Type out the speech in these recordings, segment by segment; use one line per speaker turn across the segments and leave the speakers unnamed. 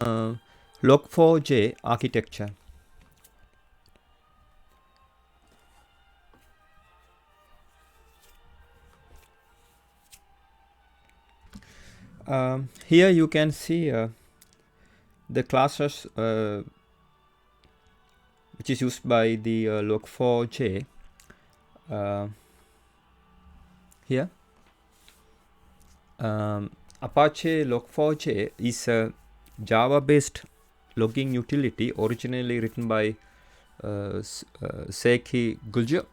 Log4j architecture. Here you can see the classes which is used by the Log4j here. Apache Log4j is a Java-based logging utility originally written by Seiki Guljo.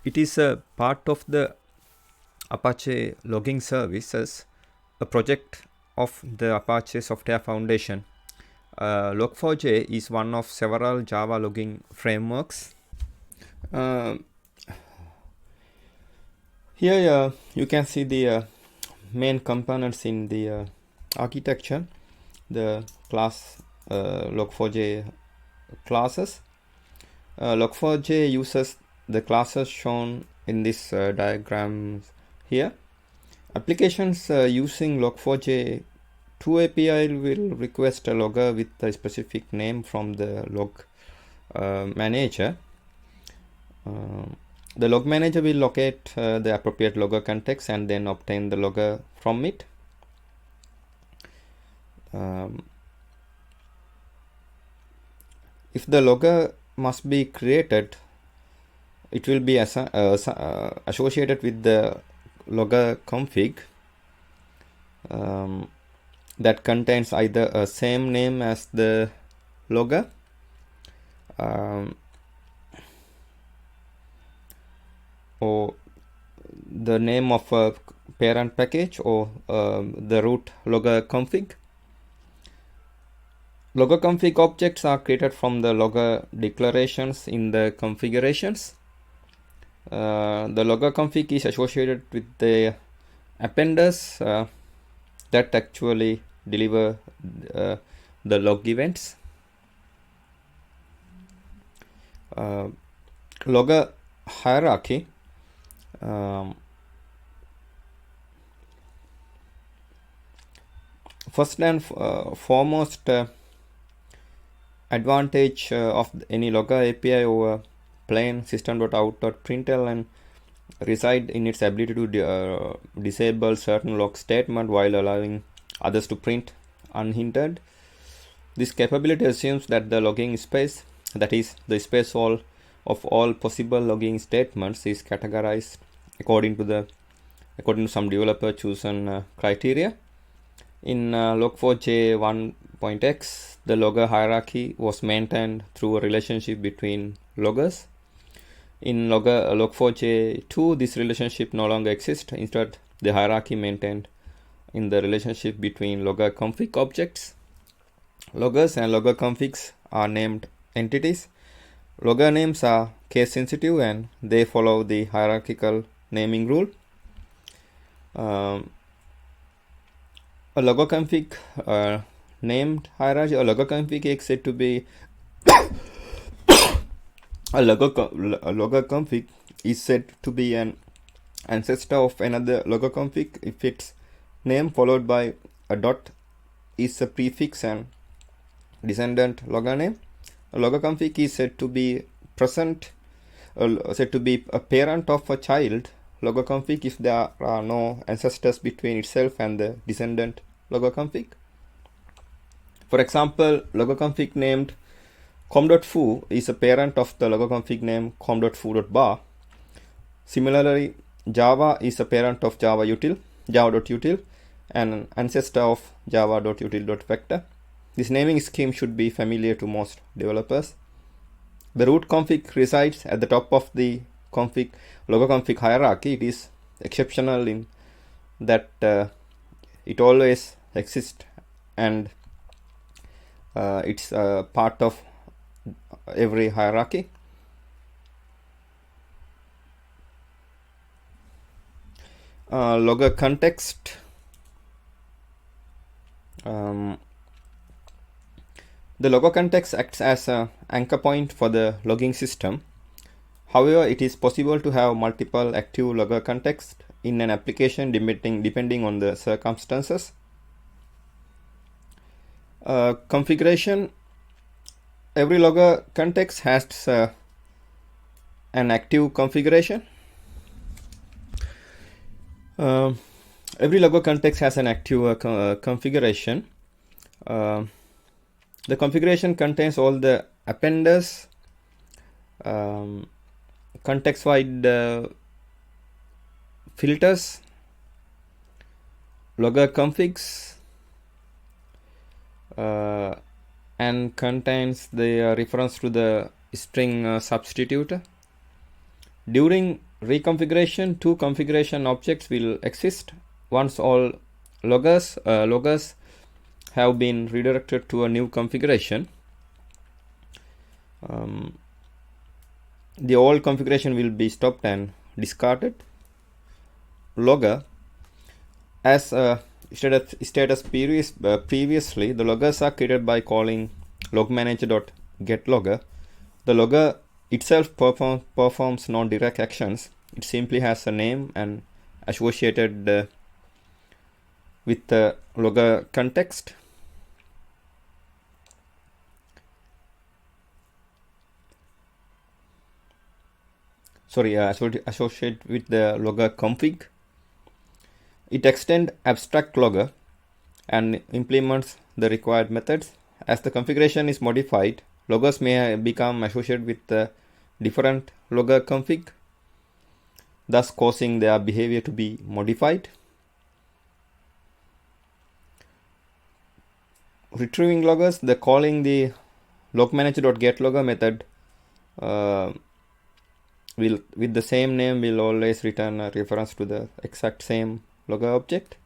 It is a part of the Apache logging services, a project of the Apache Software Foundation. Log4j is one of several Java logging frameworks. Here you can see the main components in the architecture, the class Log4j classes. Log4j uses the classes shown in this diagram here. Applications using Log4j 2 API will request a logger with a specific name from the log manager. The log manager will locate the appropriate logger context and then obtain the logger from it. If the logger must be created, it will be associated with the LoggerConfig that contains either a same name as the logger or the name of a parent package or the root LoggerConfig. LoggerConfig objects are created from the logger declarations in the configurations. The LoggerConfig is associated with the appenders that actually deliver the log events. Logger hierarchy. First and foremost advantage of any logger API over plain system.out.println reside in its ability to disable certain log statement while allowing others to print unhindered. This capability assumes that the logging space, that is the space of all possible logging statements, is categorized according to some developer chosen criteria. In Log4j 1.x, the logger hierarchy was maintained through a relationship between loggers. In Log4j 2, this relationship no longer exists. Instead, the hierarchy maintained in the relationship between LoggerConfig objects. Loggers and LoggerConfigs are named entities. Logger names are case sensitive and they follow the hierarchical naming rule. A LoggerConfig named hierarchy, a LoggerConfig is said to be a LoggerConfig is said to be an ancestor of another LoggerConfig if its name followed by a dot is a prefix and descendant logger name. A LoggerConfig is said to be a parent of a child LoggerConfig if there are no ancestors between itself and the descendant LoggerConfig. For example, LoggerConfig named com.foo is a parent of the LoggerConfig name com.foo.bar. Similarly, Java is a parent of java.util, and an ancestor of java.util.vector. This naming scheme should be familiar to most developers. The root config resides at the top of the LoggerConfig hierarchy. It is exceptional in that it always exists and it's part of every hierarchy. LoggerContext. The LoggerContext acts as an anchor point for the logging system. However, it is possible to have multiple active LoggerContext in an application depending on the circumstances. Configuration. Every logger context has an active configuration. Every logger context has an active configuration. The configuration contains all the appenders, context-wide filters, logger configs, and contains the reference to the string substitutor. During reconfiguration, two configuration objects will exist. Once all loggers have been redirected to a new configuration, the old configuration will be stopped and discarded. Logger, as status previously, the loggers are created by calling logmanager.getLogger. The logger itself performs non-direct actions. It simply has a name and associated with the logger context. Associate with the logger config. It extends abstract logger and implements the required methods. As the configuration is modified, loggers may become associated with the different logger config, thus causing their behavior to be modified. Retrieving loggers, the calling the logmanager.getLogger method will, with the same name, will always return a reference to the exact same logger object.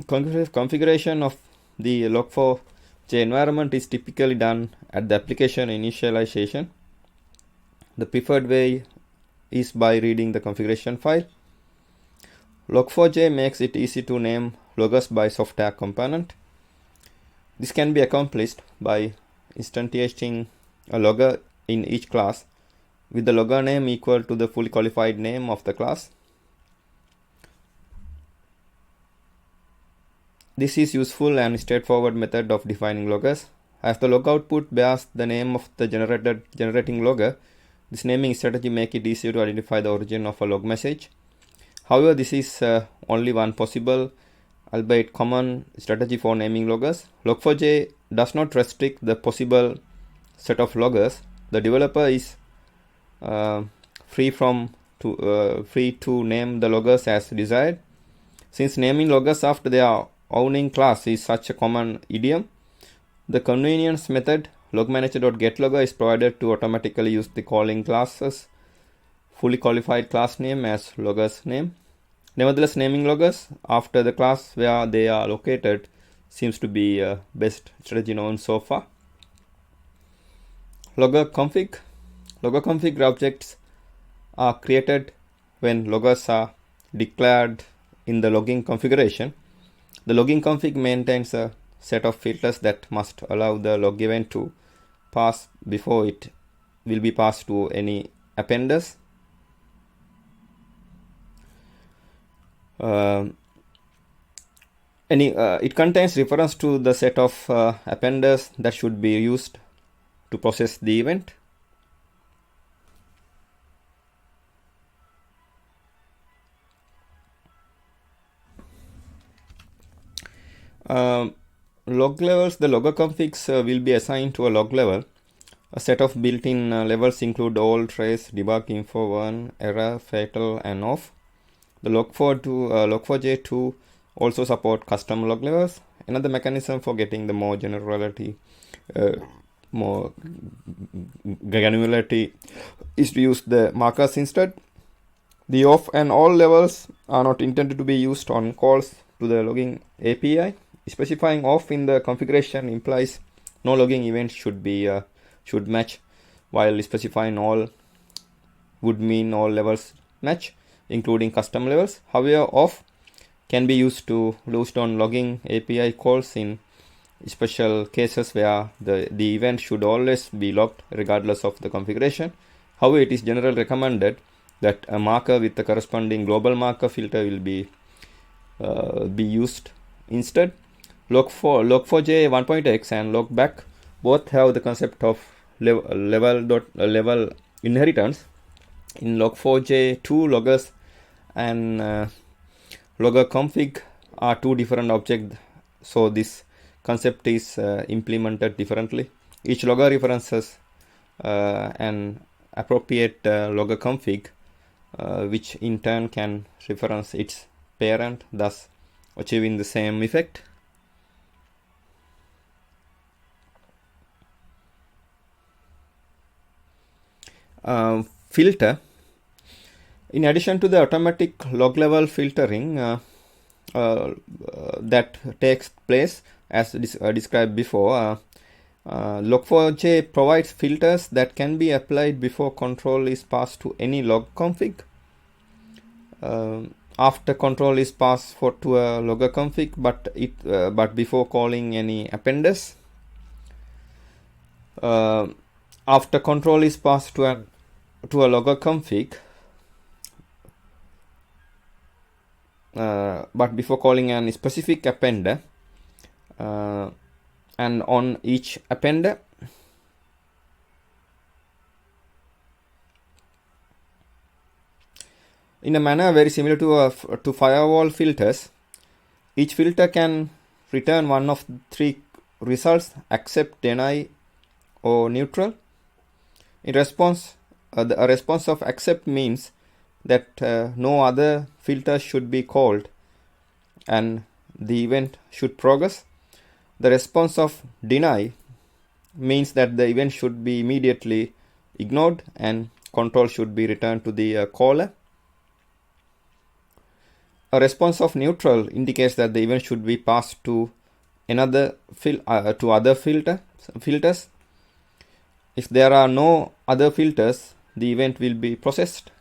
Configuration of the Log4j environment is typically done at the application initialization. The preferred way is by reading the configuration file. Log4j makes it easy to name loggers by software component. This can be accomplished by instantiating a logger in each class with the logger name equal to the fully qualified name of the class. This is useful and straightforward method of defining loggers. As the log output bears the name of the generating logger, this naming strategy makes it easier to identify the origin of a log message. However, this is only one possible, albeit common, strategy for naming loggers. Log4j does not restrict the possible set of loggers. The developer is free to name the loggers as desired. Since naming loggers after their owning class is such a common idiom, the convenience method logmanager.getLogger is provided to automatically use the calling class's fully qualified class name as logger's name. Nevertheless, naming loggers after the class where they are located seems to be best strategy known so far. LoggerConfig. LoggerConfig objects are created when loggers are declared in the logging configuration. The logging config maintains a set of filters that must allow the log event to pass before it will be passed to any appenders. It contains reference to the set of appenders that should be used to process the event. Log levels. The logger configs will be assigned to a log level. A set of built-in levels include all, trace, debug, info, warn, error, fatal, and off. The Log4j2 also support custom log levels. Another mechanism for getting the more granularity is to use the markers instead. The off and all levels are not intended to be used on calls to the logging API. Specifying off in the configuration implies no logging events should match, while specifying all would mean all levels match, including custom levels. However, off can be used on logging API calls in special cases where the event should always be logged regardless of the configuration. However, it is generally recommended that a marker with the corresponding global marker filter will be used instead. Log4j 1.x and logback both have the concept of level inheritance. In Log4j, two loggers and LoggerConfig are two different objects, so this concept is implemented differently. Each logger references an appropriate LoggerConfig, which in turn can reference its parent, thus achieving the same effect. Filter. In addition to the automatic log level filtering that takes place as described before, Log4j provides filters that can be applied before control is passed to any log config. After control is passed to a LoggerConfig, but before calling any appenders. After control is passed to a LoggerConfig, but before calling an specific appender, and on each appender, in a manner very similar to firewall filters, each filter can return one of three results: accept, deny, or neutral. In response, a response of accept means that no other filter should be called and the event should progress. The response of deny means that the event should be immediately ignored and control should be returned to the caller. A response of neutral indicates that the event should be passed to other filters. If there are no other filters, the event will be processed.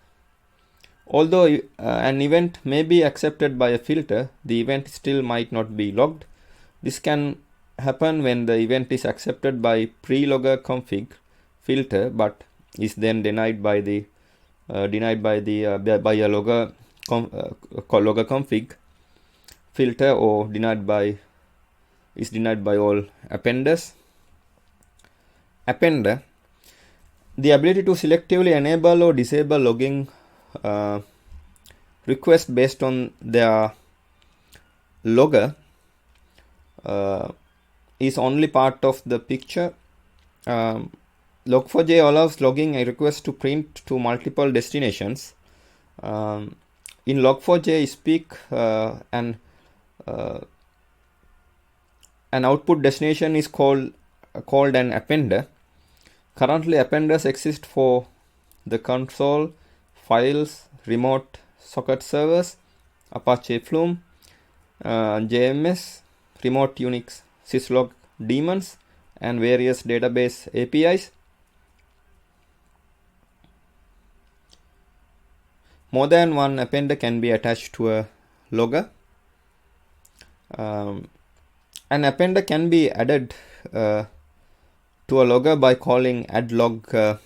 Although an event may be accepted by a filter, the event still might not be logged. This can happen when the event is accepted by pre-LoggerConfig filter, but is then denied by a LoggerConfig filter, or denied by all appenders. Appender. The ability to selectively enable or disable logging requests based on their logger is only part of the picture. Log4j allows logging a request to print to multiple destinations. In Log4j speak, an output destination is called an appender. Currently, appenders exist for the console, files, remote socket servers, Apache Flume, JMS, remote Unix syslog daemons, and various database APIs. More than one appender can be attached to a logger. An appender can be added to a logger by calling add-logger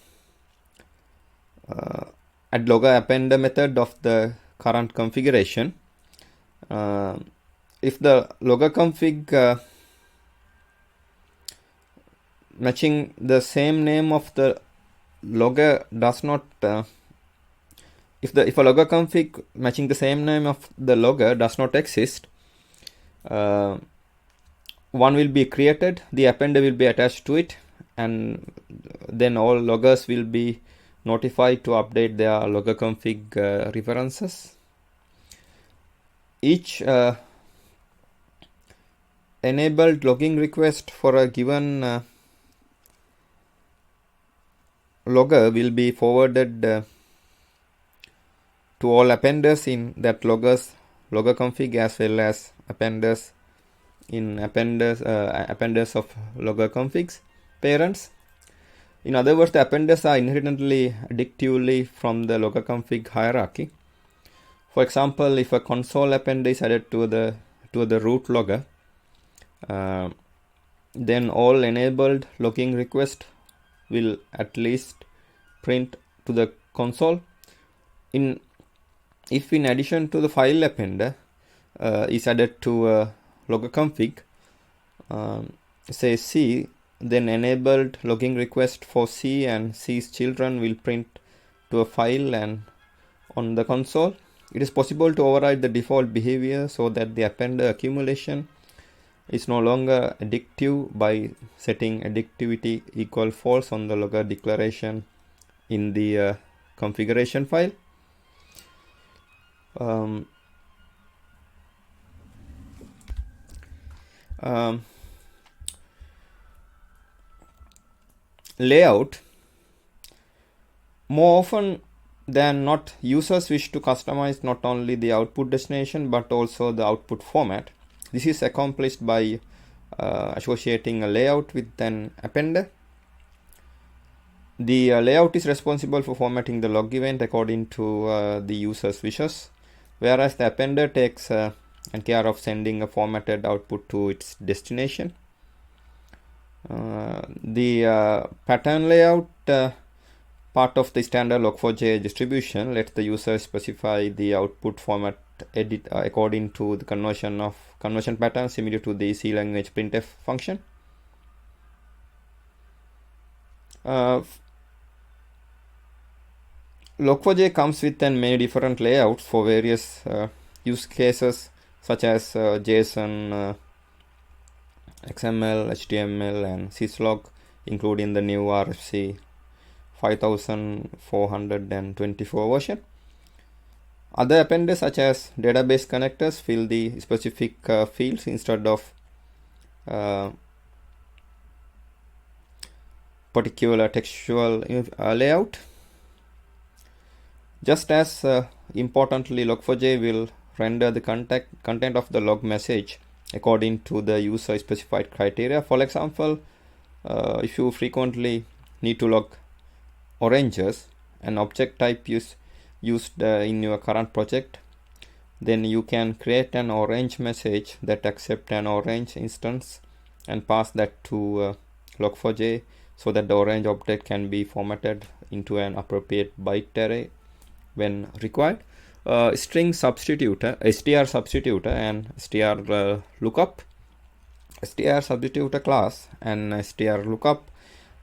appender method of the current configuration. If the LoggerConfig matching the same name of the logger does not if a LoggerConfig matching the same name of the logger does not exist, one will be created, the appender will be attached to it, and then all loggers will be notified to update their LoggerConfig references. Each enabled logging request for a given logger will be forwarded to all appenders in that LoggerConfig, as well as appenders in appenders of LoggerConfig's parents. In other words, the appenders are inherently addictively from the LoggerConfig hierarchy. For example, if a console appender is added to the root logger, then all enabled logging requests will at least print to the console. If in addition to the file appender is added to LoggerConfig, say C, then enabled logging request for C and C's children will print to a file and on the console. It is possible to override the default behavior so that the appender accumulation is no longer addictive by setting addictivity equal false on the logger declaration in the configuration file. Layout. More often than not, users wish to customize not only the output destination but also the output format. This is accomplished by associating a layout with an appender. The layout is responsible for formatting the log event according to the user's wishes, whereas the appender takes and care of sending a formatted output to its destination. The pattern layout part of the standard Log4j distribution lets the user specify the output format edit according to the conversion pattern similar to the C language printf function. Log4j comes with many different layouts for various use cases such as JSON, XML, HTML, and syslog, including the new RFC 5424 version. Other appenders such as database connectors fill the specific fields instead of particular textual layout. Just as importantly, Log4j will render the content of the log message according to the user specified criteria. For example, if you frequently need to log oranges, an object type used in your current project, then you can create an orange message that accepts an orange instance and pass that to Log4j so that the orange object can be formatted into an appropriate byte array when required. StrSubstitutor, StrSubstitutor, and StrLookup. StrSubstitutor class and StrLookup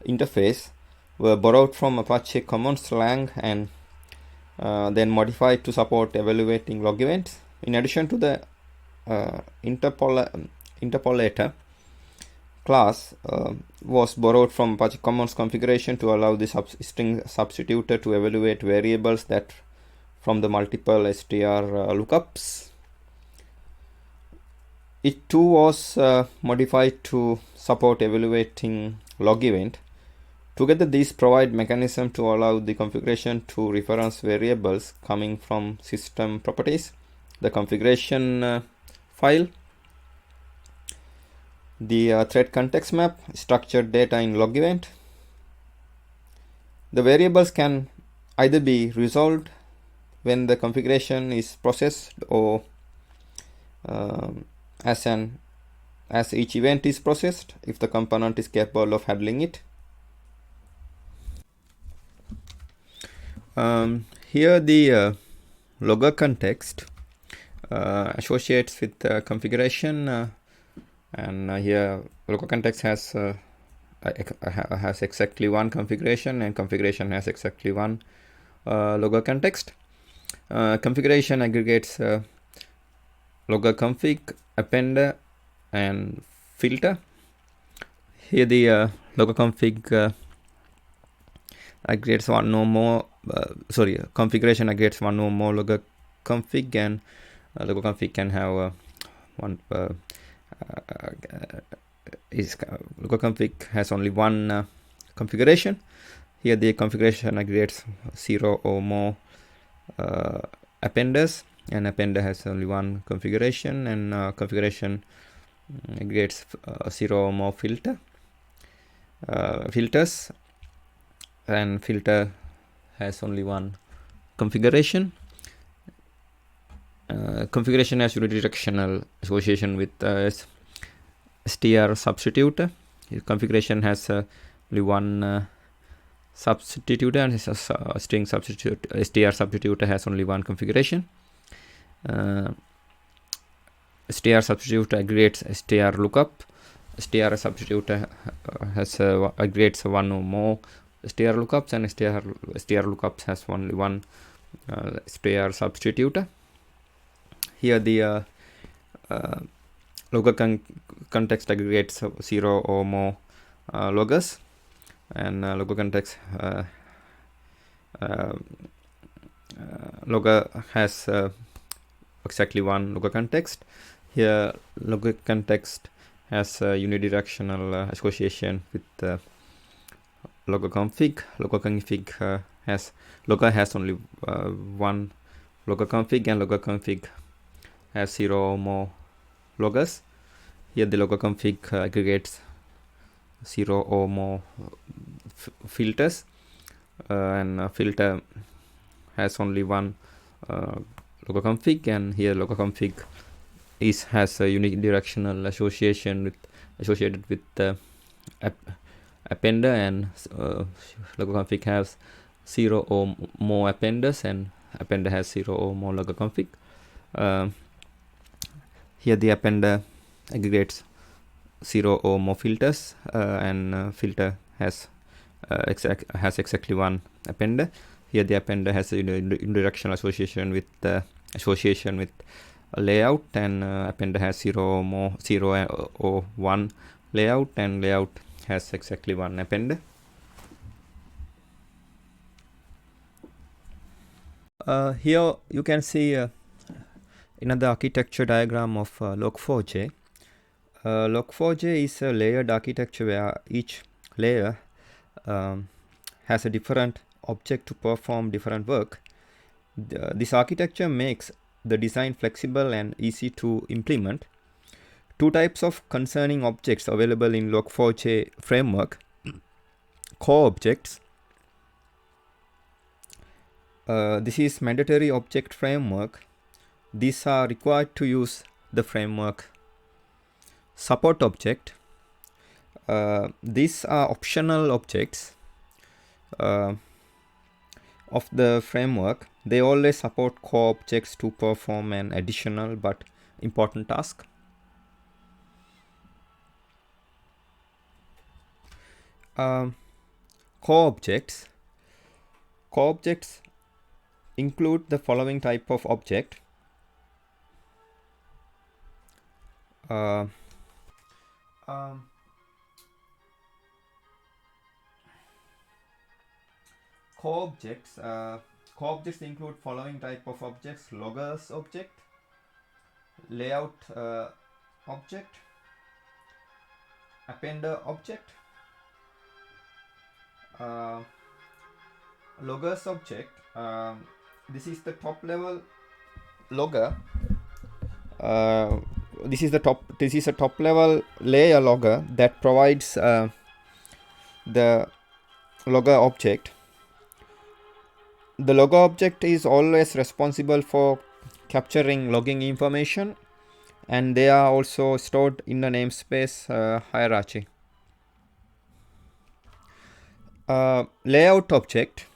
interface were borrowed from Apache Common Slang and then modified to support evaluating log events. In addition to the interpolator class was borrowed from Apache Commons configuration to allow the StrSubstitutor to evaluate variables that from the multiple StrLookups. It too was modified to support evaluating log event. Together, these provide mechanism to allow the configuration to reference variables coming from system properties, the configuration file, the thread context map, structured data in log event. The variables can either be resolved when the configuration is processed or as each event is processed if the component is capable of handling it. Here the LoggerContext associates with configuration, and here LoggerContext has exactly one configuration, and configuration has exactly one LoggerContext. Configuration aggregates LoggerConfig, Appender, and filter. Here the LoggerConfig aggregates one or more. Configuration aggregates one or more LoggerConfig, and LoggerConfig can have LoggerConfig has only one configuration. Here the configuration aggregates 0 or more appenders, and appender has only one configuration, and configuration aggregates 0 or more filters, and filter has only one configuration. Configuration has unidirectional association with StrSubstitutor. Configuration has only one StrSubstitutor and string substitute. StrSubstitutor has only one configuration. StrSubstitutor aggregates StrLookup. StrSubstitutor has aggregates one or more StrLookups, and StrLookups has only one StrSubstitutor. Here the LoggerContext aggregates 0 or more loggers, and LoggerContext logger has exactly one LoggerContext. Here LoggerContext has a unidirectional association with LoggerConfig. LoggerConfig logger has only one LoggerConfig, and LoggerConfig has 0 or more loggers. Here the LoggerConfig aggregates 0 or more filters, and filter has only one LoggerConfig, and here LoggerConfig has a unidirectional associated with Appender, and LoggerConfig has 0 or more Appenders, and Appender has 0 or more LoggerConfig. Here the Appender aggregates 0 or more filters, and filter has exactly one Appender. Here the Appender has a unidirectional association with layout, and Appender has 0 or 1 layout, and layout has exactly one Appender. Here you can see another architecture diagram of Log4j. Log4j is a layered architecture where each layer has a different object to perform different work. This architecture makes the design flexible and easy to implement. Two types of concerning objects available in Log4j framework: core objects. This is mandatory object framework. These are required to use the framework. Support object. These are optional objects of the framework. They always support core objects to perform an additional but important task. Core objects. Core objects include the following type of object. Core objects include following type of objects: loggers object, layout object, appender object. Loggers object, this is the top level logger. This is a top level layer logger that provides the logger object. The logger object is always responsible for capturing logging information, and they are also stored in the namespace hierarchy. Layout object.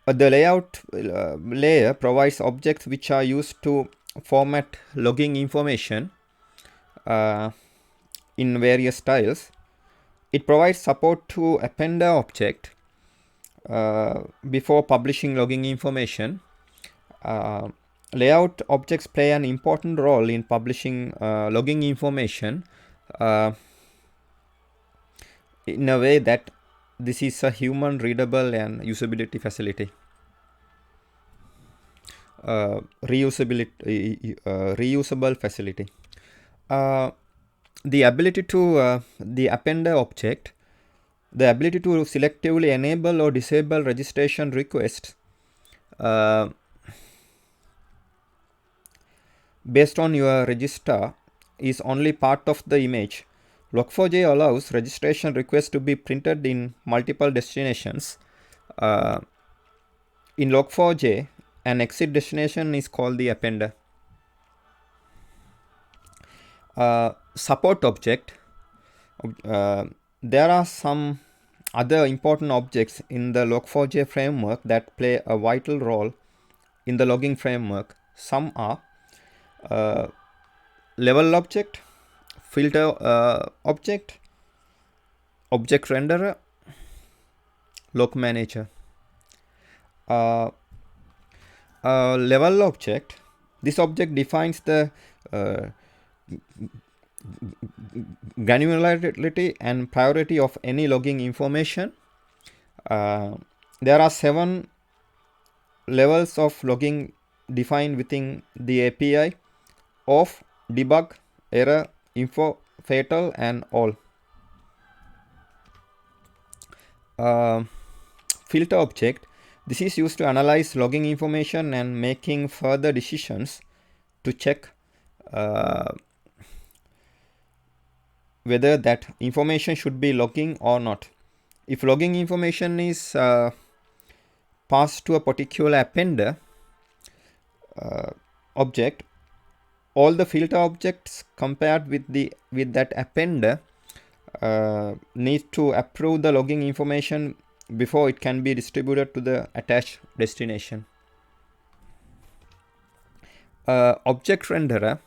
The layout layer provides objects which are used to format logging information in various styles. It provides support to appender object before publishing logging information. Layout objects play an important role in publishing logging information in a way that this is a human readable and usability facility. Reusable facility. The ability to the appender object, the ability to selectively enable or disable registration requests based on your register is only part of the image. Log4j allows registration requests to be printed in multiple destinations. In Log4j, an exit destination is called the appender. Support object. There are some other important objects in the Log4j framework that play a vital role in the logging framework. Some are level object, filter object, object renderer, log manager. Level object, this object defines the granularity and priority of any logging information. There are 7 levels of logging defined within the API: off, debug, error, info, fatal, and all. Filter object, this is used to analyze logging information and making further decisions to check whether that information should be logging or not. If logging information is passed to a particular appender object, all the filter objects compared with that appender need to approve the logging information before it can be distributed to the attached destination. Object renderer,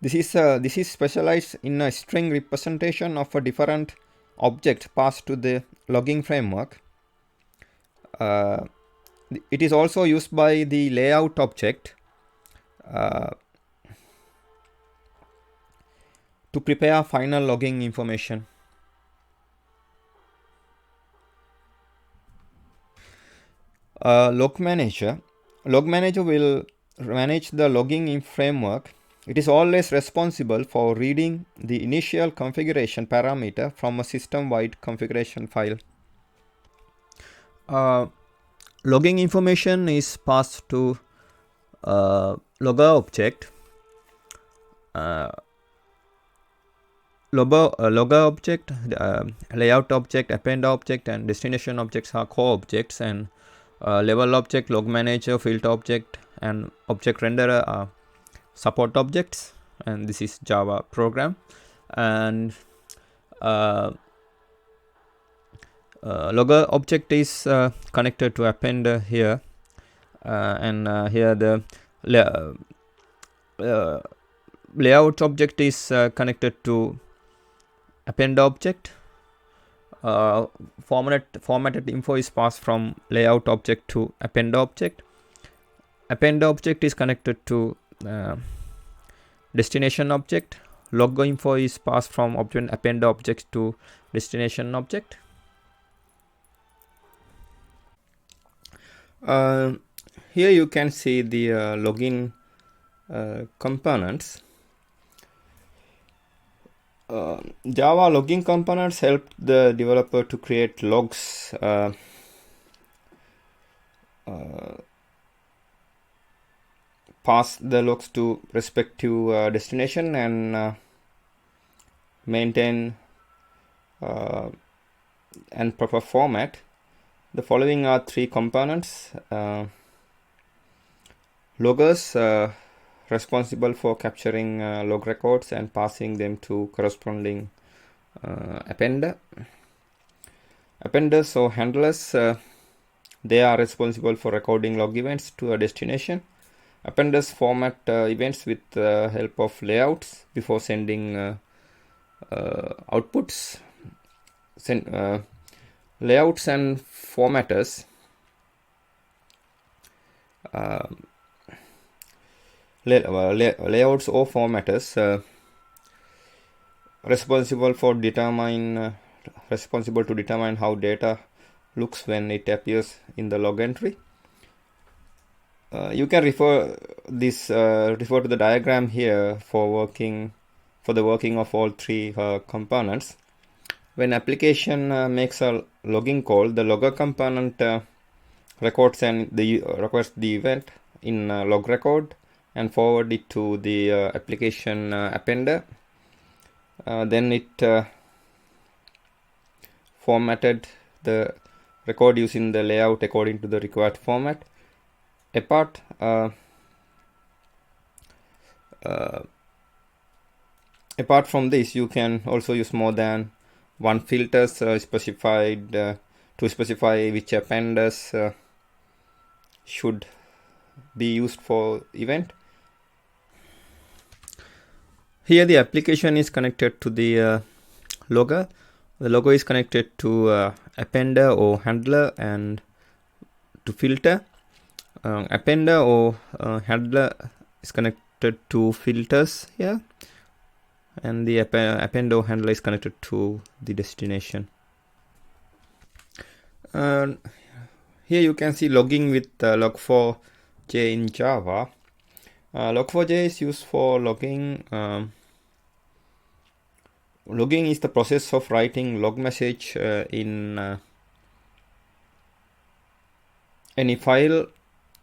this is specialized in a string representation of a different object passed to the logging framework. It is also used by the layout object to prepare final logging information. Log manager will manage the logging in framework. It is always responsible for reading the initial configuration parameter from a system-wide configuration file. Logging information is passed to logger object. Logger object, layout object, append object, and destination objects are core objects, and level object, log manager, filter object, and object renderer are support objects. And this is Java program. And logger object is connected to appender here, and here the layout object is connected to append object. Formatted info is passed from layout object to append object. Append object is connected to destination object. Log info is passed from append object to destination object. Here you can see the login components. Java logging components help the developer to create logs pass the logs to respective destination and maintain and proper format. The following are 3 components. Loggers responsible for capturing log records and passing them to corresponding appender. Appenders or handlers, they are responsible for recording log events to a destination. Appenders format events with help of layouts before sending outputs. Layouts and formatters layouts or formatters responsible to determine how data looks when it appears in the log entry. You can refer to the diagram here for the working of all 3 components. When application makes a logging call, the logger component records the event in log record and forward it to the application appender. Then it formatted the record using the layout according to the required format. Apart from this, you can also use more than one filters specified to specify which appenders should be used for event. Here the application is connected to the logger. The logger is connected to appender or handler and to filter. Appender or handler is connected to filters here, and the append or handler is connected to the destination. Here you can see logging with Log4j in Java. Log4j is used for logging. Logging is the process of writing log message in any file,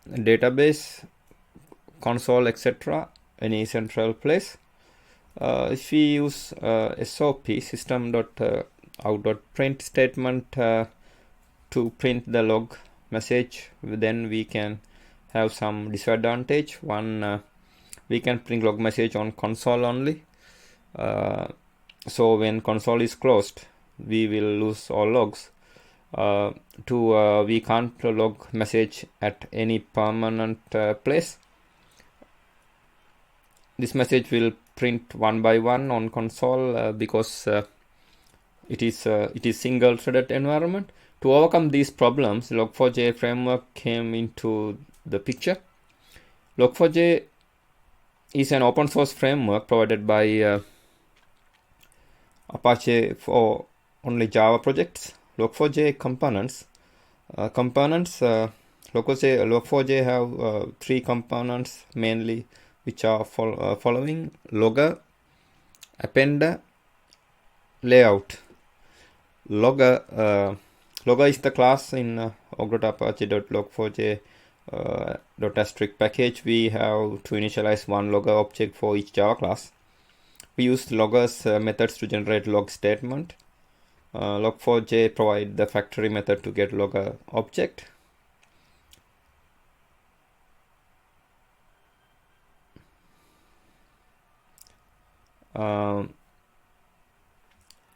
database, console, etc., any central place. If we use SOP, system.out.print statement to print the log message, then we can have some disadvantage. One, we can print log message on console only. So when console is closed, we will lose all logs. We can't log message at any permanent place. This message will print one by one on console because it is single threaded environment. To overcome these problems, Log4j framework came into the picture. Log4j is an open source framework provided by Apache for only Java projects. Log4j components. Log4j have 3 components mainly, which are following: logger, appender, layout. Logger is the class in apache.log4j package. We have to initialize one logger object for each Java class. We use loggers methods to generate log statement. Log4j provide the factory method to get logger object.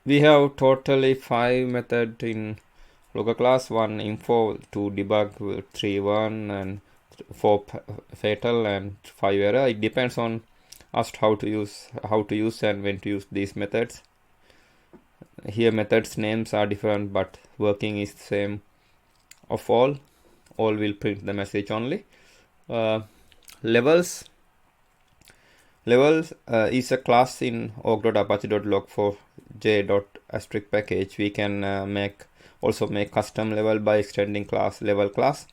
We have totally 5 methods in logger class: 1 info, 2 debug, 3 1, and 4 fatal, and 5 error. It depends on us how to use and when to use these methods. Here methods names are different, but working is the same of all. All will print the message only. Levels is a class in org.apache.log4j package. We can also make custom level by extending level class.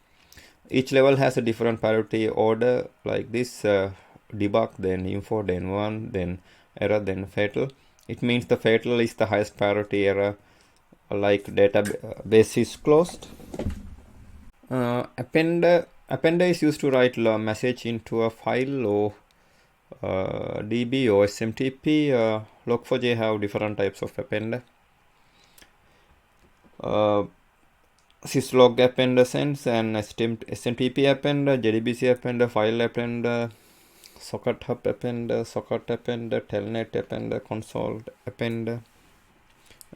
Each level has a different priority order, like this: debug, then info, then 1, then error, then fatal. It means the fatal is the highest priority error, like database is closed. Appender is used to write a message into a file or DB or SMTP. Log4j have different types of appender. Syslog appender sends and SMTP appender, JDBC appender, file appender, socket hub appender, telnet appender, console appender.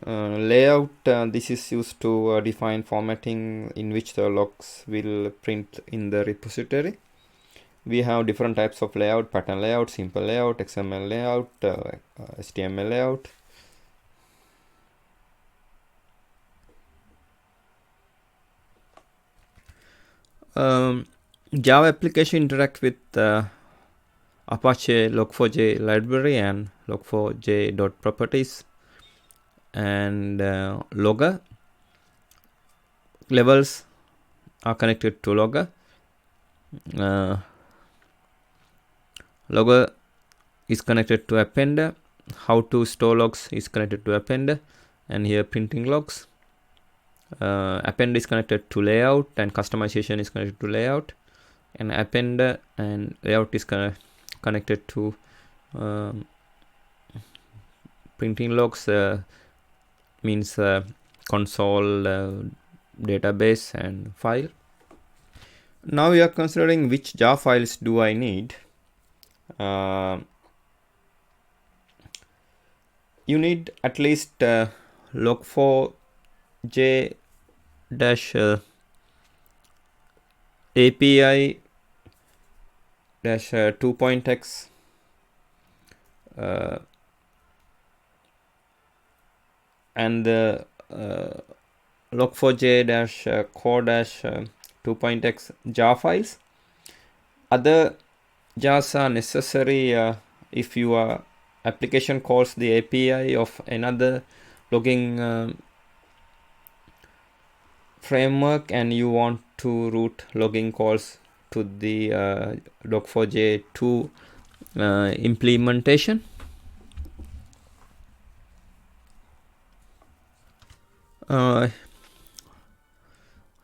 Layout, this is used to define formatting in which the logs will print in the repository. We have different types of layout: pattern layout, simple layout, XML layout, HTML layout. Java application interact with Apache Log4j library and Log4j.properties and logger. Levels are connected to logger. Logger is connected to appender. How to store logs is connected to appender, and here printing logs. Append is connected to layout, and customization is connected to layout, and appender and layout is connected to printing logs, means console, database, and file. Now we are considering which Java files do I need. You need at least log4j dash API dash 2.x and the log4j dash core dash 2.x jar files. Other jars are necessary if your application calls the API of another logging framework and you want to route logging calls to the log4j2 implementation.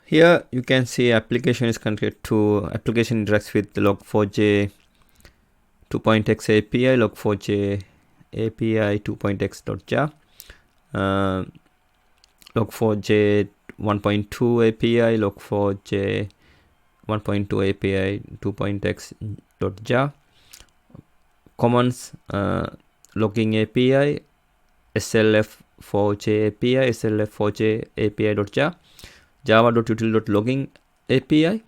Here you can see application is connected to application interacts with the log4j 2.x API, log4j API 2.x.jar, log4j 1.2 API, log4j 1.2 API 2.x.jar, commons logging API, SLF4j API, SLF4j API.jar, java.util.logging API.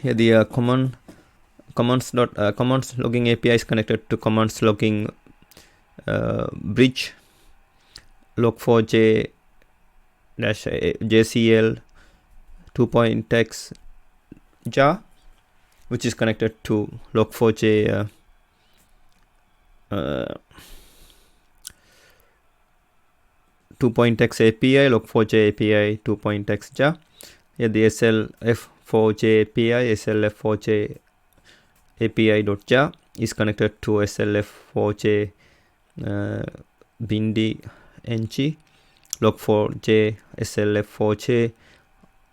Here the commands logging API is connected to commands logging bridge, log4j dash JCL 2.x jar, which is connected to log4j 2.x API, log4j API 2.x jar. Here the SLF4j API, SLF4j API.jar is connected to SLF4j bindi ng, log4j SLF4j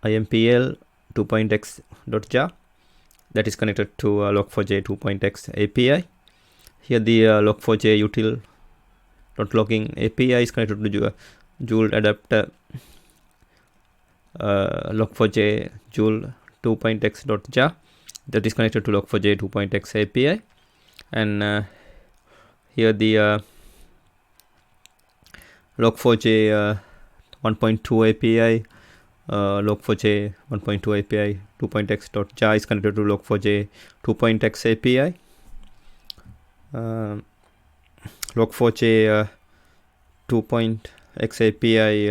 IMPL 2.x.jar that is connected to log4j 2.x API. Here the log4j util.logging API is connected to Joule adapter log4j Joule 2.x.jar that is connected to log4j 2.x API. And here the log4j 1.2 API, log4j 1.2 API 2.x.jar is connected to log4j 2.x API. Log4j 2.x API,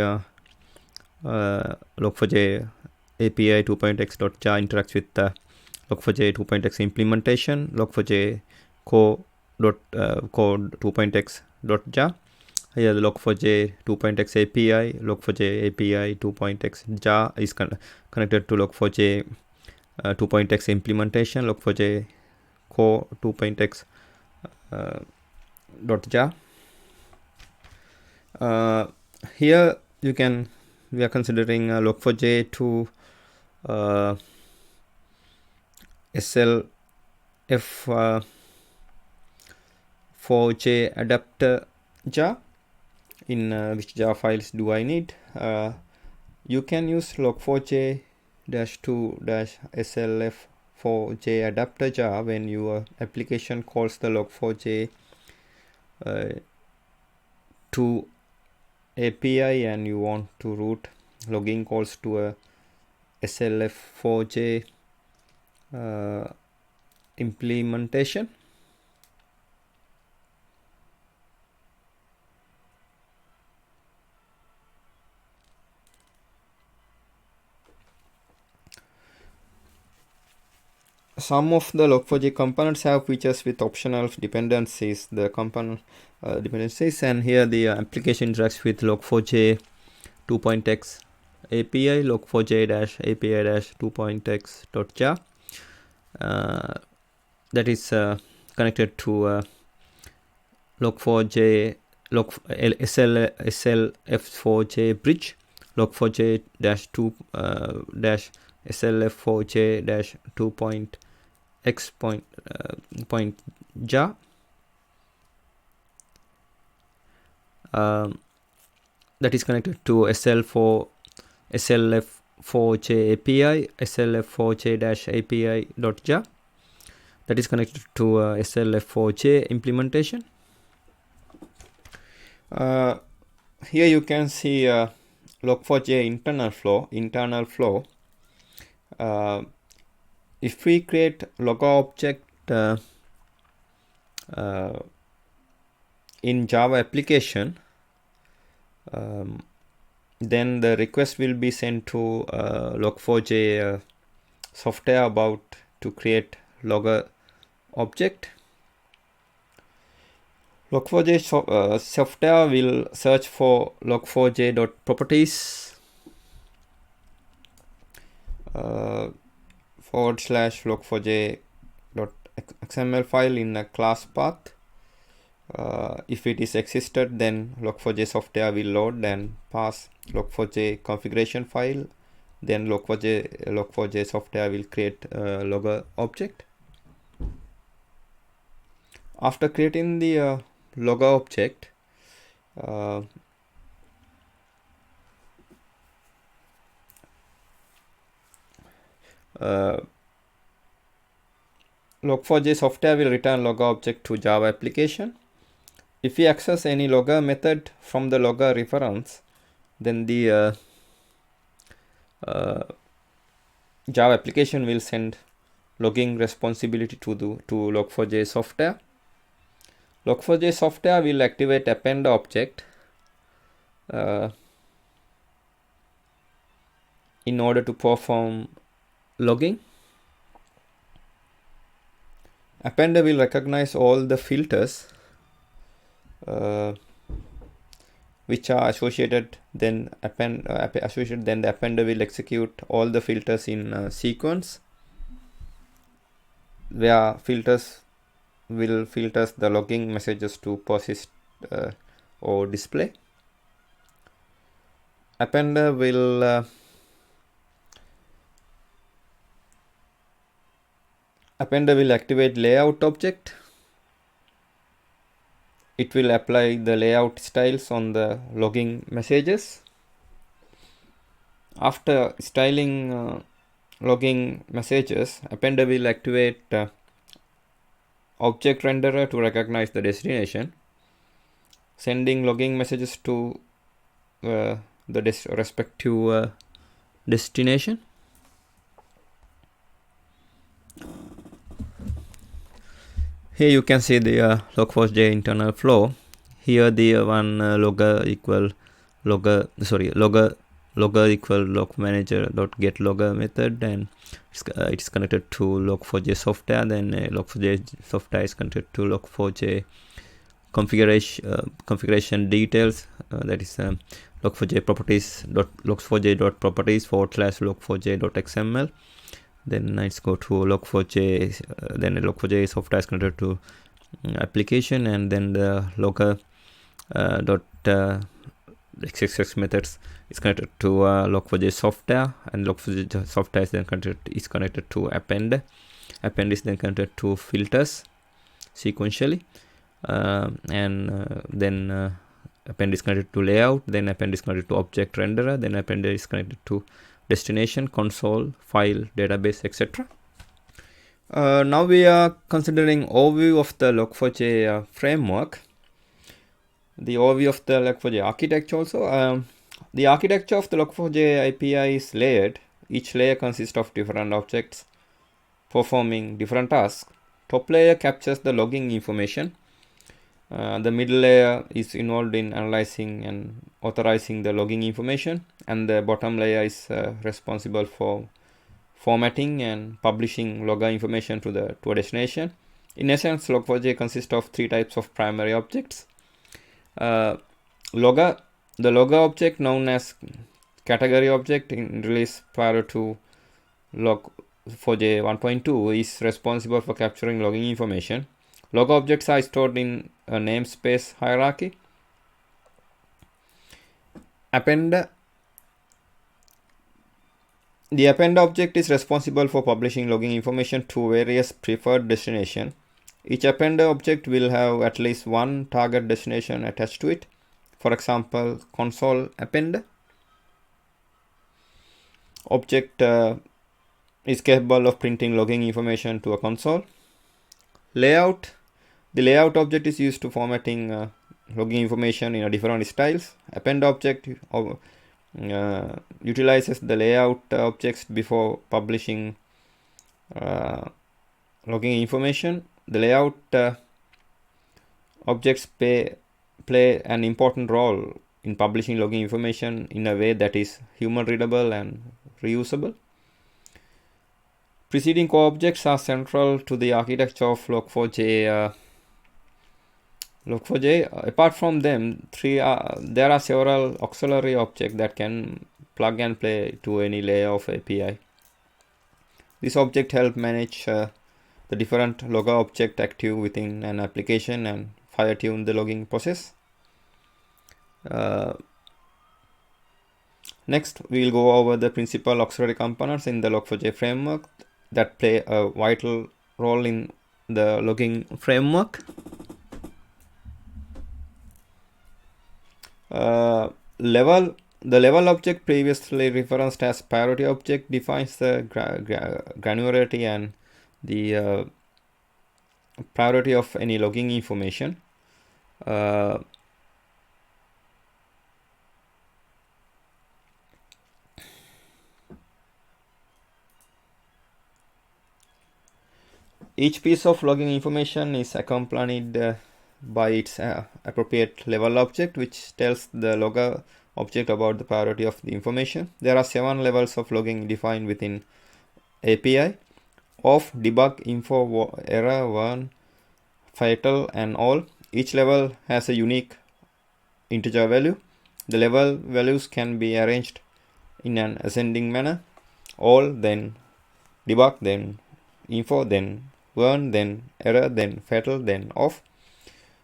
log4j API 2.x.jar interacts with the log4j 2.x implementation, log4j core 2.x.jar. Here the log4j 2.x API, log4j API 2.x jar is connected to log4j 2.x implementation, log4j core 2.x .jar. Here we are considering log4j to SLF4j adapter jar. In which jar files do I need? You can use log4j -2 SLF4j adapter jar when your application calls the log4j 2 API and you want to route logging calls to a SLF4j implementation. Some of the log4j components have features with optional dependencies, the component dependencies, and here the application interacts with log4j 2.x API, log4j API 2.x.jar that is connected to log4j SLF4j bridge, log4j -2 SLF4j -2.x point jar. That is connected to SLF4j API, SLF4j API.jar that is connected to SLF4j implementation. Here you can see Log4j internal flow. If we create logger object in Java application, then the request will be sent to Log4j software about to create logger object. Log4j software will search for log4j.properties /log4j.xml file in a class path. If it is existed, then Log4j software will load and pass Log4j configuration file. Then Log4j software will create a logger object. After creating the logger object, Log4j software will return logger object to Java application. If we access any logger method from the logger reference, then the Java application will send logging responsibility to Log4j software. Log4j software will activate Appender object in order to perform logging. Appender will recognize all the filters which are associated. Then the Appender will execute all the filters in sequence, where filters will filter the logging messages to persist or display. Appender will activate layout object. It will apply the layout styles on the logging messages. After styling logging messages, Appender will activate object renderer to recognize the destination, sending logging messages to the respective destination. Here you can see the Log4j internal flow. Here the one logger equal log manager dot get logger method, and it's connected to Log4j software. Then Log4j software is connected to Log4j configuration details. That is Log4j properties log4j.properties /log4j.xml. Then let's go to Log4j. Then Log4j software is connected to application, and then the logger .xxx methods is connected to Log4j software, and Log4j software is then connected to Appender. Append is then connected to filters sequentially, and then Append is connected to layout. Then Append is connected to object renderer. Then Appender is connected to destination, console, file, database, etc. Now we are considering overview of the Log4j framework. The overview of the Log4j architecture also. The architecture of the Log4j API is layered. Each layer consists of different objects performing different tasks. Top layer captures the logging information. The middle layer is involved in analyzing and authorizing the logging information, and the bottom layer is responsible for formatting and publishing logger information to a destination. In essence, Log4j consists of three types of primary objects. The logger object, known as category object in release prior to Log4j 1.2, is responsible for capturing logging information. Logger objects are stored in a namespace hierarchy. Appender. The Appender object is responsible for publishing logging information to various preferred destinations. Each Appender object will have at least one target destination attached to it. For example, console Appender object is capable of printing logging information to a console. Layout. The layout object is used to formatting logging information in a different styles. Append object utilizes the layout objects before publishing logging information. The layout objects play an important role in publishing logging information in a way that is human readable and reusable. Preceding core objects are central to the architecture of Log4j. Apart from them, there are several auxiliary objects that can plug and play to any layer of API. This object help manage the different logger object active within an application and fine tune the logging process. Next, we will go over the principal auxiliary components in the Log4j framework that play a vital role in the logging framework. The level object, previously referenced as priority object, defines the granularity and the priority of any logging information. Each piece of logging information is accompanied by its appropriate level object, which tells the logger object about the priority of the information. There are 7 levels of logging defined within API: off, debug, info, error, warn, fatal, and all. Each level has a unique integer value. The level values can be arranged in an ascending manner: all, then debug, then info, then warn, then error, then fatal, then off.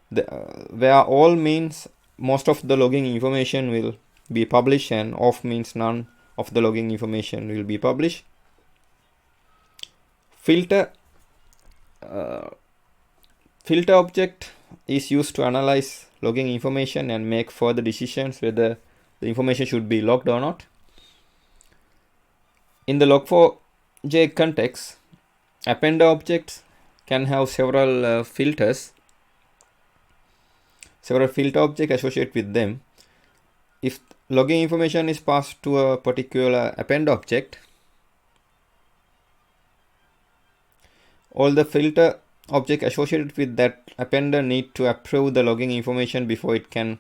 Where all means most of the logging information will be published, and off means none of the logging information will be published. Filter object is used to analyze logging information and make further decisions whether the information should be logged or not. In the Log4j context, Appender objects can have several filter objects associated with them. If logging information is passed to a particular append object, all the filter objects associated with that appender need to approve the logging information before it can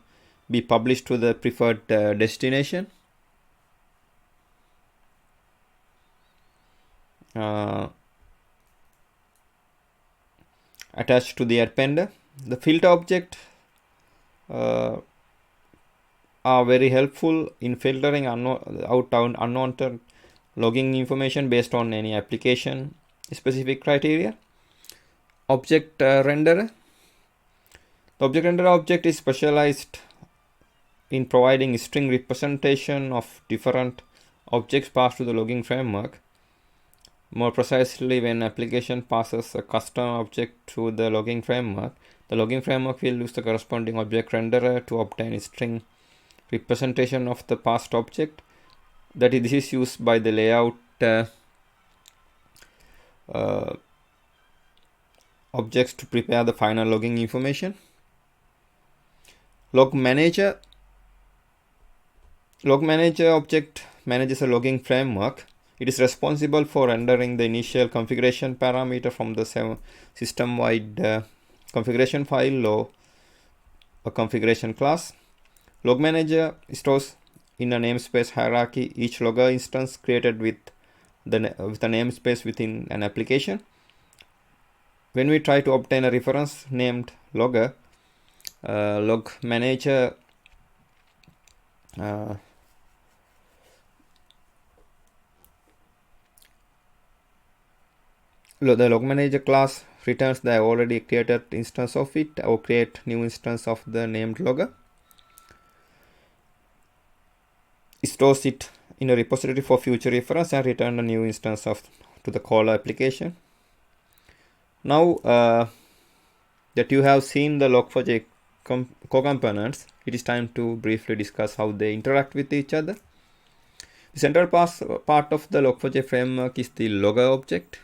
be published to the preferred destination. Attached to the appender, the filter object are very helpful in filtering unwanted logging information based on any application specific criteria. Object renderer. The object renderer object is specialized in providing string representation of different objects passed to the logging framework. More precisely, when application passes a custom object to the logging framework will use the corresponding object renderer to obtain a string representation of the passed object. This is used by the layout objects to prepare the final logging information. Log manager object manages a logging framework. It is responsible for rendering the initial configuration parameter from the system-wide configuration file or a configuration class. Log manager stores in a namespace hierarchy each logger instance created with a namespace within an application. When we try to obtain a reference named logger, log manager the log manager class returns the already created instance of it or create new instance of the named logger. It stores it in a repository for future reference and return a new instance to the caller application. Now that you have seen the Log4j core components, it is time to briefly discuss how they interact with each other. The central part of the Log4j framework is the logger object.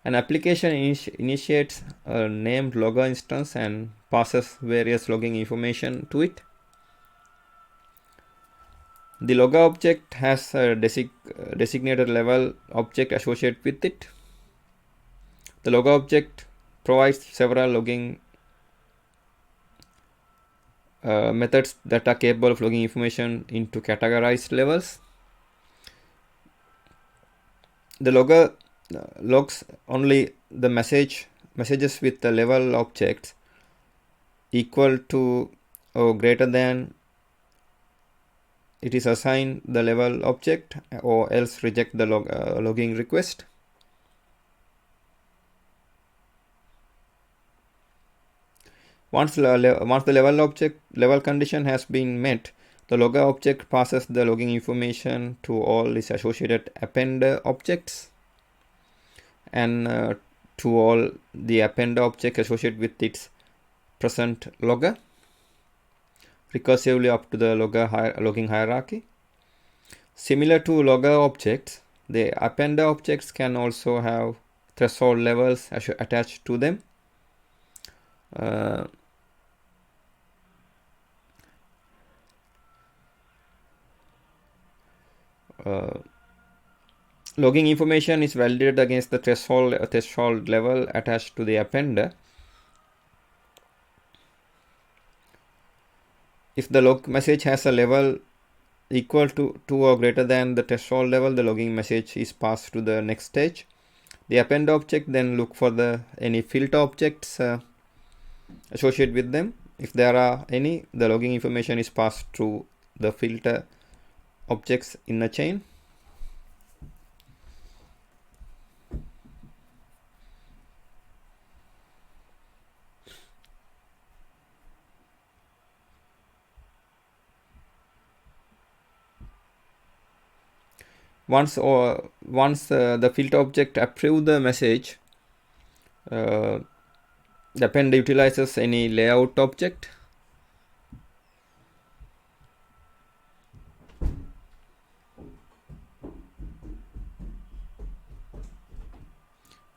An application initiates a named logger instance and passes various logging information to it. The logger object has a designated level object associated with it. The logger object provides several logging methods that are capable of logging information into categorized levels. The logger logs only the messages with the level objects equal to or greater than it is assigned the level object, or else reject the logging request. Once the level condition has been met, the logger object passes the logging information to all its associated appender objects and to all the appender objects associated with its present logger, recursively up to the logging hierarchy. Similar to logger objects, the appender objects can also have threshold levels attached to them. Logging information is validated against the threshold level attached to the appender. If the log message has a level equal to or greater than the threshold level, the logging message is passed to the next stage. The appender object then look for any filter objects associated with them. If there are any, the logging information is passed through the filter objects in a chain. Once the filter object approves the message, the appender utilizes any layout object.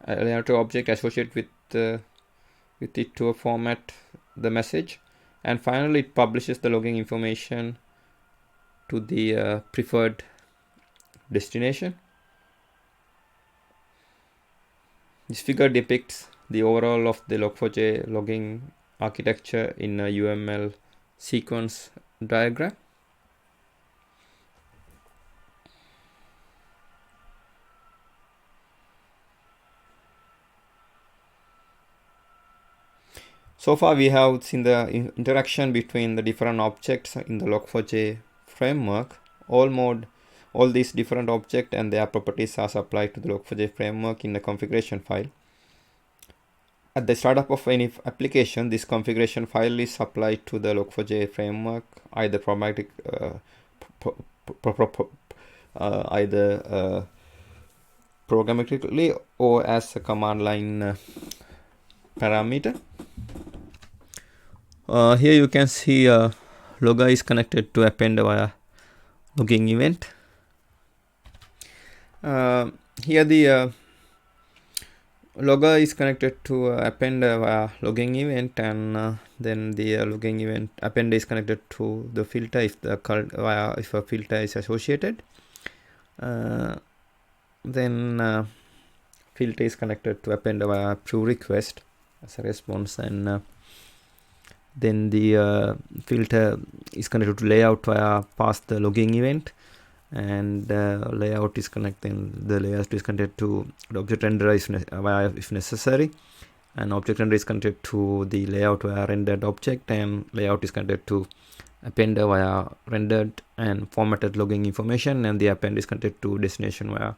A layout object associated with it to format the message, and finally it publishes the logging information to the preferred destination. This figure depicts the overall of the Log4j logging architecture in a UML sequence diagram. So far we have seen the interaction between the different objects in the Log4j framework. All these different objects and their properties are supplied to the Log4j framework in the configuration file. At the startup of any application, this configuration file is supplied to the Log4j framework either programmatically or as a command line parameter. Here you can see logger is connected to appender via logging event. Here the logger is connected to appender via logging event, and then the logging event appender is connected to the filter if a filter is associated. Then filter is connected to appender via approve request as a response, and then the filter is connected to layout via pass the logging event, and layout is connected. The layout is connected to the object renderer if necessary, and object renderer is connected to the layout via rendered object, and layout is connected to appender via rendered and formatted logging information, and the append is connected to destination via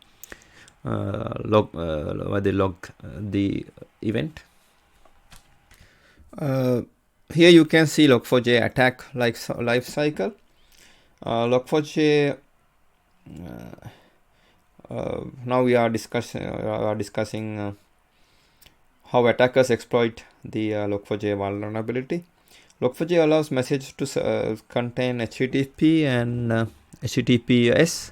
the event. Here you can see Log4j attack life cycle. Log4j now we are discussing how attackers exploit the Log4j vulnerability. Log4j allows messages to contain HTTP and HTTPS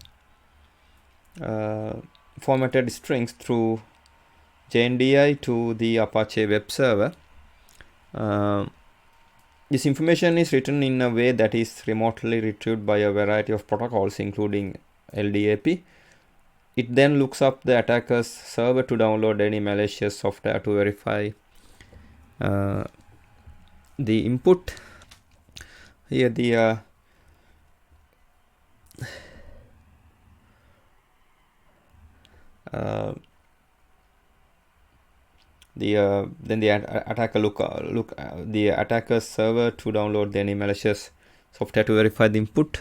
formatted strings through JNDI to the Apache web server. This information is written in a way that is remotely retrieved by a variety of protocols, including LDAP. It then looks up the attacker's server to download any malicious software to verify the input. Here the then the attacker look the attacker's server to download any malicious software to verify the input.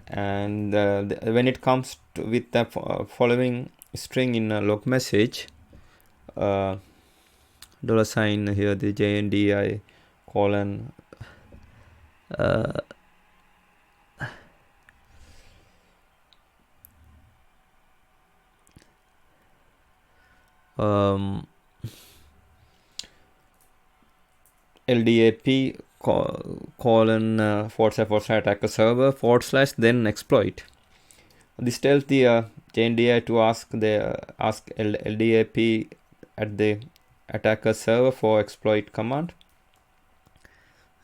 And when it comes with the following string in a log message, $, here the JNDI colon LDAP colon / attacker server / then exploit. This tells the JNDI to ask LDAP at the attacker server for exploit command.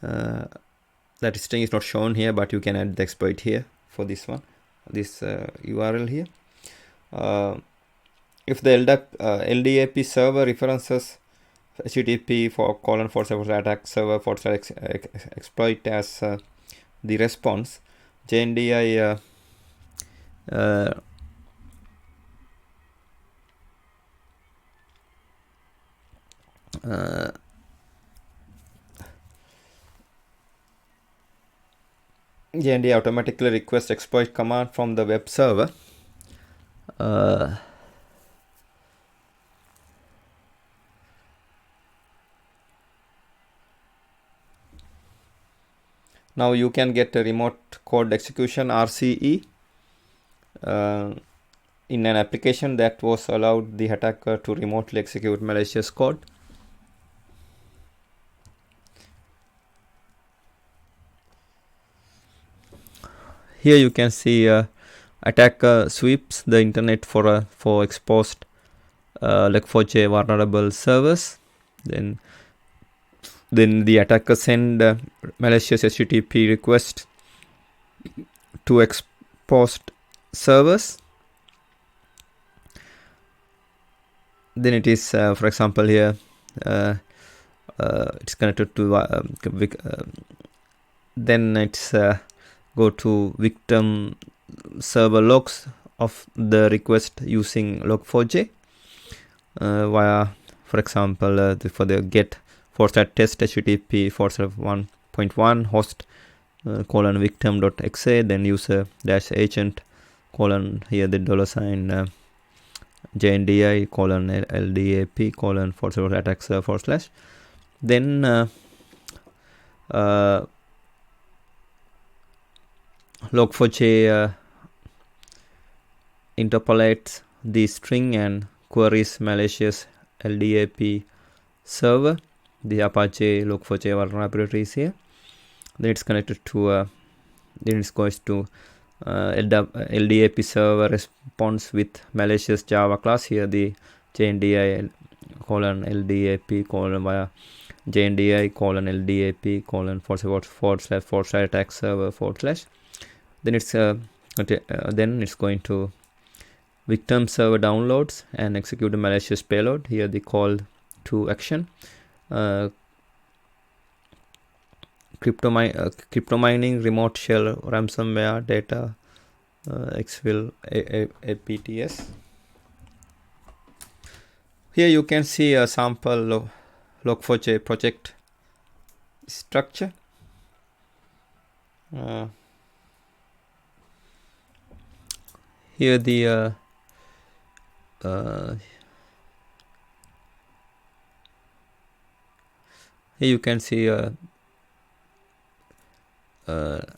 That string is not shown here, but you can add the exploit here for this one, this URL here. If the LDAP server references HTTP / attack server / exploit as the response, JNDI JNDI automatically requests exploit command from the web server. Now you can get a remote code execution RCE in an application that was allowed the attacker to remotely execute malicious code. Here you can see attacker sweeps the internet for exposed Log4j vulnerable servers. Then the attacker send malicious HTTP request to exposed servers. Then it is, for example, here it's connected to then it's go to victim server logs of the request using Log4j via, for example, for the get /test HTTP /1.1 host :victim.exe, then user -agent here the $ JNDI LDAP /attack server / then Log4j interpolates the string and queries malicious LDAP server. The Apache Log4j vulnerability is here. Then it's connected to then it goes to LDAP server response with malicious Java class. Here the JNDI LDAP via JNDI LDAP // attack server / then it's then it's going to victim server downloads and execute a malicious payload. Here the call to action, crypto mining, remote shell ransomware, data exfil APTS. Here you can see a sample Log4j project structure. Here the here you can see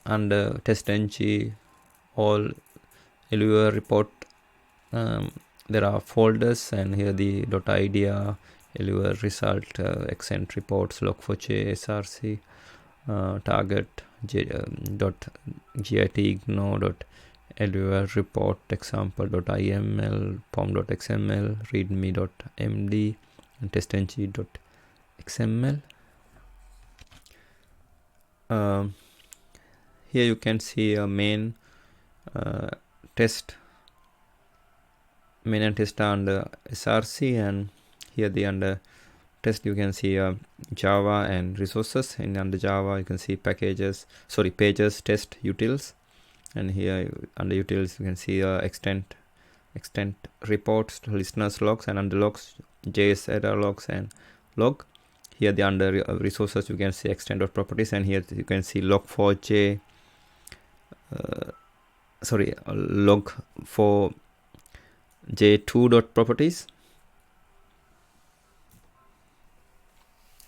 under test-ng all LUR report there are folders, and here the .idea, LUR result, exent reports, Log4j, SRC, target, .git, igno, Everywhere report example.iml, pom.xml, readme.md, and testng.xml. Here you can see a main test, main and test under src, and here the under test you can see Java and resources, and under Java you can see pages, test utils, and here under utils you can see extent reports, listeners logs, and under logs JS error logs and log. Here the under resources you can see extent.properties, and here you can see log4j log4j2.properties.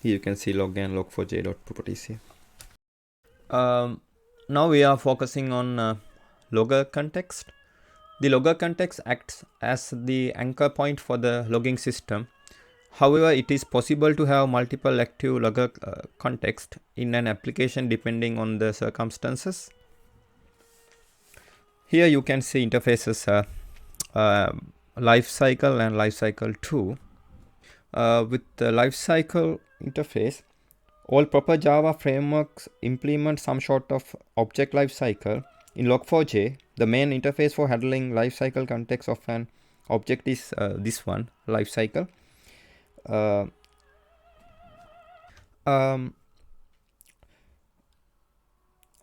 Here you can see log and log4j.properties here. Now we are focusing on LoggerContext. The LoggerContext acts as the anchor point for the logging system. However, it is possible to have multiple active LoggerContext in an application depending on the circumstances. Here you can see interfaces lifecycle and lifecycle 2. With the lifecycle interface, all proper Java frameworks implement some sort of object lifecycle. In Log4j, the main interface for handling lifecycle context of an object is this one, lifecycle.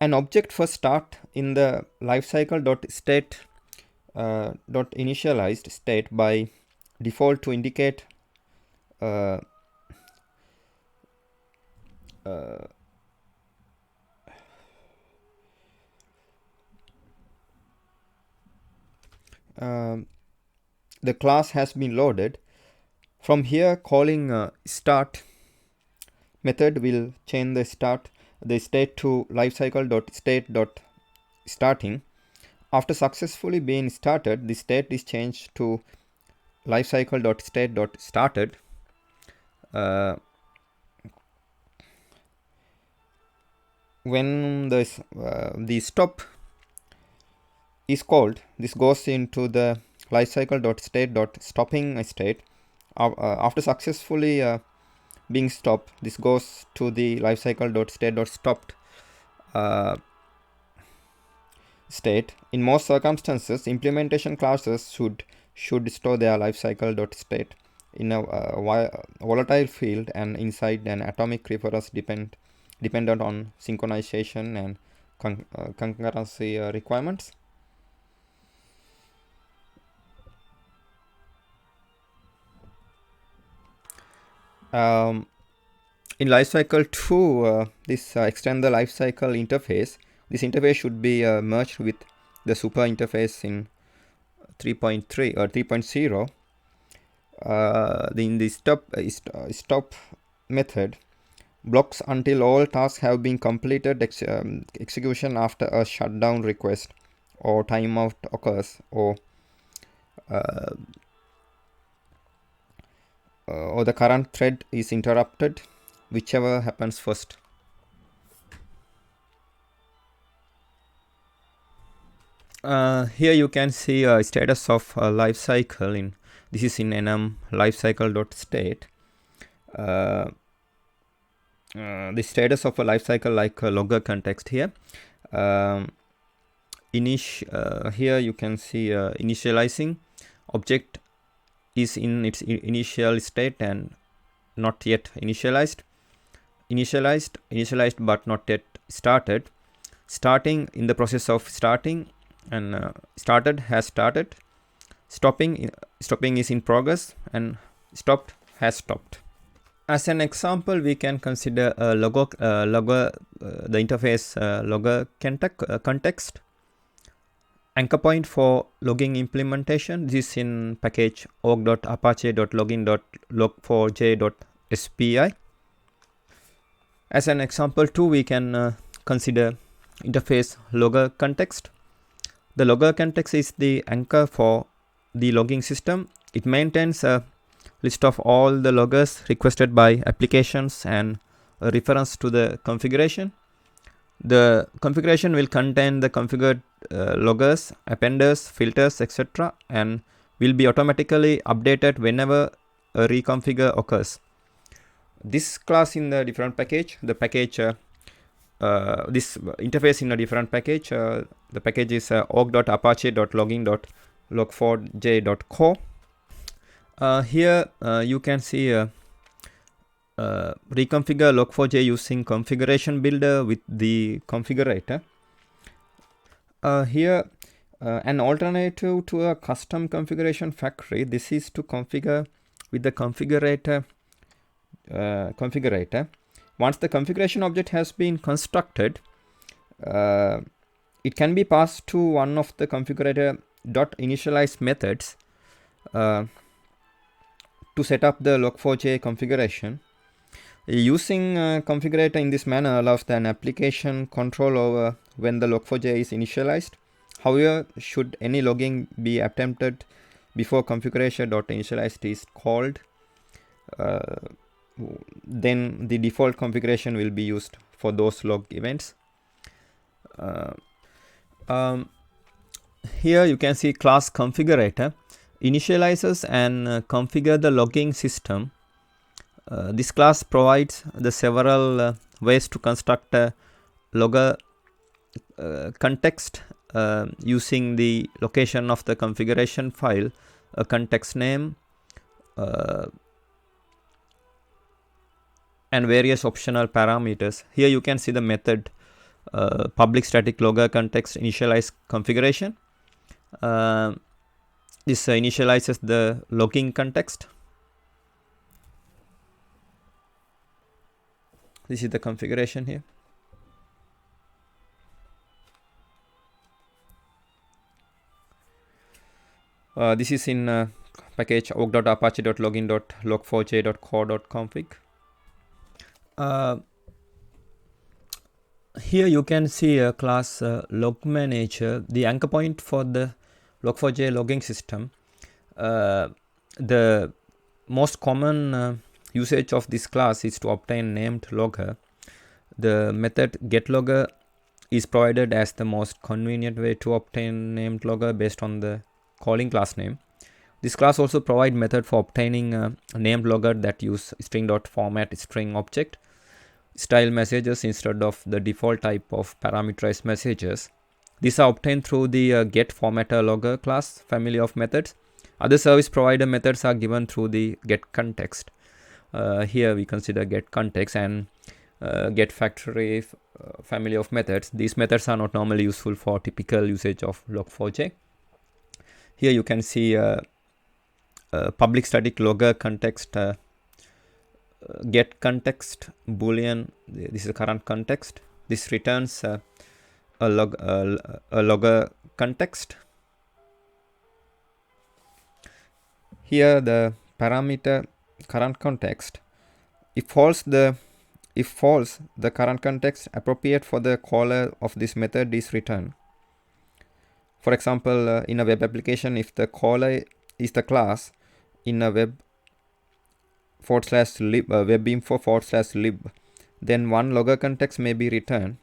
An object first start in the lifecycle.state initialized state by default to indicate the class has been loaded. From here, calling start method will change the state to lifecycle.state.starting. After successfully being started, the state is changed to lifecycle.state.started. When the stop is called, this goes into the lifecycle.state.stopping state. After successfully being stopped, this goes to the lifecycle.state.stopped state. In most circumstances, implementation classes should store their lifecycle.state in a volatile field and inside an atomic reference dependent on synchronization and concurrency requirements. In lifecycle 2, this extend the lifecycle interface. This interface should be merged with the super interface in 3.3 or 3.0. In the stop method blocks until all tasks have been completed execution after a shutdown request or timeout occurs, or the current thread is interrupted, whichever happens first. Here you can see a status of a lifecycle. This is in enum lifecycle.state. The status of a lifecycle like a LoggerContext here. Here you can see initializing object is in its initial state and not yet initialized but not yet started, starting in the process of starting, and started has started, stopping is in progress, and stopped has stopped. As an example, we can consider the interface LoggerContext. Anchor point for logging implementation. This is in package org.apache.login.log4j.spi. As an example 2, we can consider interface LoggerContext. The LoggerContext is the anchor for the logging system. It maintains a list of all the loggers requested by applications and a reference to the configuration. The configuration will contain the configured loggers, appenders, filters, etc., and will be automatically updated whenever a reconfigure occurs. This class in the different package, the package this interface in a different package. The package is org.apache.logging.log4j.co. Here you can see reconfigure log4j using configuration builder with the configurator. Here an alternative to a custom configuration factory. This is to configure with the configurator. Once the configuration object has been constructed, it can be passed to one of the configurator.initialize methods to set up the log4j configuration. Using configurator in this manner allows an application control over when the log4j is initialized. However, should any logging be attempted before configuration.initialized is called, then the default configuration will be used for those log events. Here you can see class configurator initializes and configure the logging system. This class provides the several ways to construct a logger context using the location of the configuration file, a context name, and various optional parameters. Here you can see the method public static logger context initialize configuration. This initializes the logging context. This is the configuration here. This is in package org.apache.login.log4j.co.config. Here you can see a class log manager, the anchor point for the log4j logging system. The most common usage of this class is to obtain named logger. The method getLogger is provided as the most convenient way to obtain named logger based on the calling class name. This class also provides method for obtaining a named logger that use string.format string object style messages instead of the default type of parameterized messages. These are obtained through the getFormatter logger class family of methods. Other service provider methods are given through the getContext. Here we consider getContext and getFactory family of methods. These methods are not normally useful for typical usage of log4j. Here you can see public static logger context get context boolean. This is the current context. This returns a logger context. Here the parameter current context. If false, the current context appropriate for the caller of this method is returned. For example, in a web application, if the caller is the class in a web/lib webinfo/lib, then one logger context may be returned.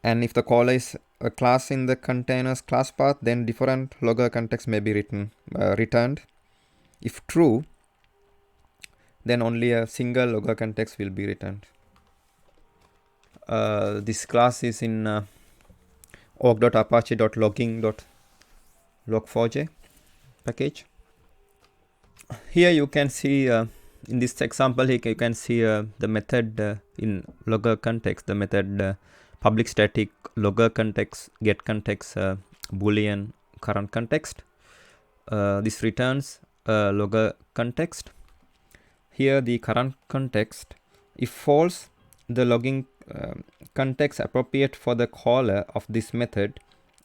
And if the caller is a class in the container's class path, then different logger context may be returned. If true, then only a single logger context will be returned. This class is in org.apache.logging.log4j package. Here you can see in this example here you can see the method in logger context, the method public static logger context get context boolean current context. This returns logger context. Here the current context, if false, the logging context appropriate for the caller of this method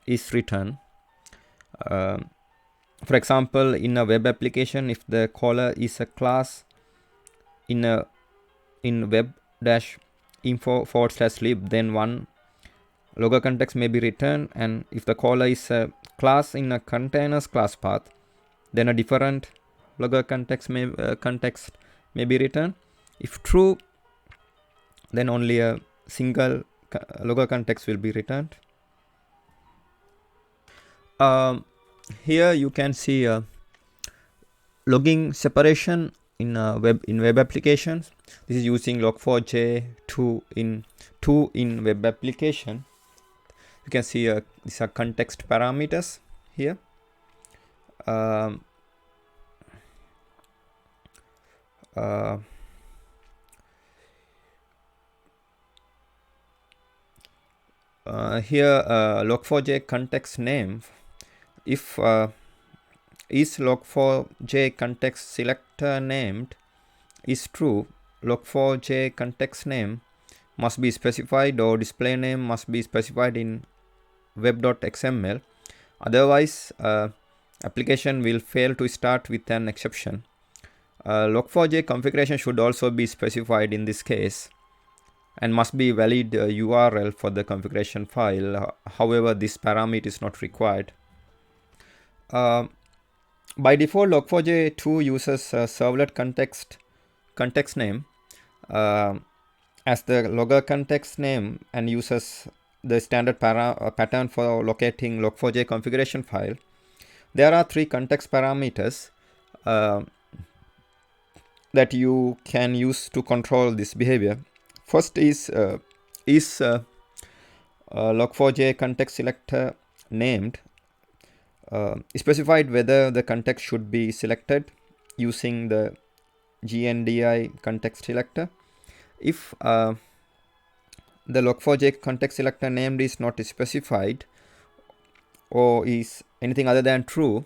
is returned. For example, in a web application, if the caller is a class in web-info/lib, then one logger context may be returned, and if the caller is a class in a container's class path, then a different logger context may be returned. If true, then only a single logger context will be returned. Here you can see logging separation in web applications. This is using Log4j 2 in web application. You can see these are context parameters here. Here Log4j context name, if is Log4j context selector named is true, Log4j context name must be specified or display name must be specified in web.xml. Otherwise application will fail to start with an exception. Log4j configuration should also be specified in this case and must be valid URL for the configuration file. However, this parameter is not required. By default, Log4j 2 uses servlet context name as the logger context name and uses the standard pattern for locating Log4j configuration file. There are 3 context parameters that you can use to control this behavior. First is Log4j context selector named specified whether the context should be selected using the GNDI context selector. If the Log4j context selector named is not specified or is anything other than true,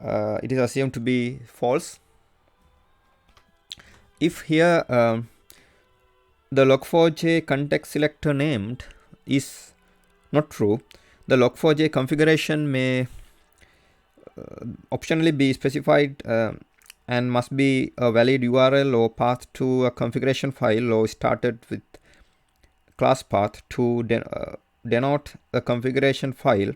it is assumed to be false. If here the Log4j context selector named is not true, the Log4j configuration may optionally be specified and must be a valid URL or path to a configuration file or started with class path to denote a configuration file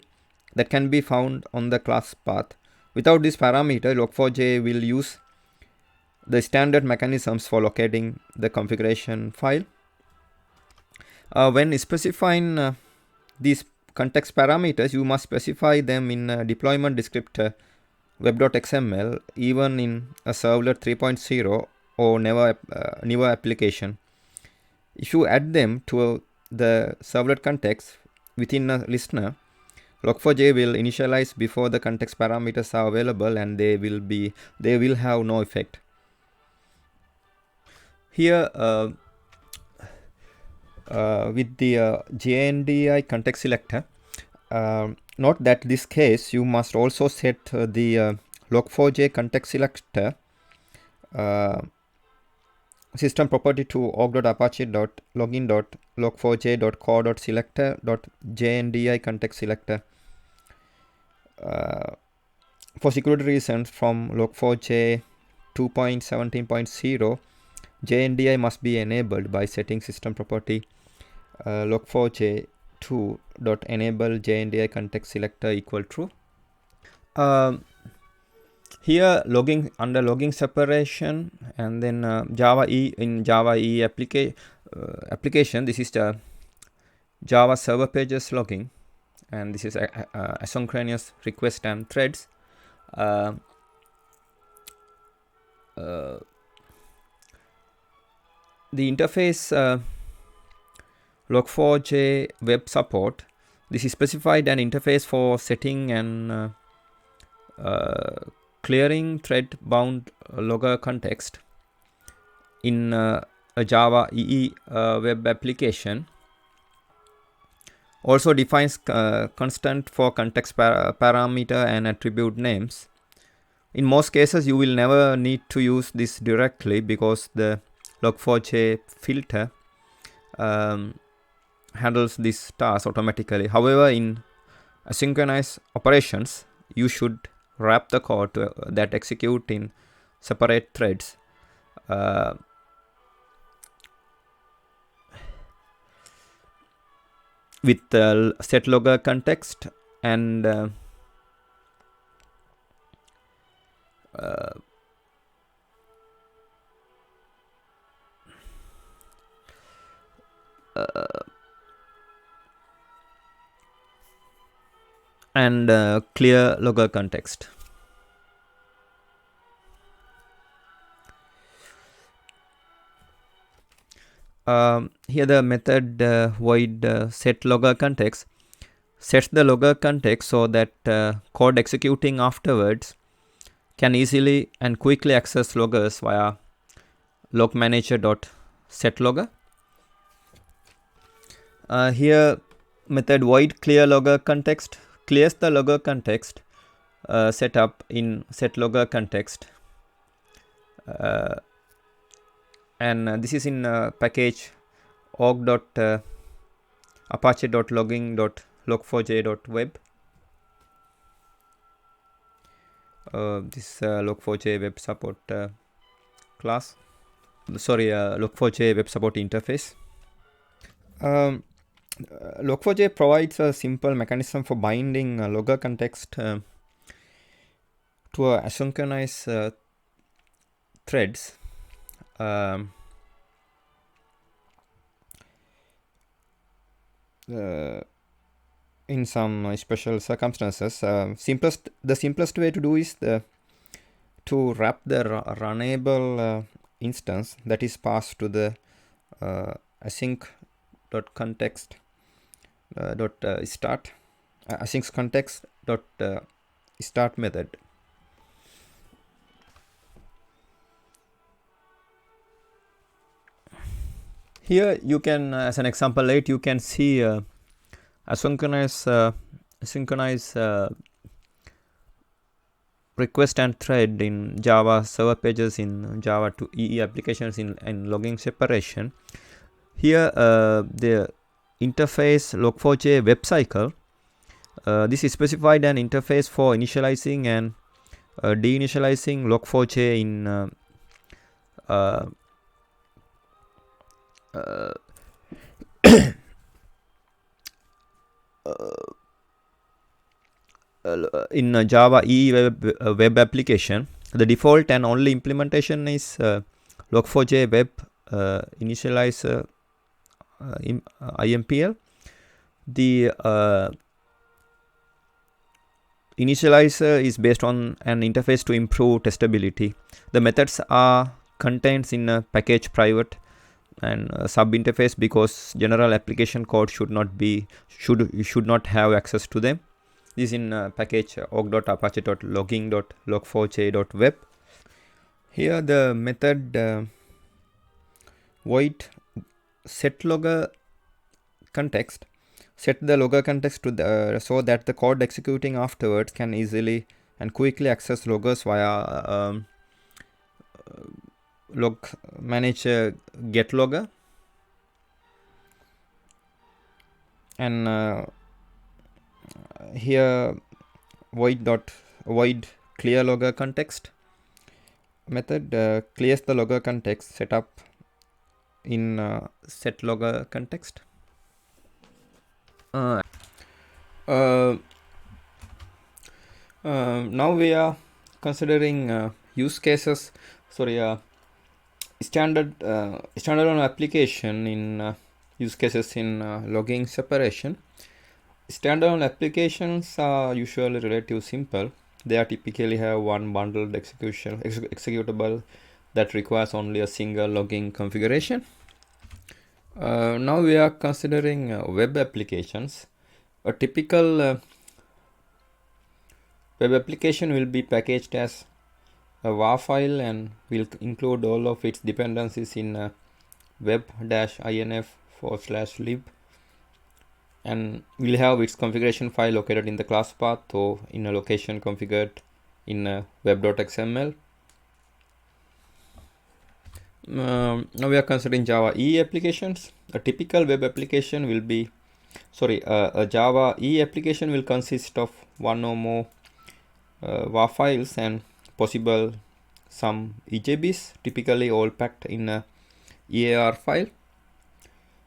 that can be found on the class path. Without this parameter, Log4j will use the standard mechanisms for locating the configuration file. When specifying these context parameters, you must specify them in a deployment descriptor web.xml, even in a servlet 3.0 or newer application. If you add them to the servlet context within a listener, Log4j will initialize before the context parameters are available, and they will have no effect. Here with the GNDI context selector, note that this case you must also set the Log4j context selector system property to org.apache.login.log4j.core.selector.jndi context selector. For security reasons, from Log4j 2.17.0, JNDI must be enabled by setting system property log4j 2.enable JNDI context selector equal true. Here logging under logging separation, and then Java E application. This is the Java server pages logging, and this is asynchronous request and threads. The interface Log4j web support. This is specified an interface for setting and clearing thread bound logger context in a Java EE web application. Also defines constant for context parameter and attribute names. In most cases, you will never need to use this directly because the Log4j filter handles this task automatically. However, in asynchronous operations, you should wrap the code that execute in separate threads. With the set logger context and and clear LoggerContext. Here the method void set LoggerContext sets the LoggerContext so that code executing afterwards can easily and quickly access loggers via logmanager.setLogger. Here method void clear LoggerContext clears the LoggerContext setup in setLoggerContext, and this is in package org.apache.logging.log4j.web. This Log4j web support class. Sorry, Log4j web support interface. Log4j provides a simple mechanism for binding LoggerContext to asynchronous threads. In some special circumstances, the simplest way to do is to wrap the runnable instance that is passed to the async.context start async context start method. Here you can, as an example 8, you can see asynchronous request and thread in Java server pages in Java to EE applications in logging separation. Here the interface Log4j web cycle, this is specified an interface for initializing and deinitializing Log4j in in Java EE web application. The default and only implementation is Log4j web initialize IMPL. The initializer is based on an interface to improve testability. The methods are contained in a package private and sub interface because general application code should not have access to them. This is in package org.apache.logging.log4j.web. Here the method void set LoggerContext set the LoggerContext to so that the code executing afterwards can easily and quickly access loggers via log manager get logger, and here void clear LoggerContext method clears the LoggerContext setup in set LoggerContext. Now we are considering use cases. Standalone application in use cases in logging separation. Standalone applications are usually relatively simple. They are typically have one bundled executable that requires only a single logging configuration. Now we are considering web applications. A typical web application will be packaged as a WAR file and will include all of its dependencies in web-inf/lib, and will have its configuration file located in the class path or in a location configured in web.xml. Now we are considering Java EE applications. A typical web application will be, a Java EE application will consist of one or more WAR files and possible some EJBs, typically all packed in a EAR file.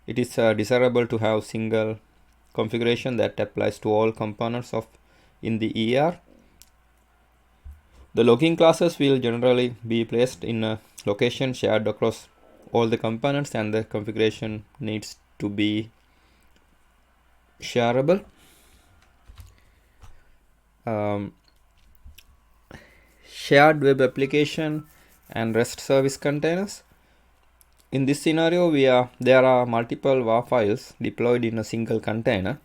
It is desirable to have single configuration that applies to all components in the EAR. The logging classes will generally be placed in a location shared across all the components, and the configuration needs to be shareable. shared web application and REST service containers. In this scenario, there are multiple WAR files deployed in a single container.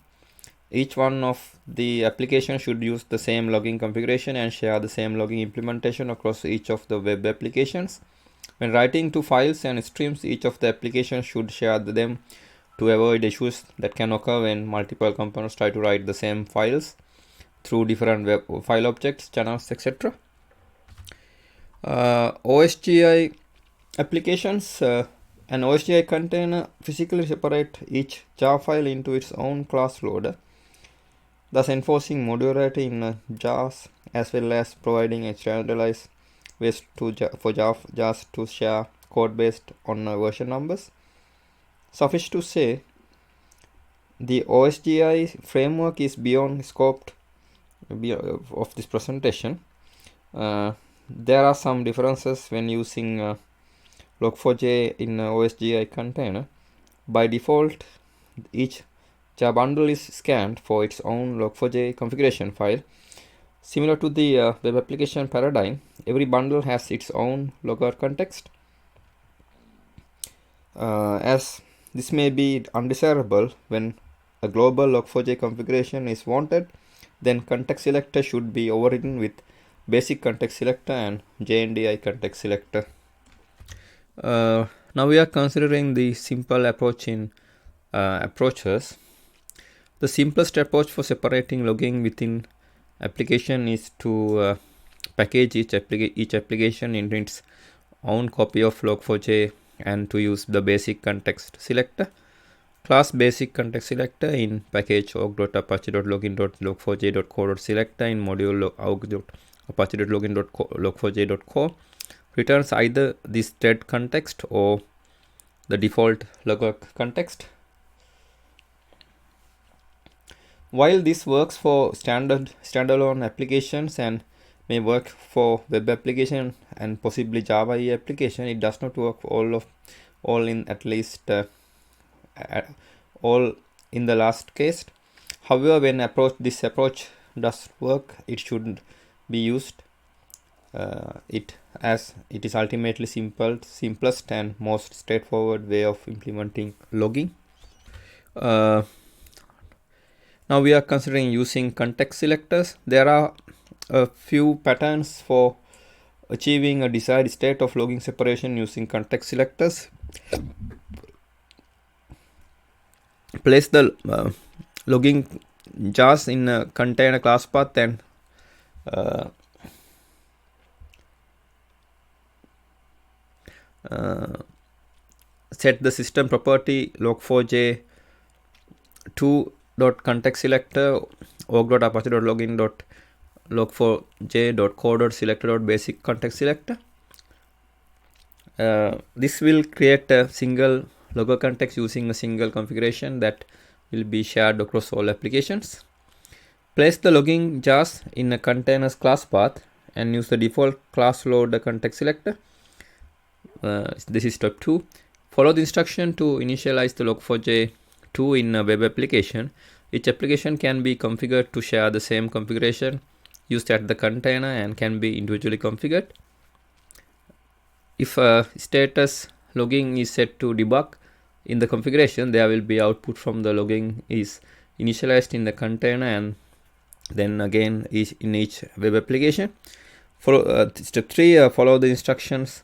Each one of the applications should use the same logging configuration and share the same logging implementation across each of the web applications. When writing to files and streams, each of the applications should share them to avoid issues that can occur when multiple components try to write the same files through different web file objects, channels, etc. OSGI applications. An OSGI container physically separates each jar file into its own class loader, thus enforcing modularity in jars as well as providing a standardized ways for jars to share code based on version numbers. Suffice to say, the OSGI framework is beyond scope of this presentation. There are some differences when using Log4j in OSGI container. By default, each jar bundle is scanned for its own Log4j configuration file. Similar to the web application paradigm, every bundle has its own LoggerContext. As this may be undesirable when a global Log4j configuration is wanted, then context selector should be overridden with basic context selector and JNDI context selector. Now we are considering the simple approach in approaches. The simplest approach for separating logging within application is to package each application into its own copy of Log4j and to use the basic context selector. Class basic context selector in package aug.apache.login.log4j.co.selector in module aug.apache.login.log4j.co returns either this thread context or the default LoggerContext. While this works for standalone applications and may work for web application and possibly Java EE application, it does not work for all in the last case. However, when this approach does work, it should be used. As it is ultimately simplest and most straightforward way of implementing logging. Now we are considering using context selectors. There are a few patterns for achieving a desired state of logging separation using context selectors. Place the logging jars in a container class path and set the system property log4j 2.context selector org.apache.login.log4j.co.selector.basic context selector. This will create a single LoggerContext using a single configuration that will be shared across all applications. Place the logging jars in a container's class path and use the default class loader context selector. This is step 2. Follow the instruction to initialize the log4j 2 in a web application. Each application can be configured to share the same configuration used at the container and can be individually configured. If status logging is set to debug in the configuration, there will be output from the logging is initialized in the container and then again in each web application. Step 3, follow the instructions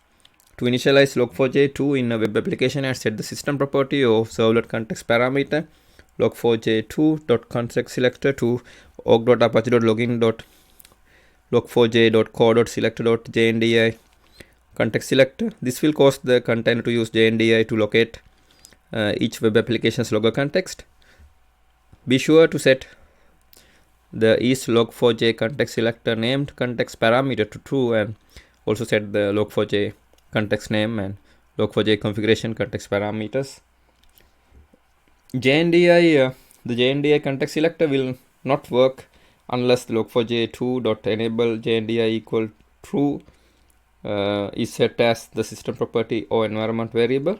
to initialize log4j 2 in a web application and set the system property of servlet context parameter log4j 2.context selector to org.apache.login.log4j.co.selector.jndi context selector. This will cause the container to use JNDI to locate each web application's LoggerContext. Be sure to set the is log4j context selector named context parameter to true and also set the log4j context name and log4j configuration context parameters. JNDI, the JNDI context selector will not work unless the log4j 2.enable JNDI equal true is set as the system property or environment variable.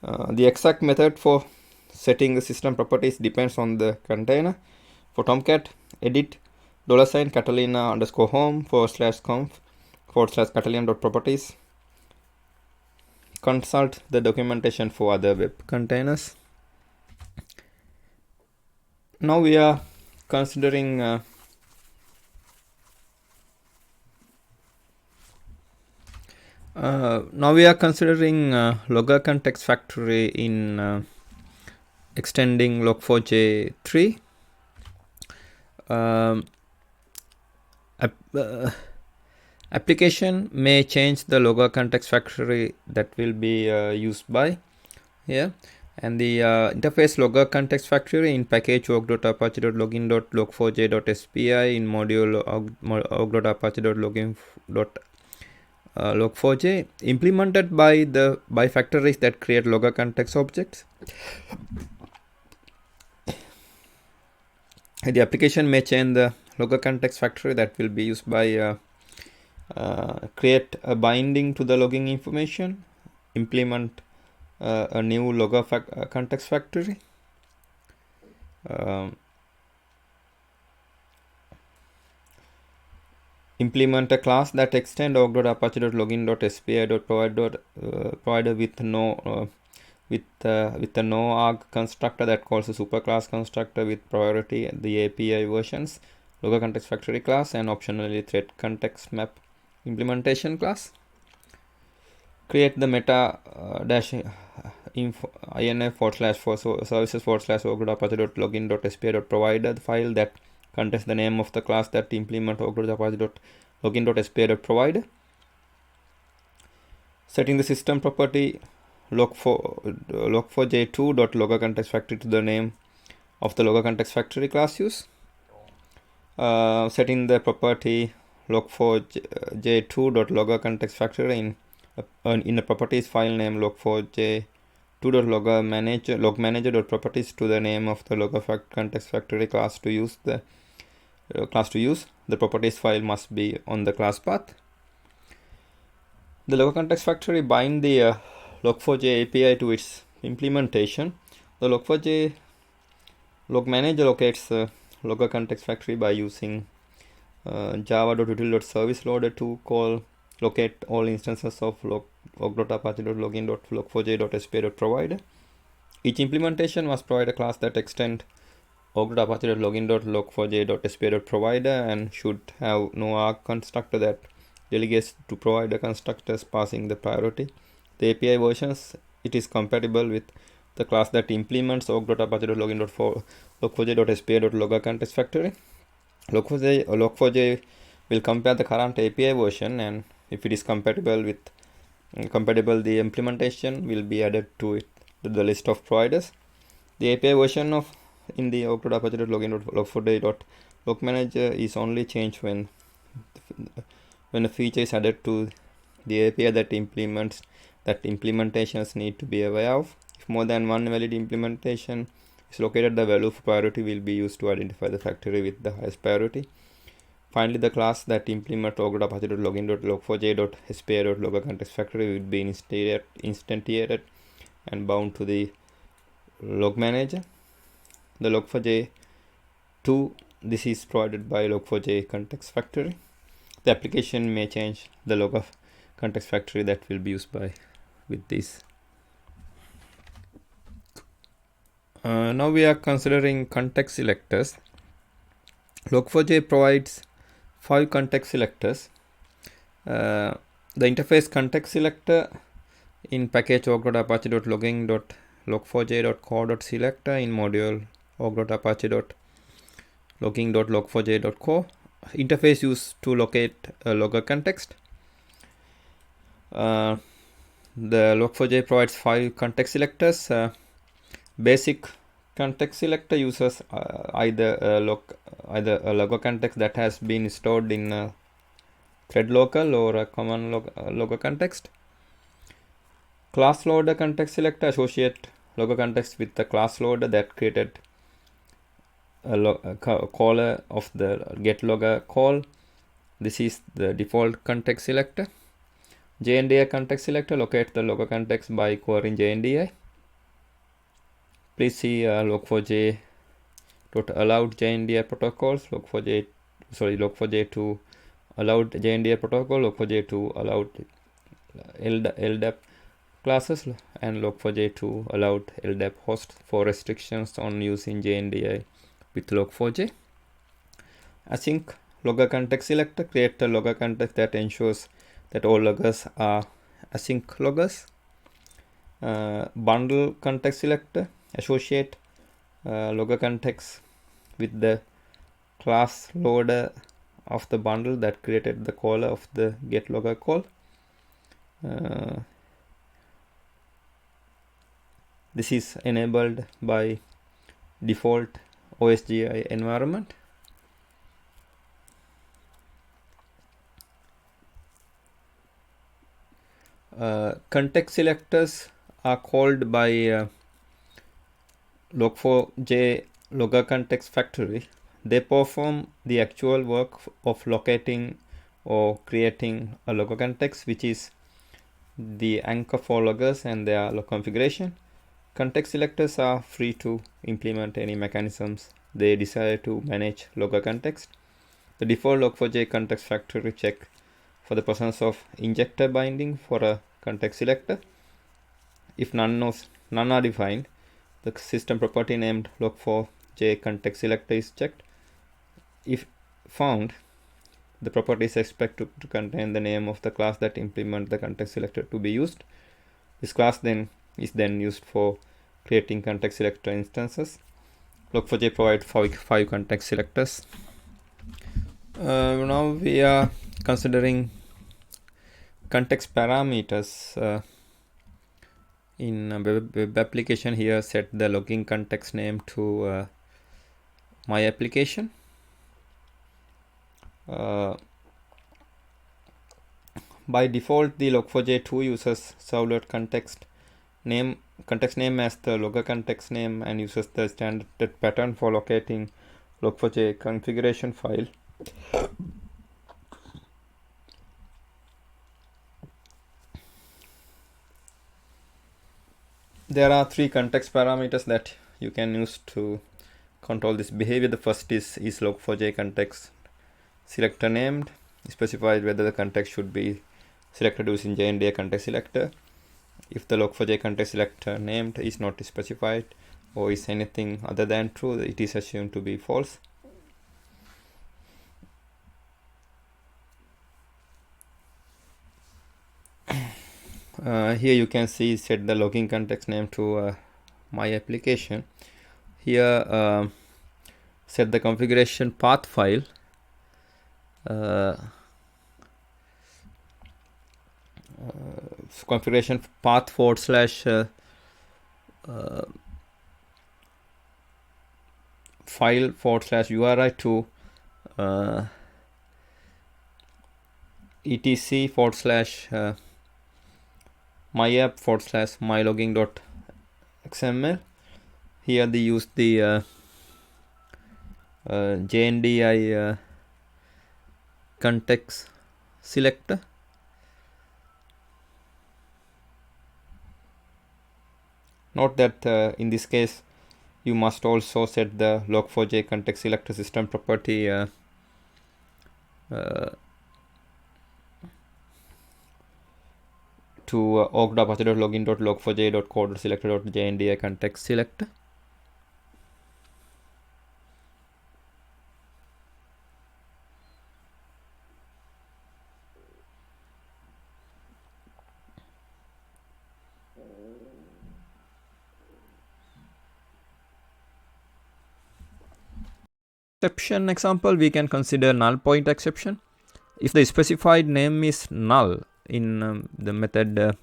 The exact method for setting the system properties depends on the container. For Tomcat, edit $Catalina_home /conf/Catalina.properties. Consult the documentation for other web containers. Now we are considering LoggerContext factory in extending Log4j 3. Application may change the LoggerContext factory that will be used by here, and the interface LoggerContext factory in package org.apache.login.log4j.spi in module org.apache.login.log4j implemented by factories that create LoggerContext objects. The application may change the LoggerContext factory that will be used by create a binding to the logging information, implement a new LoggerContext factory, implement a class that extend org.apache.login.spi.provider with a no arg constructor that calls a superclass constructor with priority the API versions, LoggerContext factory class, and optionally thread context map implementation class. Create the meta -inf/services/org.apache.login.spi.provider file that contains the name of the class that implement org.apache.login.spi.provider. Setting the system property log4j2.LoggerContext factory to the name of the LoggerContext factory class use. Setting the property log4j2.LoggerContext factory in a properties file name log4j2.logmanager.properties to the name of the LoggerContext factory class to use. The properties file must be on the class path. The LoggerContext factory bind the Log4j API to its implementation. The Log4j log manager locates the LoggerContext factory by using java.util.service loader to locate all instances of org.apache.login.log4j.spi.provider. Each implementation must provide a class that extends org.apache.login.log4j.spi.provider and should have no arg constructor that delegates to provider constructors passing the priority. The API versions it is compatible with the class that implements org.apache.login.log4j.spi.LoggerContext factory. Log4j will compare the current API version, and if it is compatible, the implementation will be added to the list of providers. The API version in the org.apache.login.log4j.logmanager is only changed when a feature is added to the API that implementations need to be aware of. If more than one valid implementation is located, the value for priority will be used to identify the factory with the highest priority. Finally, the class that implements org.apache.login.log4j.spi.LoggerContext factory will be instantiated and bound to the log manager. The Log4j2, this is provided by Log4j context factory. The application may change the LoggerContext factory that will be used with this. Now we are considering context selectors. Log4j provides 5 context selectors. The interface context selector in package org.apache.login.log4j.core.selector in module org.apache.login.log4j.core. Interface used to locate a LoggerContext. The Log4j provides 5 context selectors. Basic context selector uses either a LoggerContext that has been stored in a thread local or a common LoggerContext. Class loader context selector associate LoggerContext with the class loader that created a caller of the getLogger call. This is the default context selector. JNDI context selector locates the LoggerContext by querying JNDI. Please see Log4j allowed JNDI protocols, log4j to allowed JNDI protocol, log4j to allowed LDAP classes, and log4j to allowed LDAP host for restrictions on using JNDI with log4j. Async logger context selector, create a logger context that ensures that all loggers are async loggers. Bundle context selector, associate logger context with the class loader of the bundle that created the caller of the getLogger call. This is enabled by default OSGI environment. Context selectors are called by Log4j LoggerContext factory. They perform the actual work of locating or creating a logger context, which is the anchor for loggers and their log configuration. Context selectors are free to implement any mechanisms they desire to manage logger context. The default Log4j context factory check for the presence of injector binding for a context selector. If none are defined, the system property named Log4j context selector is checked. If found, the property is expected to contain the name of the class that implement the context selector to be used. This class is then used for creating context selector instances. Log4j provides five context selectors. Now we are considering context parameters. In a web application, here set the logging context name to my application. By default, the Log4j2 uses servlet context name as the logger context name and uses the standard pattern for locating Log4j configuration file. There are three context parameters that you can use to control this behavior. The first is Log4j context selector named, specified whether the context should be selected using JNDI context selector. If the Log4j context selector named is not specified or is anything other than true, it is assumed to be false. Here you can see set the logging context name to my application. Here set the configuration path file. Configuration path / file / URI to etc /myapp / mylogging.xml. Here they use the JNDI context selector. Note that in this case you must also set the Log4j context selector system property to org.apache.login.log4j.code.selector.jndi context selector. Exception example, we can consider null point exception. If the specified name is null in the method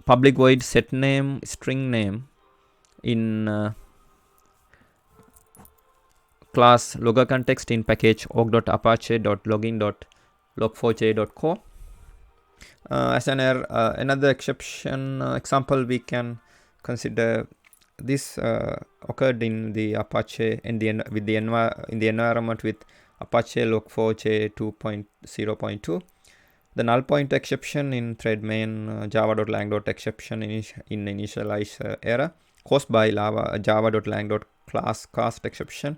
public void set name string name in class LoggerContext in package org.apache.login.log4j.co. As another exception example, we can consider this occurred in the Apache in the environment with Apache Log4j 2.0.2. The null point exception in thread main java.lang.exception in initialize error caused by java.lang.class cast exception.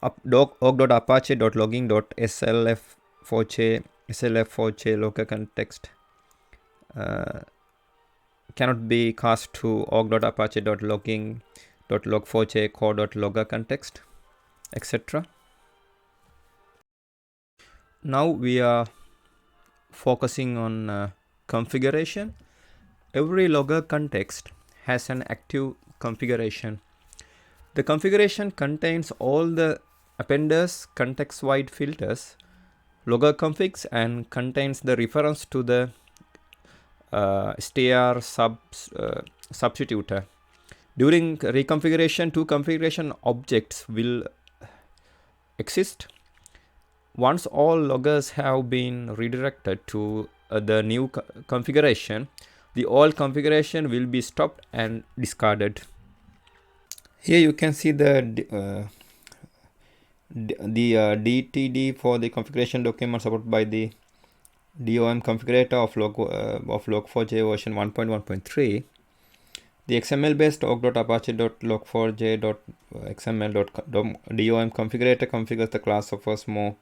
org.apache.logging.slf4j LoggerContext cannot be cast to org.apache.logging.log4j core.LoggerContext, etc. Now we are focusing on configuration. Every LoggerContext has an active configuration. The configuration contains all the appenders, context-wide filters, LoggerConfigs, and contains the reference to the StrSubstitutor. During reconfiguration, two configuration objects will exist. Once all loggers have been redirected to the new configuration, the old configuration will be stopped and discarded. Here you can see the DTD for the configuration document supported by the DOM configurator of Log4j version 1.1.3. The XML-based org.apache.log4j.xml.DOM configurator configures the class offers more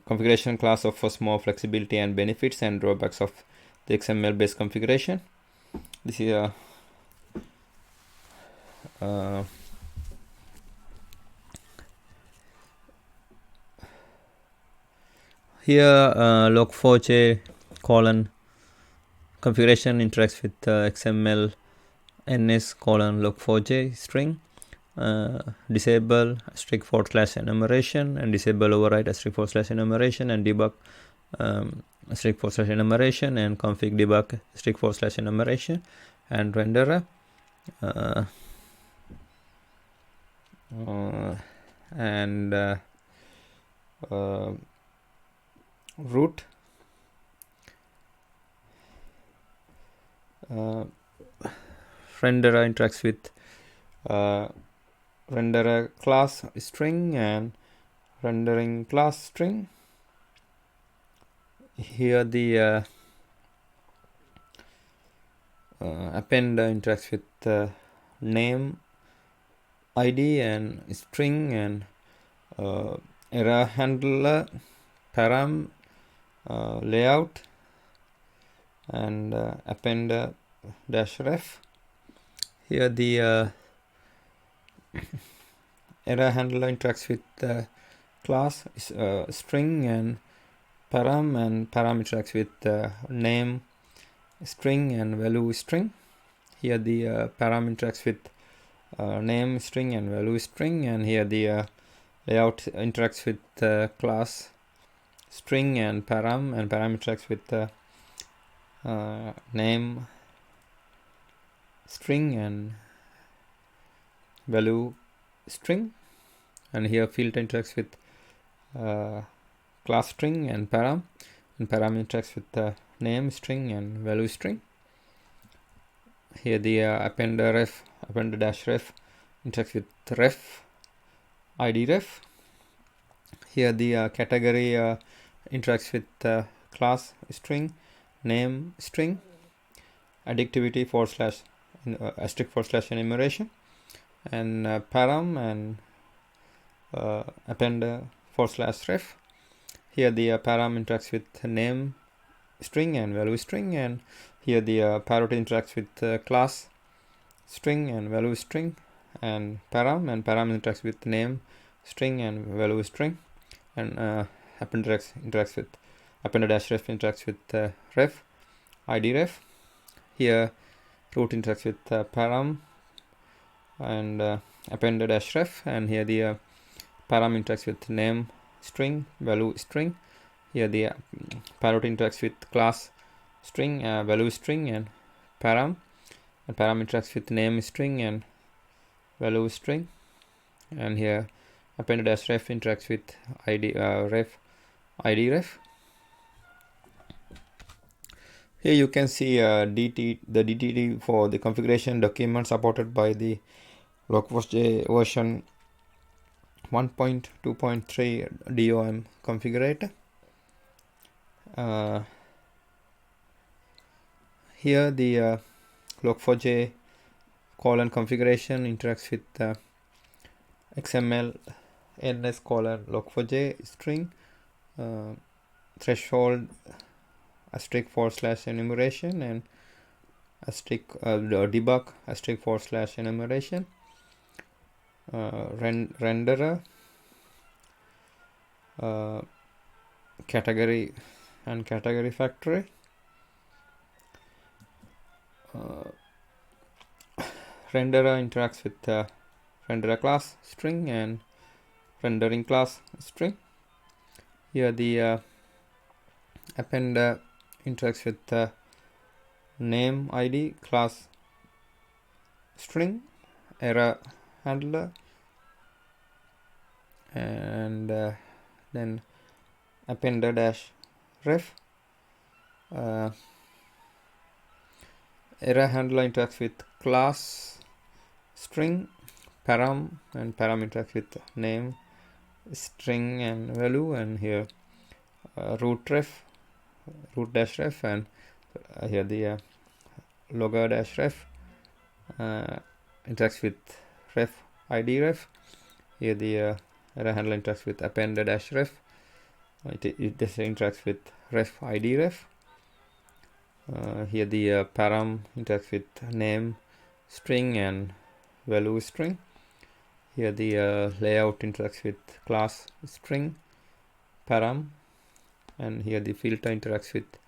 configuration class offers more flexibility and benefits and drawbacks of the XML-based configuration. This is here log4j colon configuration interacts with XML ns colon log4j string. Disable */ enumeration and disable override */ enumeration and debug */ enumeration and config debug */ enumeration and renderer and root renderer interacts with renderer class string and rendering class string. Here the appender interacts with name, id and string and error handler, param, layout and appender -ref. Here the error handler interacts with class string and param interacts with name string and value string. Here the param interacts with name string and value string, and here the layout interacts with class string and param interacts with name string and value string, and here filter interacts with class string and param interacts with name string and value string. Here the appender -ref interacts with ref, id ref. Here the category interacts with class string, name string, additivity */ enumeration, and param and appender /ref. Here the param interacts with name string and value string, and here the parrot interacts with class string and value string and param interacts with name string and value string, and appender interacts with appender -ref interacts with ref, id ref. Here root interacts with param and appender -ref, and here the param interacts with name string, value string. Here the parrot interacts with class string, value string and param interacts with name string and value string, and here appender -ref interacts with ref, id ref. Here you can see the DTD for the configuration document supported by the Log4j version 1.2.3 DOM configurator. Here the Log4j colon configuration interacts with XML ns colon log4j string, threshold asterisk / enumeration, and asterisk debug asterisk / enumeration, renderer, category and category factory, renderer interacts with renderer class string and rendering class string. Here the Appender interacts with name id class string, error handler, and then Appender dash ref. Error handler interacts with class string, param, and param interacts with name string and value, and here root dash ref, and here the logger dash ref interacts with ref id ref. Here the error handler interacts with appender dash ref. It interacts with ref id ref. Here the param interacts with name string and value string. Here the layout interacts with class string, param, and here the filter interacts with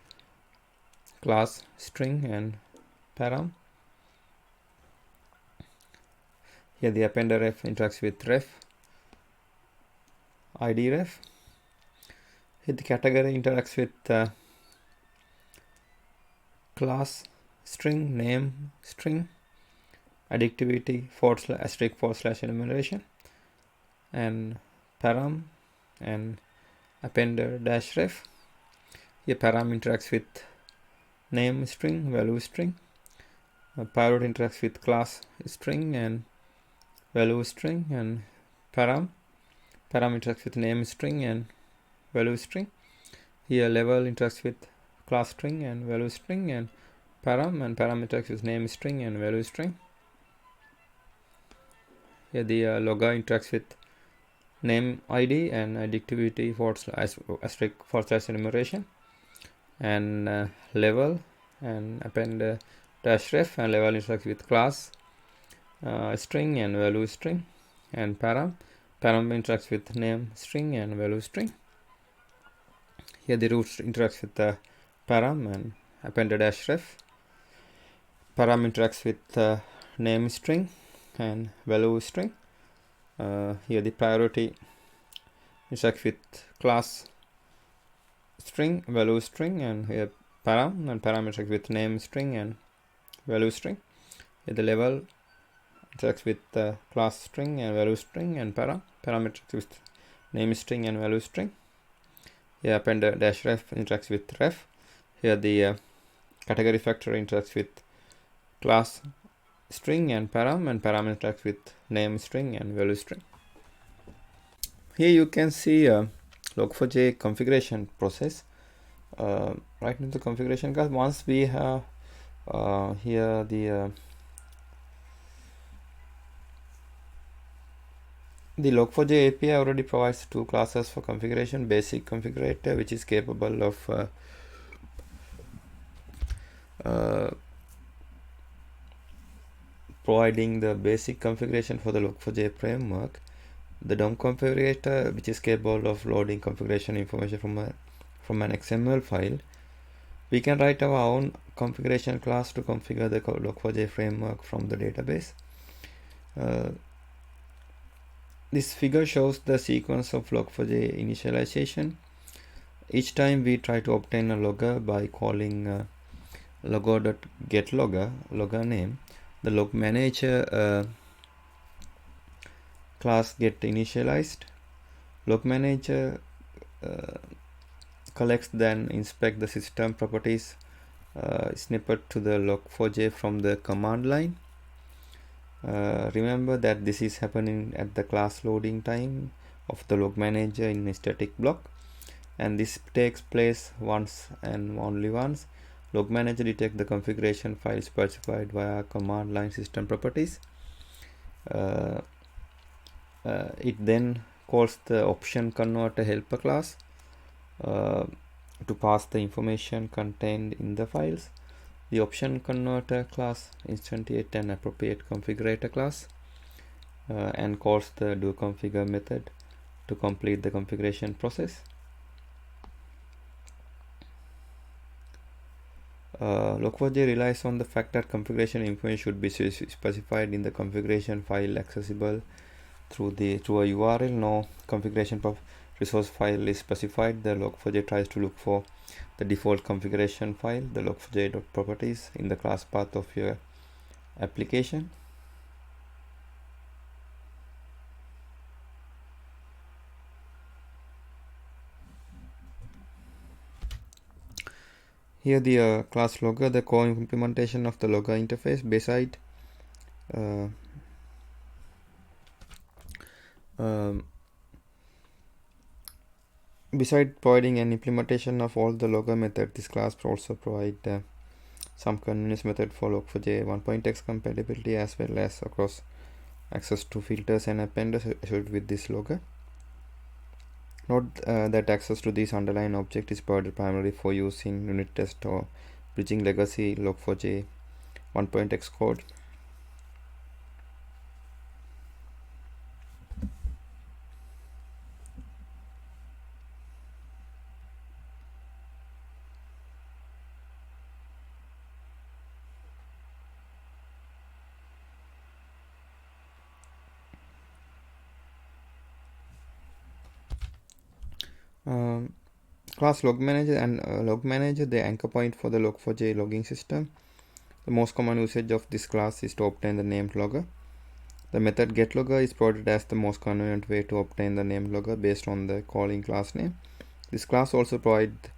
class string and param. Here the appender ref interacts with ref id ref. Here the category interacts with class string, name string, additivity /* enumeration, and param and appender dash ref. Here param interacts with name string, value string. Parrot interacts with class string and value string, and param interacts with name string and value string. Here level interacts with class string and value string, and param interacts with name string and value string. Here the logger interacts with name id and additivity * enumeration, and level and append dash ref, and level interacts with class string and value string, and param interacts with name string and value string. Here the root interacts with the param and appender dash ref. Param interacts with name string and value string. Here the priority interacts with class string, value string, and here param interacts with name string and value string. Here the level interacts with class string and value string, and param interacts with name string and value string. Here appender dash ref interacts with ref. Here the category factory interacts with class string and param interacts with name string and value string. Here you can see Log4j configuration process. Right into the configuration class. Once we have here the Log4j API already provides two classes for configuration: basic configurator, which is capable of providing the basic configuration for the Log4j framework; the DOM configurator, which is capable of loading configuration information from an XML file. We can write our own configuration class to configure the Log4j framework from the database. This figure shows the sequence of Log4j initialization. Each time we try to obtain a logger by calling logger.getLogger, logger name, the log manager class get initialized. Log manager collects then inspect the system properties snippet to the Log4j from the command line. Remember that this is happening at the class loading time of the log manager in a static block, and this takes place once and only once Log Manager detects the configuration file specified via command line system properties. It then calls the option converter helper class to pass the information contained in the files. The option converter class instantiates an appropriate configurator class and calls the doConfigure method to complete the configuration process. Log4j relies on the fact that configuration information should be specified in the configuration file accessible through a URL. No configuration resource file is specified. The Log4j tries to look for the default configuration file, the log4j.properties, in the class path of your application. Here the class logger, the core implementation of the logger interface. Beside providing an implementation of all the logger method, this class also provides some convenience method for Log4j 1.x compatibility, as well as across access to filters and appenders associated with this logger. Note that access to this underlying object is provided primarily for use in unit test or bridging legacy Log4j 1.x code. Class log manager and log manager, the anchor point for the Log4j logging system. The most common usage of this class is to obtain the named logger. The method getLogger is provided as the most convenient way to obtain the named logger based on the calling class name. This class also provides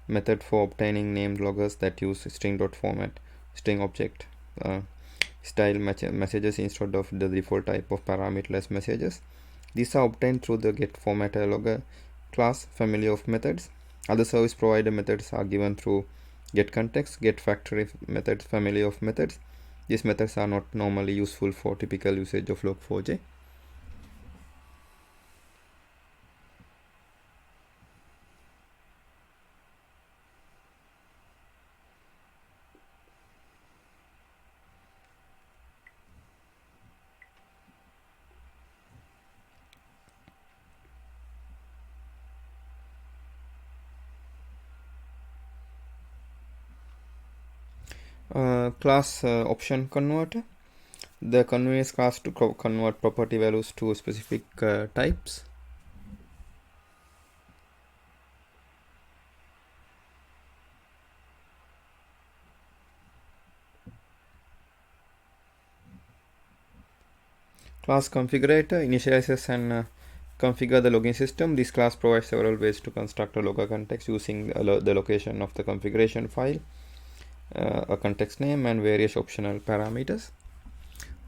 method for obtaining named loggers that use string.format, string object style messages instead of the default type of parameterless messages. These are obtained through the getFormatterLogger class family of methods. Other service provider methods are given through getContext, getFactory methods family of methods. These methods are not normally useful for typical usage of Log4j. Class option converter, the convenience class to convert property values to specific types. Class configurator initializes and configure the logging system. This class provides several ways to construct a LoggerContext using the location of the configuration file, a context name, and various optional parameters.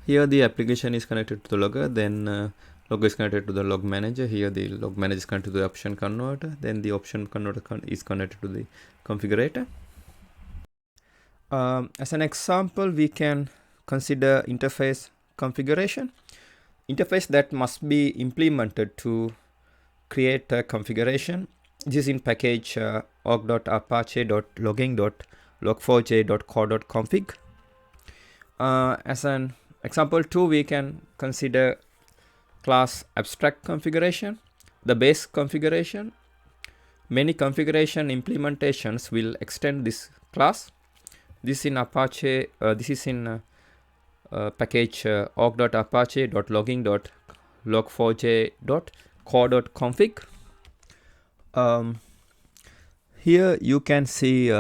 Here the application is connected to the logger, then logger is connected to the log manager. Here the log manager is connected to the option converter, then the option converter is connected to the configurator. As an example, we can consider interface configuration. Interface that must be implemented to create a configuration. This is in package org.apache.logging.log4j.core.config. As an example 2, we can consider class abstract configuration, the base configuration. Many configuration implementations will extend this class. This in Apache. This is in package org.apache.logging.log4j.core.config. Here you can see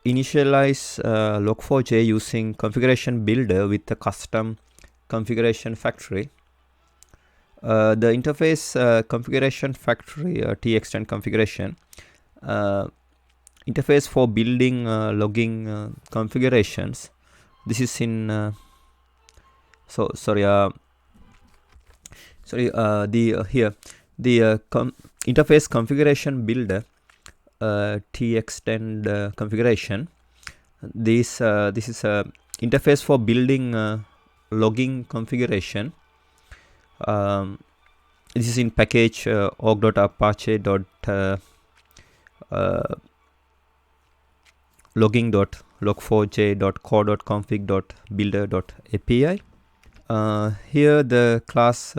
initialize Log4j using configuration builder with a custom configuration factory. The interface configuration factory textend configuration interface for building logging configurations. This is in interface configuration builder textend configuration. This is a interface for building logging configuration. This is in package org.apache.logging.log4j.core.config.builder.api. Here the class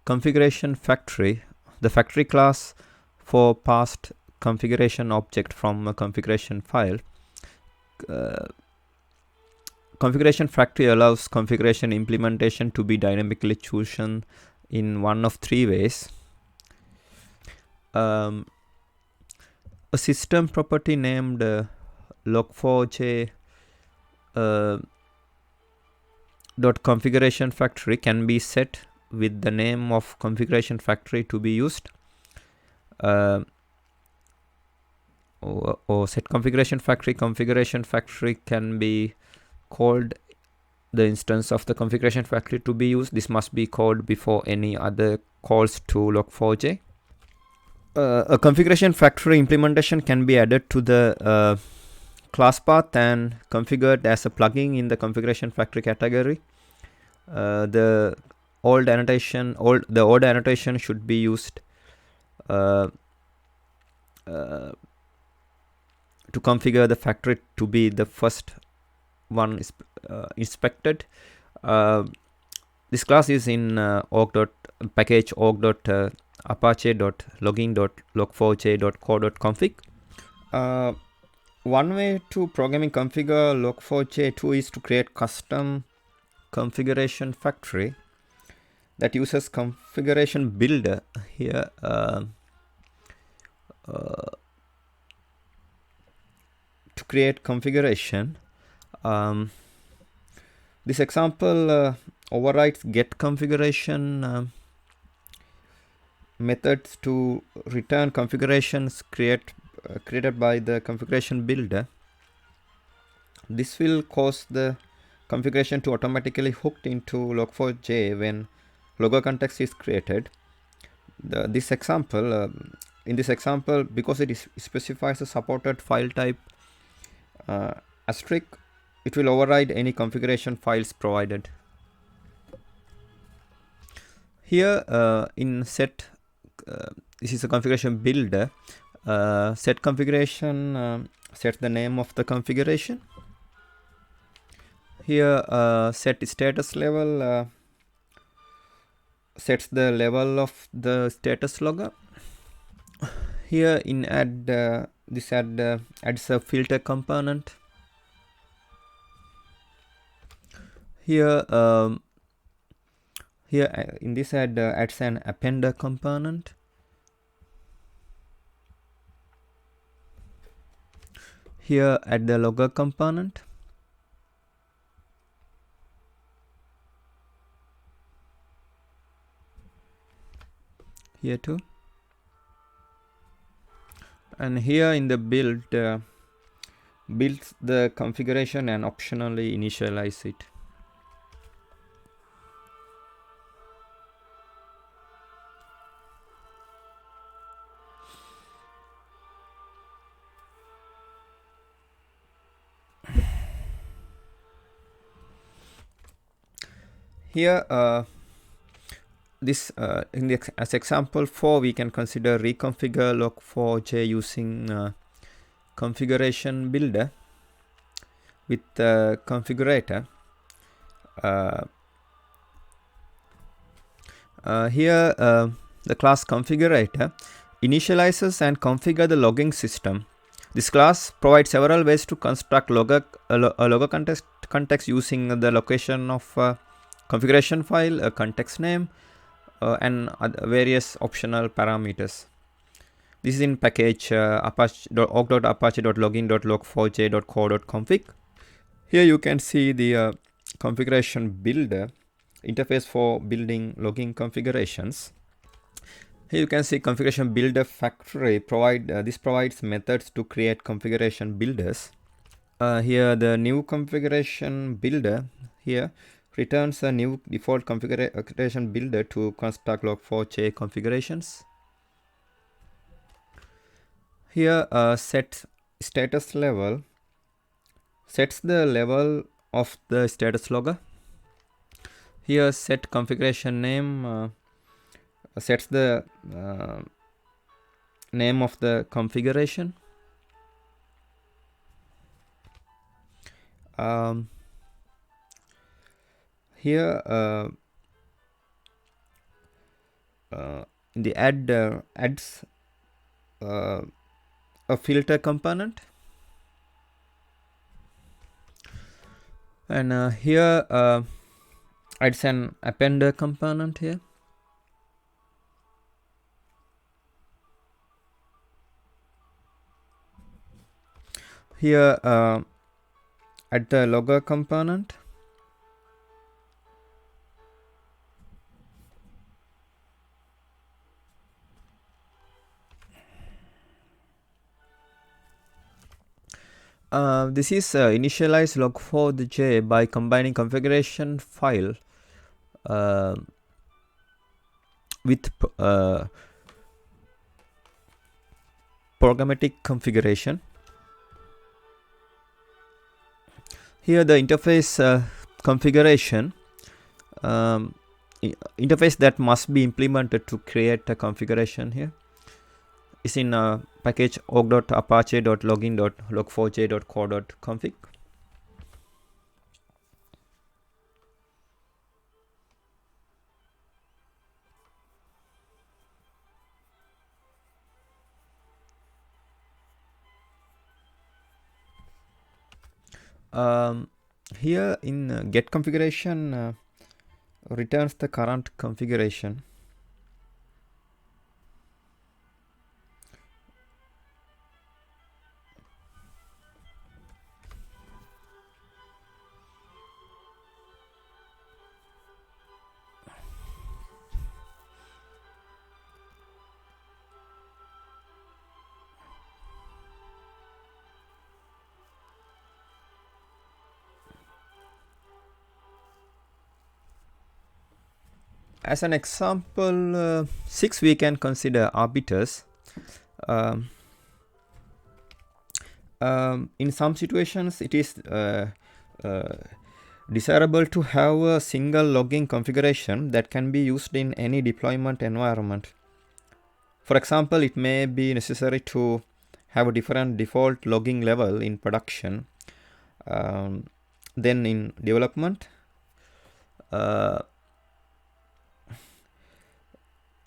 configuration factory, the factory class for past configuration object from a configuration file. Configuration factory allows configuration implementation to be dynamically chosen in one of three ways. A system property named Log4j .configuration factory can be set with the name of configuration factory to be used, or set configuration factory. Configuration factory can be called the instance of the configuration factory to be used. This must be called before any other calls to Log4j. A configuration factory implementation can be added to the class path and configured as a plugin in the configuration factory category. The old annotation should be used to configure the factory to be the first one inspected. This class is in package org.apache.logging.log4j.core.config. One way to programming configure Log4j2 is to create custom configuration factory that uses configuration builder here to create configuration. This example overrides get configuration methods to return configurations created by the configuration builder. This will cause the configuration to automatically hooked into Log4j when LoggerContext is created. In this example, because it specifies a supported file type asterisk, it will override any configuration files provided. Here in set, this is a configuration builder. Set configuration sets the name of the configuration. Here set status level sets the level of the status logger. Here in add adds a filter component. Here in this adds an Appender component. Here add the logger component. Here too. And here in the build, builds the configuration and optionally initialize it. Here as example 4, we can consider reconfigure Log4j using configuration builder with the configurator. Here the class configurator initializes and configure the logging system. This class provides several ways to construct LoggerContext using the location of configuration file, a context name, and various optional parameters. This is in package org.apache.login.log4j.core.config. Here you can see the configuration builder interface for building logging configurations. Here you can see configuration builder factory this provides methods to create configuration builders. Here the new configuration builder here returns a new default configuration builder to construct Log4j configurations. Here set status level sets the level of the status logger. Here set configuration name sets the name of the configuration. Here in the adds a filter component, and here adds an appender component here. Here add the logger component. This is initialize log4j by combining configuration file with programmatic configuration. Here the interface configuration interface that must be implemented to create a configuration here is in package org.apache.login.log4j.core.config. Here in get configuration returns the current configuration. As an example 6, we can consider arbiters. In some situations, it is desirable to have a single logging configuration that can be used in any deployment environment. For example, it may be necessary to have a different default logging level in production than in development.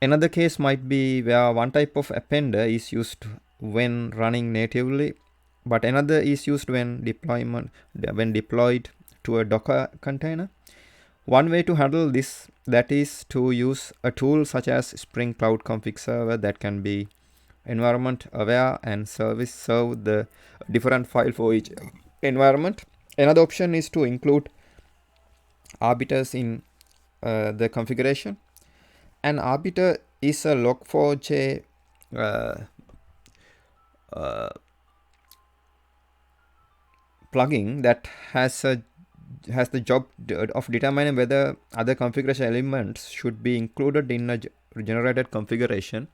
Another case might be where one type of appender is used when running natively, but another is used when deployed to a Docker container. One way to handle this that is to use a tool such as Spring Cloud Config Server that can be environment aware and serve the different file for each environment. Another option is to include arbiters in the configuration. An arbiter is a Log4j plugin that has the job of determining whether other configuration elements should be included in a generated configuration.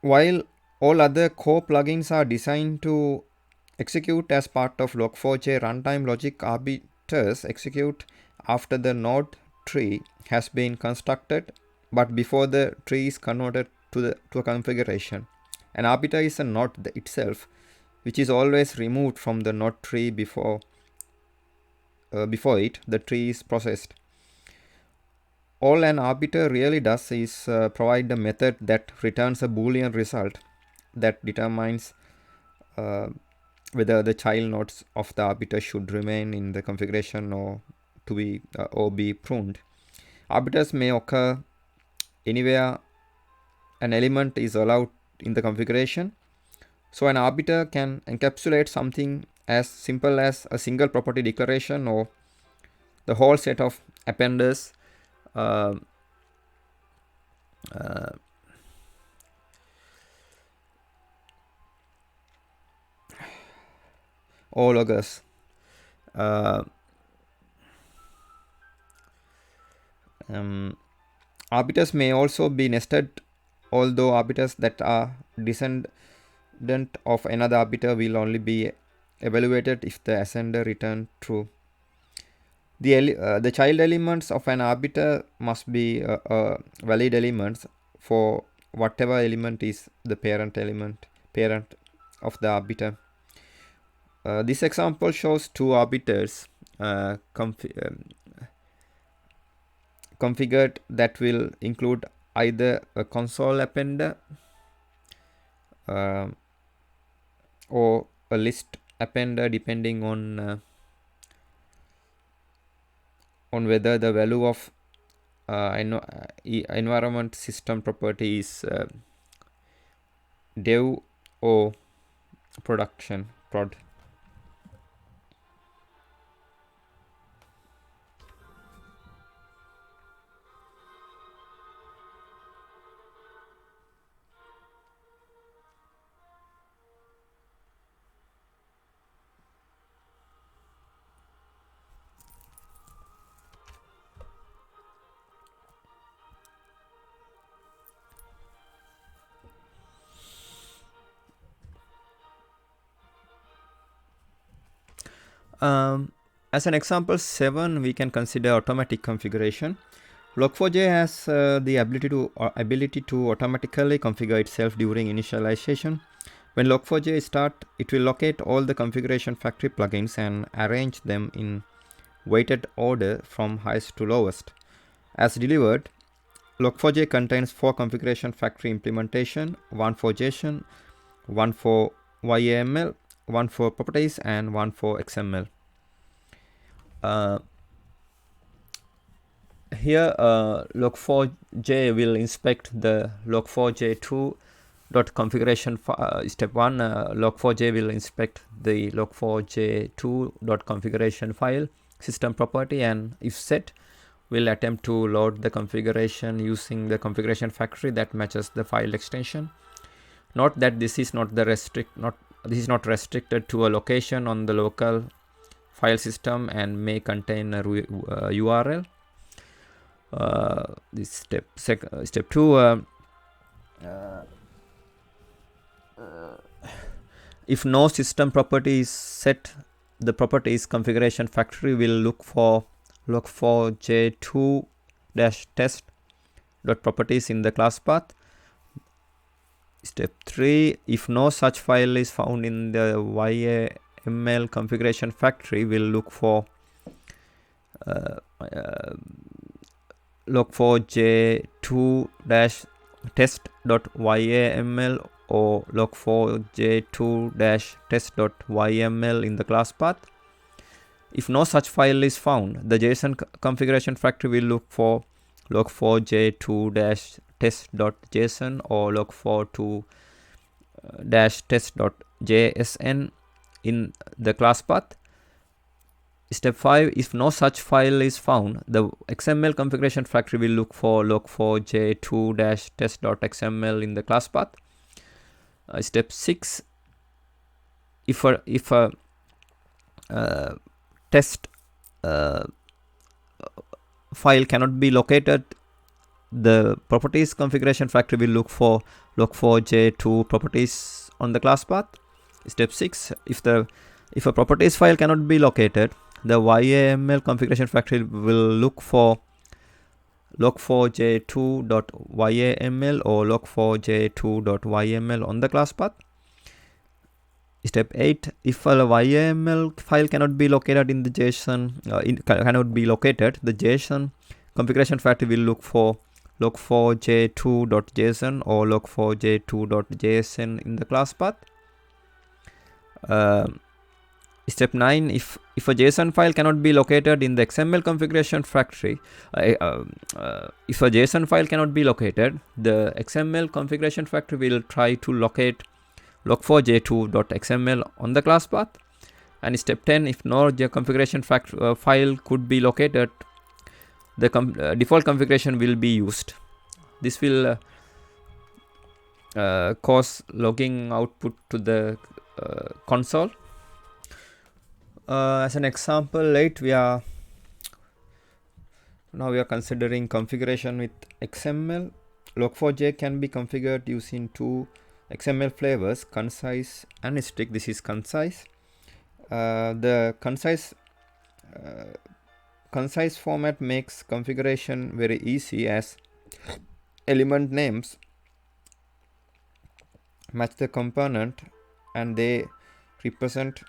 While all other core plugins are designed to execute as part of Log4j runtime logic, arbiters execute after the node tree has been constructed but before the tree is converted to a configuration. An arbiter is a node itself, which is always removed from the node tree before the tree is processed. All an arbiter really does is provide a method that returns a Boolean result that determines whether the child nodes of the arbiter should remain in the configuration or be pruned. Arbiters may occur anywhere an element is allowed in the configuration. So an arbiter can encapsulate something as simple as a single property declaration or the whole set of appenders or loggers. Arbiters may also be nested, although arbiters that are descendant of another arbiter will only be evaluated if the ascender return true. The child elements of an arbiter must be valid elements for whatever element is the parent of the arbiter. This example shows two arbiters configured that will include either a console appender or a list appender, depending on whether the value of environment system property is dev or production prod. As an example 7, we can consider automatic configuration. Log4j has the ability to automatically configure itself during initialization. When Log4j start, it will locate all the configuration factory plugins and arrange them in weighted order from highest to lowest. As delivered, Log4j contains 4 configuration factory implementation, one for JSON, one for YAML, one for properties, and one for XML. Here Log4j will inspect the Log4j2.configuration step 1. Log4j will inspect the Log4j2.configuration file system property, and if set, will attempt to load the configuration using the configuration factory that matches the file extension. Note that this is not restricted to a location on the local file system and may contain a URL. This step 2. If no system property is set, the properties configuration factory will look for log4j2-test.properties in the class path. Step 3. If no such file is found in the YAML configuration factory, will look for log4j2-test.yaml or log4j2-test.yml in the class path. If no such file is found, the JSON configuration factory will look for log4j2-test.json or log4j2-test.jsn in the class path. Step 5. If no such file is found, the XML configuration factory will look for log4j2-test.xml in the class path. Step 6. If a test file cannot be located, the properties configuration factory will look for log4j2 properties on the class path. Step 6. If a properties file cannot be located, the YAML configuration factory will look for log4j2.yaml or log4j2.yml on the class path. Step 8. If a YAML file cannot be located in the JSON, the JSON configuration factory will look for log4j2.json or log4j2.jsn in the class path. Step 9. If a JSON file cannot be located in the XML configuration factory, if a JSON file cannot be located, the XML configuration factory will try to locate log4j2.xml on the class path. And step 10. If no configuration file could be located, the default configuration will be used. This will cause logging output to the console. As an example 8, we are Now we are considering configuration with XML. Log4j can be configured using two XML flavors, concise and strict. This is concise. The concise format makes configuration very easy, as element names match the component and they represent.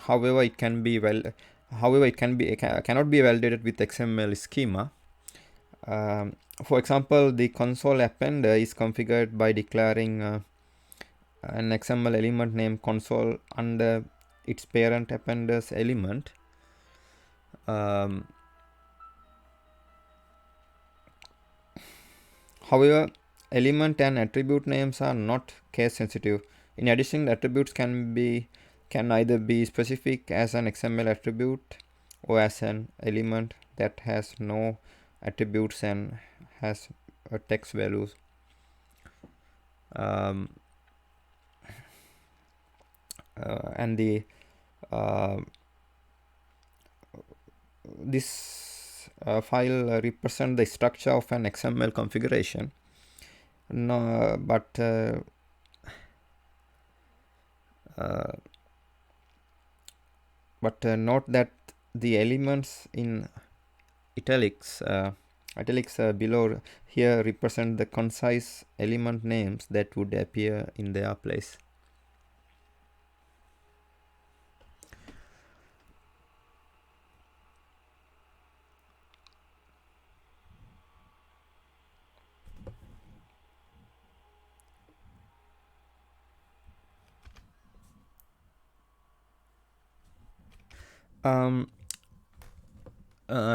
However, it cannot be validated with XML schema. For example, the console appender is configured by declaring an XML element name console under its parent appender's element. However, element and attribute names are not case sensitive. In addition, attributes can either be specific as an XML attribute or as an element that has no attributes and has a text values. And this file represents the structure of an XML configuration. No, but note that the elements in italics below here represent the concise element names that would appear in their place.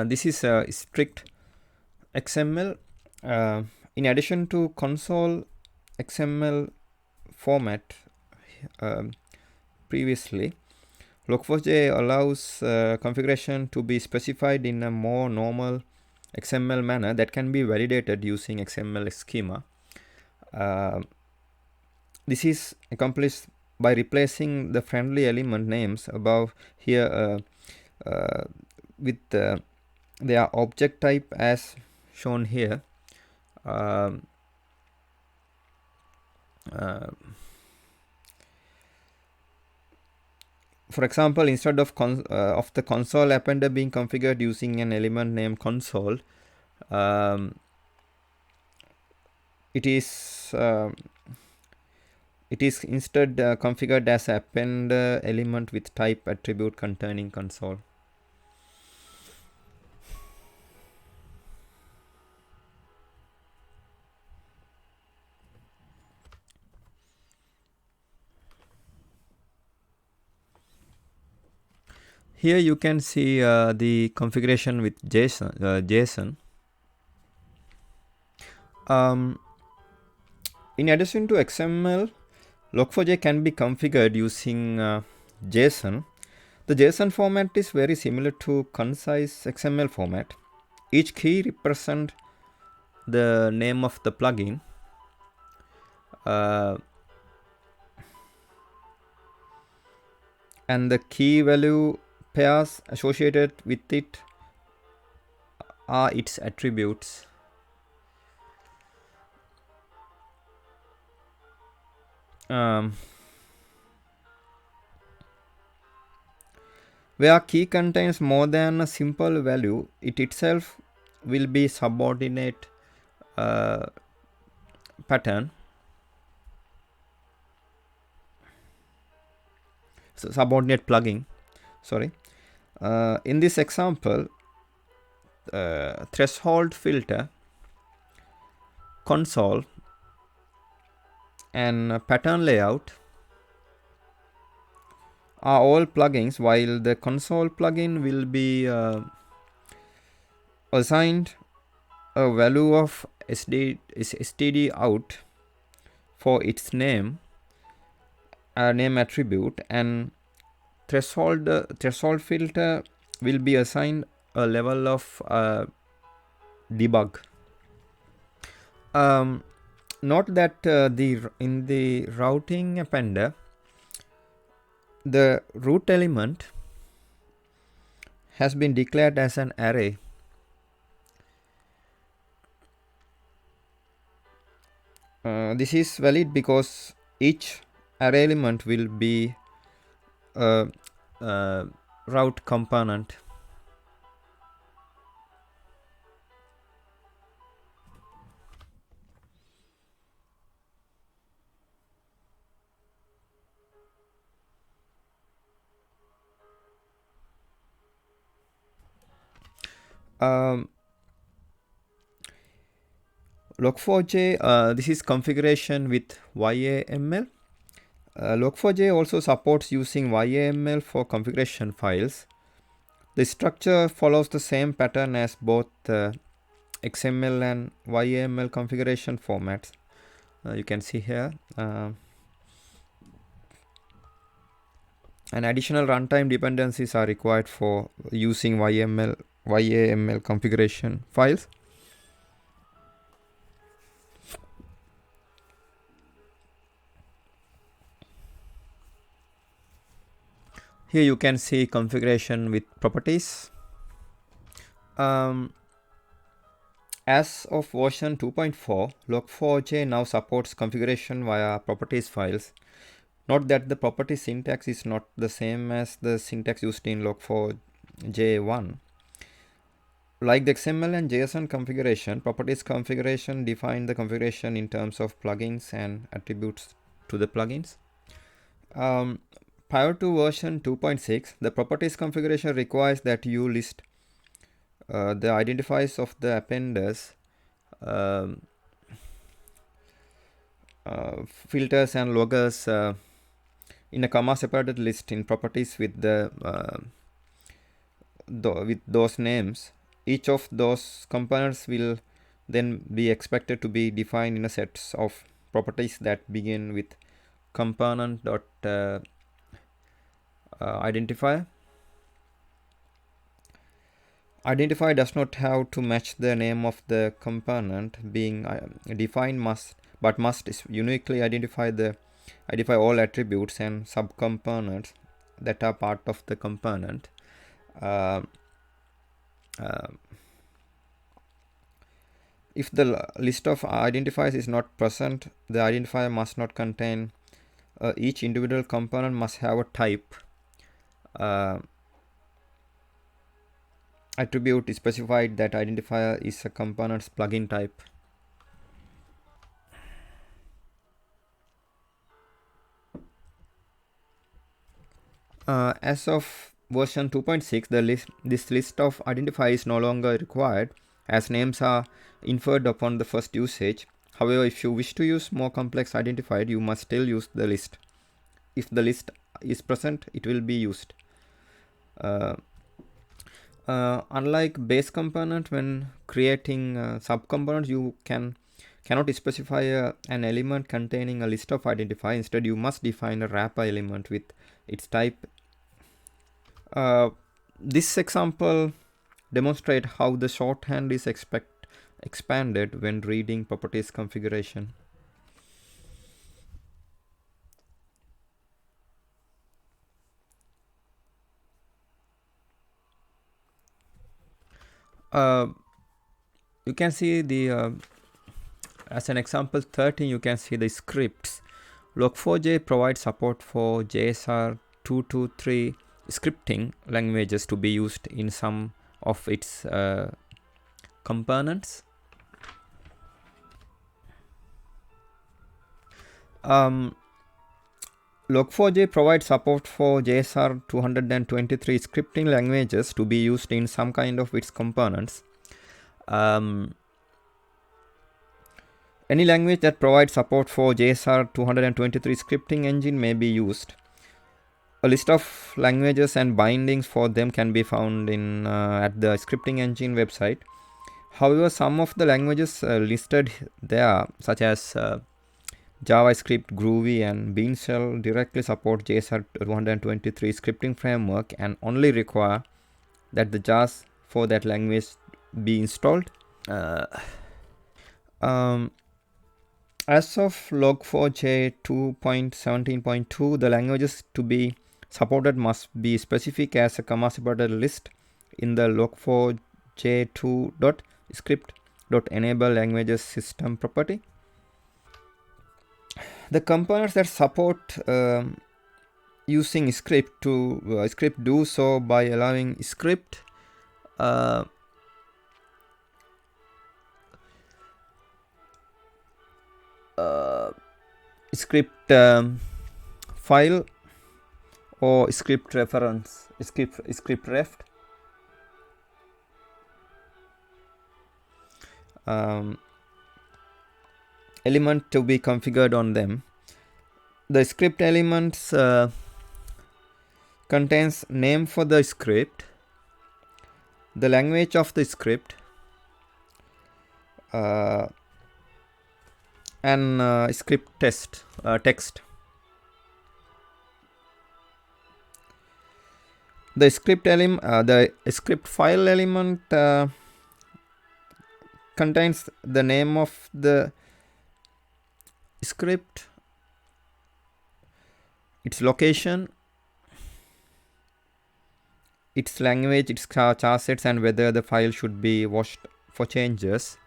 This is a strict XML. In addition to console XML format previously, Log4j allows configuration to be specified in a more normal XML manner that can be validated using XML schema. This is accomplished by replacing the friendly element names above here with their object type as shown here. For example, instead of the console appender being configured using an element name console, it is instead configured as appender element with type attribute containing console. Here you can see the configuration with JSON. In addition to XML, Log4j can be configured using JSON. The JSON format is very similar to concise XML format. Each key represents the name of the plugin. And the key value pairs associated with it are its attributes. Where key contains more than a simple value, it itself will be subordinate pattern. So subordinate plugin. Sorry. In this example, threshold filter, console, and pattern layout are all plugins, while the console plugin will be assigned a value of std out for its name attribute, and threshold filter will be assigned a level of debug. Note that in the routing appender, the root element has been declared as an array. This is valid because each array element will be a route component. Log4j, this is configuration with YAML. Log4j also supports using YAML for configuration files. The structure follows the same pattern as both XML and YAML configuration formats. You can see here. And additional runtime dependencies are required for using YAML configuration files. Here you can see configuration with properties. As of version 2.4, Log4j now supports configuration via properties files. Note that the property syntax is not the same as the syntax used in Log4j1. Like the XML and JSON configuration, properties configuration define the configuration in terms of plugins and attributes to the plugins. Prior to version 2.6, the properties configuration requires that you list the identifiers of the appenders, filters and loggers in a comma separated list in properties with with those names. Each of those components will then be expected to be defined in a set of properties that begin with component.identifier. Identifier does not have to match the name of the component being defined, but must uniquely identify all attributes and subcomponents that are part of the component. If the list of identifiers is not present, the identifier must not contain each individual component must have a type attribute specified that identifier is a component's plugin type. As of version 2.6, this list of identifiers is no longer required, as names are inferred upon the first usage. However, if you wish to use more complex identifier, you must still use the list. If the list is present, it will be used. Unlike base component, when creating subcomponents, you cannot specify an element containing a list of identifiers. Instead, you must define a wrapper element with its type. This example demonstrates how the shorthand is expanded when reading properties configuration. You can see the as an example 13, you can see the scripts. Log4j provides support for JSR 223 scripting languages to be used in some of its components. Log4j provides support for JSR 223 scripting languages to be used in some kind of its components. Any language that provides support for JSR 223 scripting engine may be used. A list of languages and bindings for them can be found in at the scripting engine website. However, some of the languages listed there, such as JavaScript, Groovy, and Bean Shell, directly support JSR 223 scripting framework and only require that the jars for that language be installed. As of Log4j 2.17.2, the languages to be supported must be specific as a comma separated list in the Log4j2.script.enable languages system property. the components that support using script to script do so by allowing script script file or script reference, script ref, element to be configured on them. The script elements contains name for the script, the language of the script, and script text. The script file element contains the name of the script, its location, its language, its char sets, and whether the file should be washed for changes.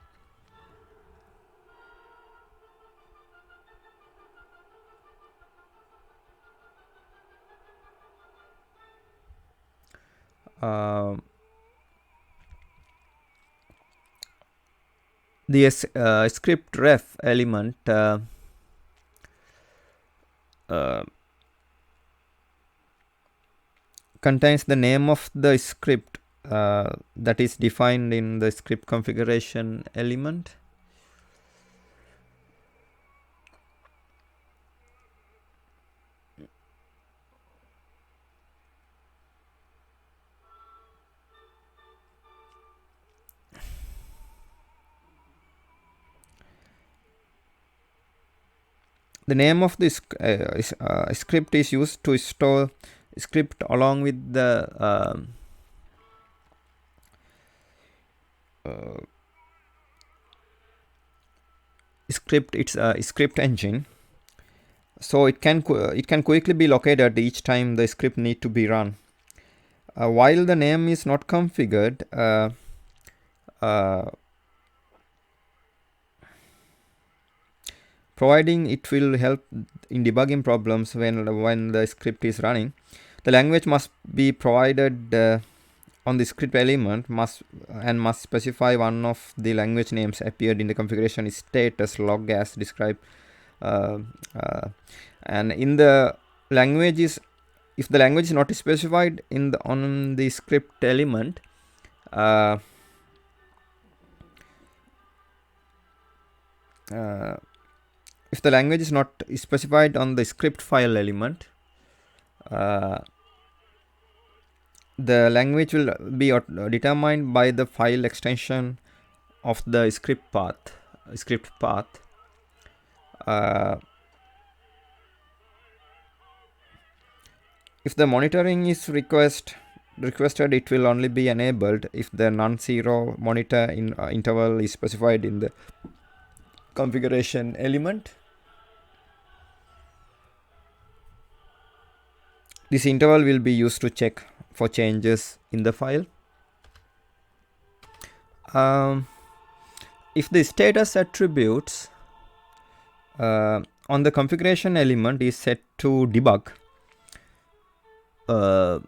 The script ref element contains the name of the script that is defined in the script configuration element. The name of this script is used to store script along with the script, its script engine, so it can quickly be located each time the script need to be run. While the name is not configured, providing it will help in debugging problems when the script is running. The language must be provided on the script element must specify one of the language names appeared in the configuration status log as described, and in the languages, if the language is not specified on the script element, if the language is not specified on the script file element, the language will be determined by the file extension of the script path. If the monitoring is requested, it will only be enabled if the non-zero monitor interval is specified in the configuration element. This interval will be used to check for changes in the file. If the status attributes on the configuration element is set to debug, the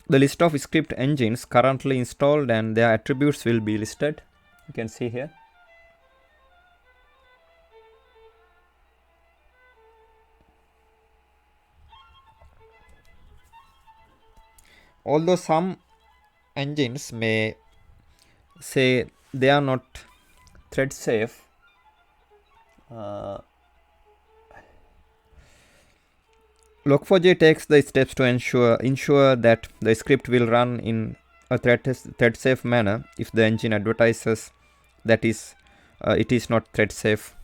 list of script engines currently installed and their attributes will be listed. You can see here. Although some engines may say they are not thread safe, Log4j takes the steps to ensure that the script will run in a thread safe manner if the engine advertises that it is not thread safe.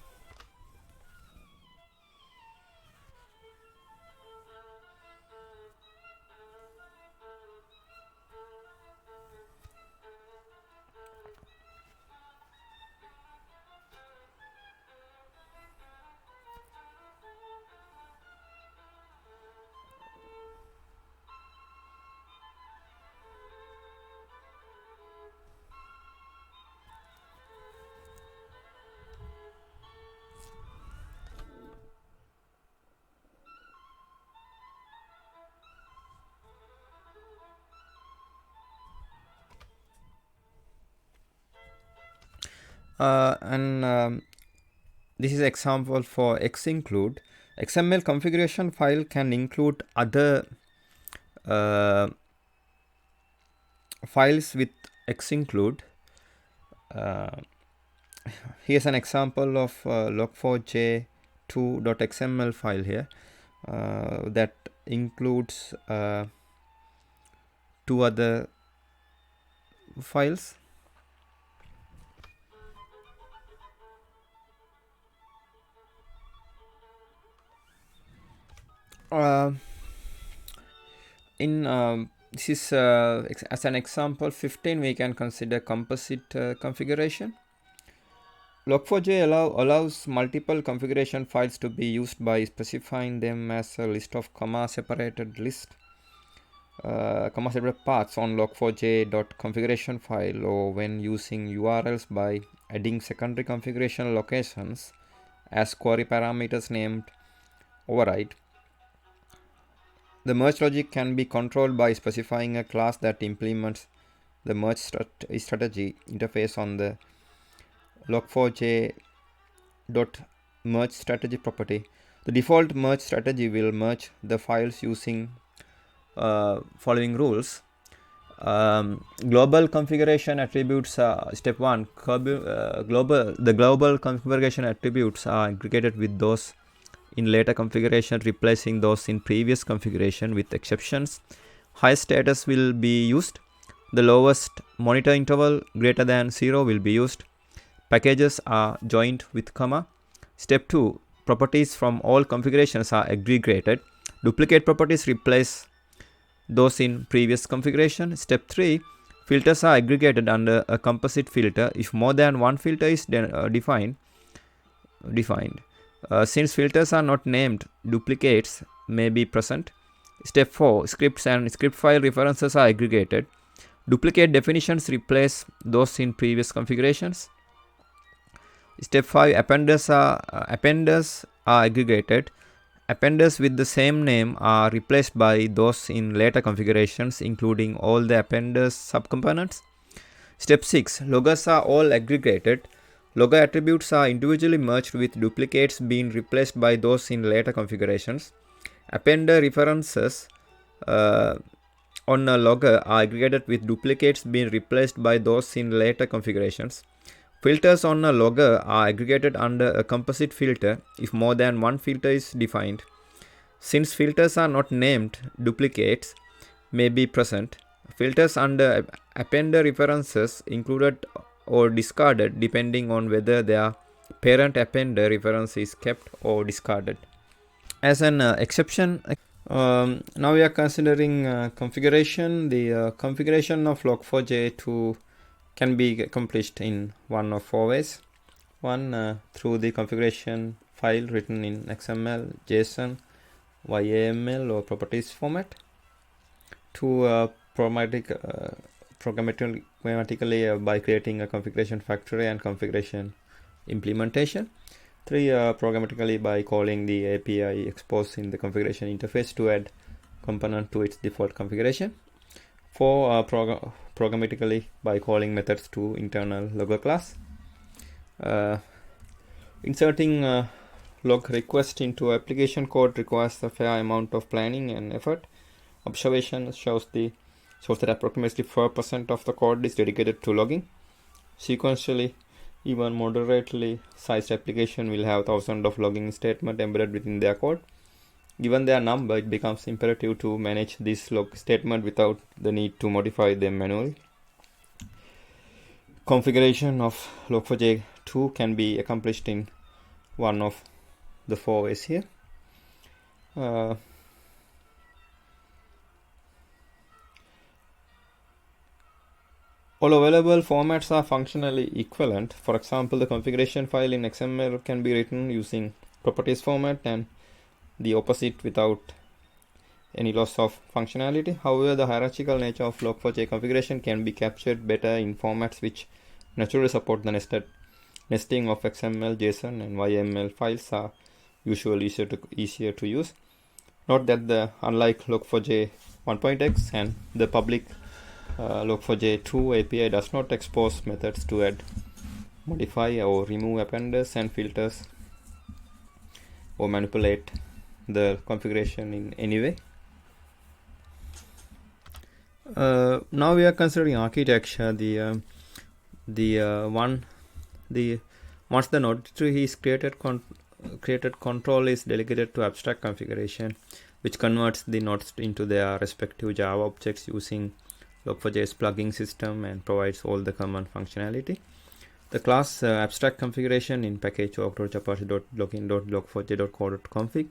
This is example for XInclude. XML configuration file can include other files with XInclude. Here's an example of Log4j 2.xml file here that includes two other files. This is as an example 15, we can consider composite configuration. Log4j allows multiple configuration files to be used by specifying them as a list of comma-separated comma-separated paths on log4j.configuration file, or when using URLs by adding secondary configuration locations as query parameters named override. The merge logic can be controlled by specifying a class that implements the merge strategy interface on the log4j.merge strategy property. The default merge strategy will merge the files using following rules. Global configuration attributes step 1. The global configuration attributes are aggregated with those in later configuration, replacing those in previous configuration with exceptions. High status will be used. The lowest monitor interval greater than 0 will be used. Packages are joined with comma. Step 2. Properties from all configurations are aggregated. Duplicate properties replace those in previous configuration. Step 3. Filters are aggregated under a composite filter if more than one filter is defined. Since filters are not named, duplicates may be present. Step 4. Scripts and script file references are aggregated. Duplicate definitions replace those in previous configurations. Step 5. Appenders are aggregated. Appenders with the same name are replaced by those in later configurations, including all the appenders subcomponents. Step 6. Loggers are all aggregated. Logger attributes are individually merged with duplicates being replaced by those in later configurations. Appender references on a logger are aggregated with duplicates being replaced by those in later configurations. Filters on a logger are aggregated under a composite filter if more than one filter is defined. Since filters are not named, duplicates may be present. Filters under appender references included or discarded depending on whether their parent appender reference is kept or discarded. As an exception, now we are considering configuration. The configuration of Log4j2 can be accomplished in one of four ways. One, through the configuration file written in XML, JSON, YAML or properties format. Two, programmatically by creating a configuration factory and configuration implementation. Three, programmatically by calling the API exposed in the configuration interface to add component to its default configuration. Four, programmatically by calling methods to internal logger class. Inserting log request into application code requires a fair amount of planning and effort. Observation shows that approximately 4% of the code is dedicated to logging. Sequentially, even moderately sized application will have thousands of logging statements embedded within their code. Given their number, it becomes imperative to manage this log statement without the need to modify them manually. Configuration of Log4j2 can be accomplished in one of the four ways here. All available formats are functionally equivalent. For example, the configuration file in XML can be written using properties format and the opposite without any loss of functionality. However, the hierarchical nature of Log4j configuration can be captured better in formats which naturally support the nesting of XML, JSON, and YAML files are usually easier to use. Note that unlike Log4j 1.x and the public Log4j2 API does not expose methods to add modify or remove appenders and filters or manipulate the configuration in any way. Now we are considering architecture. Once the node tree is created, control is delegated to abstract configuration, which converts the nodes into their respective Java objects using Log4j's plugging system and provides all the common functionality. The class abstract configuration in package org.apache.login.log4j.co.config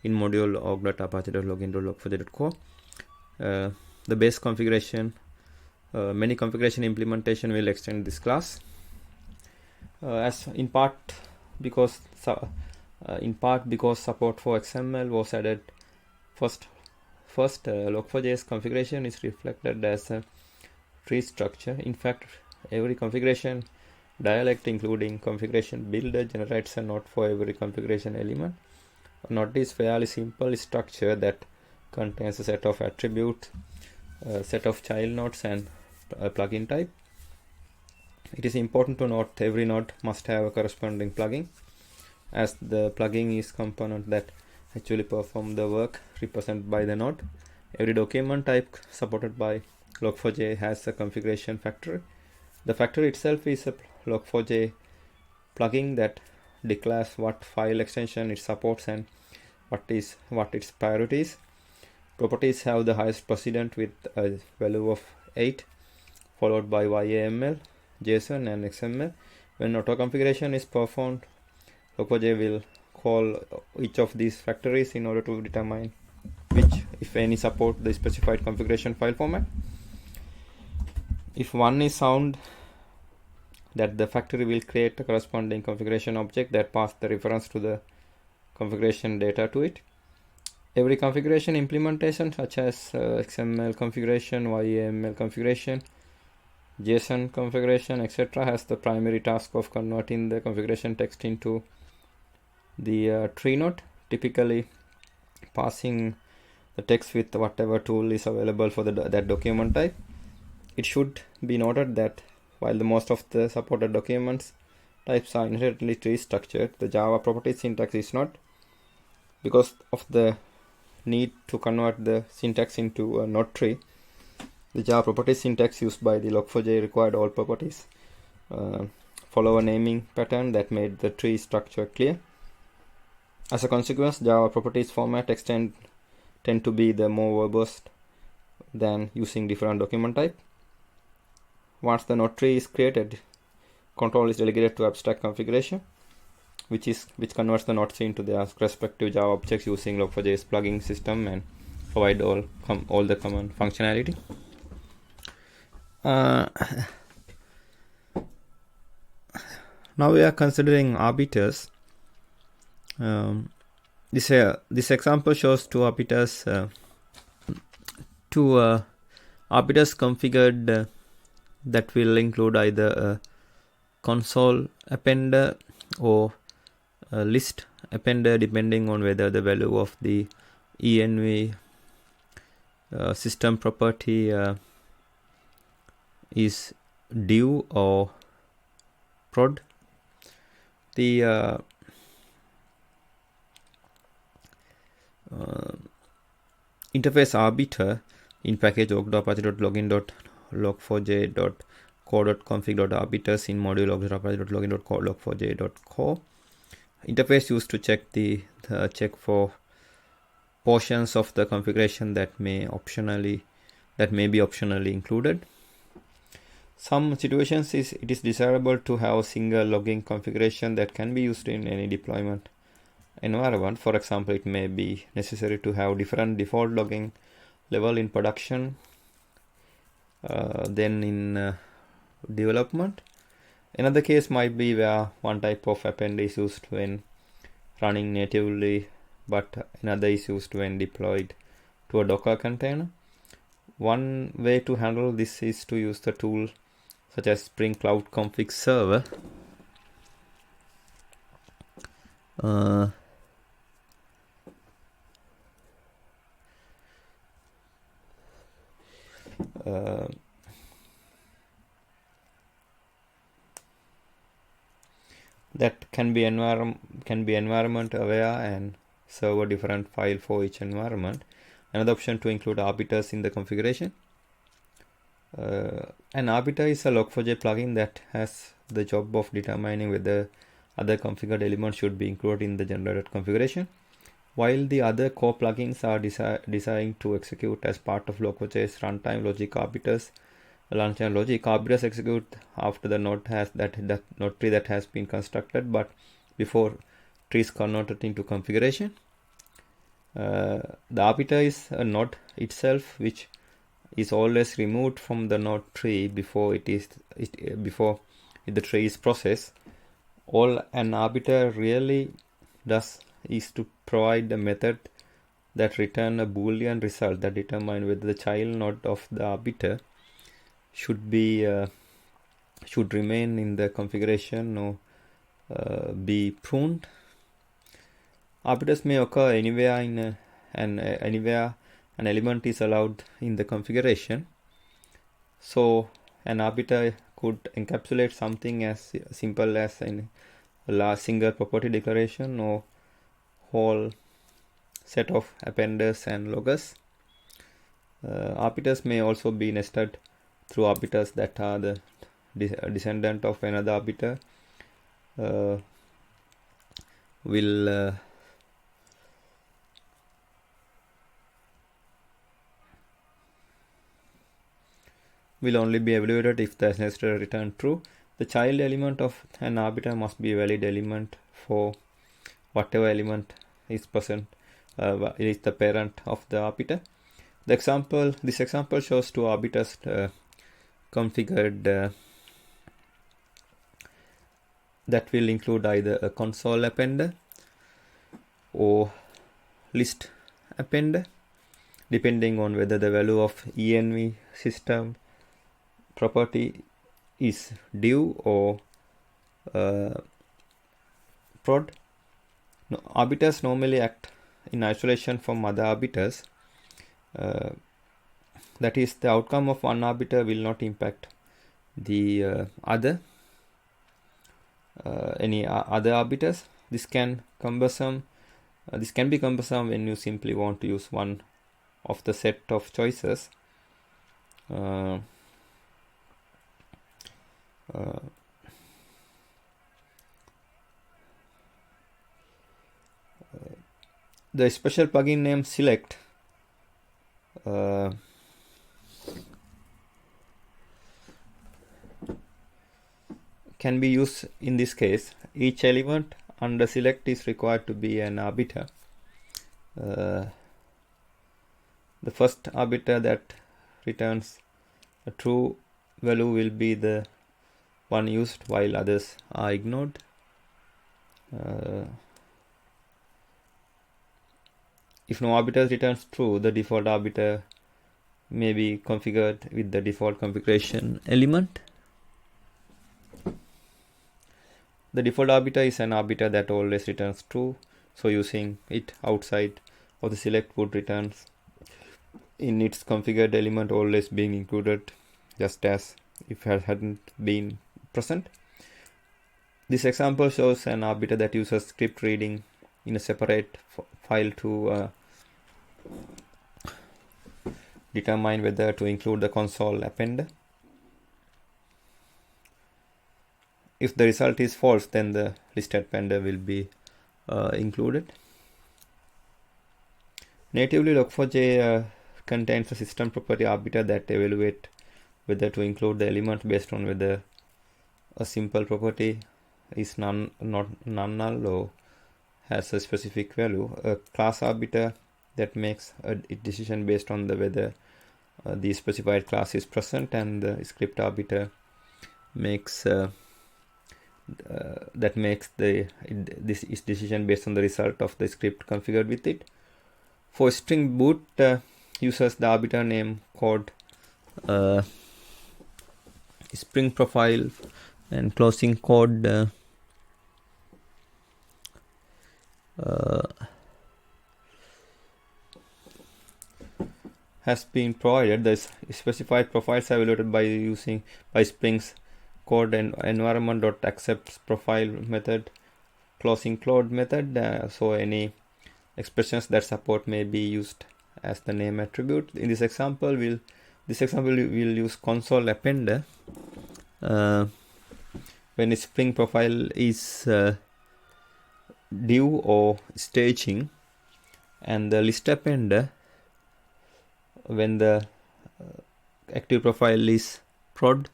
in module org.apache.login.log4j.co. The base configuration, many configuration implementation will extend this class. As in part because support for XML was added first, Log4j's configuration is reflected as a tree structure. In fact, every configuration dialect, including configuration builder, generates a node for every configuration element. A node is fairly simple structure that contains a set of attributes, a set of child nodes, and a plugin type. It is important to note every node must have a corresponding plugin, as the plugin is component that actually perform the work represented by the node. Every document type supported by Log4j has a configuration factory. The factory itself is a Log4j plugin that declares what file extension it supports and what its priorities. Properties have the highest precedent with a value of 8, followed by YAML, JSON, and XML. When auto configuration is performed, Log4j will call each of these factories in order to determine which, if any, support the specified configuration file format. If one is found, that the factory will create a corresponding configuration object that passes the reference to the configuration data to it. Every configuration implementation, such as XML configuration, YAML configuration, JSON configuration, etc., has the primary task of converting the configuration text into the tree node, typically passing the text with whatever tool is available for that document type. It should be noted that while the most of the supported documents types are inherently tree structured, the Java properties syntax is not. Because of the need to convert the syntax into a node tree, the Java properties syntax used by the Log4j required all properties follow a naming pattern that made the tree structure clear. As a consequence, Java properties format tend to be the more verbose than using different document type. Once the node tree is created, control is delegated to abstract configuration, which converts the nodes into their respective Java objects using Log4j's plugging system and provide all the common functionality. Now we are considering arbiters. This example shows two arbiters configured that will include either a console appender or a list appender, depending on whether the value of the env system property is div or prod. The interface arbiter in package org.apache.login.log4j.co.config.arbiters in module org.apache.login.log4j.co. Interface used to check check for portions of the configuration that may be optionally included. Some situations it is desirable to have a single logging configuration that can be used in any deployment environment. For example, it may be necessary to have different default logging level in production than in development. Another case might be where one type of append is used when running natively, but another is used when deployed to a Docker container. One way to handle this is to use the tool such as Spring Cloud Config Server. that can be environment aware and serve a different file for each environment. Another option to include arbiters in the configuration. An arbiter is a Log4j plugin that has the job of determining whether other configured elements should be included in the generated configuration. While the other core plugins are designed to execute as part of Log4j's runtime logic arbiters, runtime logic arbiters execute after the node has that node tree that has been constructed, but before tree is converted into configuration. The arbiter is a node itself, which is always removed from the node tree before the tree is processed. All an arbiter really does is to provide a method that return a Boolean result that determine whether the child node of the arbiter should remain in the configuration or be pruned. Arbiters may occur anywhere anywhere an element is allowed in the configuration. So an arbiter could encapsulate something as simple as a single property declaration or whole set of appenders and loggers. Arbiters may also be nested through arbiters that are the descendant of another arbiter. Will only be evaluated if the necessary return true. The child element of an arbiter must be a valid element for whatever element is present, is the parent of the arbiter. This example shows two arbiters configured that will include either a console appender or list appender, depending on whether the value of env system property is div or prod. Arbiters normally act in isolation from other arbiters. That is, the outcome of one arbiter will not impact the any other arbiters. This can be cumbersome when you simply want to use one of the set of choices. The special plugin name select can be used in this case. Each element under select is required to be an arbiter. The first arbiter that returns a true value will be the one used, while others are ignored. If no arbiter returns true, the default arbiter may be configured with the default configuration element. The default arbiter is an arbiter that always returns true, so using it outside of the select would return in its configured element always being included, just as if it hadn't been present. This example shows an arbiter that uses script reading in a separate file to determine whether to include the console appender. If the result is false, then the list appender will be included. Natively, Log4j contains a system property arbiter that evaluates whether to include the element based on whether a simple property is non-null or has a specific value. A class arbiter that makes a decision based on whether the specified class is present, and the script arbiter makes this decision based on the result of the script configured with it. For string boot, uses the arbiter name called spring profile, and closing code has been provided. The specified profiles are evaluated by springs code environment.accepts profile method closing close method. So any expressions that support may be used as the name attribute. In this example, we'll use console appender when a Spring profile is due or staging, and the list appender when the active profile is prod.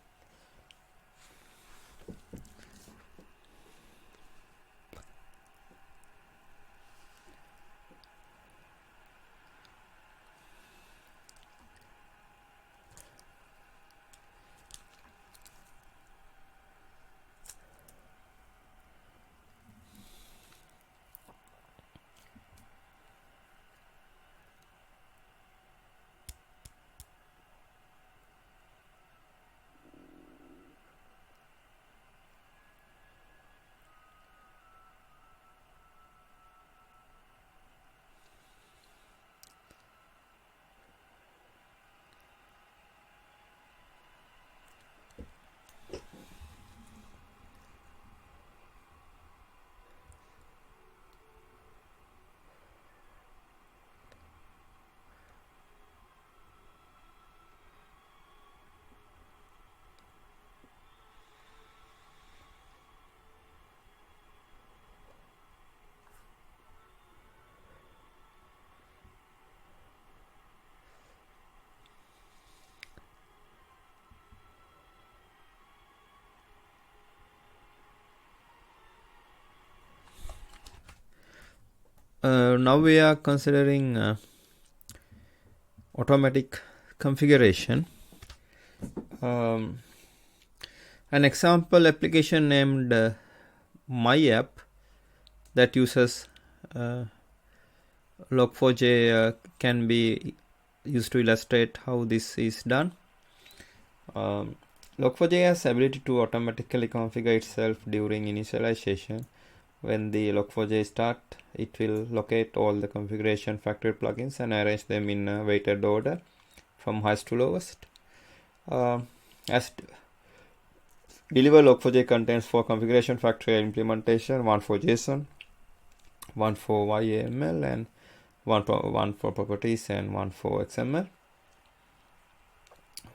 Now we are considering automatic configuration. An example application named MyApp that uses Log4j can be used to illustrate how this is done. Log4j has ability to automatically configure itself during initialization. When the Log4j start, it will locate all the configuration factory plugins and arrange them in a weighted order from highest to lowest. As deliver Log4j contains 4 configuration factory implementation: one for JSON, one for YAML, and one for properties, and one for XML.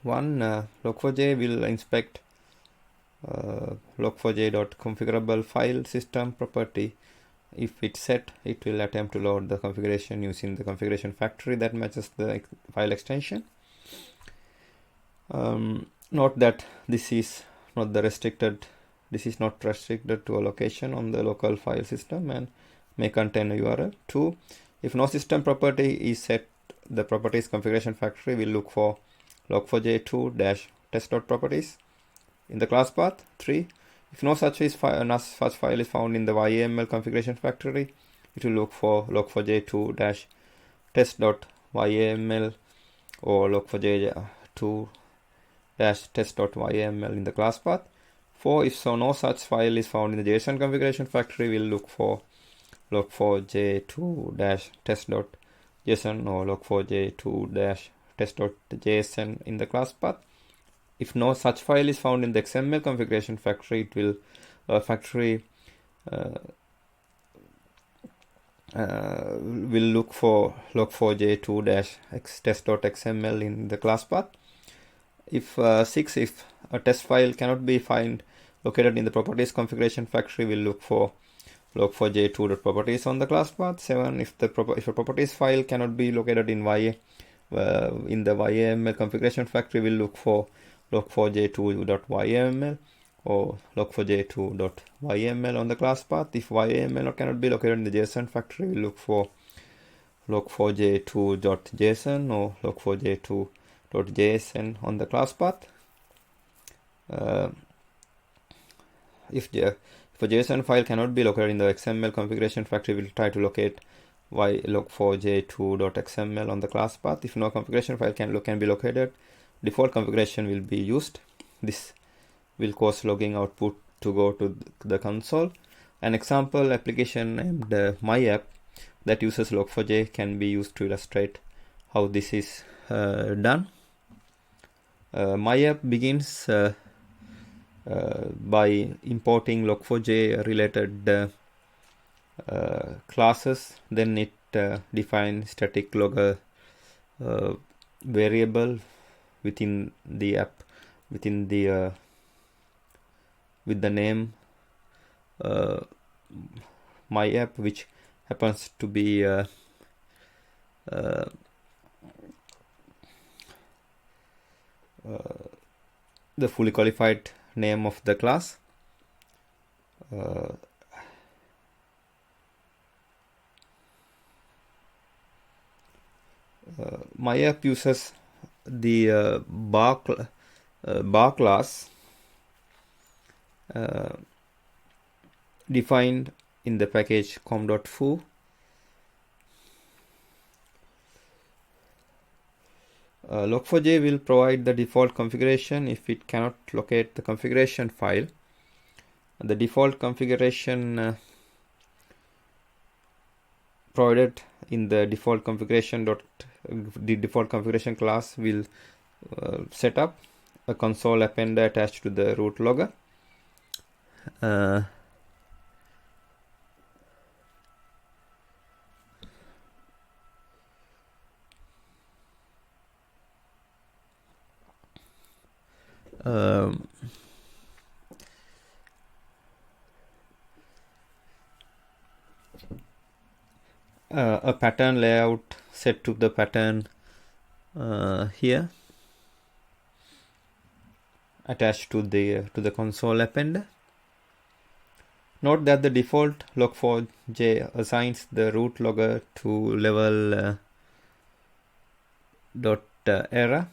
Log4j will inspect log4j.configurable file system property. If it's set, it will attempt to load the configuration using the configuration factory that matches the file extension. Note that this is not restricted to a location on the local file system and may contain a URL. 2. If no system property is set, the properties configuration factory will look for log4j2-test.properties in the class path. 3. If no such file is found in the YAML configuration factory, it will look for log4j2-test.yml or log4j2-test.yml in the class path. 4. If no such file is found in the JSON configuration factory, we'll look for log4j2-test.json or log4j2-test.json in the class path. If no such file is found in the XML configuration factory, it will will look for log4j2-test.xml in the class path. If 6, if a test file cannot be located in the properties configuration factory, we'll look for log4j2.properties on the class path. 7, if a properties file cannot be located in the YAML configuration factory, we'll look for log4j2.yml or log4j2.yml on the class path. If YAML cannot be located in the JSON factory, we'll look for log4j2.json or log4j2.json on the class path. If a JSON file cannot be located in the XML configuration factory, we'll try to locate log4j2.xml on the class path. If no configuration file can be located, default configuration will be used. This will cause logging output to go to the console. An example application named MyApp that uses Log4j can be used to illustrate how this is done. MyApp begins by importing Log4j related classes. Then it defines static logger variable within the app, within the with the name my app, which happens to be the fully qualified name of the class. My app uses the bar class defined in the package com.foo. Log4j will provide the default configuration if it cannot locate the configuration file. The default configuration provided in the default configuration class will set up a console appender attached to the root logger. A pattern layout set to the pattern here attached to the console appender. Note that the default Log4j assigns the root logger to level .error.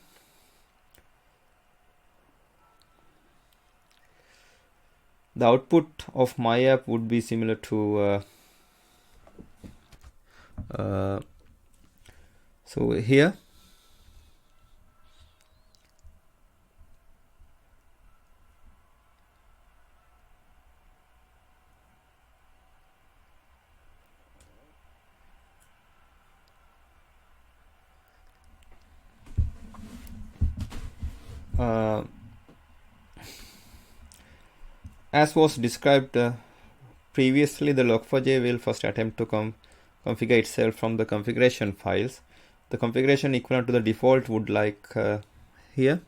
The output of my app would be similar to so here as was described previously, the Log4j will first attempt to configure itself from the configuration files. The configuration equivalent to the default would like here.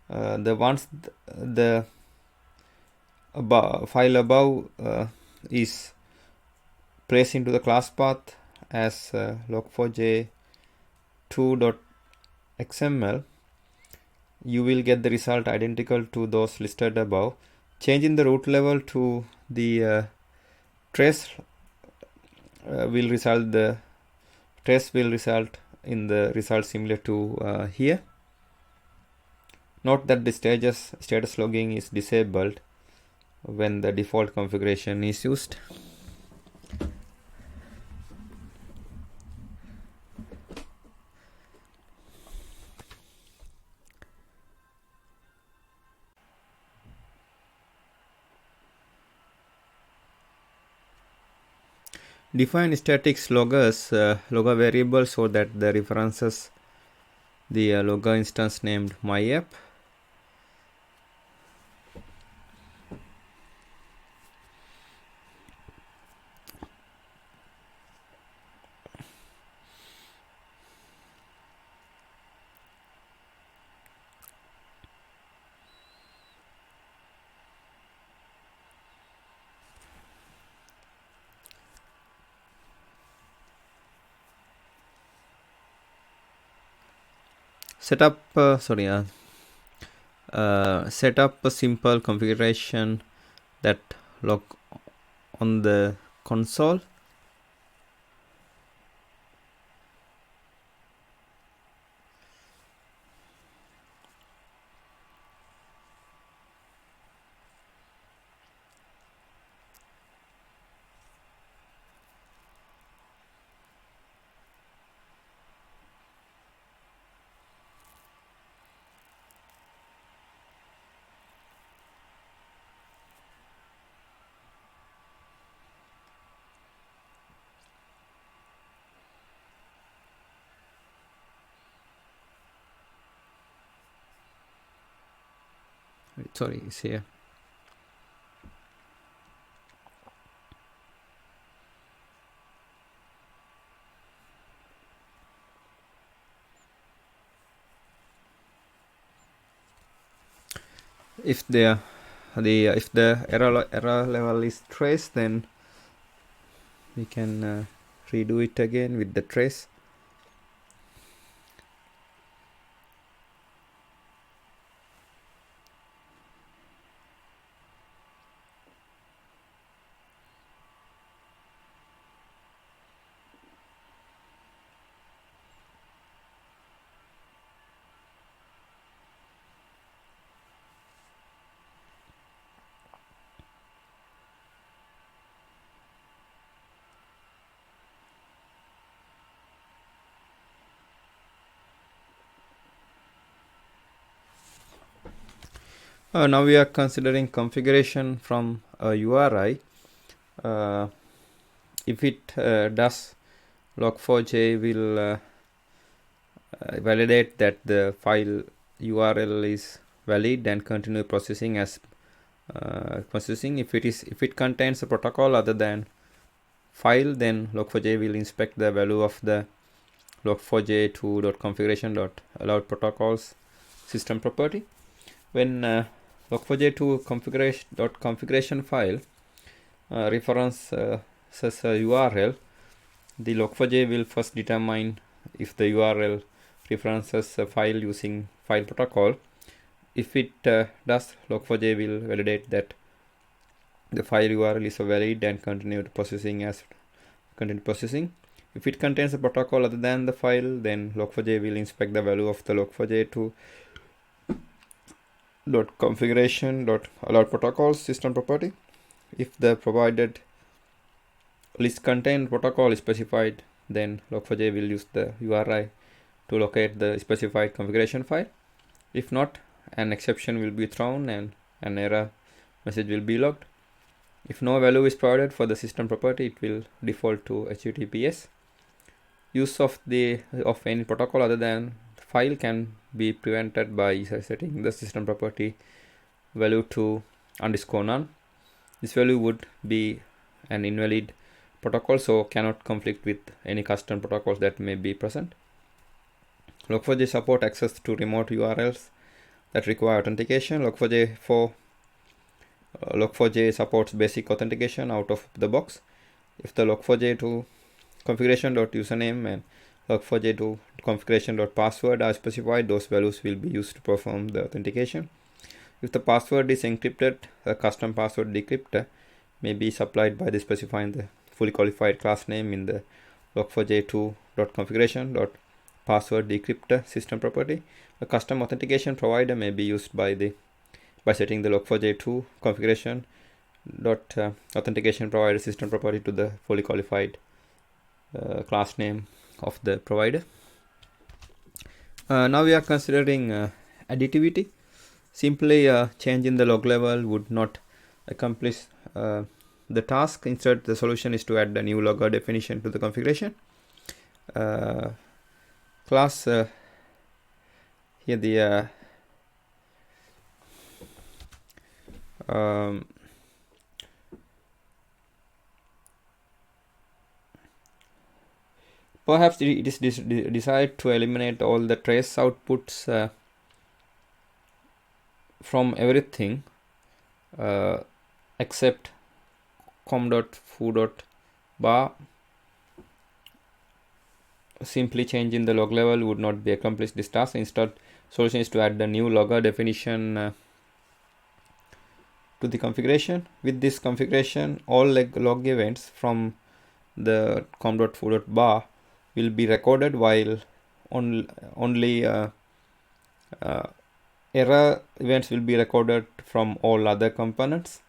Once the file above is placed into the class path as log4j 2.xml, you will get the result identical to those listed above. Changing the root level to the trace will result in the result similar to here. Note that the status logging is disabled when the default configuration is used. Define static logger variable so that the references the logger instance named my app. Set up a simple configuration that log on the console. sorry, it's here. If the error level is trace, then we can redo it again with the trace. Now we are considering configuration from a URI. If it does, Log4j will validate that the file URL is valid and continue processing as processing. If it contains a protocol other than file, then Log4j will inspect the value of the log4j2.configuration.allowed protocols system property. When log4j2.configuration file references a URL, the log4j will first determine if the URL references a file using file protocol. If it does, log4j will validate that the file URL is valid and continue processing as continue processing. If it contains a protocol other than the file, then log4j will inspect the value of the log4j2.configuration.allowed protocols system property. If the provided list contain protocol is specified, then log4j will use the URI to locate the specified configuration file. If not, an exception will be thrown and an error message will be logged. If no value is provided for the system property, it will default to HTTPS. Use of any protocol other than file can be prevented by setting the system property value to _none. This value would be an invalid protocol, so cannot conflict with any custom protocols that may be present. Log4j support access to remote URLs that require authentication. Log4j supports basic authentication out of the box. If the log4j2 configuration.username and log4j2 configuration.password are specified, those values will be used to perform the authentication. If the password is encrypted, a custom password decryptor may be supplied by specifying the fully qualified class name in the log4j2.configuration.password decryptor system property. A custom authentication provider may be used by setting the log4j2 configuration authentication provider system property to the fully qualified class name of the provider. Now we are considering additivity. Simply a change in the log level would not accomplish the task. Instead, the solution is to add a new logger definition to the configuration. Class here the perhaps it is decided to eliminate all the trace outputs from everything except com.foo.bar. Simply changing the log level would not be accomplished this task. Instead, solution is to add the new logger definition to the configuration. With this configuration, all log events from the com.foo.bar will be recorded, while only error events will be recorded from all other components.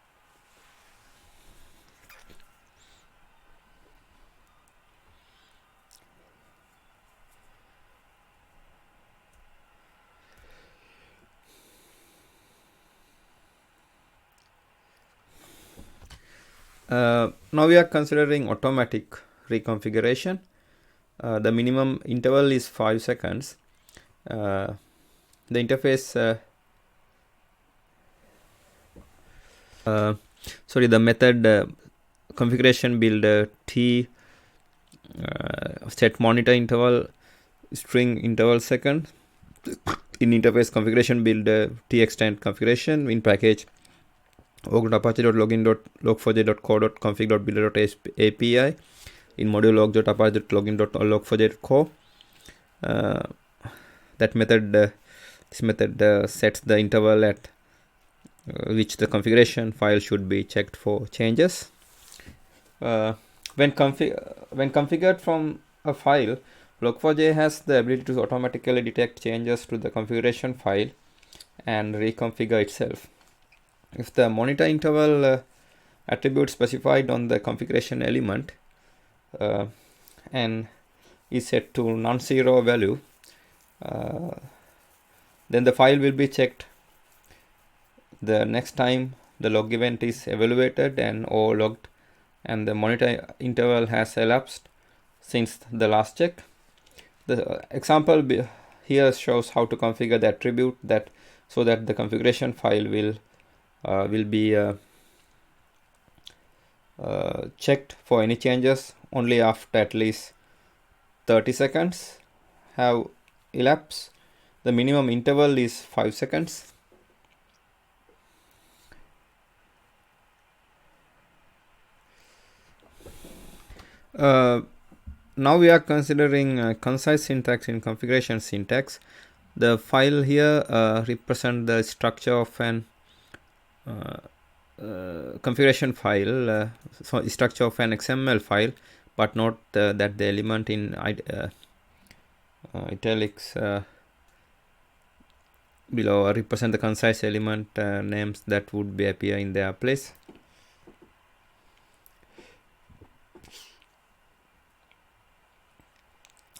Now we are considering automatic reconfiguration. The minimum interval is 5 seconds. The interface the method configuration build t set monitor interval string interval second in interface configuration build t extend configuration in package log4j.login.log4j.co.config.builder.api in module log.apache.login.log4j.co. That method this method sets the interval at which the configuration file should be checked for changes. When configured from a file, Log4j has the ability to automatically detect changes to the configuration file and reconfigure itself. If the monitor interval attribute specified on the configuration element and is set to non-zero value, then the file will be checked the next time the log event is evaluated and or logged and the monitor interval has elapsed since the last check. The example here shows how to configure the attribute so that the configuration file will be checked for any changes only after at least 30 seconds have elapsed. The minimum interval is 5 seconds. Now we are considering concise syntax in configuration syntax. The file here represents the structure of an configuration file, so structure of an XML file, but not that the element in italics below represent the concise element names that would be appear in their place.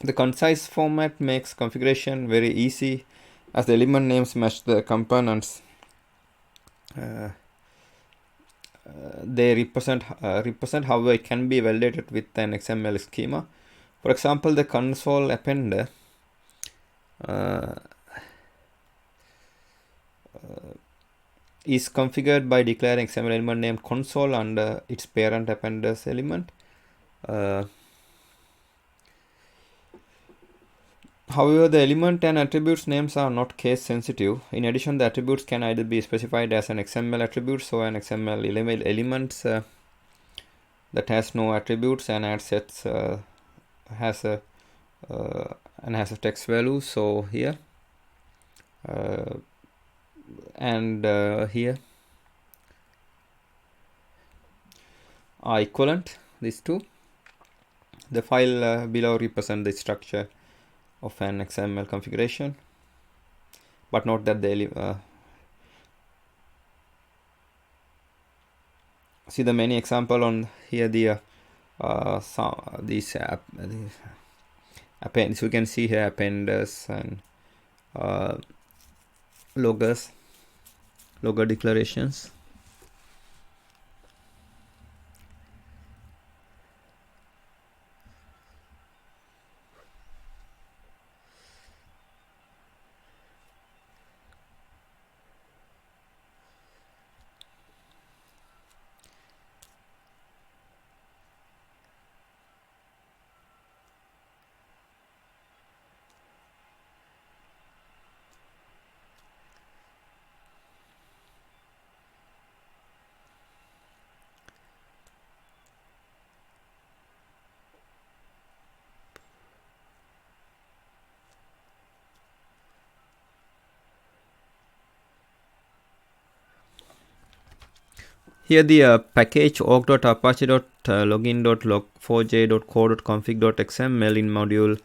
The concise format makes configuration very easy as the element names match the components they represent. However, it can be validated with an XML schema. For example, the console appender is configured by declaring XML element named console under its parent appender's element. However, the element and attributes names are not case sensitive. In addition, the attributes can either be specified as an XML attribute, so an XML elements that has no attributes and add sets has a text value. So here and here are equivalent. These two. The file below represent the structure of an XML configuration, but note that the see the many example on here. The these appends, you can see here appenders and logger declarations. Here the package org.apache.login.log4j.co.config.xml in module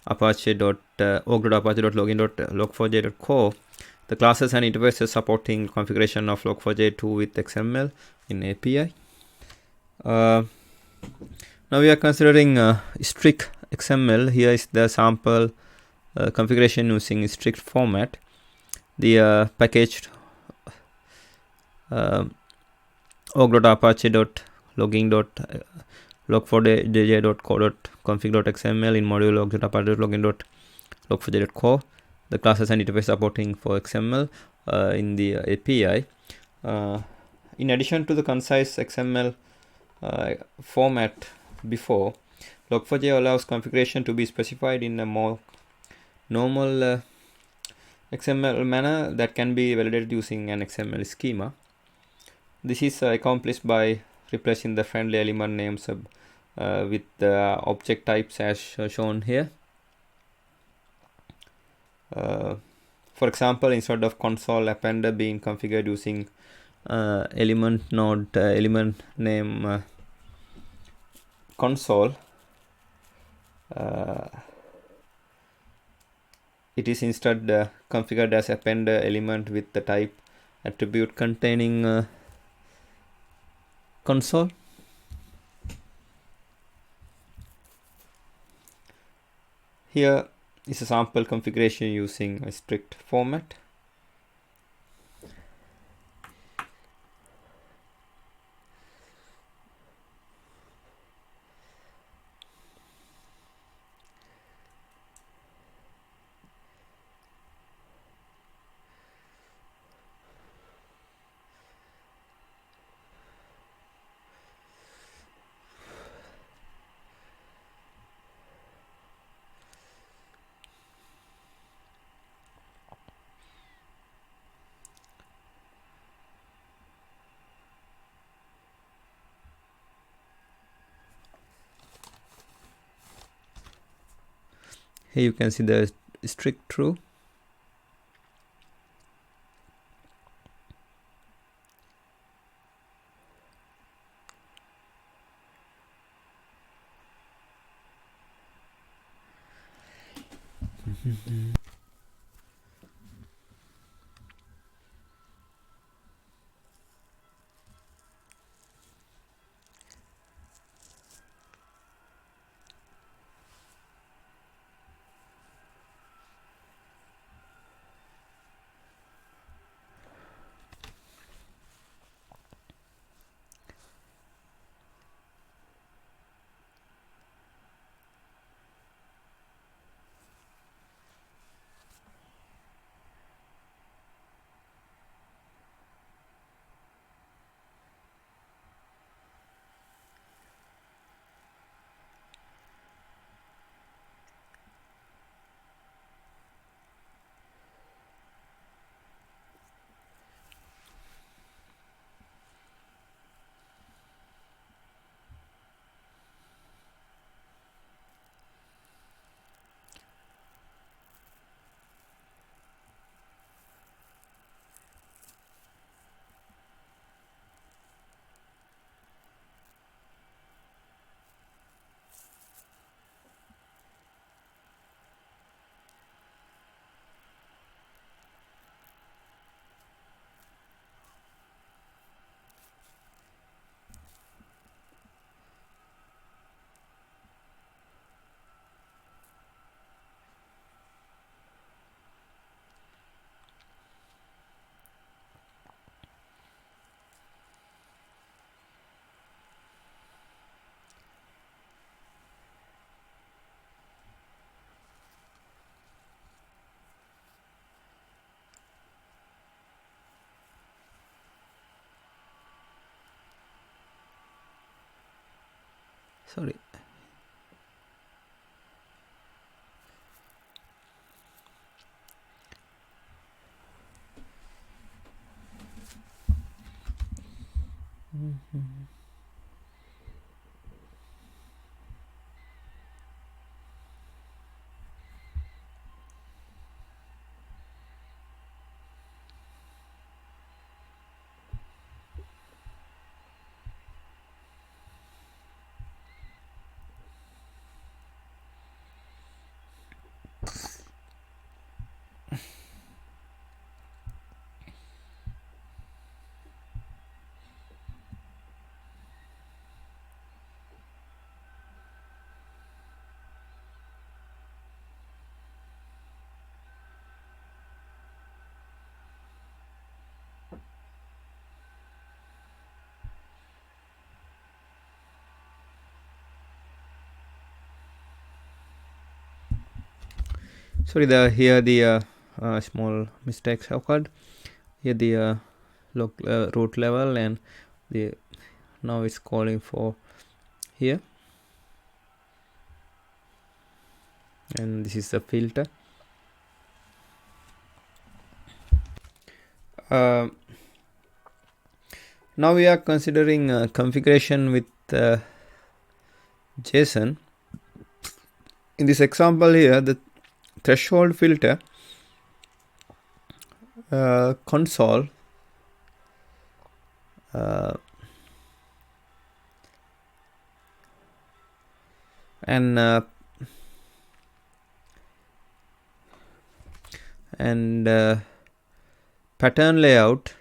org.apache.login.log4j.co, the classes and interfaces supporting configuration of Log4j2 with XML in API. Now we are considering strict XML. Here is the sample configuration using strict format. The package org.apache.login.log4j.co.config.xml in module org.apache.login.log4j.co, the classes and interface supporting for XML in the API. In addition to the concise XML format before, Log4j allows configuration to be specified in a more normal XML manner that can be validated using an XML schema. This is accomplished by replacing the friendly element names with the object types as shown here. For example, instead of console appender being configured using element node element name console, it is instead configured as appender element with the type attribute containing console. Here is a sample configuration using a strict format. Here you can see the strict true. Sorry. Sorry, here the small mistakes occurred. Here the root level, and now it's calling for here, and this is the filter. Now we are considering configuration with JSON. In this example here, the threshold filter console and pattern layout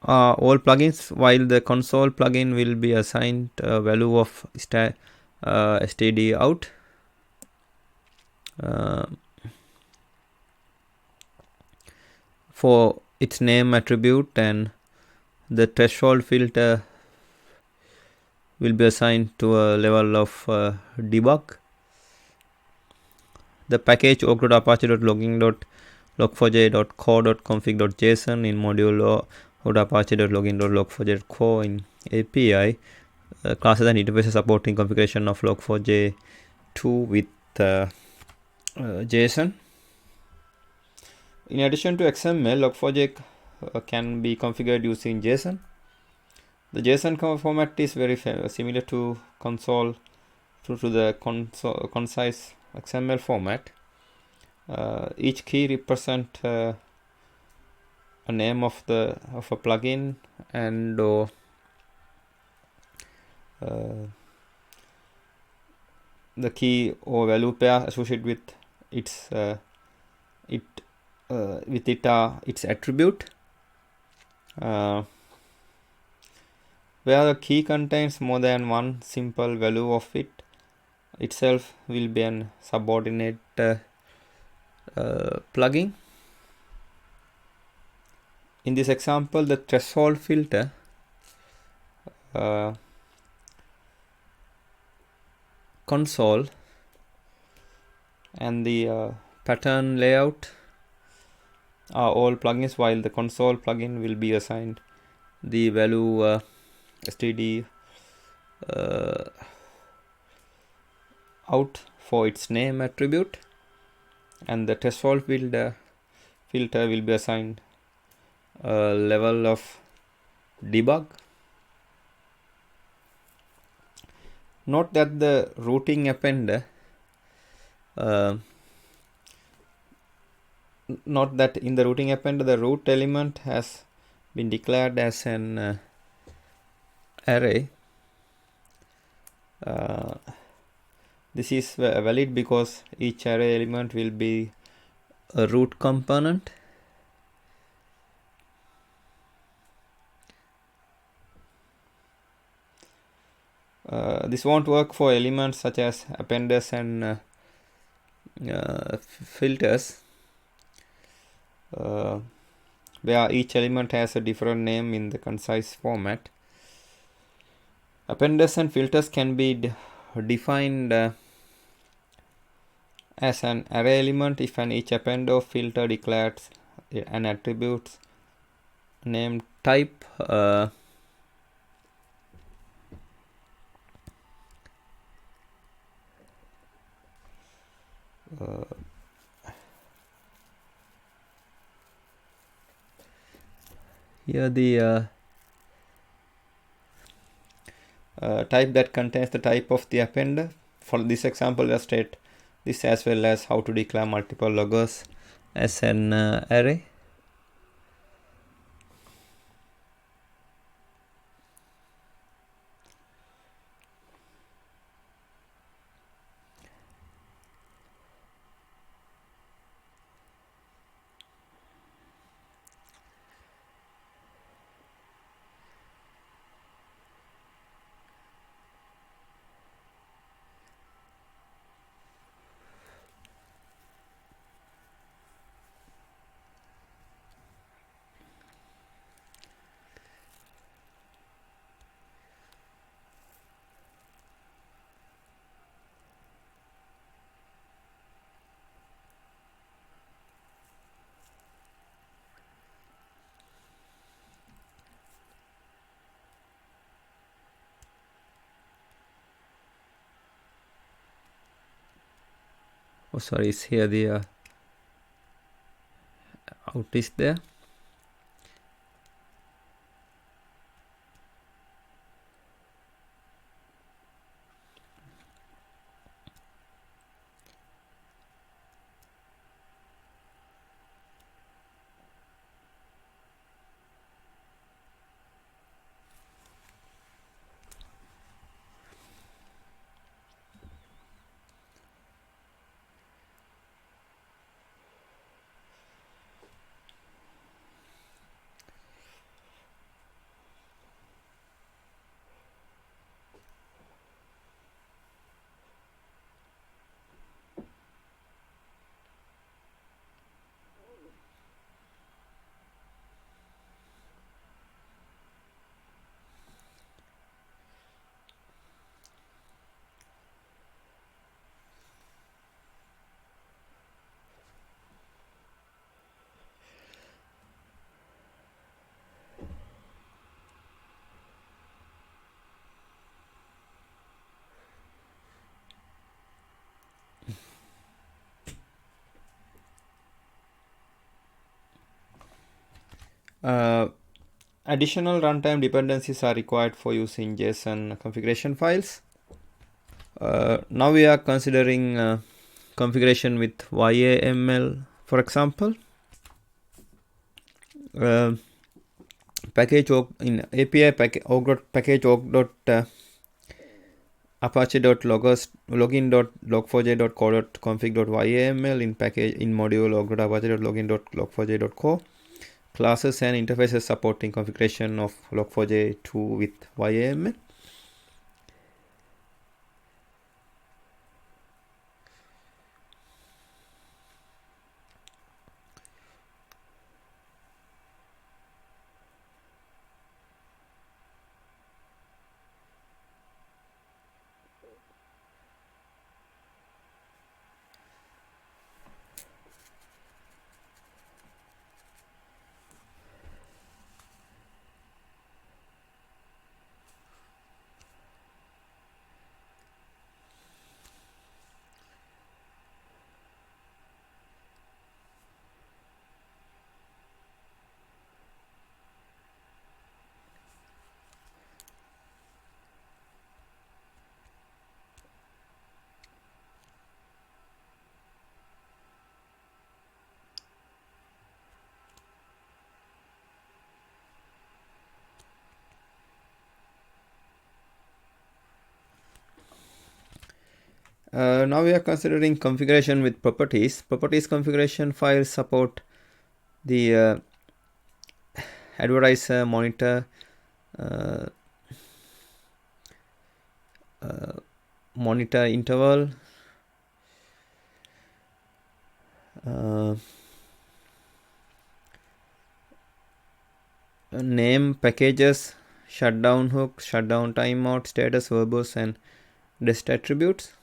are all plugins, while the console plugin will be assigned a value of std out. For its name attribute, and the threshold filter will be assigned to a level of debug. The package org.apache.logging.log4j.core.config.json in module org.apache.login.log4j.core in API classes and interfaces supporting configuration of Log4j 2 with JSON. In addition to XML, Log4j can be configured using JSON. The JSON format is very similar to console to the concise XML format. Each key represents a name of a plugin and the key or value pair associated with its attribute. Where the key contains more than one simple value of it itself will be an subordinate plugin. In this example, the threshold filter console and the pattern layout are all plugins, while the console plugin will be assigned the value std out for its name attribute, and the threshold filter will be assigned a level of debug. Note that the routing appender note that in the routing appender the root element has been declared as an array. This is valid because each array element will be a root component. This won't work for elements such as appenders and filters, where each element has a different name in the concise format. Appenders and filters can be defined as an array element if each append or filter declares an attribute named type. Here the type that contains the type of the appender. For this example, we'll state this as well as how to declare multiple loggers as an array. oh sorry, is here the out is there. Additional runtime dependencies are required for using JSON configuration files. Now we are considering configuration with YAML, for example. Package in API package apache.login.log4j.co.config.yaml in package in module apache.login.log4j.co classes and interfaces supporting configuration of Log4j2 with YAML. Now we are considering configuration with properties. Properties configuration files support the advertiser, monitor, monitor interval, name, packages, shutdown hook, shutdown timeout, status, verbose, and dest attributes.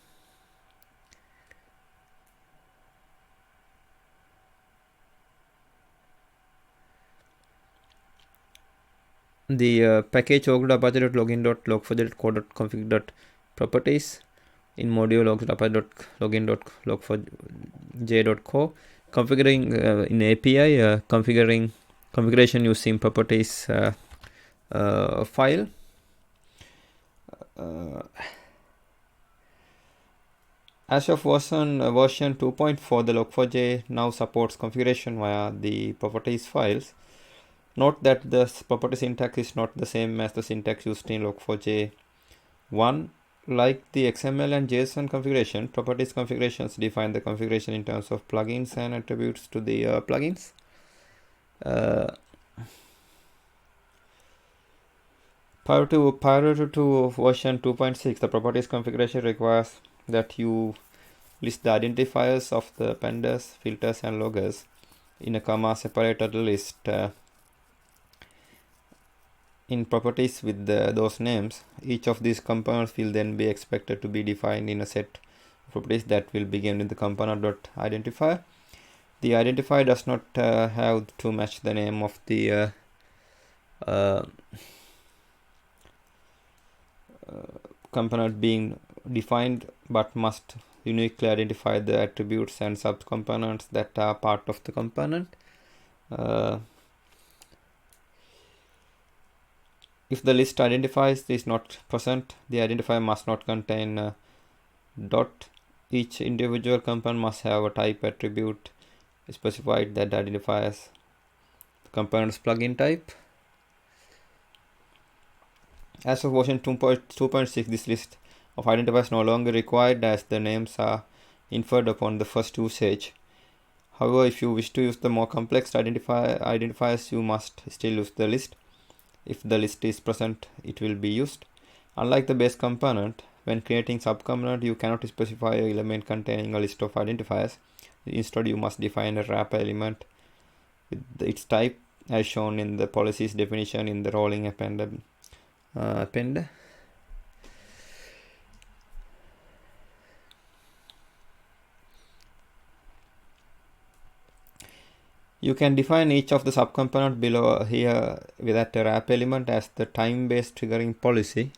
The package apache.login.log4j.co.config.properties in module apache.login.log4j.co configuring in API configuration using properties file. As of version 2.4, the Log4j now supports configuration via the properties files. Note that the property syntax is not the same as the syntax used in Log4j 1. Like the XML and JSON configuration, properties configurations define the configuration in terms of plugins and attributes to the plugins. Prior to version 2.6, the properties configuration requires that you list the identifiers of the appenders, filters, and loggers in a comma separated list in properties with those names. Each of these components will then be expected to be defined in a set of properties that will begin with the component.identifier. The identifier does not have to match the name of the component being defined, but must uniquely identify the attributes and subcomponents that are part of the component. If the list identifies is not present, the identifier must not contain dot. Each individual component must have a type attribute specified that identifies the component's plugin type. As of version 2.6, this list of identifiers is no longer required as the names are inferred upon the first usage. However, if you wish to use the more complex identifiers, you must still use the list. If the list is present, it will be used. Unlike the base component, when creating subcomponent, you cannot specify an element containing a list of identifiers. Instead, you must define a wrapper element with its type as shown in the policies definition in the rolling appender. You can define each of the subcomponent below here with that wrap element as the time-based triggering policy.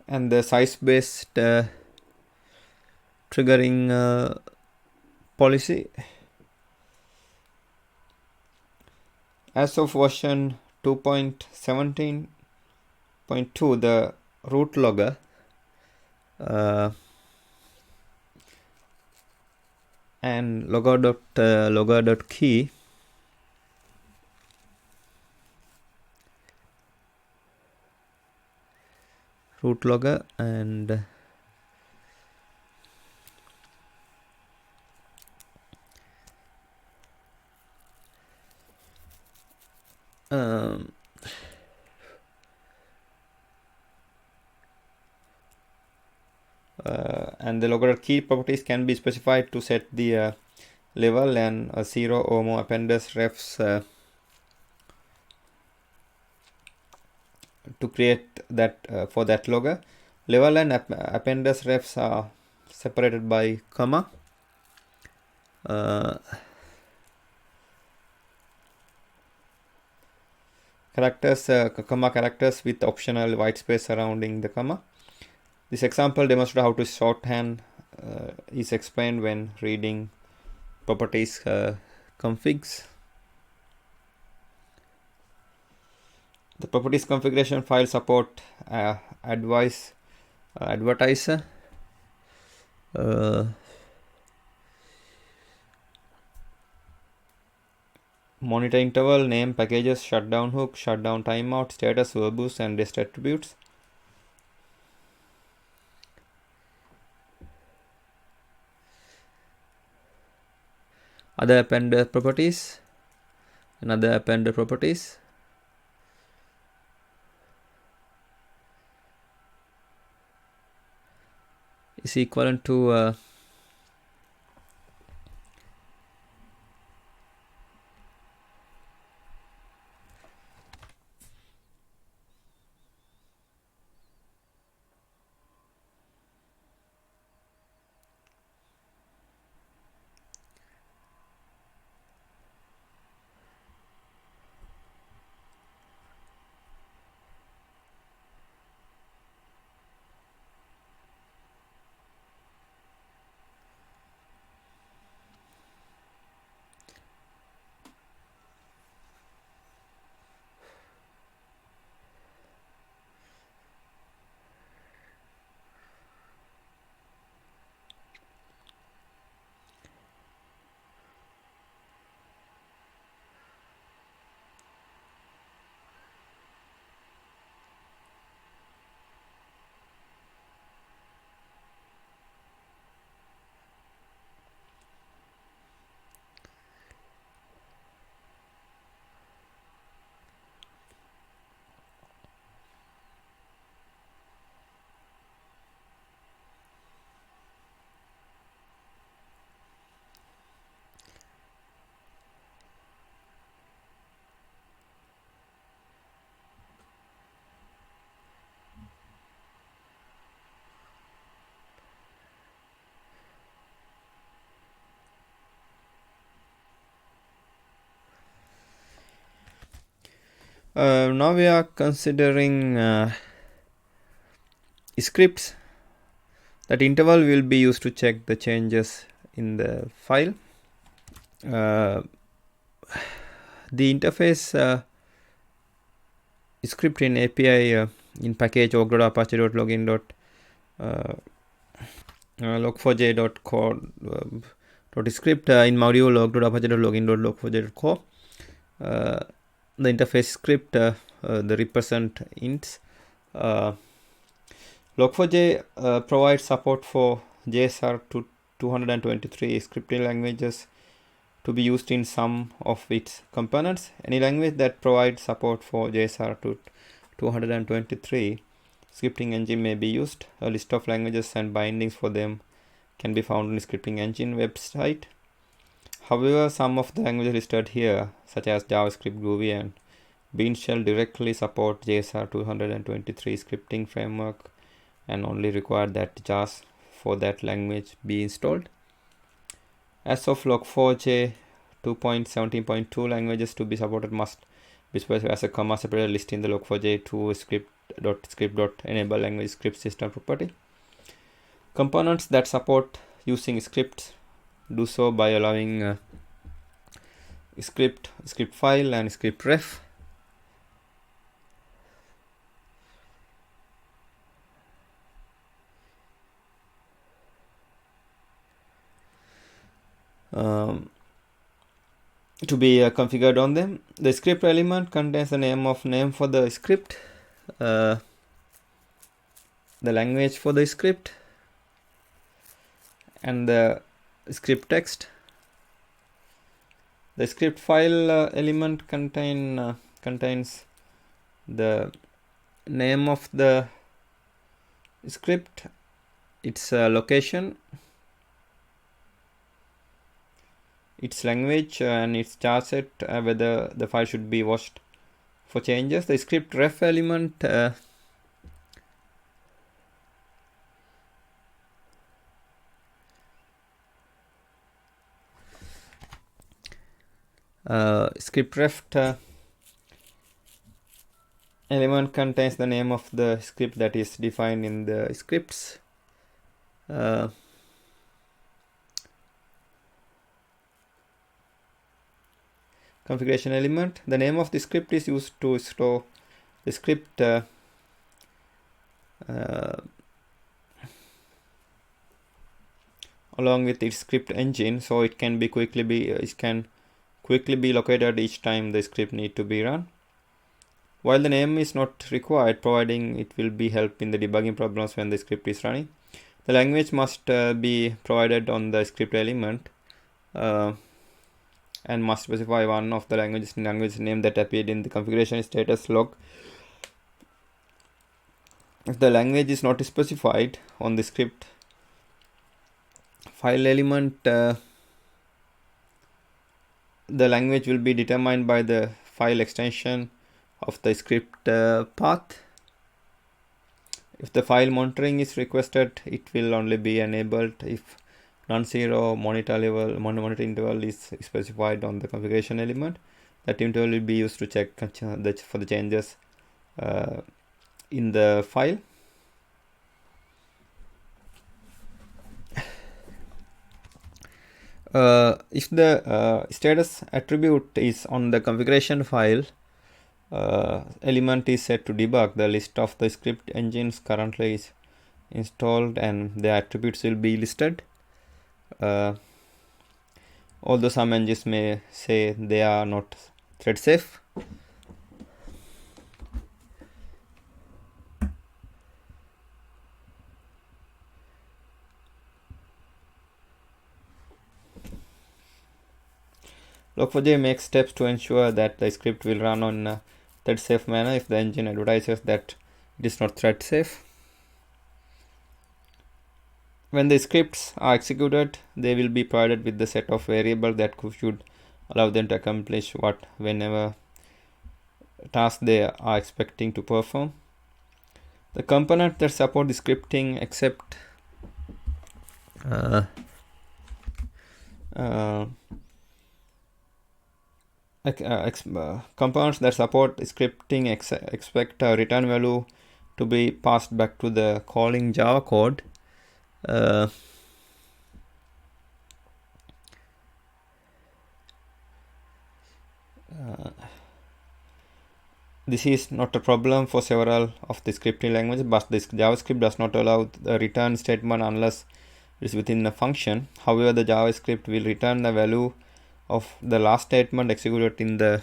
And the size-based triggering policy. As of version 2.17.2, the root logger and logger.key root logger and and the logger key properties can be specified to set the level and 0 or more appenders refs to create that for that logger. Level and appenders refs are separated by comma. Characters, comma characters with optional white space surrounding the comma. This example demonstrates how to shorthand is explained when reading properties configs. The properties configuration file support advertiser. Monitor interval, name, packages, shutdown hook, shutdown timeout, status, verbose, and rest attributes. Other appender properties. Another appender properties. Is equivalent to Now we are considering scripts. That interval will be used to check the changes in the file. The interface script in API in package log4j.log4j.core.script in module log.apache.login.log4j.core. The interface script the represent ints. Log4j provides support for JSR to 223 scripting languages to be used in some of its components. Any language that provides support for JSR to 223 scripting engine may be used. A list of languages and bindings for them can be found on the scripting engine website. However, some of the languages listed here, such as JavaScript, Groovy, and Bean Shell, directly support JSR 223 scripting framework and only require that JAS for that language be installed. As of Log4j 2.17.2, languages to be supported must be specified as a comma separated list in the Log4j 2 script.enable language script system property. Components that support using scripts do so by allowing script file and script ref. To be configured on them. The script element contains the name for the script, the language for the script, and the script text. The script file element contains the name of the script, its location, its language, and its jar set, whether the file should be watched for changes. The script ref element script ref element contains the name of the script that is defined in the scripts. Configuration element. The name of the script is used to store the script along with its script engine, so it can quickly be located each time the script need to be run. While the name is not required, providing it will be help in the debugging problems when the script is running. The language must be provided on the script element and must specify one of the language name that appeared in the configuration status log. If the language is not specified on the script file element, the language will be determined by the file extension of the script path. If the file monitoring is requested, it will only be enabled if non-zero monitor interval is specified on the configuration element. That interval will be used to check for the changes in the file. If the status attribute is on the configuration file, element is set to debug. The list of the script engines currently is installed and the attributes will be listed. Although some engines may say they are not thread safe. Log4j makes steps to ensure that the script will run on a thread safe manner if the engine advertises that it is not thread safe. When the scripts are executed, they will be provided with the set of variables that should allow them to accomplish whenever task they are expecting to perform. The components that support the scripting accept components that support scripting expect a return value to be passed back to the calling Java code. This is not a problem for several of the scripting languages, but this JavaScript does not allow the return statement unless it is within a function. However, the JavaScript will return the value of the last statement executed in the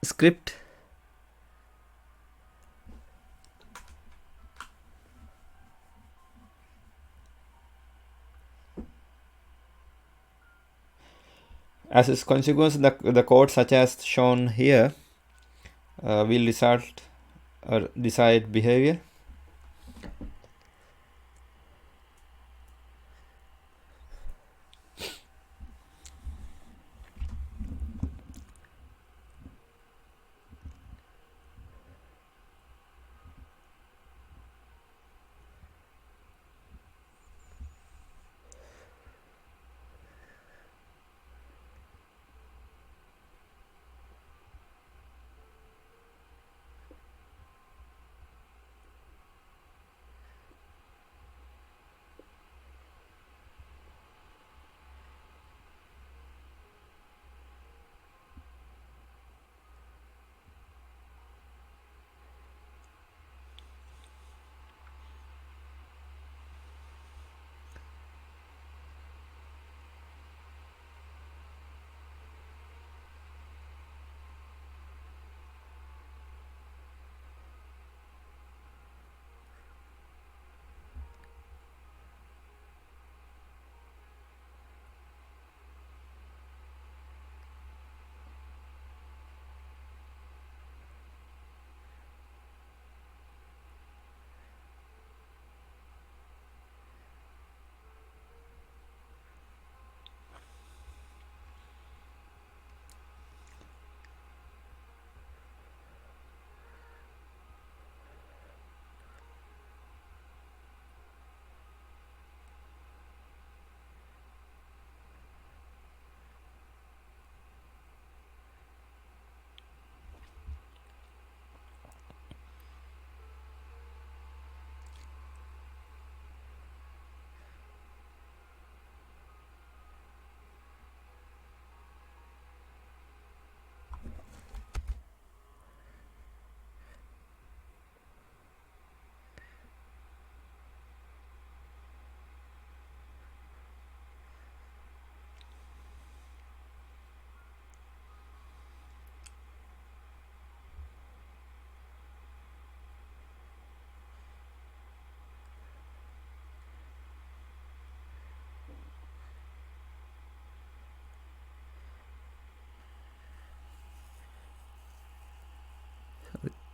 script. As a consequence, the code such as shown here will result a desired behavior.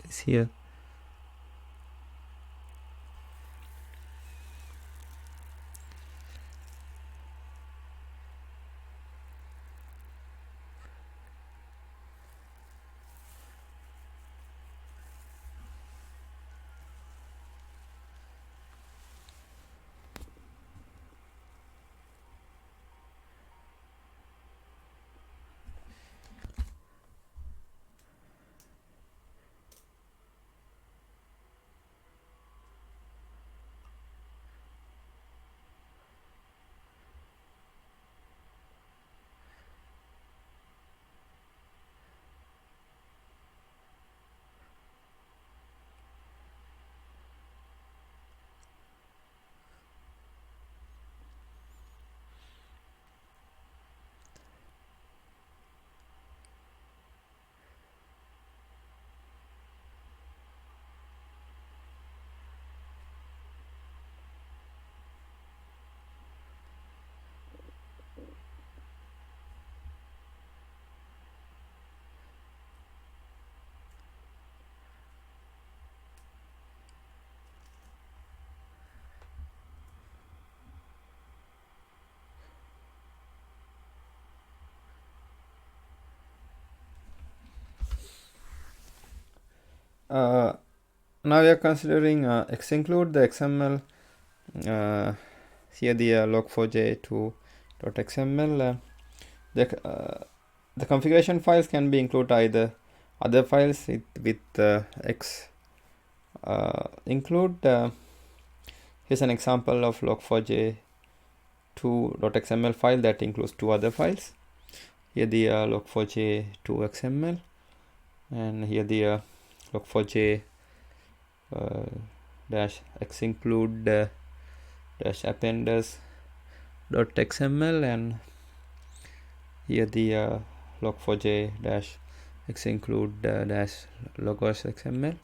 Is here. Now we are considering include the XML. Here the log4j2.xml The configuration files can be included either other files with X include. Here's an example of log4j 2.xml file that includes two other files. Here the log4j 2xml, and here the log4j dash x include dash appenders.xml, and here the log4j dash x include dash loggers.xml.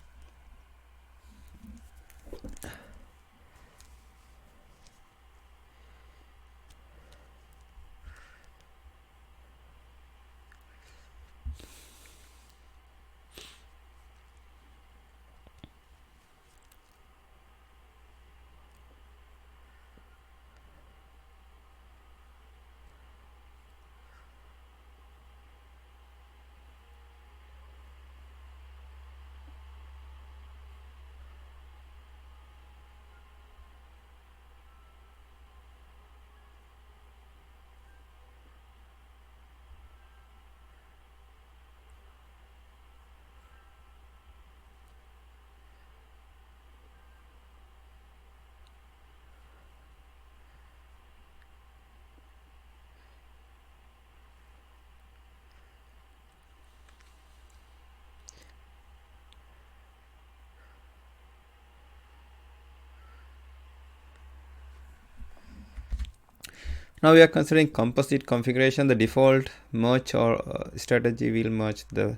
Now we are considering composite configuration. The default merge or strategy will merge the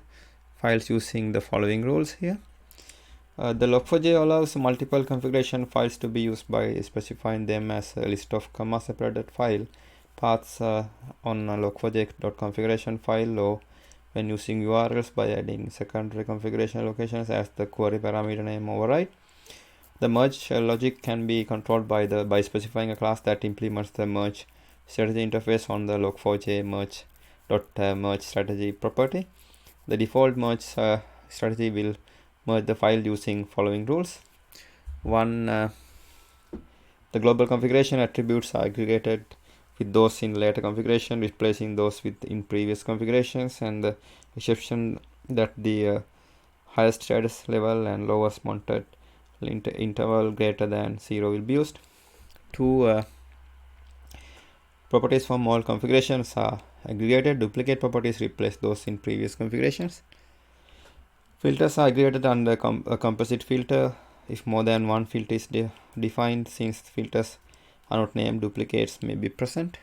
files using the following rules here. The log4j allows multiple configuration files to be used by specifying them as a list of comma separated file paths on a log4j.configuration file, or when using URLs by adding secondary configuration locations as the query parameter name override. The merge logic can be controlled by specifying a class that implements the merge strategy interface on the log4j merge strategy property. The default merge strategy will merge the file using following rules. 1. The global configuration attributes are aggregated with those in later configuration, replacing those in previous configurations, and the exception that the highest status level and lowest mounted interval greater than 0 will be used. 2. Properties from all configurations are aggregated. Duplicate properties replace those in previous configurations. Filters are aggregated under a composite filter. If more than one filter is defined, since filters are not named, duplicates may be present.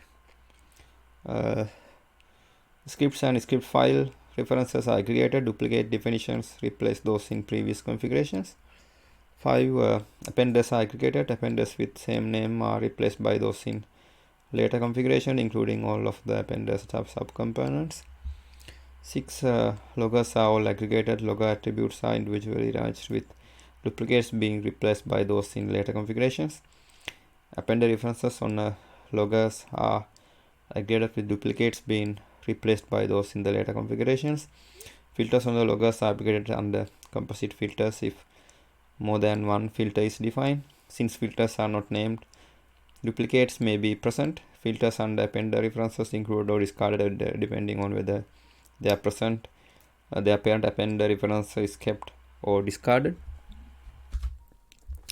Scripts and script file references are aggregated. Duplicate definitions replace those in previous configurations. 5. Appenders are aggregated. Appenders with same name are replaced by those in later configuration, including all of the appenders subcomponents. 6. Loggers are all aggregated. Logger attributes are individually arranged with duplicates being replaced by those in later configurations. Appender references on loggers are aggregated with duplicates being replaced by those in the later configurations. Filters on the loggers are aggregated under composite filters if more than one filter is defined. Since filters are not named, duplicates may be present. Filters under appender references included or discarded depending on whether they are present. The apparent appender reference is kept or discarded.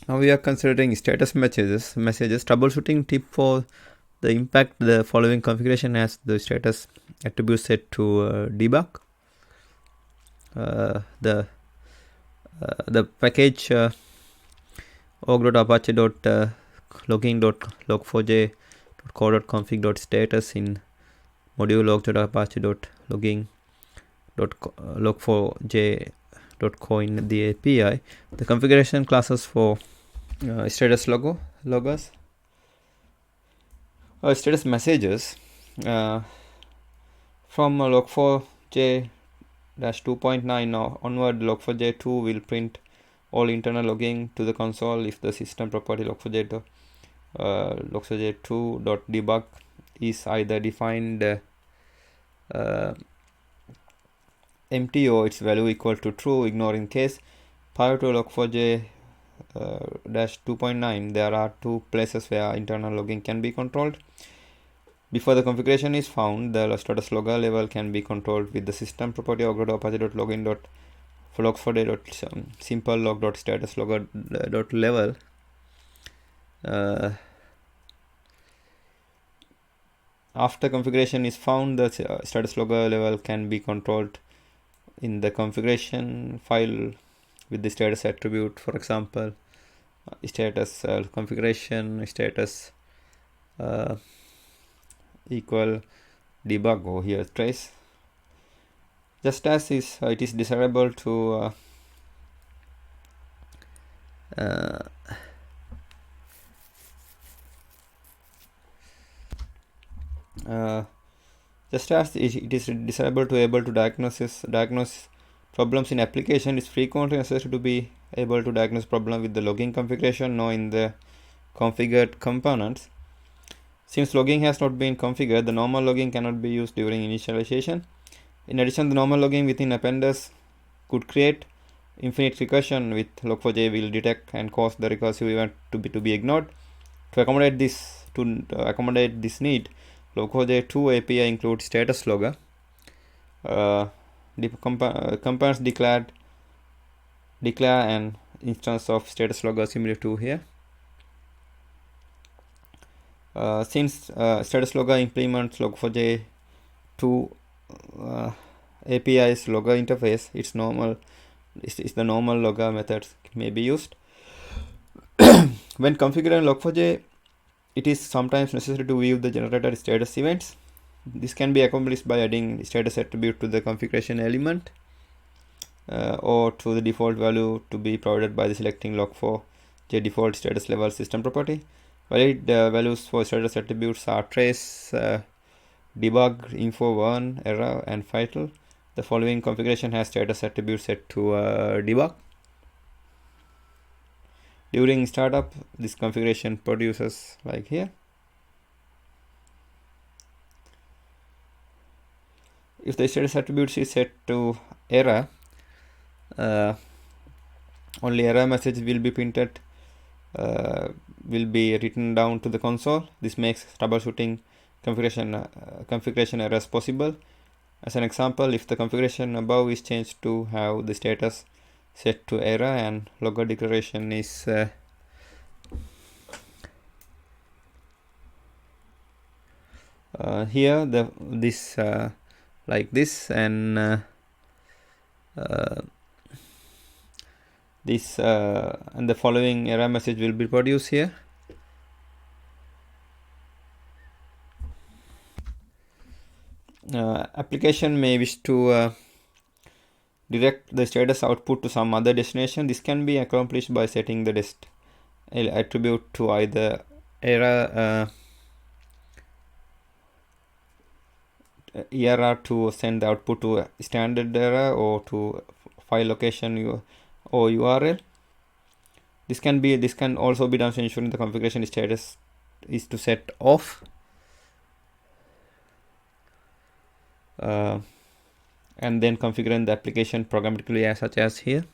Now we are considering status messages. Troubleshooting tip for the impact the following configuration has the status attribute set to debug. The package org.apache.logging.log4j.co.config.status in module log.apache.logging.log4j.co in the API. The configuration classes for status loggers. Status messages from log4j 2.9 onward, log4j2 will print all internal logging to the console if the system property log4j2.debug is either defined empty or its value equal to true, ignoring case. Prior to log4j 2.9, there are two places where internal logging can be controlled. Before the configuration is found, the status logger level can be controlled with the system property log4j.simple log.status logger.level. After configuration is found, the status logger level can be controlled in the configuration file with the status attribute. For example, status configuration status equal debug, or here trace. Just as it is desirable to just as it is desirable to able to diagnose problems in application, it's frequently necessary to be able to diagnose problem with the logging configuration knowing the configured components. Since logging has not been configured, the normal logging cannot be used during initialization. In addition, the normal logging within appenders could create infinite recursion, with Log4j will detect and cause the recursive event to be ignored. To accommodate this need, Log4j 2 API includes status logger. Components declare an instance of status logger similar to here. Since status logger implements Log4j 2 API's logger interface, it's the normal logger methods may be used. When configuring Log4j, it is sometimes necessary to view the generated status events. This can be accomplished by adding status attribute to the configuration element or to the default value to be provided by the selecting Log4j default status level system property. Valid values for status attributes are trace, debug, info1, error, and vital. The following configuration has status attributes set to debug. During startup, this configuration produces like here. If the status attributes is set to error, only error message will be printed, will be written down to the console. This makes troubleshooting configuration errors possible. As an example, if the configuration above is changed to have the status set to error and logger declaration is here, this like this, and this and the following error message will be produced here. Application may wish to direct the status output to some other destination. This can be accomplished by setting the dest attribute to either error ERR to send the output to standard error, or to file location or URL. This can also be done to ensuring the configuration status is to set off. And then configuring the application programmatically, such as here.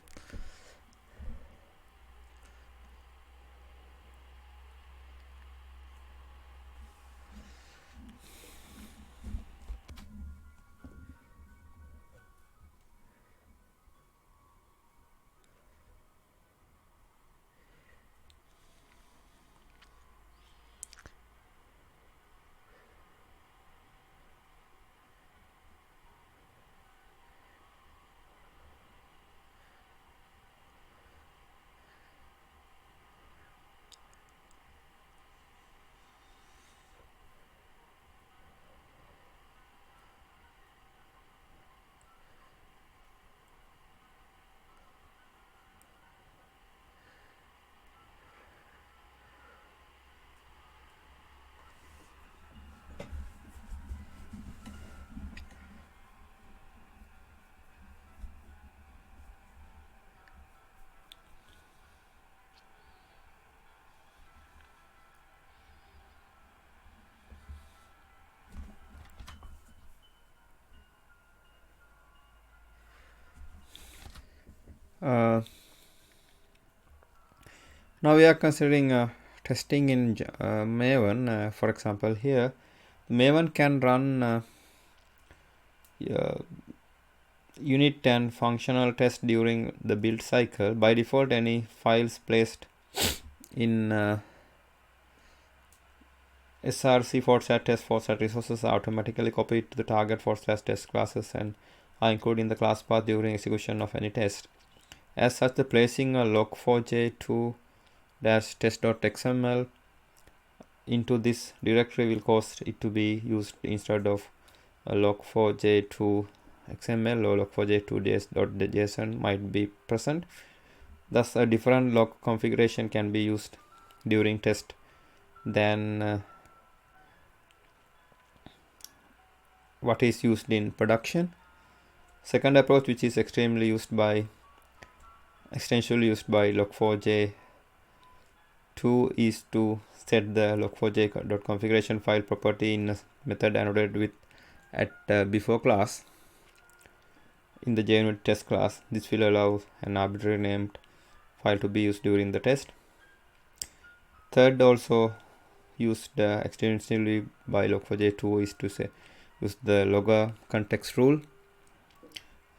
Now we are considering testing in Maven. For example, here Maven can run unit and functional test during the build cycle. By default, any files placed in src /test resources are automatically copied to the target /test classes and are included in the class path during execution of any test. As such, the placing a log4j 2-test.xml into this directory will cause it to be used instead of a log4j2 XML or log4j2.json might be present. Thus, a different log configuration can be used during test than what is used in production. Second approach, which is extensively used by log4j2, is to set the log4j.configuration file property in a method annotated with at before class in the JUnit test class. This will allow an arbitrary named file to be used during the test. Third, also used extensively by log4j2, is to use the LoggerContext rule.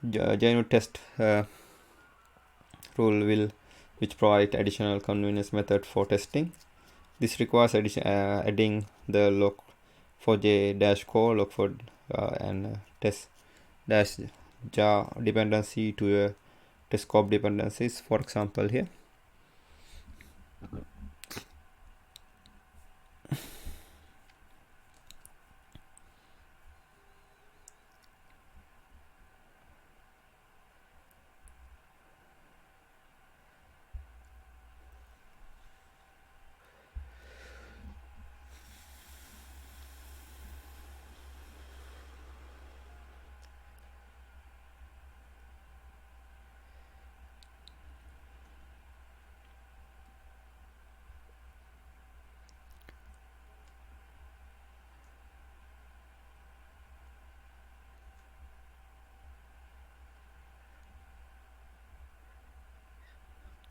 JUnit test rule which provide additional convenience method for testing. This requires adding the log4j-core log4 and test-jar dependency to a test scope dependencies, for example here.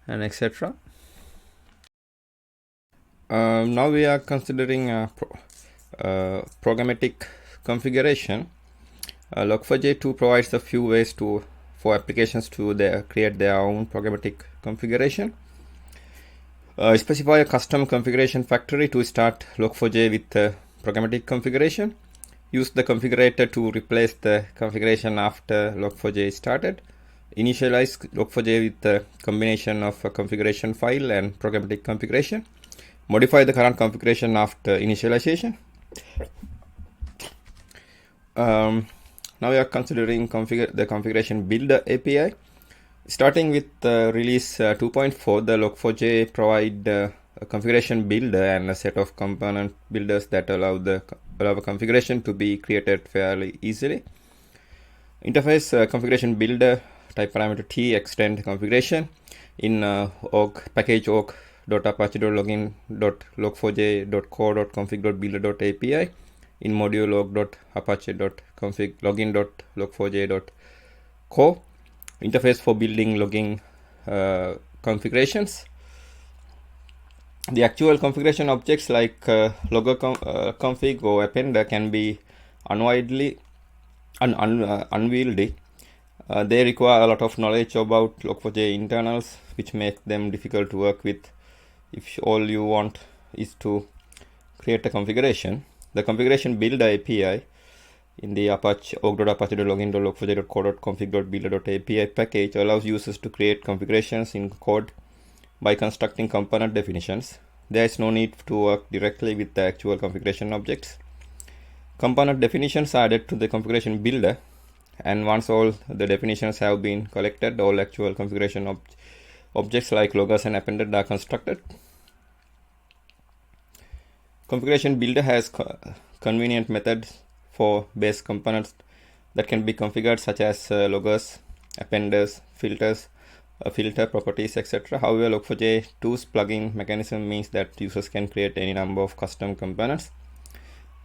And etc. Now we are considering programmatic configuration. Log4j2 provides a few ways for applications to create their own programmatic configuration. Specify a custom configuration factory to start log4j with programmatic configuration. Use the configurator to replace the configuration after log4j is started. Initialize log4j with a combination of a configuration file and programmatic configuration. Modify the current configuration after initialization. Now we are considering the configuration builder API. Starting with release 2.4, the log4j provide a configuration builder and a set of component builders that allow a configuration to be created fairly easily. Interface configuration builder type parameter t extend configuration in package org.apache.login.log4j.core.config.builder.api in module log.apache.config login.log4j.core. Interface for building logging configurations. The actual configuration objects like LoggerConfig or Appender can be unwieldy. They require a lot of knowledge about log4j internals, which make them difficult to work with if all you want is to create a configuration. The configuration builder API in the org.apache.login.log4j.core.config.builder.api package allows users to create configurations in code by constructing component definitions. There is no need to work directly with the actual configuration objects. Component definitions are added to the configuration builder, and once all the definitions have been collected, all actual configuration objects like loggers and appended are constructed. Configuration builder has convenient methods for base components that can be configured, such as loggers, appenders, filters, filter properties, etc. However, log4j2's plugin mechanism means that users can create any number of custom components.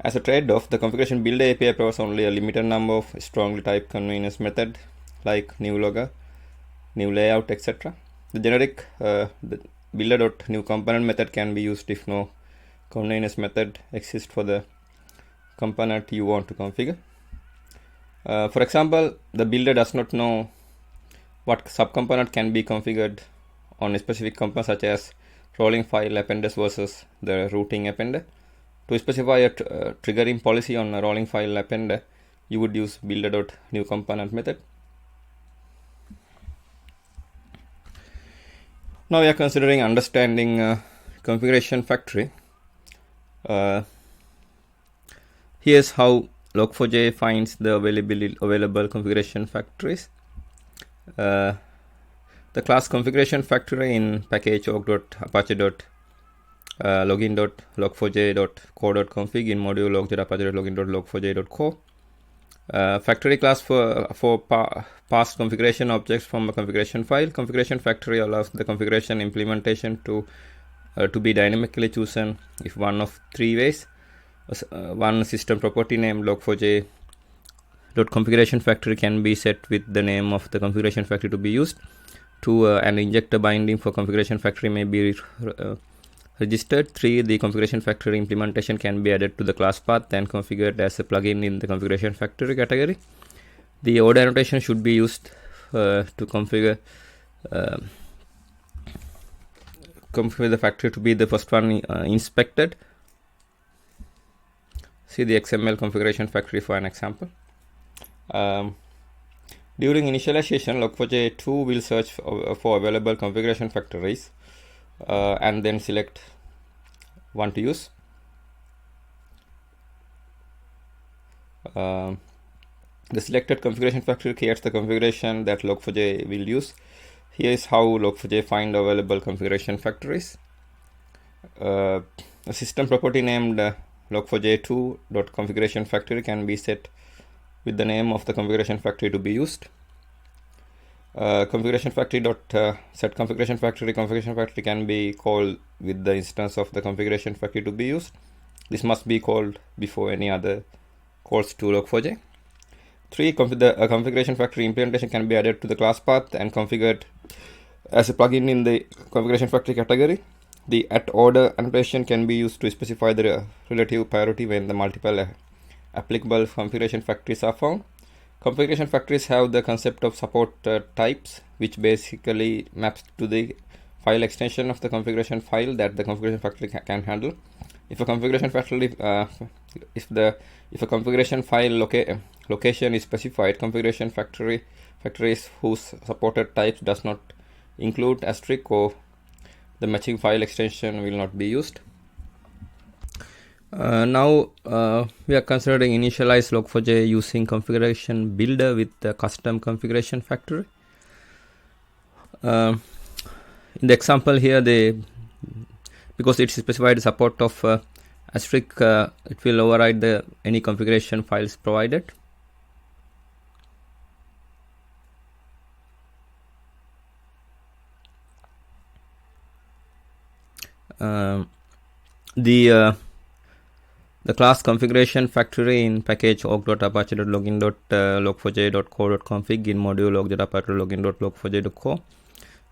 As a trade-off, the configuration builder API provides only a limited number of strongly typed convenience methods like new logger, new layout, etc. The generic builder.newComponent method can be used if no convenience method exists for the component you want to configure. For example, the builder does not know what subcomponent can be configured on a specific component, such as rolling file appenders versus the routing appender. To specify a triggering policy on a rolling file appender, you would use builder.newComponent method. Now we are considering understanding configuration factory. Here's how Log4j finds the available configuration factories. The class configuration factory in package org.apache.login.log4j.co.config in module log4j.login.log4j.co. Factory class for past configuration objects from a configuration file. Configuration factory allows the configuration implementation to be dynamically chosen if one of three ways. One system property named log4j.configuration factory can be set with the name of the configuration factory to be used. Two, an injector binding for configuration factory may be registered. 3, the configuration factory implementation can be added to the class path and configured as a plugin in the configuration factory category. The order annotation should be used to configure the factory to be the first one inspected. See the XML configuration factory for an example. During initialization, Log4j 2 will search for available configuration factories and then select one to use. The selected configuration factory creates the configuration that Log4j will use. Here is how Log4j find available configuration factories. A system property named log4j2.configuration factory can be set with the name of the configuration factory to be used. Configuration factory set configuration factory can be called with the instance of the configuration factory to be used. This must be called before any other calls to Log4j. 3, the configuration factory implementation can be added to the class path and configured as a plugin in the configuration factory category. The @order annotation can be used to specify the relative priority when the multiple applicable configuration factories are found. Configuration factories have the concept of support types, which basically maps to the file extension of the configuration file that the configuration factory can handle. If a configuration factory, if a configuration file location is specified, configuration factories whose supported types does not include asterisk or the matching file extension will not be used. Now we are considering initialize Log4j using configuration builder with the custom configuration factory. In the example here, because it's specified support of asterisk, it will override any configuration files provided. The class configuration factory in package org.apache.login.log4j.co.config in module log.apache.login.log4j.co.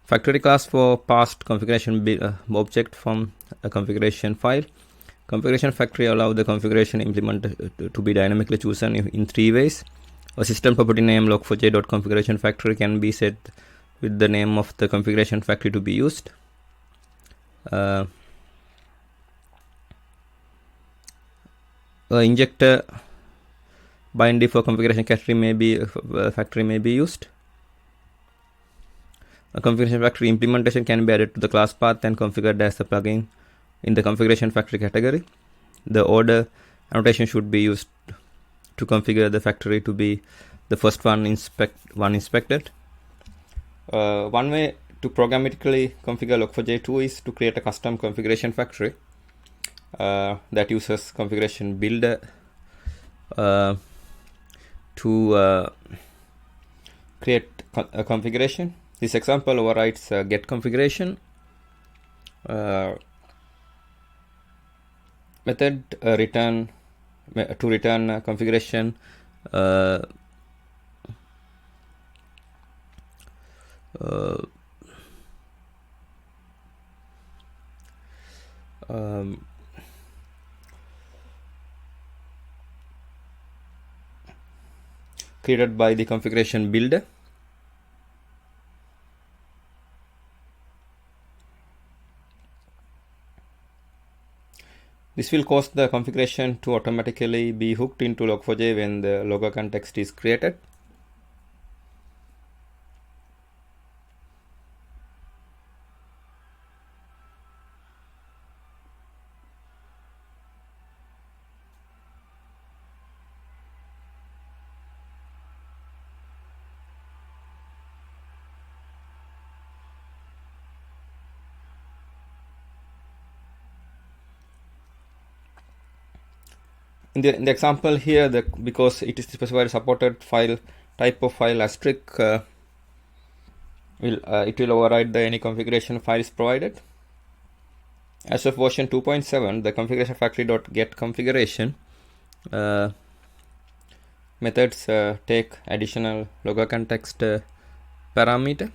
Factory class for past configuration object from a configuration file. Configuration factory allow the configuration implement to be dynamically chosen in 3 ways. A system property name log4j.configuration factory can be set with the name of the configuration factory to be used. Injector binding for configuration factory may be used. A configuration factory implementation can be added to the class path and configured as a plugin in the configuration factory category. The order annotation should be used to configure the factory to be the first one inspected. One way to programmatically configure Log4j 2 is to create a custom configuration factory that uses configuration builder to create a configuration. This example overrides get configuration method to return configuration created by the configuration builder. This will cause the configuration to automatically be hooked into Log4j when the LoggerContext is created. In the example here, because it is specified supported file type of file asterisk, it will override any configuration files provided. As of version 2.7, the configuration factory.get configuration methods take additional LoggerContext parameter.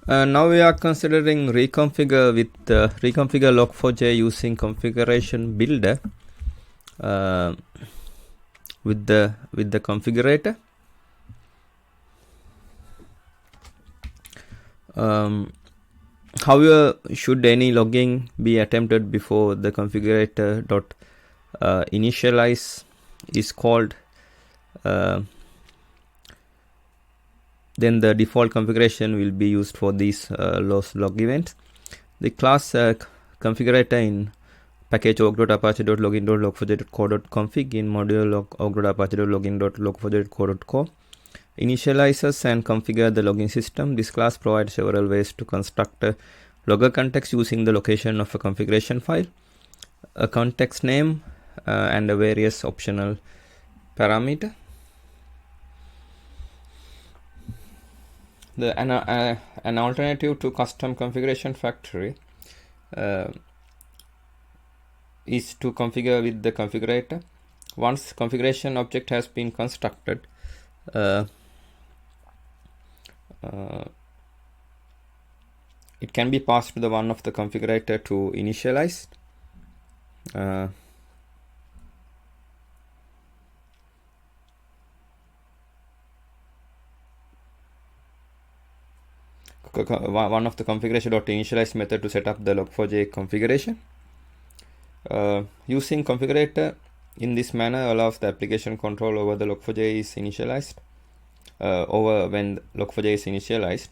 Now we are considering reconfigure Log4j using configuration builder with the configurator. However, should any logging be attempted before the configurator initialize is called, then the default configuration will be used for these log events. The class configurator in package org.apache.login.log4j.co.config in module org.apache.login.log4j.co.co initializes and configure the logging system. This class provides several ways to construct a LoggerContext using the location of a configuration file, a context name, and a various optional parameter. An alternative to custom configuration factory is to configure with the configurator. Once configuration object has been constructed, it can be passed to the one of the configurator to initialize. One of the configuration.initialize method to set up the log4j configuration. Using configurator in this manner allows the application control over the log4j is initialized, over when log4j is initialized.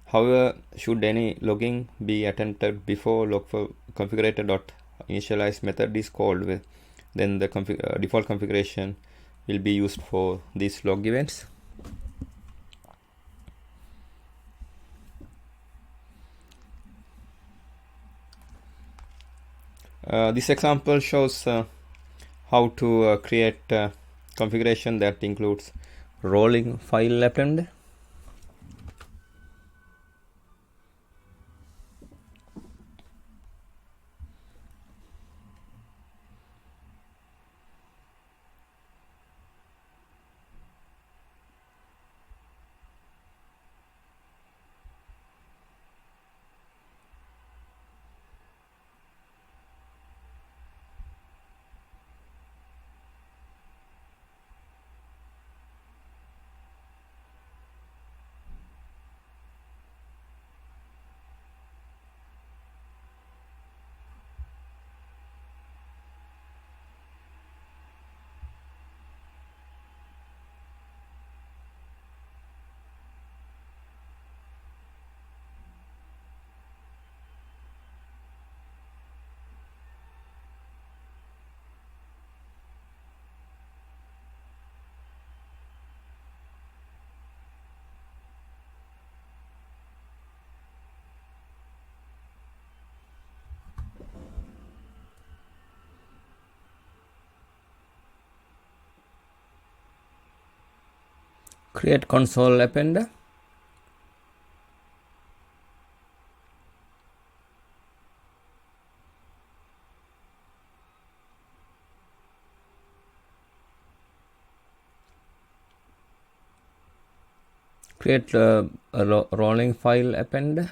However, should any logging be attempted before configurator.initialize method is called, then the default configuration will be used for these log events. This example shows how to create configuration that includes rolling file append. Create console appender. Create a rolling file appender.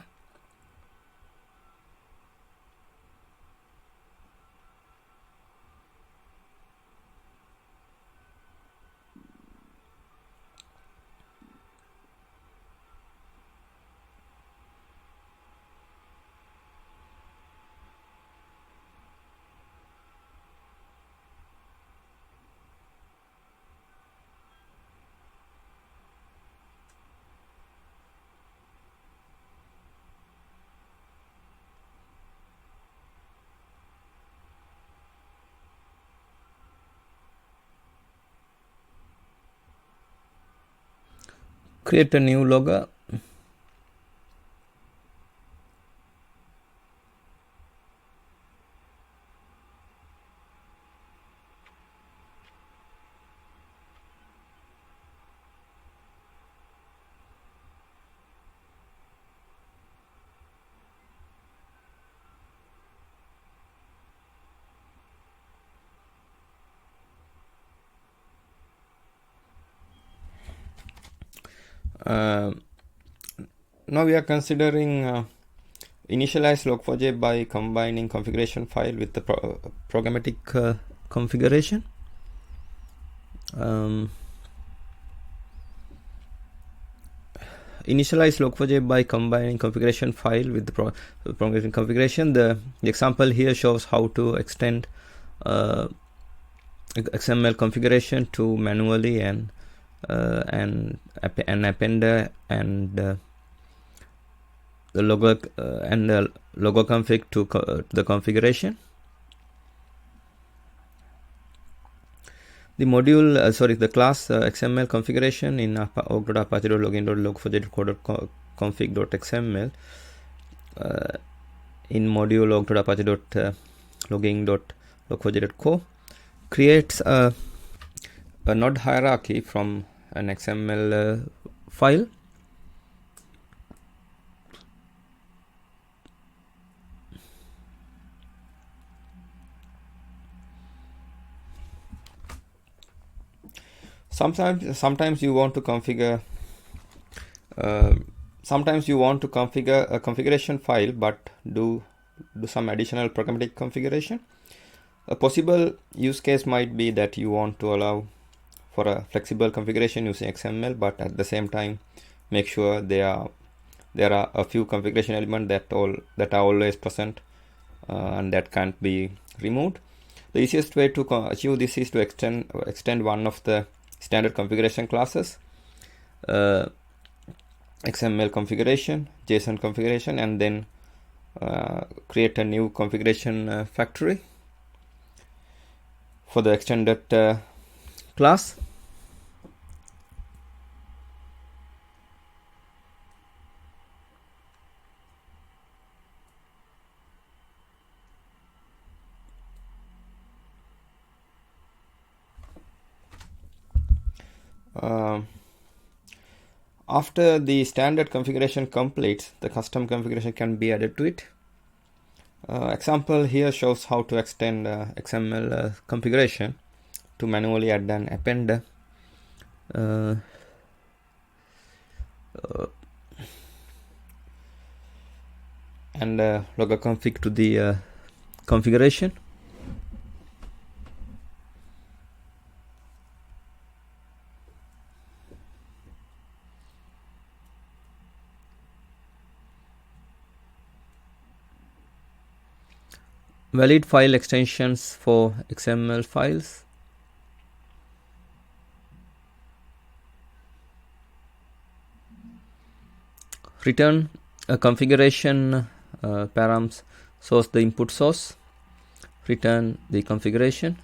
Create a new logger. Now we are considering initialize log4j by combining configuration file with the programmatic configuration. Initialize log4j by combining configuration file with the programmatic configuration. The example here shows how to extend XML configuration to manually and an appender and the logger and the LoggerConfig to the configuration. The module, the class XML configuration in org.apache.login.log4j.config.xml in module org.apache.logging.log4j.co creates a node hierarchy from an XML file. Sometimes you want to configure sometimes you want to configure a configuration file but do some additional programmatic configuration. A possible use case might be that you want to allow for a flexible configuration using XML, but at the same time make sure there are a few configuration elements that are always present and that can't be removed. The easiest way to achieve this is to extend one of the standard configuration classes, XML configuration, JSON configuration, and then create a new configuration factory for the extended class. After the standard configuration completes, the custom configuration can be added to it. Example here shows how to extend XML configuration to manually add an appender and LoggerConfig to the configuration. Valid file extensions for XML files. Return a configuration params source the input source. Return the configuration.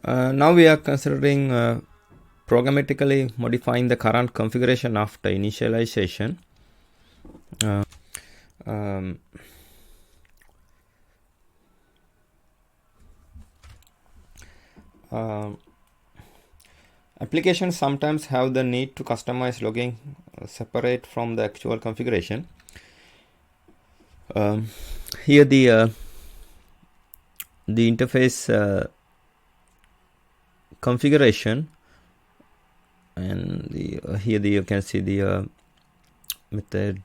Now we are considering programmatically modifying the current configuration after initialization. Applications sometimes have the need to customize logging separate from the actual configuration. Here the interface configuration, and here you can see the method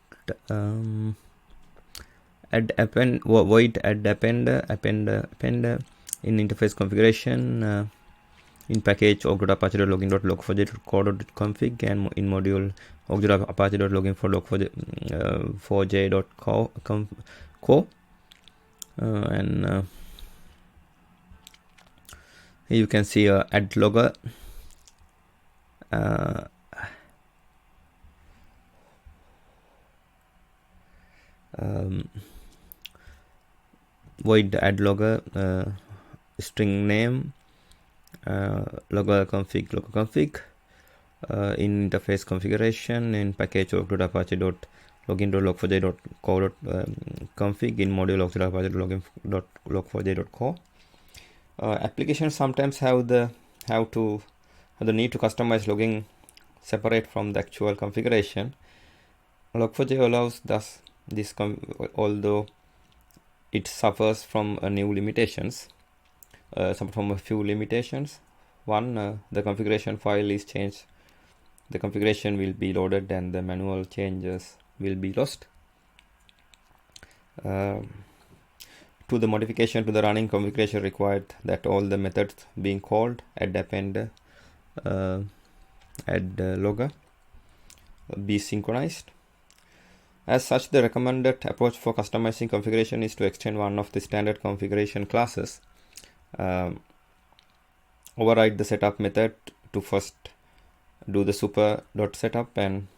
add append void add appender in interface configuration in package org.apache.login.log4j.co.config and in module org.apache.login for log4j.co and here you can see add logger void add logger string name LoggerConfig in interface configuration in package org.apache.login.log4j.co.config in module org.apache.login.log4j.co. Applications sometimes have the need to customize logging separate from the actual configuration. Log4j allows this although it suffers from new limitations, from a few limitations. 1, the configuration file is changed, the configuration will be loaded and the manual changes will be lost. To the modification to the running configuration required that all the methods being called add appender, add logger be synchronized. As such, the recommended approach for customizing configuration is to extend one of the standard configuration classes, override the setup method to first do the super.setup and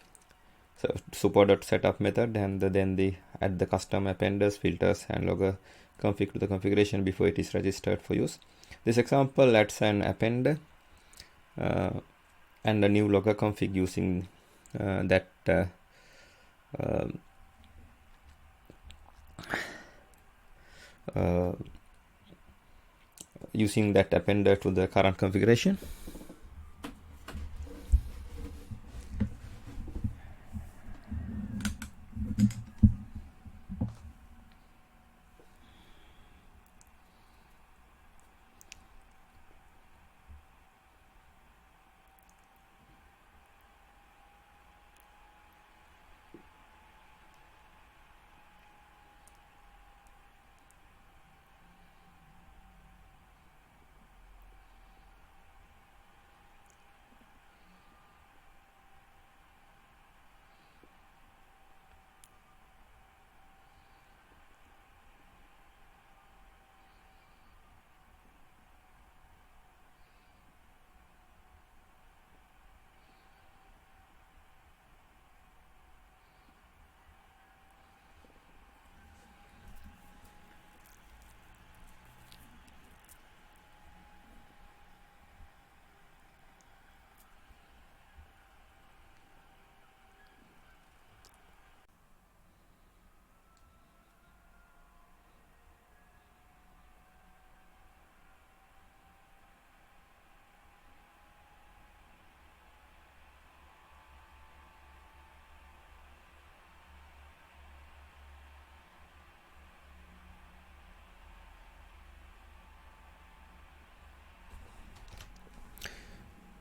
super.setup method, and then add the custom appenders, filters and LoggerConfig to the configuration before it is registered for use. This example adds an appender and a new LoggerConfig using using that appender to the current configuration.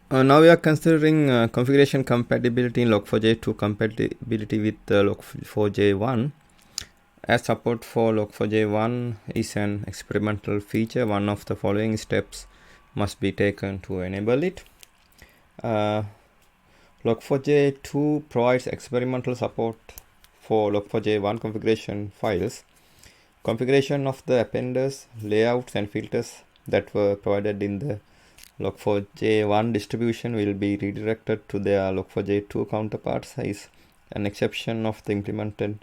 Now we are considering configuration compatibility in Log4j to compatibility with Log4j1. As support for Log4j1 is an experimental feature, one of the following steps must be taken to enable it. Log4j2 provides experimental support for Log4j1 configuration files. Configuration of the appenders, layouts and filters that were provided in the Log4j1 distribution will be redirected to their Log4j2 counterparts as an exception of the implemented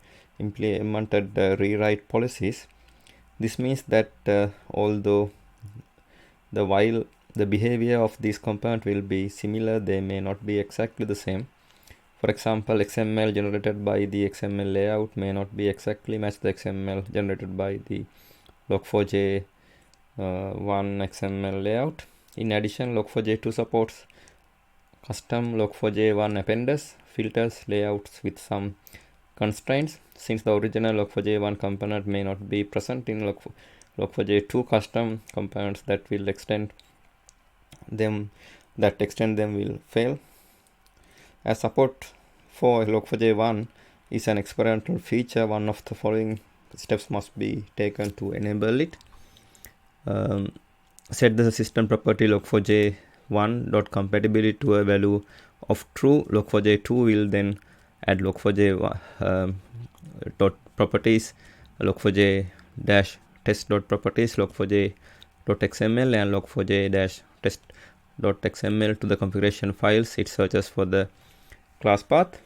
rewrite policies. This means that although while the behavior of these components will be similar, they may not be exactly the same. For example, XML generated by the XML layout may not be exactly match the XML generated by the Log4j1 XML layout. In addition, Log4j2 supports custom Log4j1 appenders, filters, layouts with some constraints. Since the original Log4j1 component may not be present in Log4j2, custom components that extend them will fail. As support for Log4j1 is an experimental feature, one of the following steps must be taken to enable it. Set the system property Log4j1.compatibility to a value of true. Log4j2 will then add Log4j dot properties, Log4j-test.properties, Log4j.xml and Log4j-test.xml to the configuration files it searches for the class path.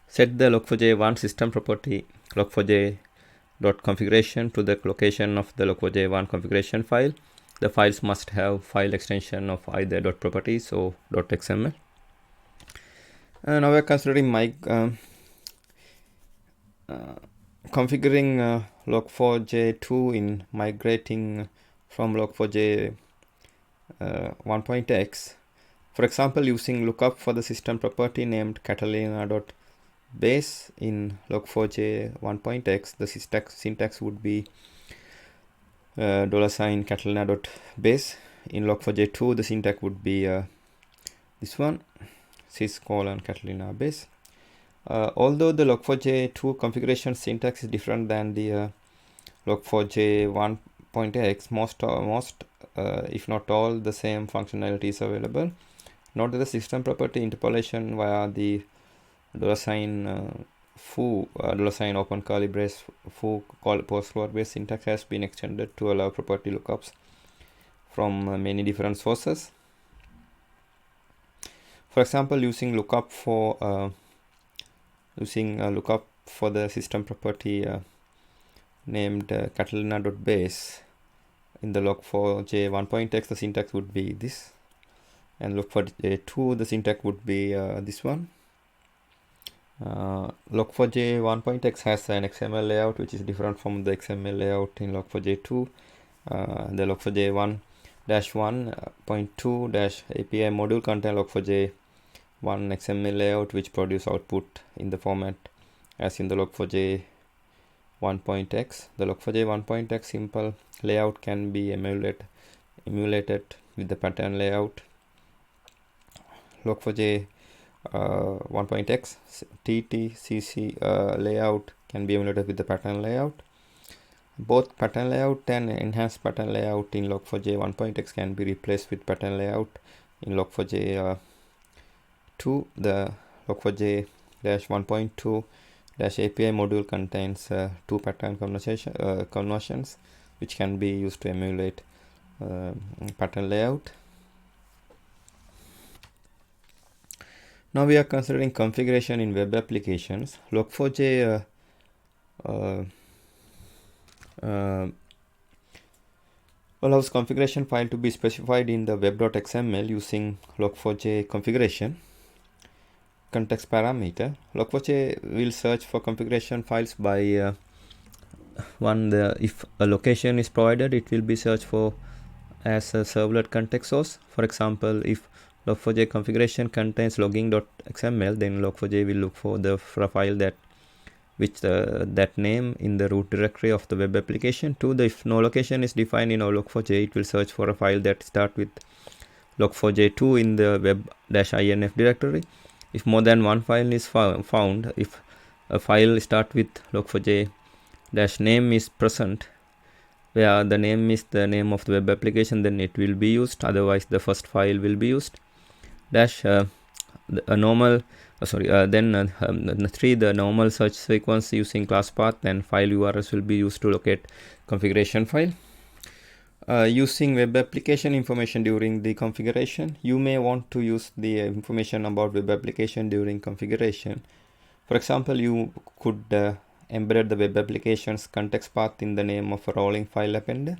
Set the Log4j1 system property Log4j.configuration to the location of the Log4j1 configuration file. The files must have file extension of either .properties or .xml. Now we are considering configuring Log4j2 in migrating from Log4j 1.x. For example, using lookup for the system property named Catalina.base in Log4j 1.x, the syntax would be $Catalina.base in Log4j2 the syntax would be this one, sys::Catalina base. Although the Log4j2 configuration syntax is different than the Log4j 1.x, most if not all the same functionality is available. Note that the system property interpolation via the $foo open curly brace foo post base syntax has been extended to allow property lookups from many different sources. For example, using lookup for the system property named Catalina.base in the Log4j 1.x, the syntax would be this, and Log4j2 the syntax would be this one. Log4j 1.x has an XML layout which is different from the XML layout in Log4j2. The Log4j 1-1.2-API module contain Log4j 1 XML layout which produce output in the format as in the Log4j 1.x. The Log4j 1.x simple layout can be emulated with the pattern layout. Log4j 1.x TTCC layout can be emulated with the pattern layout. Both pattern layout and enhanced pattern layout in Log4j 1.x can be replaced with pattern layout in Log4j 2. The Log4j 1.2 API module contains two pattern conversions which can be used to emulate pattern layout. Now we are considering configuration in web applications. Log4j allows configuration file to be specified in the web.xml using log4j configuration context parameter. Log4j will search for configuration files by if a location is provided, it will be searched for as a servlet context source. For example, if log4j configuration contains logging.xml, then log4j will look for the file that name in the root directory of the web application. If no location is defined in our log4j, it will search for a file that starts with log4j2 in the web-inf directory. If more than one file is found, if a file start with log4j-name is present, where the name is the name of the web application, then it will be used. Otherwise, the first file will be used. The normal search sequence using class path and file URLs will be used to locate configuration file. Using web application information during the configuration, you may want to use the information about web application during configuration. For example, you could embed the web application's context path in the name of a rolling file appender.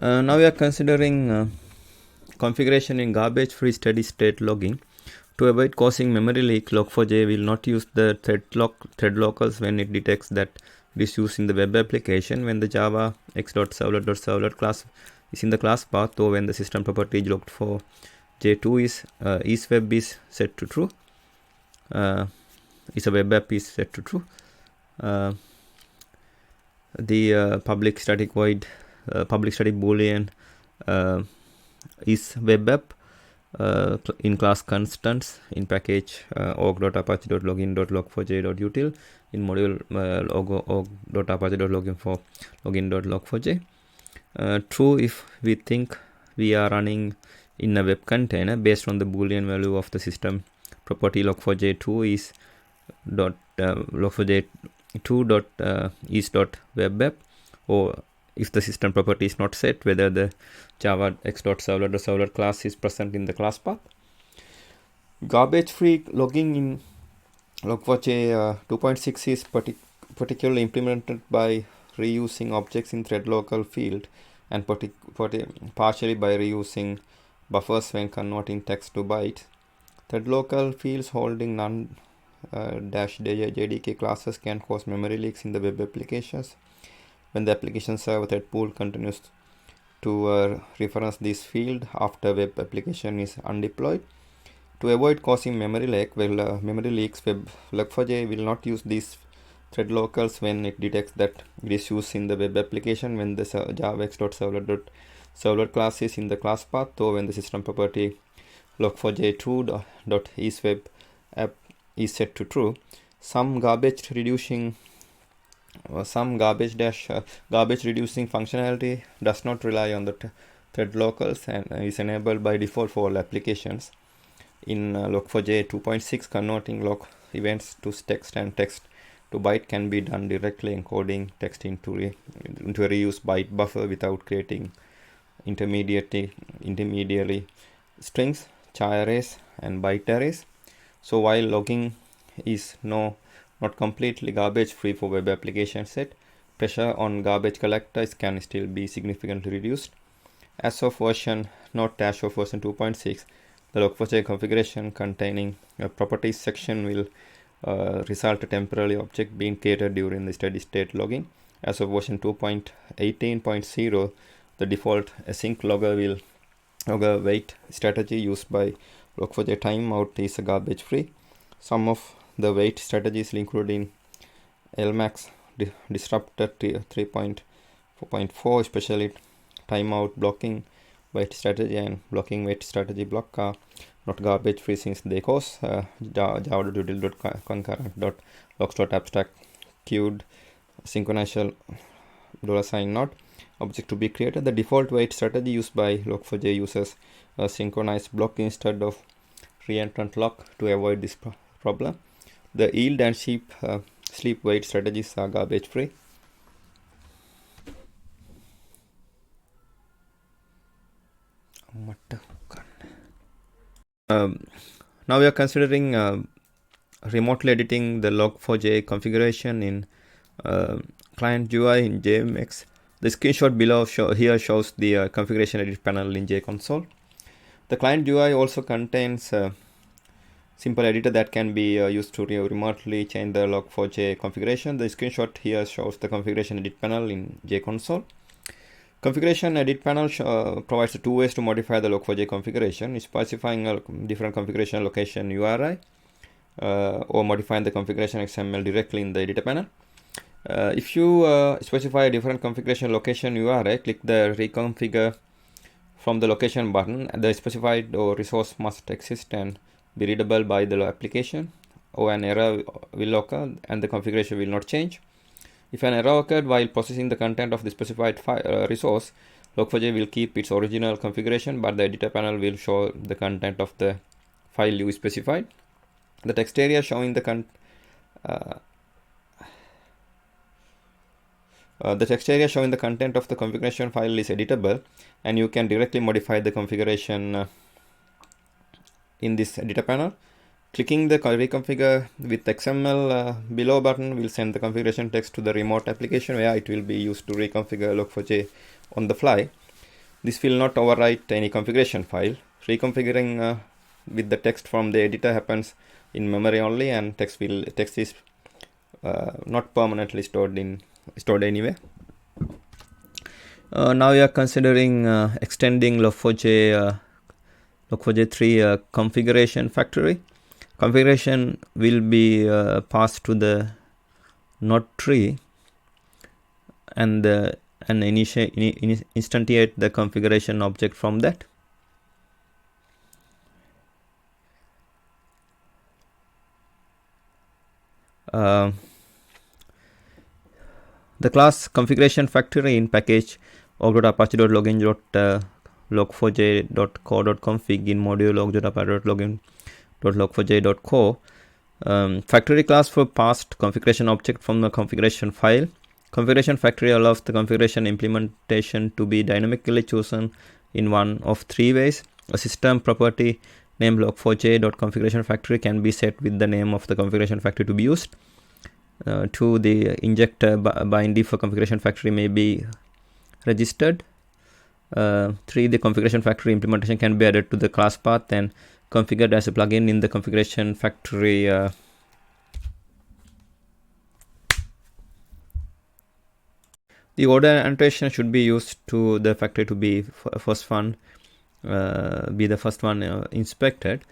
Now we are considering configuration in garbage-free steady-state logging. To avoid causing memory leak, Log4j will not use the thread locals when it detects that it is used in the web application, when the Java x.servlet.servlet class is in the class path, or when the system property Log4j2 is isWeb is set to true. Is a web app is set to true. The public static void public static boolean is web app in class constants in package org.apache.login.log4j.util in module org.apache.login for login.log4j. True if we think we are running in a web container based on the boolean value of the system property log4j2 is log4j2.is.webapp, or if the system property is not set, whether the Java x.servlet.servlet class is present in the class path. Garbage-free logging in Log4j 2.6 is particularly implemented by reusing objects in thread local field and partially by reusing buffers when converting text to bytes. Thread local fields holding -JDK classes can cause memory leaks in the web applications when the application server thread pool continues to reference this field after web application is undeployed. To avoid causing memory leaks, Log4j will not use these thread locals when it detects that it is used in the web application, when the javax.server class is in the class path, or when the system property log4j2.isWeb app is set to true. Some garbage reducing functionality does not rely on the thread locals and is enabled by default for all applications. In Log4j 2.6, converting log events to text and text to byte can be done directly, encoding text into a reused byte buffer without creating intermediary strings, char arrays, and byte arrays. So while logging is not completely garbage free for web application set, pressure on garbage collectors can still be significantly reduced. As of version 2.6, the Log4j configuration containing a properties section will result a temporary object being created during the steady state logging. As of version 2.18.0, the default async logger wait strategy used by Log4j timeout is garbage free. Some of the wait strategies include in LMAX disruptor 3.4.4, especially timeout blocking wait strategy and blocking wait strategy block are not garbage free since they cause java.util.concurrent.logs.abstract queued synchronization $not object to be created. The default wait strategy used by Log4j uses a synchronized block instead of reentrant lock to avoid this problem. The yield and sleep wait strategies are garbage free. Now we are considering remotely editing the Log4j configuration in client UI in JMX. The screenshot below here shows the configuration edit panel in JConsole. The client UI also contains a simple editor that can be used to remotely change the Log4j configuration. The screenshot here shows the configuration edit panel in JConsole. Configuration edit panel provides two ways to modify the Log4j configuration: specifying a different configuration location URI or modifying the configuration XML directly in the editor panel. If you specify a different configuration location URI, click the reconfigure from the location button. The specified resource must exist and be readable by the application, or an error will occur and the configuration will not change. If an error occurred while processing the content of the specified resource, Log4j will keep its original configuration, but the editor panel will show the content of the file you specified. The text area showing the content of the configuration file is editable, and you can directly modify the configuration in this editor panel. Clicking the reconfigure with XML below button will send the configuration text to the remote application, where it will be used to reconfigure Log4j on the fly. This will not overwrite any configuration file. Reconfiguring with the text from the editor happens in memory only, and text is not permanently stored anywhere. Now we are considering extending Log4j 3 configuration factory. Configuration will be passed to the node tree and instantiate the configuration object from that. The class configuration factory in package org.apache.login.log4j.co.config in module log.apache.login.log4j.co. Factory class for passed configuration object from the configuration file. Configuration factory allows the configuration implementation to be dynamically chosen in one of three ways. A system property named log4j.configuration factory can be set with the name of the configuration factory to be used. 2. The injector bindy for configuration factory may be registered. 3. The configuration factory implementation can be added to the class path and configured as a plugin in the configuration factory. The order annotation should be used to the factory to be the first one inspected.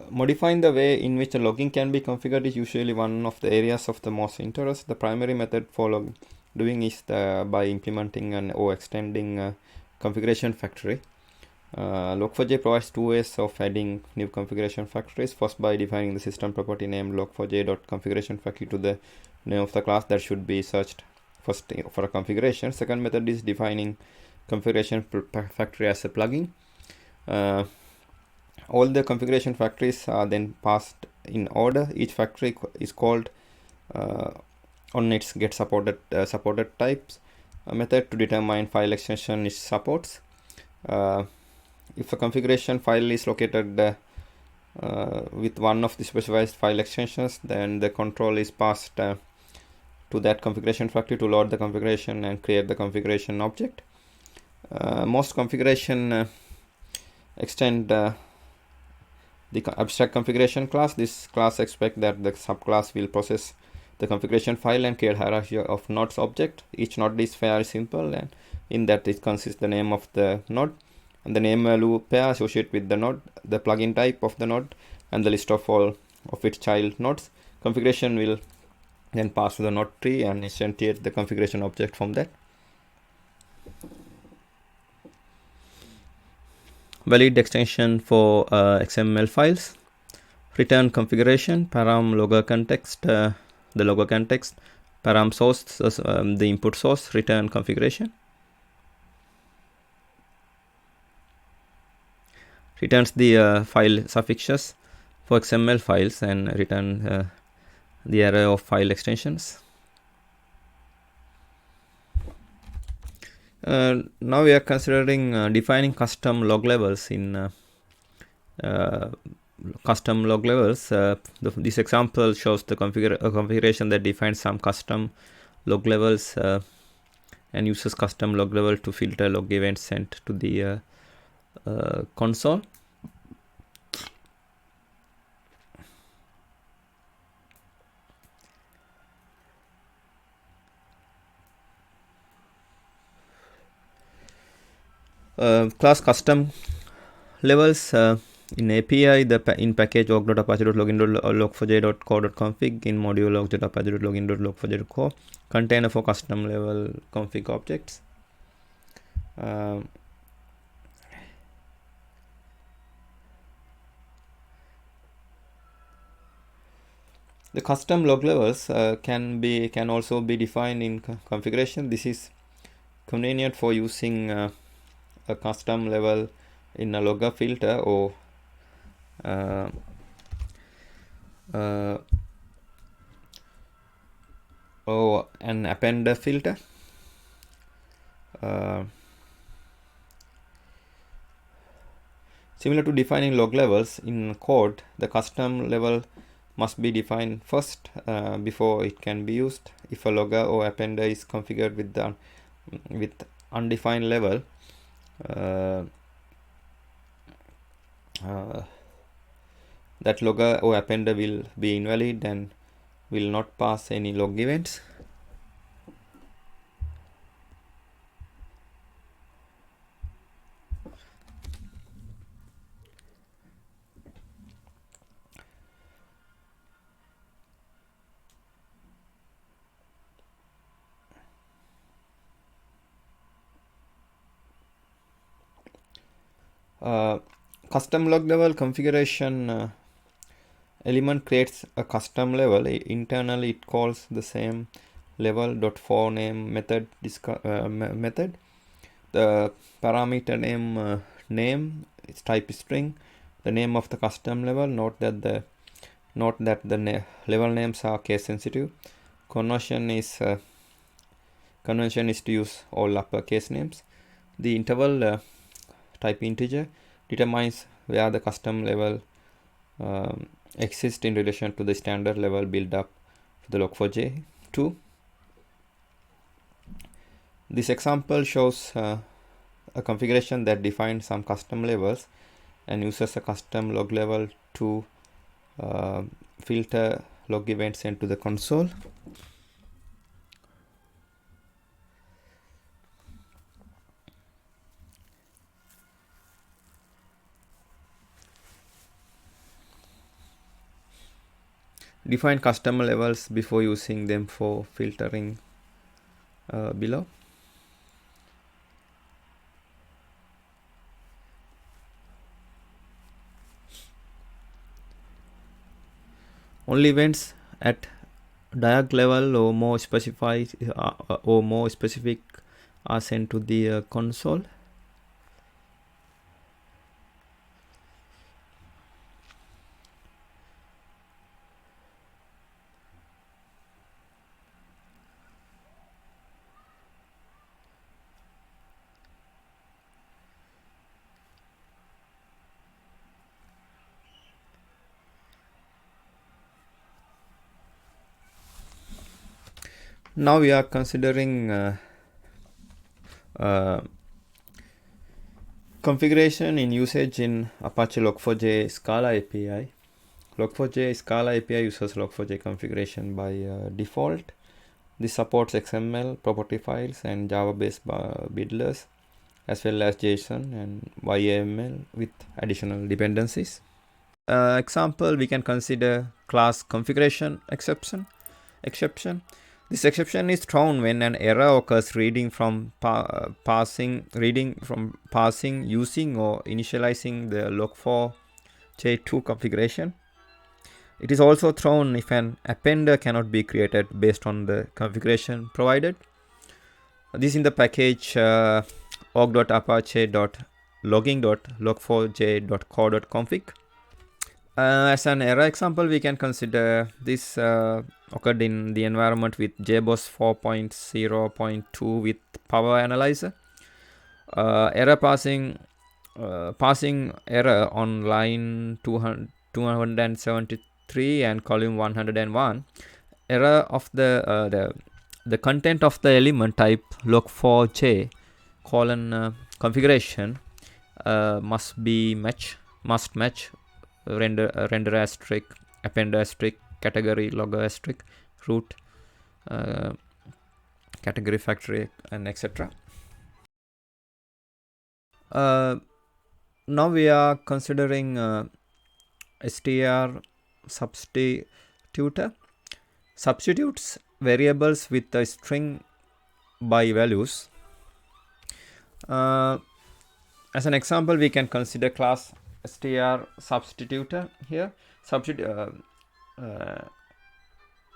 Modifying the way in which the logging can be configured is usually one of the areas of the most interest. The primary method for doing is by implementing or extending a configuration factory. Log4j provides two ways of adding new configuration factories. First, by defining the system property named log4j.configuration-factory to the name of the class that should be searched first for a configuration. Second method is defining configuration factory as a plugin. All the configuration factories are then passed in order. Each factory is called on its get supported types method to determine file extension it supports. If a configuration file is located with one of the specified file extensions, then the control is passed to that configuration factory to load the configuration and create the configuration object. Most configuration extend the abstract configuration class. This class expects that the subclass will process the configuration file and create hierarchy of nodes object. Each node is very simple, and in that it consists the name of the node and the name value pair associated with the node, the plugin type of the node, and the list of all of its child nodes. Configuration will then pass to the node tree and instantiate the configuration object from that. Valid extension for XML files. Return configuration, param LoggerContext, the LoggerContext, param source, the input source, return configuration. Returns the file suffixes for XML files and return the array of file extensions. Now we are considering defining custom log levels in custom log levels. This example shows the configuration that defines some custom log levels and uses custom log level to filter log events sent to the console. Class custom levels in API, in package org.apache.login.log4j.co.config, in module log.apache.login.log4j.co, container for custom level config objects. The custom log levels can also be defined in configuration. This is convenient for using a custom level in a logger filter or an appender filter. Similar to defining log levels in code, the custom level must be defined first before it can be used. If a logger or appender is configured with undefined level, that logger or appender will be invalid and will not pass any log events. Custom log level configuration element creates a custom level. Internally it calls the same level.forName method method. The parameter name its type is string. The name of the custom level. Note that the level names are case sensitive. Convention is to use all uppercase names. The interval type integer determines where the custom level exists in relation to the standard level build up to the Log4j 2. This example shows a configuration that defines some custom levels and uses a custom log level to filter log events sent to the console. Define custom levels before using them for filtering below. Only events at diag level or more specific are sent to the console. Now we are considering configuration in usage in Apache Log4j Scala API. Log4j Scala API uses Log4j configuration by default. This supports XML, property files, and Java-based bundlers, as well as JSON and YAML with additional dependencies. Example, we can consider class configuration exception. This exception is thrown when an error occurs reading from parsing, using or initializing the Log4j2 configuration. It is also thrown if an appender cannot be created based on the configuration provided. This in the package org.apache.logging.log4j.core.config. As an error example, we can consider this occurred in the environment with JBoss 4.0.2 with Power Analyzer. Error passing error on line 273 and column 101. Error of the content of the element type log4j configuration must match render asterisk, appender asterisk, category logger asterisk, root, category factory, and etc. Now we are considering StrSubstitutor. Substitutes variables with a string by values. As an example, we can consider class StrSubstitutor here.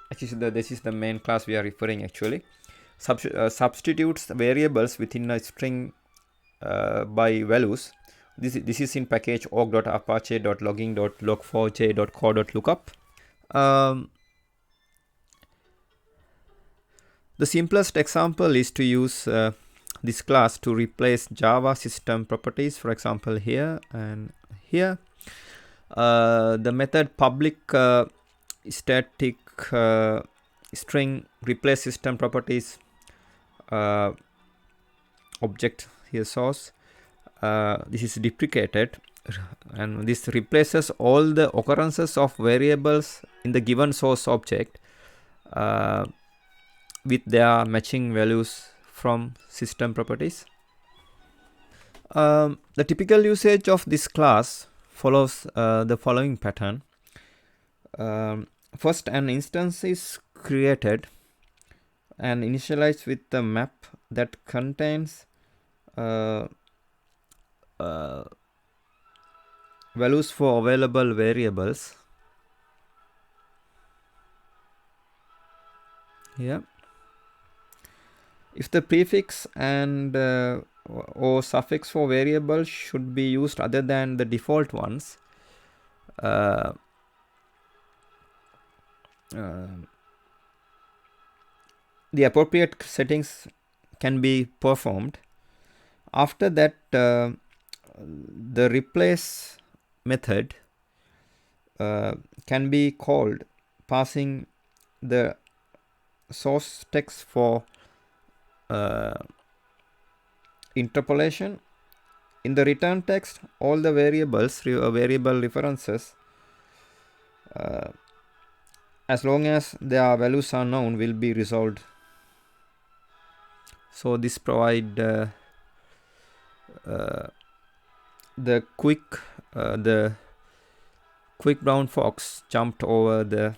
This is the main class we are referring actually. Substitutes variables within a string by values. This is in package org.apache.logging.log4j.core.lookup. The simplest example is to use this class to replace Java system properties, for example here and here. The method public static string replace system properties object here source. This is deprecated, and this replaces all the occurrences of variables in the given source object with their matching values from system properties. The typical usage of this class follows the following pattern. First, an instance is created and initialized with the map that contains values for available variables. Here, if the prefix and or suffix for variables should be used other than the default ones, the appropriate settings can be performed. After that, the replace method can be called passing the source text for interpolation. In the return text, all the variable references, as long as their values are known, will be resolved. So this provide the quick brown fox jumped over the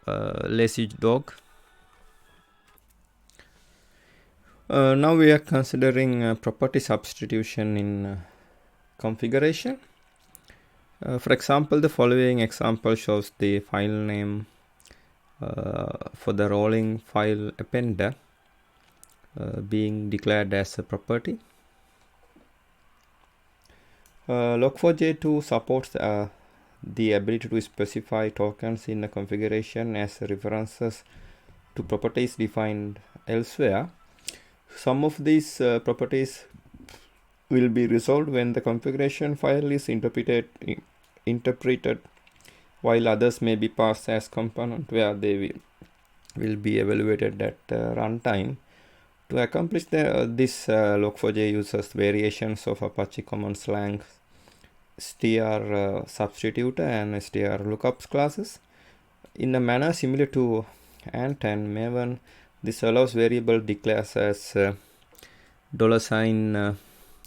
lazy dog. Now we are considering property substitution in configuration. For example, the following example shows the file name for the rolling file appender being declared as a property. Log4j2 supports the ability to specify tokens in a configuration as references to properties defined elsewhere. Some of these properties will be resolved when the configuration file is interpreted, while others may be passed as component where they will be evaluated at runtime. To accomplish this, Log4j uses variations of Apache command slang StrSubstitutor and StrLookup classes. In a manner similar to Ant and Maven, this allows variable declares as $,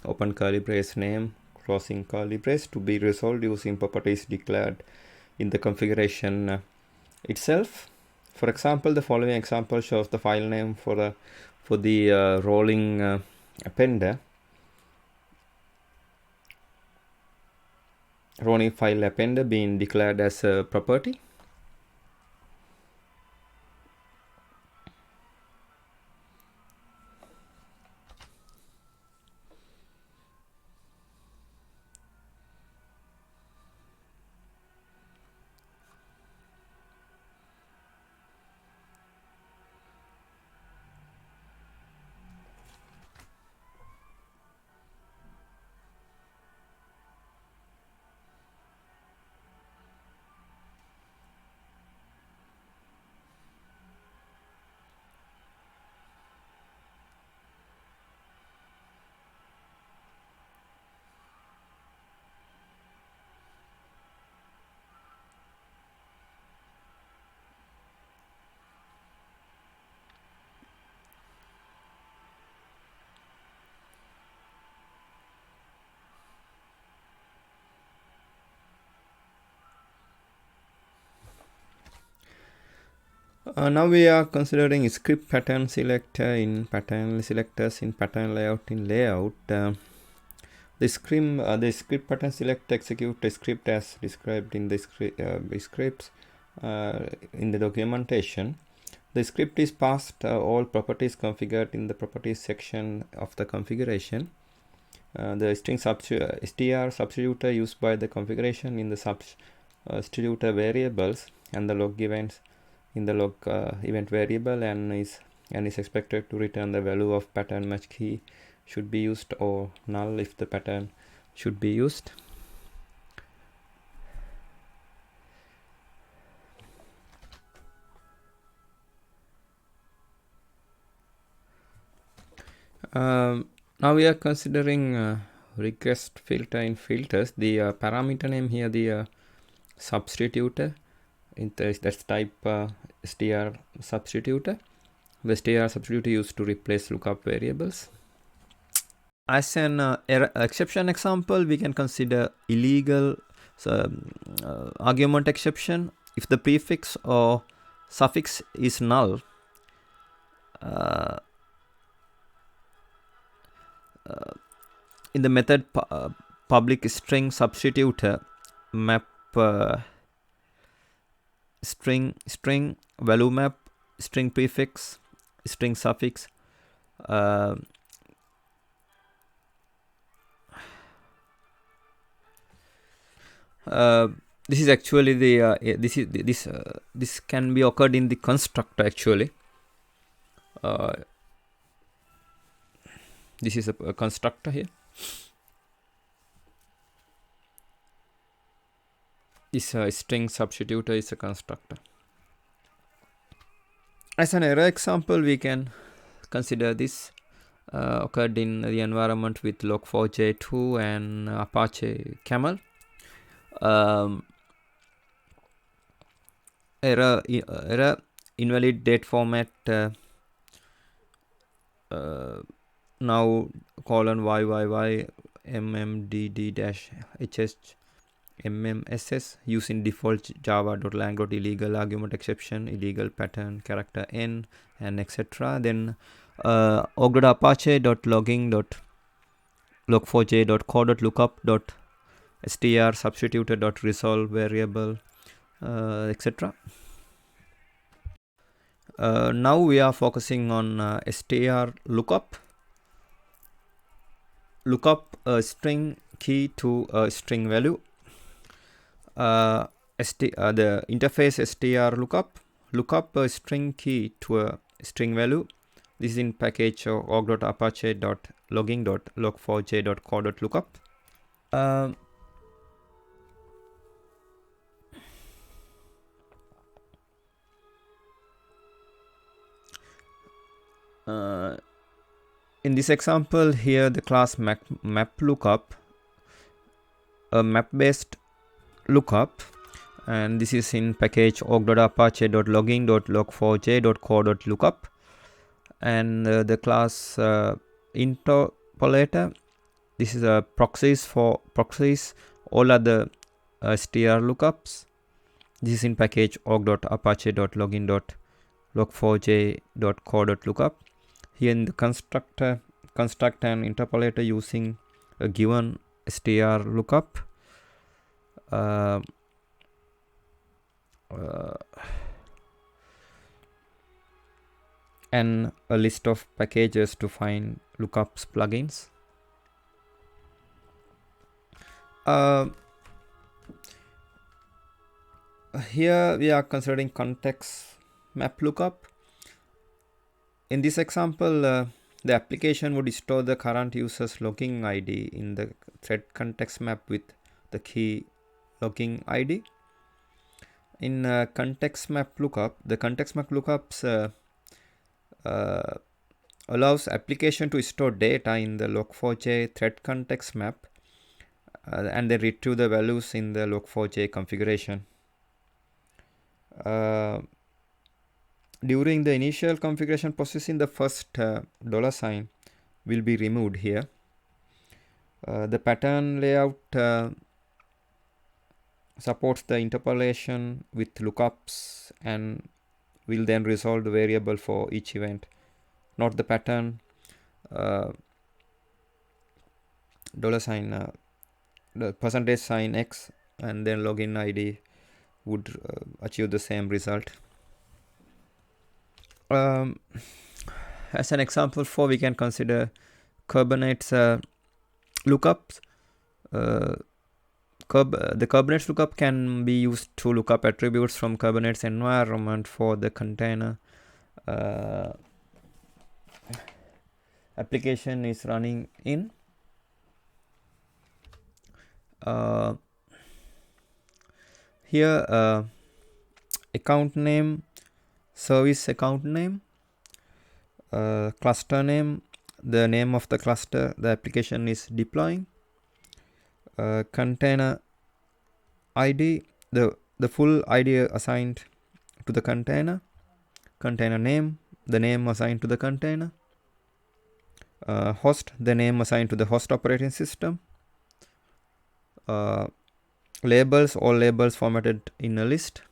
open curly brace name, closing curly brace to be resolved using properties declared in the configuration itself. For example, the following example shows the file name for the rolling appender. Rolling file appender being declared as a property. Now we are considering script pattern selector in pattern selectors in pattern layout in layout. The script pattern select execute a script as described in the scripts in the documentation. The script is passed all properties configured in the properties section of the configuration. The string StrSubstitutor used by the configuration in the substitutor variables and the log events in the log event variable and is expected to return the value of pattern match key should be used or null if the pattern should be used. Now we are considering request filter in filters. The parameter name here, the substitutor, that's type StrSubstitutor. The StrSubstitutor used to replace lookup variables. As an exception example, we can consider illegal argument exception. If the prefix or suffix is null, in the method public string substitutor map string value map string prefix string suffix this is actually the this can be occurred in the constructor actually. This is a constructor here. This string substitutor is a constructor. As an error example, we can consider this occurred in the environment with Log4j2 and Apache Camel. Error invalid date format now : YYY mmdd-hh mmss using default java.lang.illegal argument exception, illegal pattern, character n, and etc. Then org.apache.login.log4j.co.lookup.str.substitutor.resolve variable, etc. Now we are focusing on StrLookup. Lookup a string key to a string value. The interface StrLookup. Lookup a string key to a string value. This is in package org.apache.logging.log4j.co.lookup. In this example here, the class mapLookup, a map-based lookup, and this is in package org.apache.logging.log4j.co.lookup, and the class interpolator. This is a proxies for proxies all other StrLookups. This is in package org.apache.login.log4j.co.lookup. Here in the constructor, construct an interpolator using a given StrLookup. And a list of packages to find lookups plugins. Here we are considering context map lookup. In this example, the application would store the current user's logging ID in the thread context map with the key logging ID. In context map lookup, the context map lookups allows application to store data in the Log4j thread context map and then retrieve the values in the Log4j configuration. During the initial configuration processing, the first $sign will be removed here. The pattern layout supports the interpolation with lookups and will then resolve the variable for each event. Not the pattern $sign the %sign x and then login ID would achieve the same result. As an example we can consider Kubernetes lookups. The Kubernetes lookup can be used to look up attributes from Kubernetes environment for the container application is running in. Here account name, service account name, cluster name, the name of the cluster the application is deploying, container ID, the full ID assigned to the container, container name, the name assigned to the container, host, the name assigned to the host operating system, labels, all labels formatted in a list,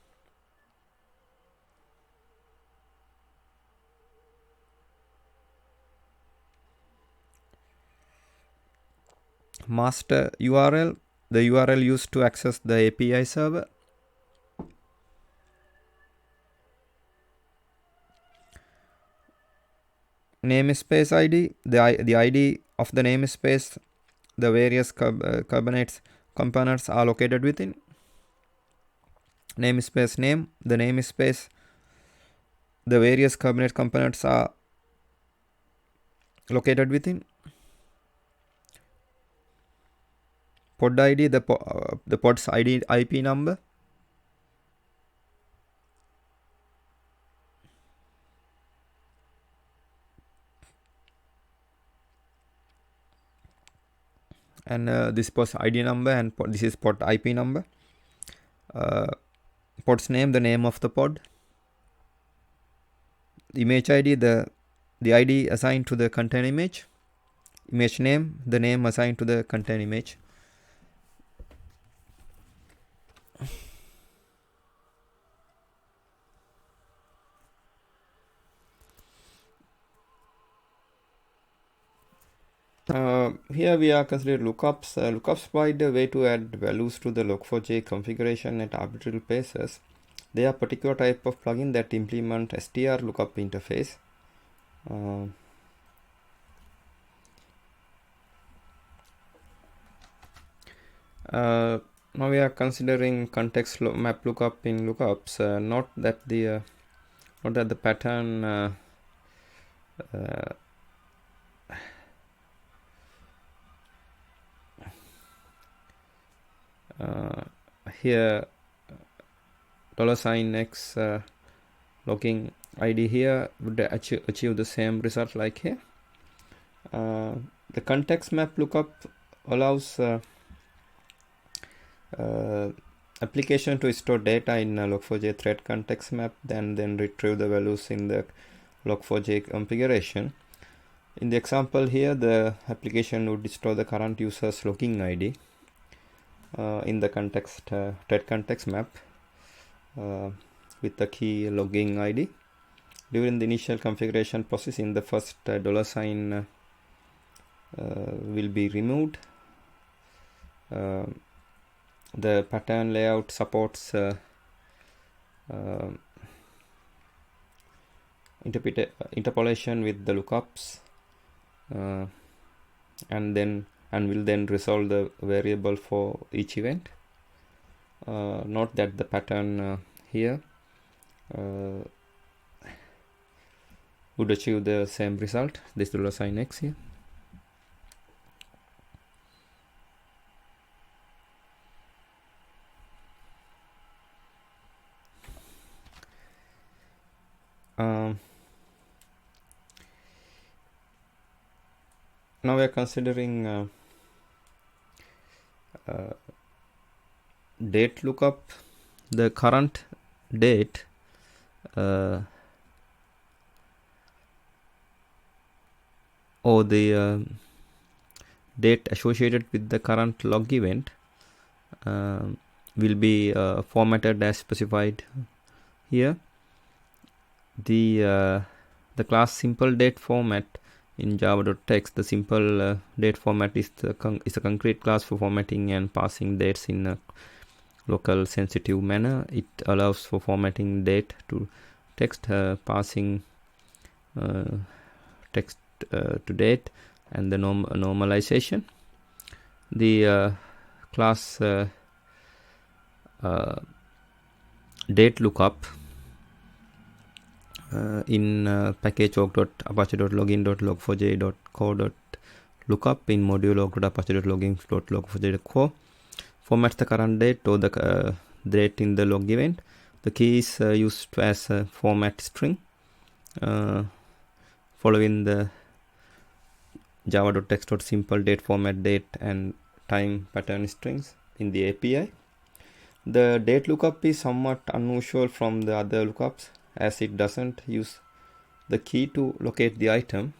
master URL, the URL used to access the API server, namespace ID, the ID of the namespace the various Kubernetes components are located within, namespace name, the namespace the various Kubernetes components are located within, pod ID, the pod's ID IP number, and this pod's ID number and this is pod IP number, pod's name, the name of the pod, image ID, the ID assigned to the container image, image name, the name assigned to the container image. Here we are considering lookups. Lookups provide a way to add values to the Log4j configuration at arbitrary places. They are a particular type of plugin that implement StrLookup interface. Now we are considering context map lookup in lookups. Not that the pattern here $x logging ID here would achieve the same result like here. The context map lookup allows application to store data in a Log4j thread context map, then retrieve the values in the Log4j configuration. In the example here, the application would store the current user's logging ID in the thread context map with the key logging ID. During the initial configuration process, in the first $sign will be removed. The pattern layout supports interpolation with the lookups and will then resolve the variable for each event. Note that the pattern here would achieve the same result, this $sign x here. Now we are considering date lookup. The current date or the date associated with the current log event will be formatted as specified here. The class simple date format in java.text, the simple date format is a concrete class for formatting and passing dates in a local sensitive manner. It allows for formatting date to text, passing text to date, and the normalization. The class date lookup in package org.apache.login.log4j.co.lookup in module org.apache.login.log4j.co formats the current date or the date in the log event. The key is used as a format string following the java.text.simple date format date and time pattern strings in the API. The date lookup is somewhat unusual from the other lookups, as it doesn't use the key to locate the item.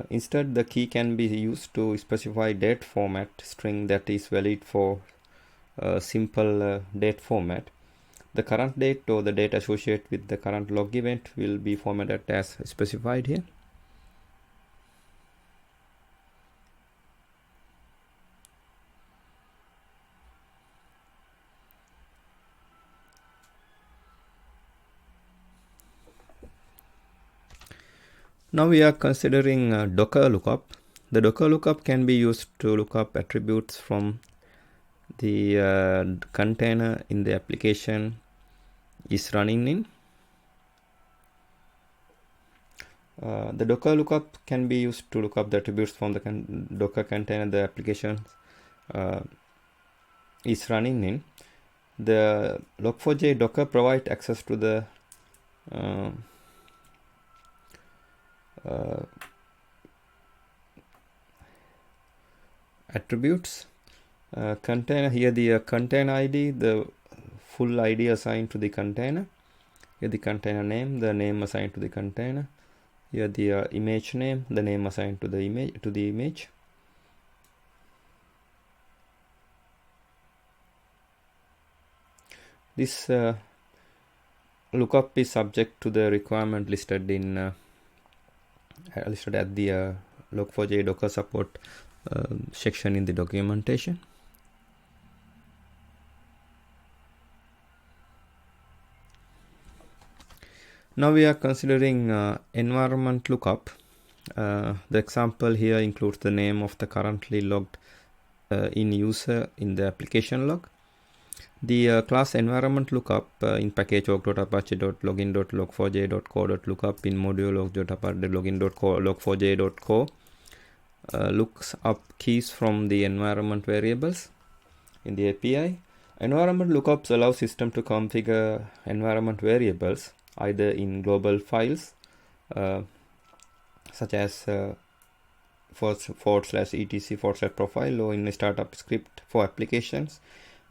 Instead, the key can be used to specify date format string that is valid for a simple date format. The current date or the date associated with the current log event will be formatted as specified here. Now we are considering Docker lookup. The Docker lookup can be used to look up attributes from the container in the application is running in. The Docker lookup can be used to look up the attributes from the Docker container the application is running in. The Log4j Docker provides access to the attributes. Container, here the container ID, the full ID assigned to the container. Here the container name, the name assigned to the container. Here the image name, the name assigned to the image. This lookup is subject to the requirement listed in listed at the Log4j Docker support section in the documentation. Now we are considering environment lookup. The example here includes the name of the currently logged in user in the application log. The class environment lookup in package org.apache.login.log4j.co.lookup in module log.apache.login.log4j.co looks up keys from the environment variables in the API. Environment lookups allow system to configure environment variables either in global files such as /etc/profile or in a startup script for applications,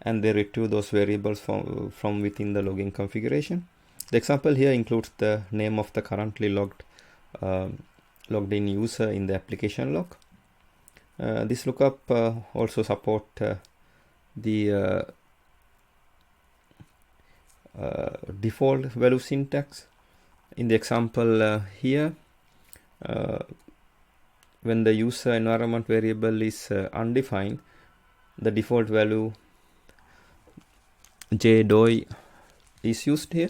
and they retrieve those variables from within the logging configuration. The example here includes the name of the currently logged in user in the application log. This lookup also support the default value syntax. In the example here, when the user environment variable is undefined, the default value jdoi is used here.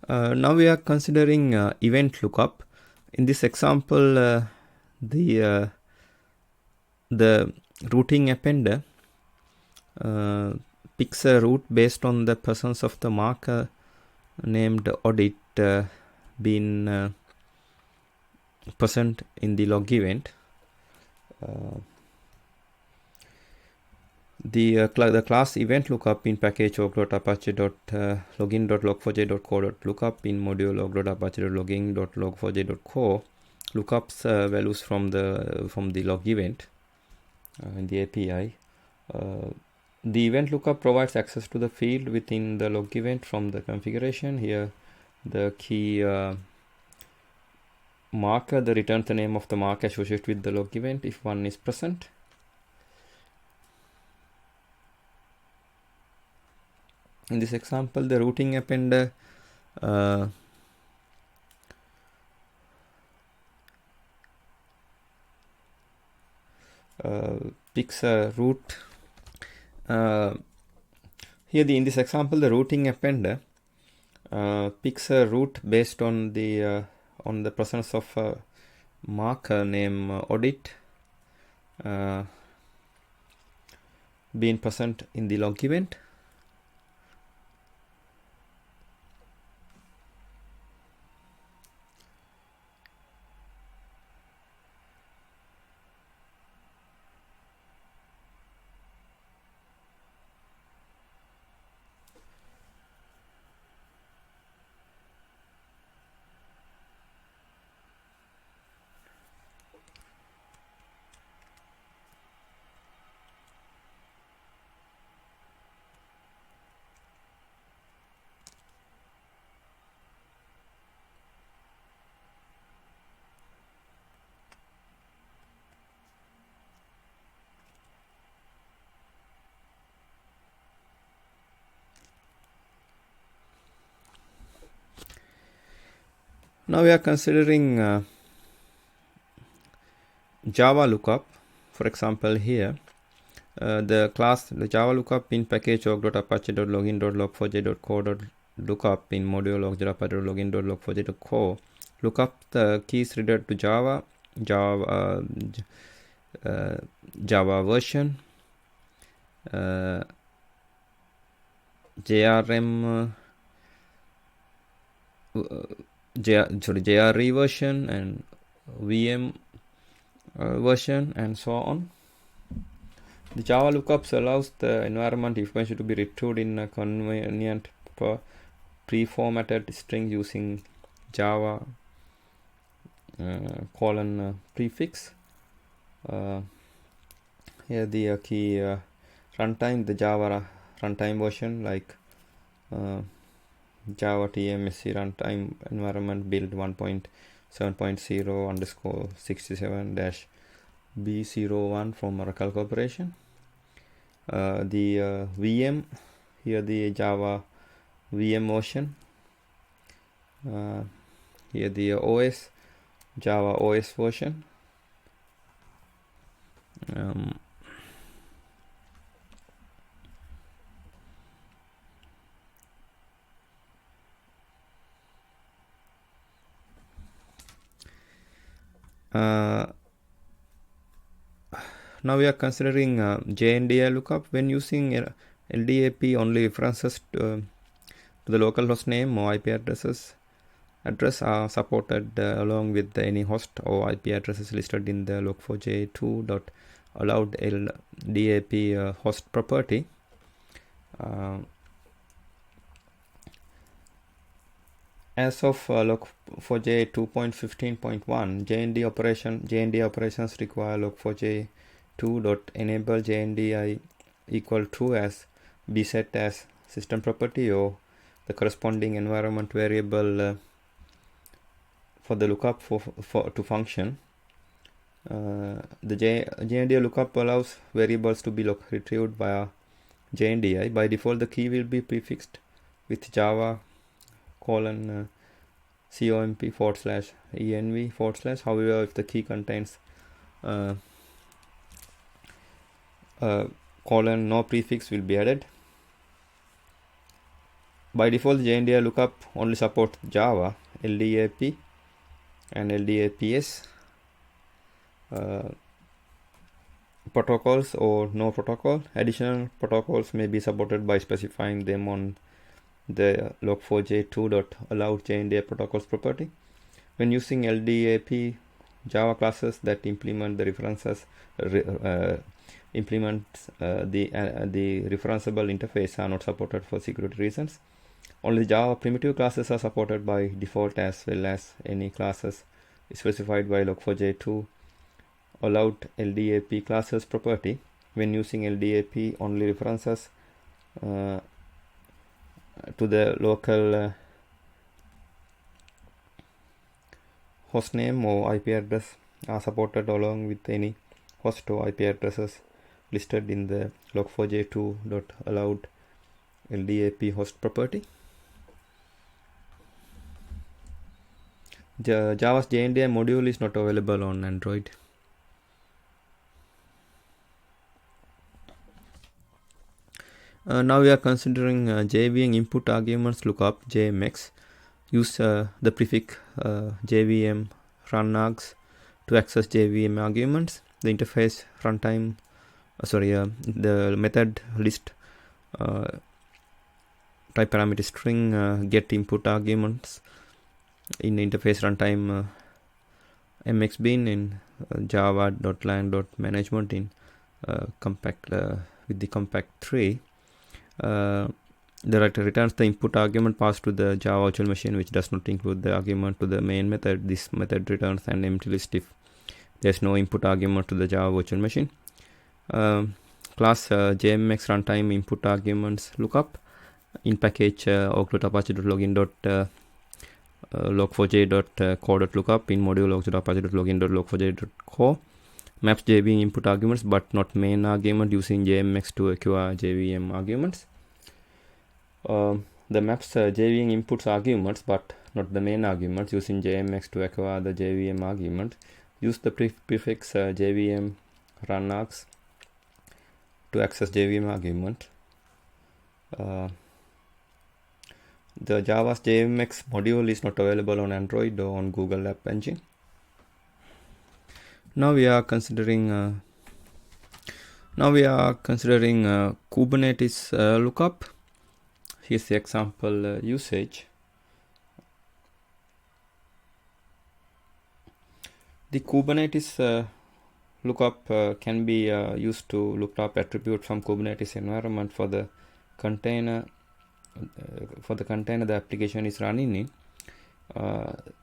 Now we are considering event lookup. In this example, the routing appender picks a route based on the presence of the marker named audit being present in the log event. The class event lookup in package org.apache.login.log4j.co.lookup in module log.apache.login.log4j.co lookups values from the log event in the API. The event lookup provides access to the field within the log event from the configuration. Here, the key marker that returns the name of the marker associated with the log event if one is present. In this example, the routing appender picks a route. In this example, the routing appender picks a route based on the presence of a marker named audit being present in the log event. Now we are considering Java lookup. For example, here the Java lookup in package org.apache.login.log4j.co.lookup in module log.apache.login.log4j.co lookup the keys related to Java version, JRM JRE version and VM version and so on. The Java lookups allows the environment information to be retrieved in a convenient pre-formatted string using Java prefix. Here the key runtime, the Java runtime version like Java TMSC runtime environment build 1.7.0 _67-B01 from Oracle Corporation. the VM, here the Java VM version, here the OS, Java OS version. Now we are considering JNDI lookup. When using LDAP, only references to the local host name or IP address are supported along with any host or IP addresses listed in the Log4j 2.allowed LDAP host property. As of Log4j 2.15.1, JNDI operations require Log4j 2.enable JNDI equal true as be set as system property or the corresponding environment variable for the lookup to function. The JNDI lookup allows variables to be retrieved via JNDI. By default, the key will be prefixed with Java : comp /env/. However, if the key contains no prefix will be added. By default, JNDI lookup only supports Java, LDAP and LDAPS protocols or no protocol. Additional protocols may be supported by specifying them on the Log4j 2.allowed JNDI protocols property. When using LDAP, Java classes that implement the references the referenceable interface are not supported for security reasons. Only Java primitive classes are supported by default, as well as any classes specified by Log4j 2 allowed LDAP classes property. When using LDAP, only references to the local hostname or IP address are supported along with any host or IP addresses listed in the Log4j 2.allowed LDAP host property. Java's JNDI module is not available on Android. Now we are considering JVM input arguments lookup JMX. Use the prefix JVM run args to access JVM arguments. The interface runtime, the method list type parameter string get input arguments in interface runtime mxbin in java.lang.management in compact with the compact 3. The director returns the input argument passed to the Java virtual machine, which does not include the argument to the main method. This method returns an empty list if there is no input argument to the Java virtual machine. Class JMX runtime input arguments lookup in package org.apache.login.log4j.core.lookup in module org.apache.login.log4j.core maps JVM input arguments but not main argument using JMX to acquire JVM arguments. The maps JVM inputs arguments but not the main arguments using JMX to acquire the JVM argument. Use the prefix JVM run args to access JVM argument. The Java's JMX module is not available on Android or on Google App Engine. Now we are considering Kubernetes lookup. Here's the example usage. The Kubernetes lookup can be used to look up attribute from Kubernetes environment for the container the application is running in.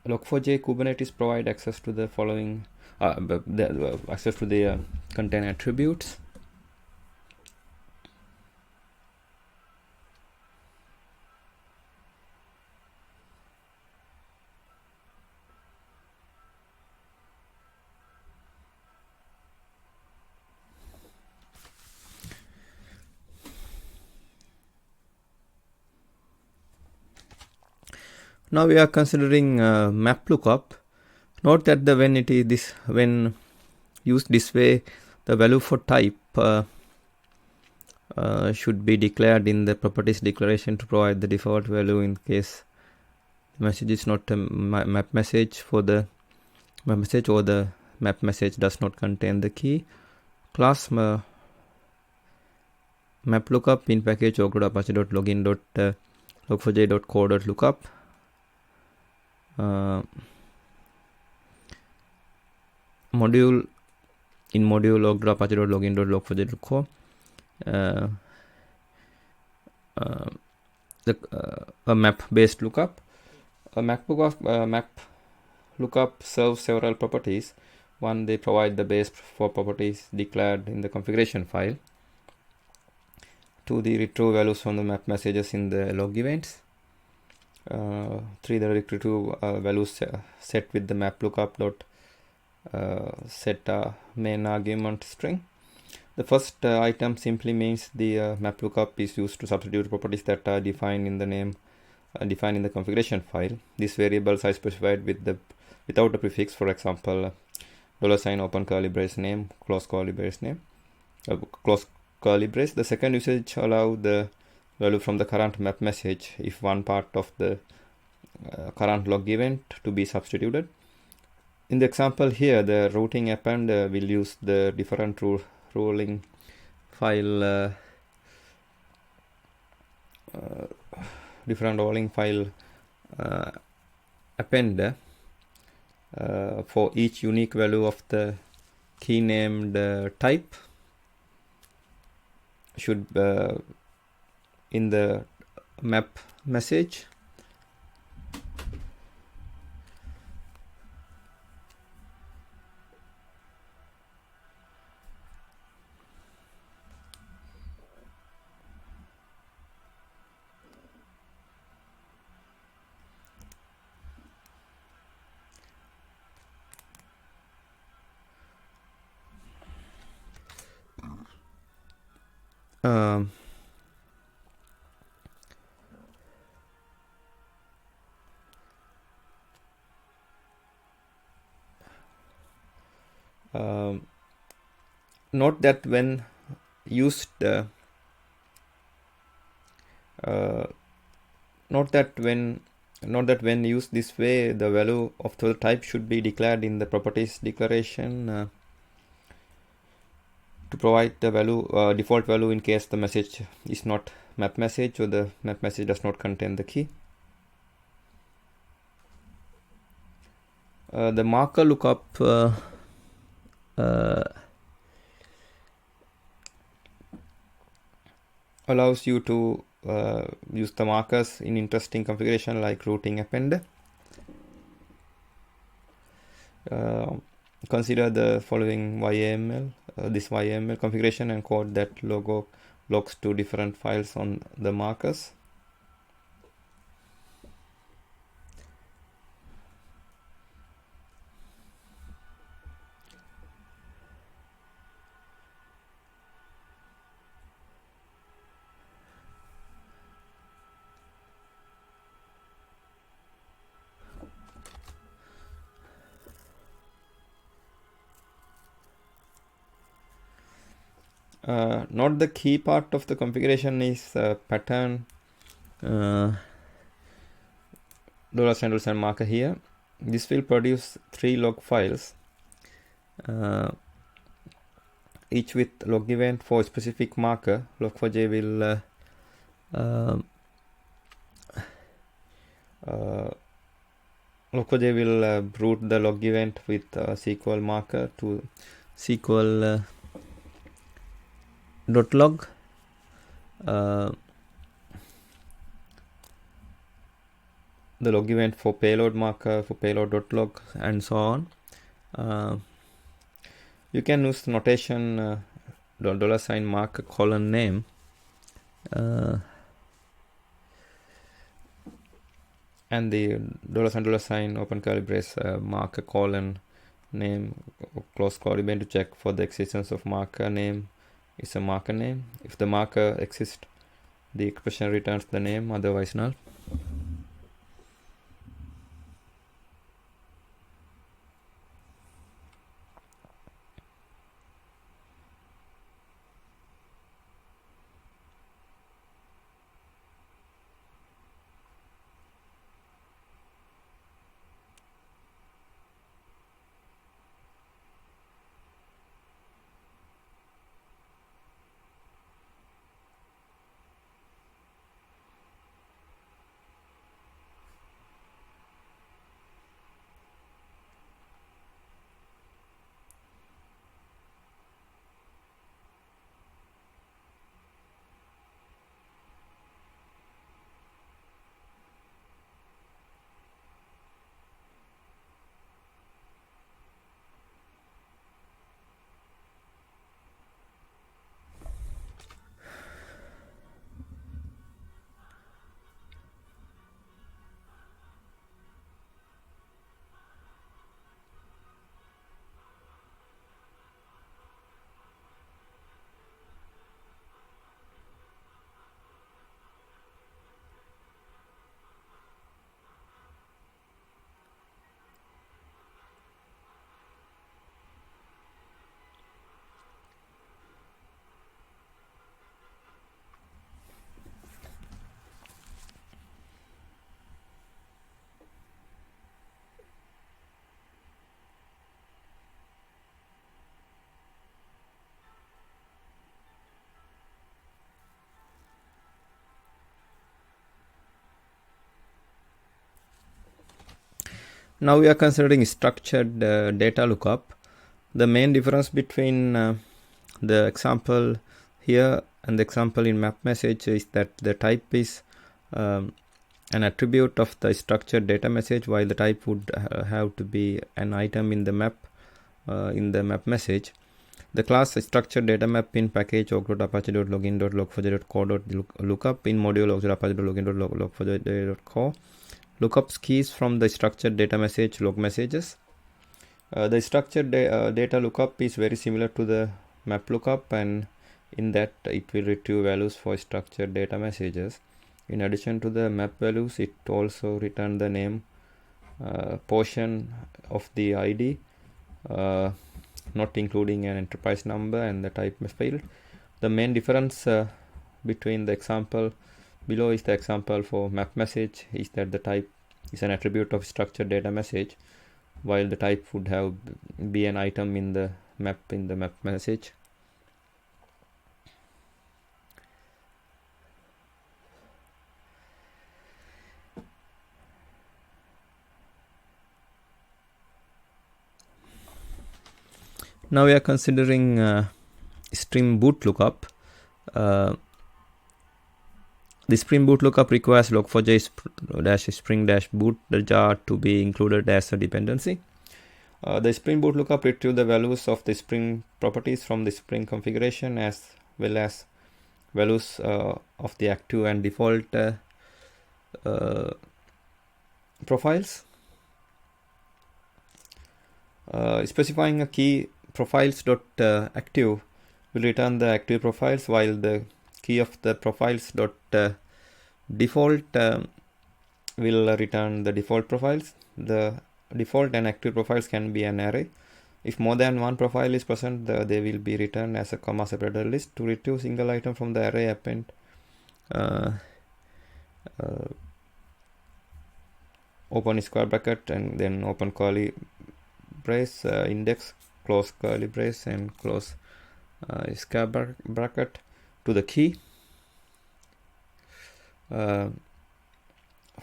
Log4j Kubernetes provide access to the following access to the container attributes. Now we are considering map lookup. Note that when used this way, the value for type should be declared in the properties declaration to provide the default value in case the message is not a map message for the map message, or the map message does not contain the key. Class map lookup in package log4j.co.lookup. Module in module log.apache.login.log4j.co. A map based lookup. A map lookup serves several properties. One, they provide the base for properties declared in the configuration file. Two, the retrieve values from the map messages in the log events. Three, the retrieve values set with the map lookup dot set main argument string. The first item simply means the map lookup is used to substitute properties that are defined in the name defined in the configuration file. These variables are specified without a prefix. For example, $ open curly brace name, close curly brace name, close curly brace. The second usage allows the value from the current map message if one part of the current log event to be substituted. In the example here, the routing appender will use the different ruling file appender for each unique value of the key named type should in the map message. Note that when used when used this way, the value of the type should be declared in the properties declaration to provide the value default value in case the message is not map message or the map message does not contain the key. The marker lookup allows you to use the markers in interesting configuration like routing appender. Consider the following YAML, this YAML configuration and code that logs to different files on the markers. Note the key part of the configuration is pattern $& marker here. This will produce 3 log files, each with log event for a specific marker. Log4j will route the log event with SQL marker to SQL .log. The log event for payload marker for payload.log and so on. You can use notation $ marker colon name and the $ open curly brace marker colon name close curly brace to check for the existence of marker name is a marker name. If the marker exists, the expression returns the name, otherwise null. Now we are considering structured data lookup. The main difference between the example here and the example in map message is that the type is an attribute of the structured data message, while the type would have to be an item in the map message. The class structured data map in package log.apache.login.log4j.co.lookup in module log.apache.login.log4j.co lookups keys from the structured data message log messages. The structured data lookup is very similar to the map lookup, and in that it will retrieve values for structured data messages. In addition to the map values, it also returns the name portion of the ID, not including an enterprise number and the type field. The main difference between the example below is the example for map message is that the type is an attribute of structured data message, while the type would have be an item in the map message. Now we are considering Spring Boot lookup. The Spring Boot lookup requires log4j spring-boot jar to be included as a dependency. The Spring Boot lookup retrieves the values of the Spring properties from the Spring configuration, as well as values of the active and default profiles. Specifying a key profiles.active will return the active profiles, while the key of the profiles.default will return the default profiles. The default and active profiles can be an array. If more than one profile is present, they will be returned as a comma separated list. To retrieve single item from the array, append open square bracket and then open curly brace, index, close curly brace and close square bracket to the key. For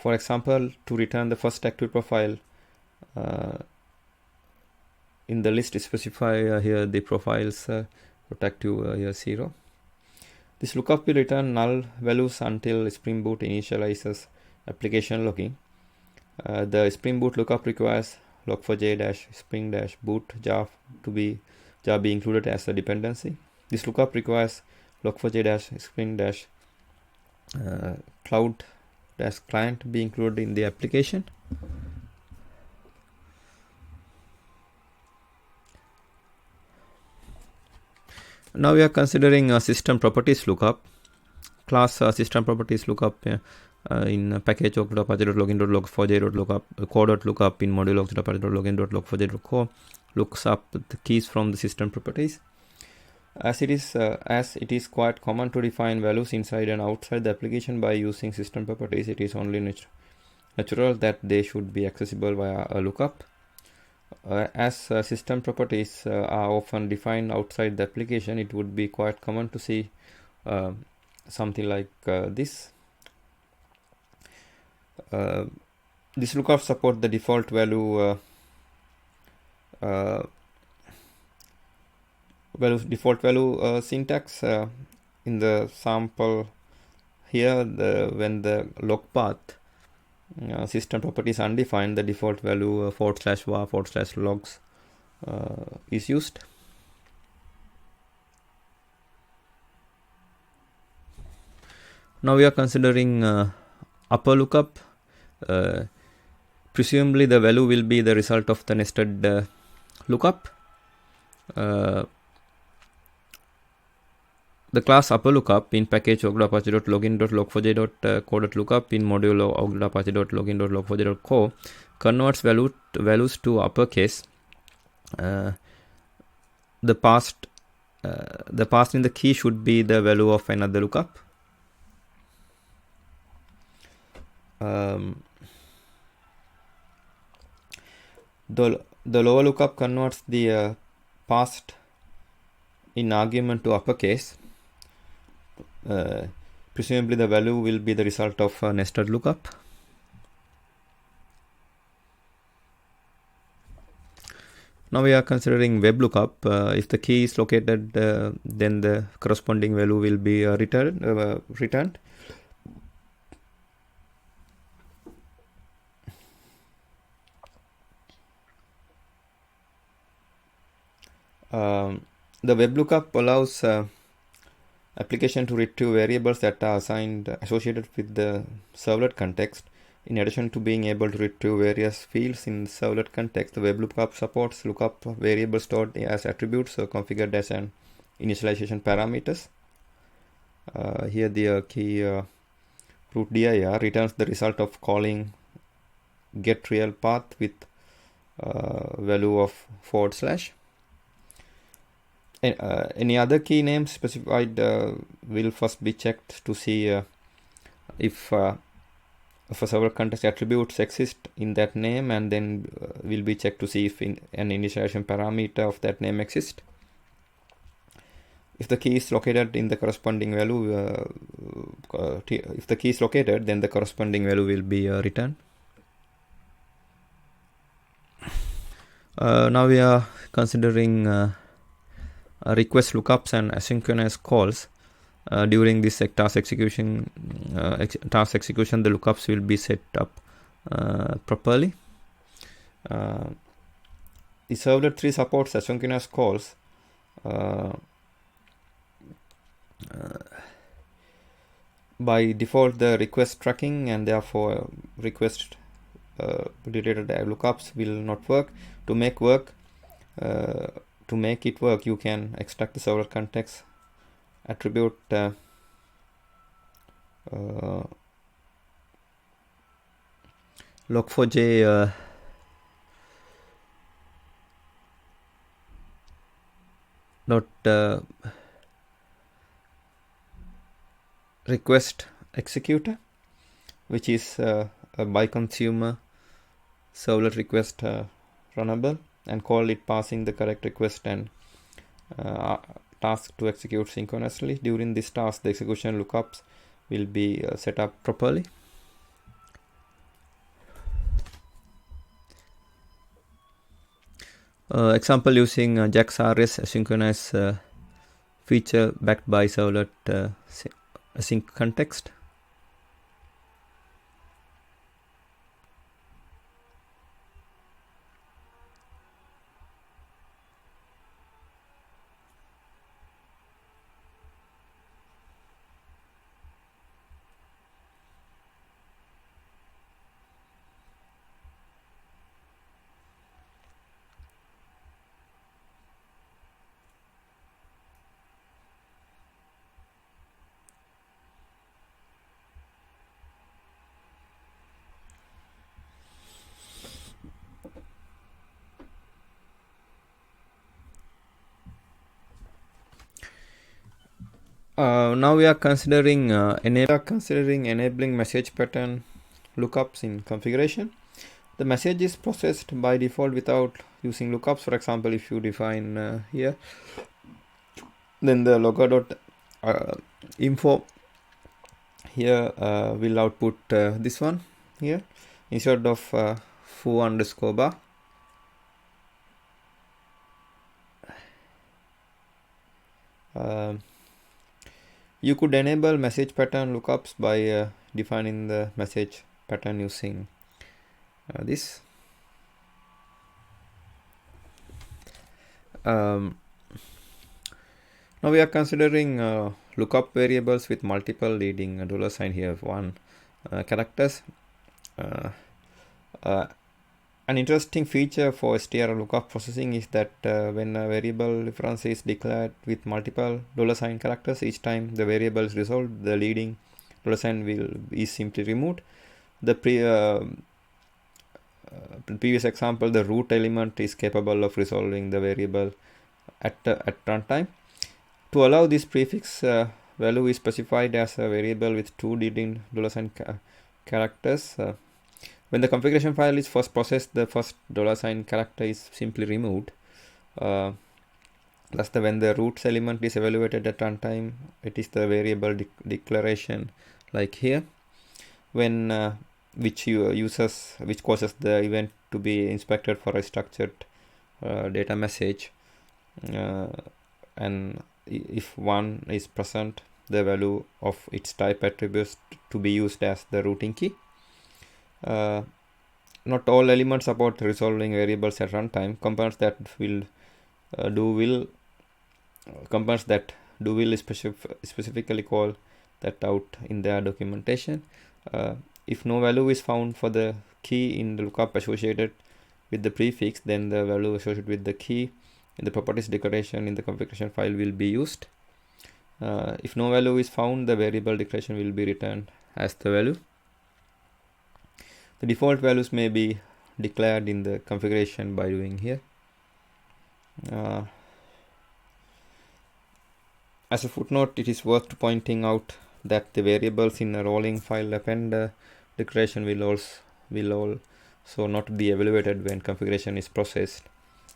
example, to return the first active profile in the list, specify here the profiles active here 0. This lookup will return null values until Spring Boot initializes application logging. The Spring Boot lookup requires log4j-spring-boot jar be included as a dependency. This lookup requires log4j-spring-cloud-client be included in the application. Now we are considering a system properties lookup. Class system properties lookup in package log.apache.login.log4j.lookup in module log.apache.login.log4j.co looks up the keys from the system properties. As it is quite common to define values inside and outside the application by using system properties, it is only natural that they should be accessible via a lookup. As system properties are often defined outside the application, it would be quite common to see something like this. This lookup support the default value syntax. In the sample here, when the log path system property is undefined, the default value /var/logs is used. Now we are considering upper lookup. Presumably the value will be the result of the nested lookup. The class upper lookup in package log.apache.login.log4j.co.lookup in module log.apache.login.log4j.co converts values to uppercase. The passed in the key should be the value of another lookup. The lower lookup converts the passed in argument to uppercase. Presumably the value will be the result of a nested lookup. Now we are considering web lookup. If the key is located, then the corresponding value will be returned. The web lookup allows application to retrieve variables that are associated with the servlet context. In addition to being able to retrieve various fields in servlet context, the web lookup supports lookup variables stored as attributes or configured as an initialization parameters. Here the key root dir returns the result of calling get real path with value of /. Any other key name specified will first be checked to see if a server context attributes exist in that name, and then will be checked to see if an initialization parameter of that name exists. If the key is located in the corresponding value, if the key is located, then the corresponding value will be returned. Now we are considering request lookups and asynchronous calls. During this task execution, the lookups will be set up properly. The servlet 3 supports asynchronous calls. By default, the request tracking and therefore request related lookups will not work. To make it work, you can extract the server context attribute Log4j dot request executor, which is a by consumer servlet request runnable, and call it passing the correct request and task to execute synchronously. During this task, the execution lookups will be set up properly. Example using JAX RS asynchronous feature backed by servlet async context. Now we are considering enabling message pattern lookups in configuration. The message is processed by default without using lookups. For example, if you define here, then the logger.info here will output this one here instead of foo_bar. You could enable message pattern lookups by defining the message pattern using this. Now we are considering lookup variables with multiple leading $sign here one characters. An interesting feature for STR lookup processing is that when a variable reference is declared with multiple $sign characters, each time the variable is resolved, the leading $sign is simply removed. The previous example, the root element is capable of resolving the variable at runtime. To allow this prefix value is specified as a variable with two leading $sign characters. When the configuration file is first processed, the first $sign character is simply removed. When the roots element is evaluated at runtime, it is the variable declaration like here, when which causes the event to be inspected for a structured data message, and if 1 is present, the value of its type attributes to be used as the routing key. Not all elements support resolving variables at runtime. Components that will specifically call that out in their documentation. If no value is found for the key in the lookup associated with the prefix, then the value associated with the key in the properties declaration in the configuration file will be used. If no value is found, the variable declaration will be returned as the value. The default values may be declared in the configuration by doing here. As a footnote, it is worth pointing out that the variables in a rolling file appender declaration will also not be evaluated when configuration is processed.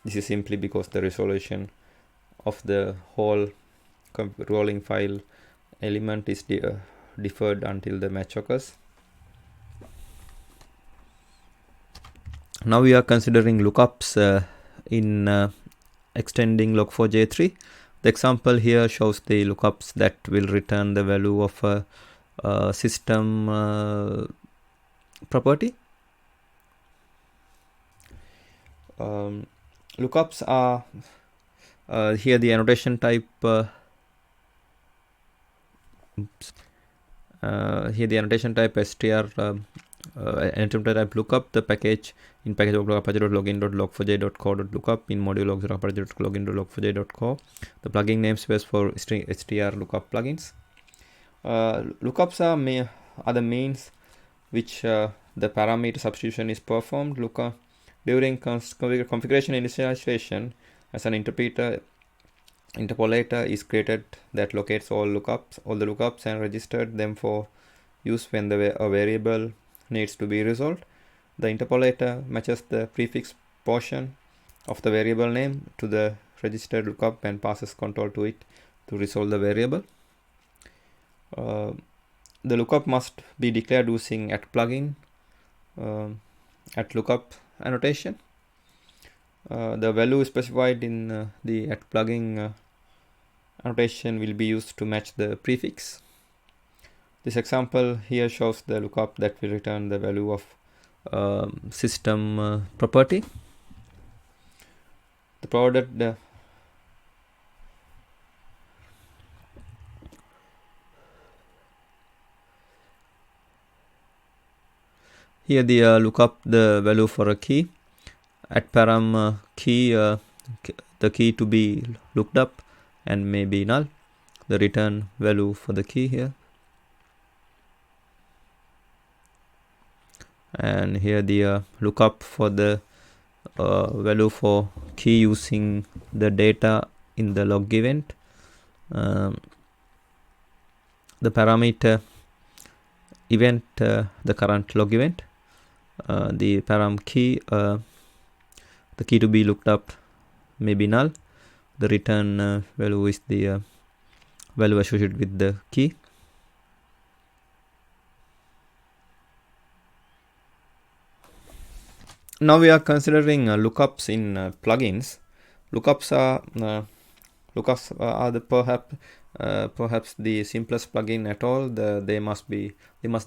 This is simply because the resolution of the whole rolling file element is deferred until the match occurs. Now we are considering lookups in extending Log4j 3. The example here shows the lookups that will return the value of a system property. Lookups are here the annotation type. Here the annotation type str annotation type lookup. The package in package.login.log4j.co.lookup in module log.login.log4j.co. The plugin namespace for StrLookup plugins. Lookups are the means which the parameter substitution is performed. During configuration initialization, as an interpolator is created that locates all the lookups and registered them for use when a variable needs to be resolved. The interpolator matches the prefix portion of the variable name to the registered lookup and passes control to it to resolve the variable. The lookup must be declared using @plugin @lookup annotation. The value specified in the @plugin annotation will be used to match the prefix. This example here shows the lookup that will return the value of system property. The provided here the lookup the value for a key @param key, the key to be looked up and may be null. The return value for the key here, and here the lookup for the value for key using the data in the log event. The parameter event, the current log event, the param key, the key to be looked up may be null. The return value is the value associated with the key. Now we are considering lookups in plugins. Lookups are the perhaps the simplest plugin at all. They must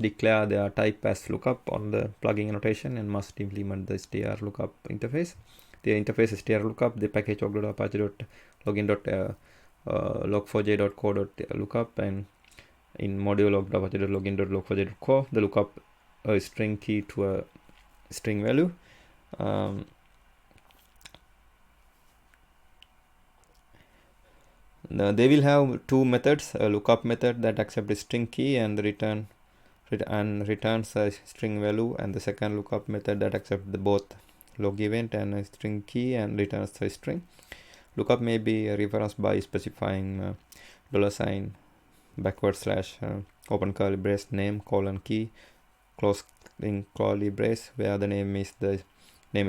declare their type as lookup on the plugin annotation and must implement the StrLookup interface. The interface is StrLookup. The package log.apache.login.log4j.co.lookup and in module log.apache.login.log4j.co. The lookup a string key to a string value. They will have two methods: a lookup method that accepts a string key and returns a string value, and the second lookup method that accepts both log event and a string key and returns a string. Lookup may be referenced by specifying $, /, open curly brace, name, key, close curly brace, where the name is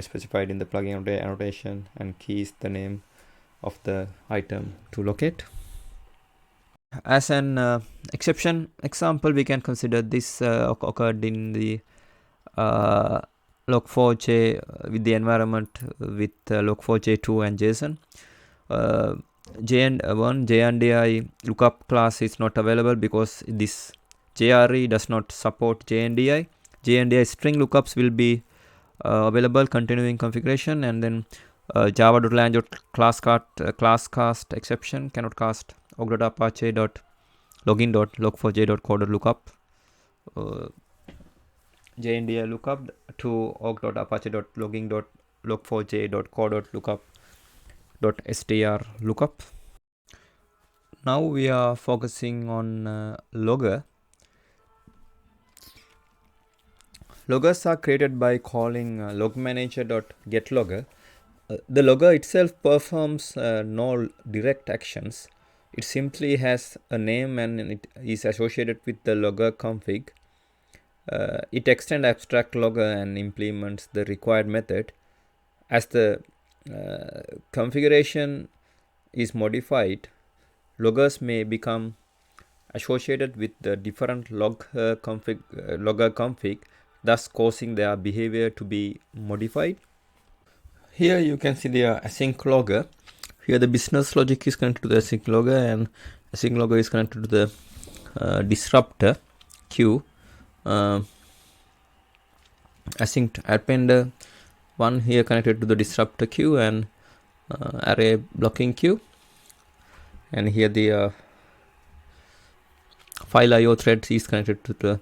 specified in the plugin annotation and key is the name of the item to locate. As an exception example, we can consider this occurred in the log4j with the environment with log4j2 and JSON. JNDI lookup class is not available because this JRE does not support JNDI. JNDI string lookups will be available continuing configuration, and then java.lang.classcast exception cannot cast org.apache.login.log4j.co.lookup JNDI lookup to org.apache.login.log4j.co.lookup.str Now we are focusing on logger. Loggers are created by calling logmanager.getLogger. The logger itself performs no direct actions. It simply has a name and it is associated with the LoggerConfig. It extends abstract logger and implements the required method. As the configuration is modified, loggers may become associated with the different LoggerConfig, thus causing their behavior to be modified. Here you can see the async logger. Here the business logic is connected to the async logger, and async logger is connected to the disruptor queue. Async appender one here connected to the disruptor queue and array blocking queue, and here the file IO thread is connected to the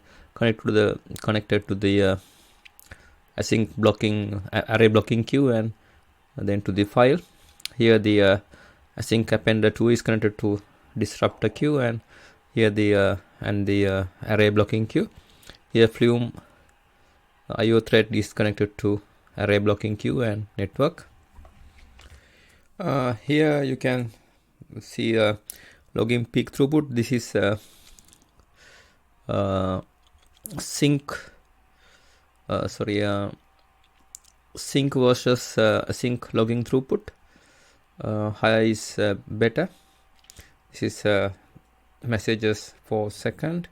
async blocking array blocking queue and then to the file. Here the async appender 2 is connected to disruptor queue, and here the array blocking queue. Here Flume IO thread is connected to array blocking queue and network. Here you can see login peak throughput. This is sync versus async logging throughput. Higher is better. This is messages per second.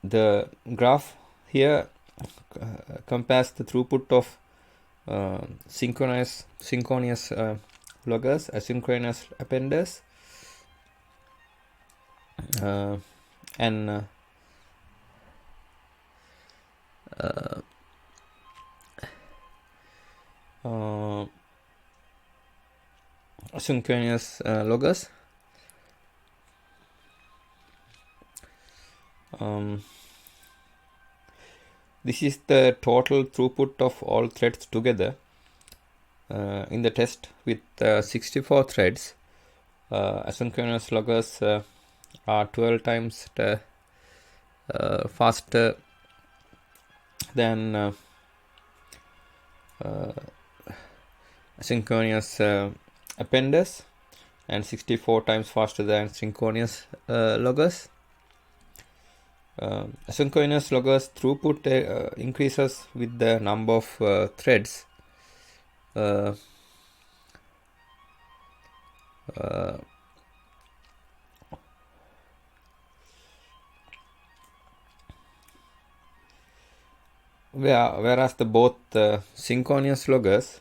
The graph here compares the throughput of synchronous loggers, asynchronous appenders, and asynchronous loggers. This is the total throughput of all threads together. In the test with 64 threads, asynchronous loggers are 12 times faster than asynchronous appenders, and 64 times faster than synchronous loggers. Asynchronous loggers throughput increases with the number of threads. Whereas both synchronous loggers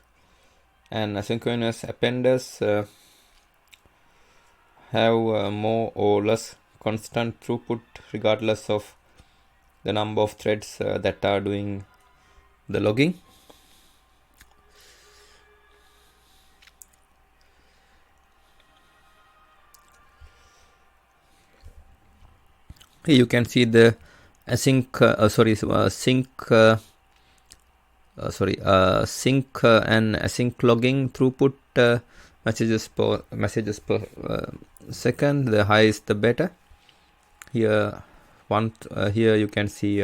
and asynchronous appenders have more or less constant throughput regardless of the number of threads that are doing the logging. Here you can see the sync and async logging throughput messages per second. The higher is the better. Here you can see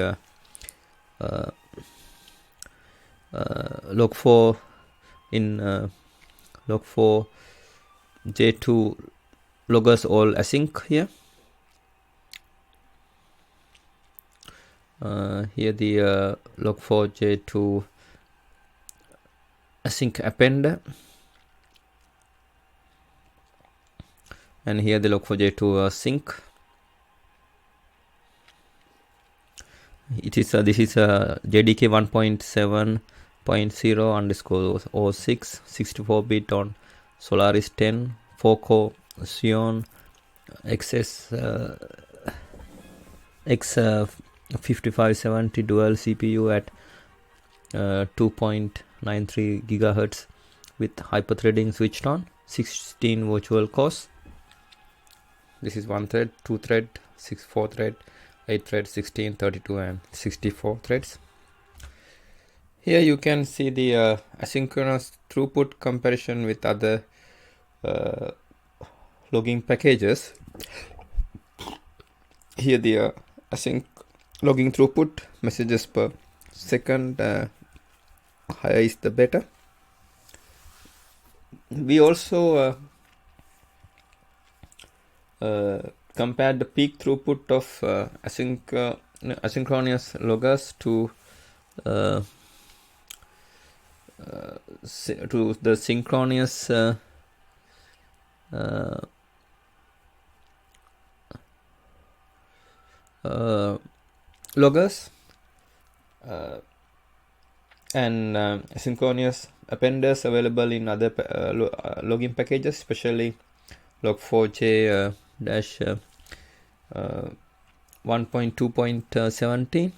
log4 in log4j2 loggers all async here. Here the log4j2 async appender, and here the log4j2 sync. It is this is JDK 1.7.0_06 64-bit on Solaris 10 4-core Xeon X5570 dual CPU at 2.93 GHz with hyperthreading switched on, 16 virtual cores. This is 1 thread, 2 thread, 4 thread, 8 thread, 16, 32 and 64 threads. Here you can see the asynchronous throughput comparison with other logging packages. Here the async logging throughput, messages per second, higher is the better. We also compared the peak throughput of asynchronous loggers to the synchronous loggers and asynchronous appenders available in other logging packages, especially Log4j 1.2.17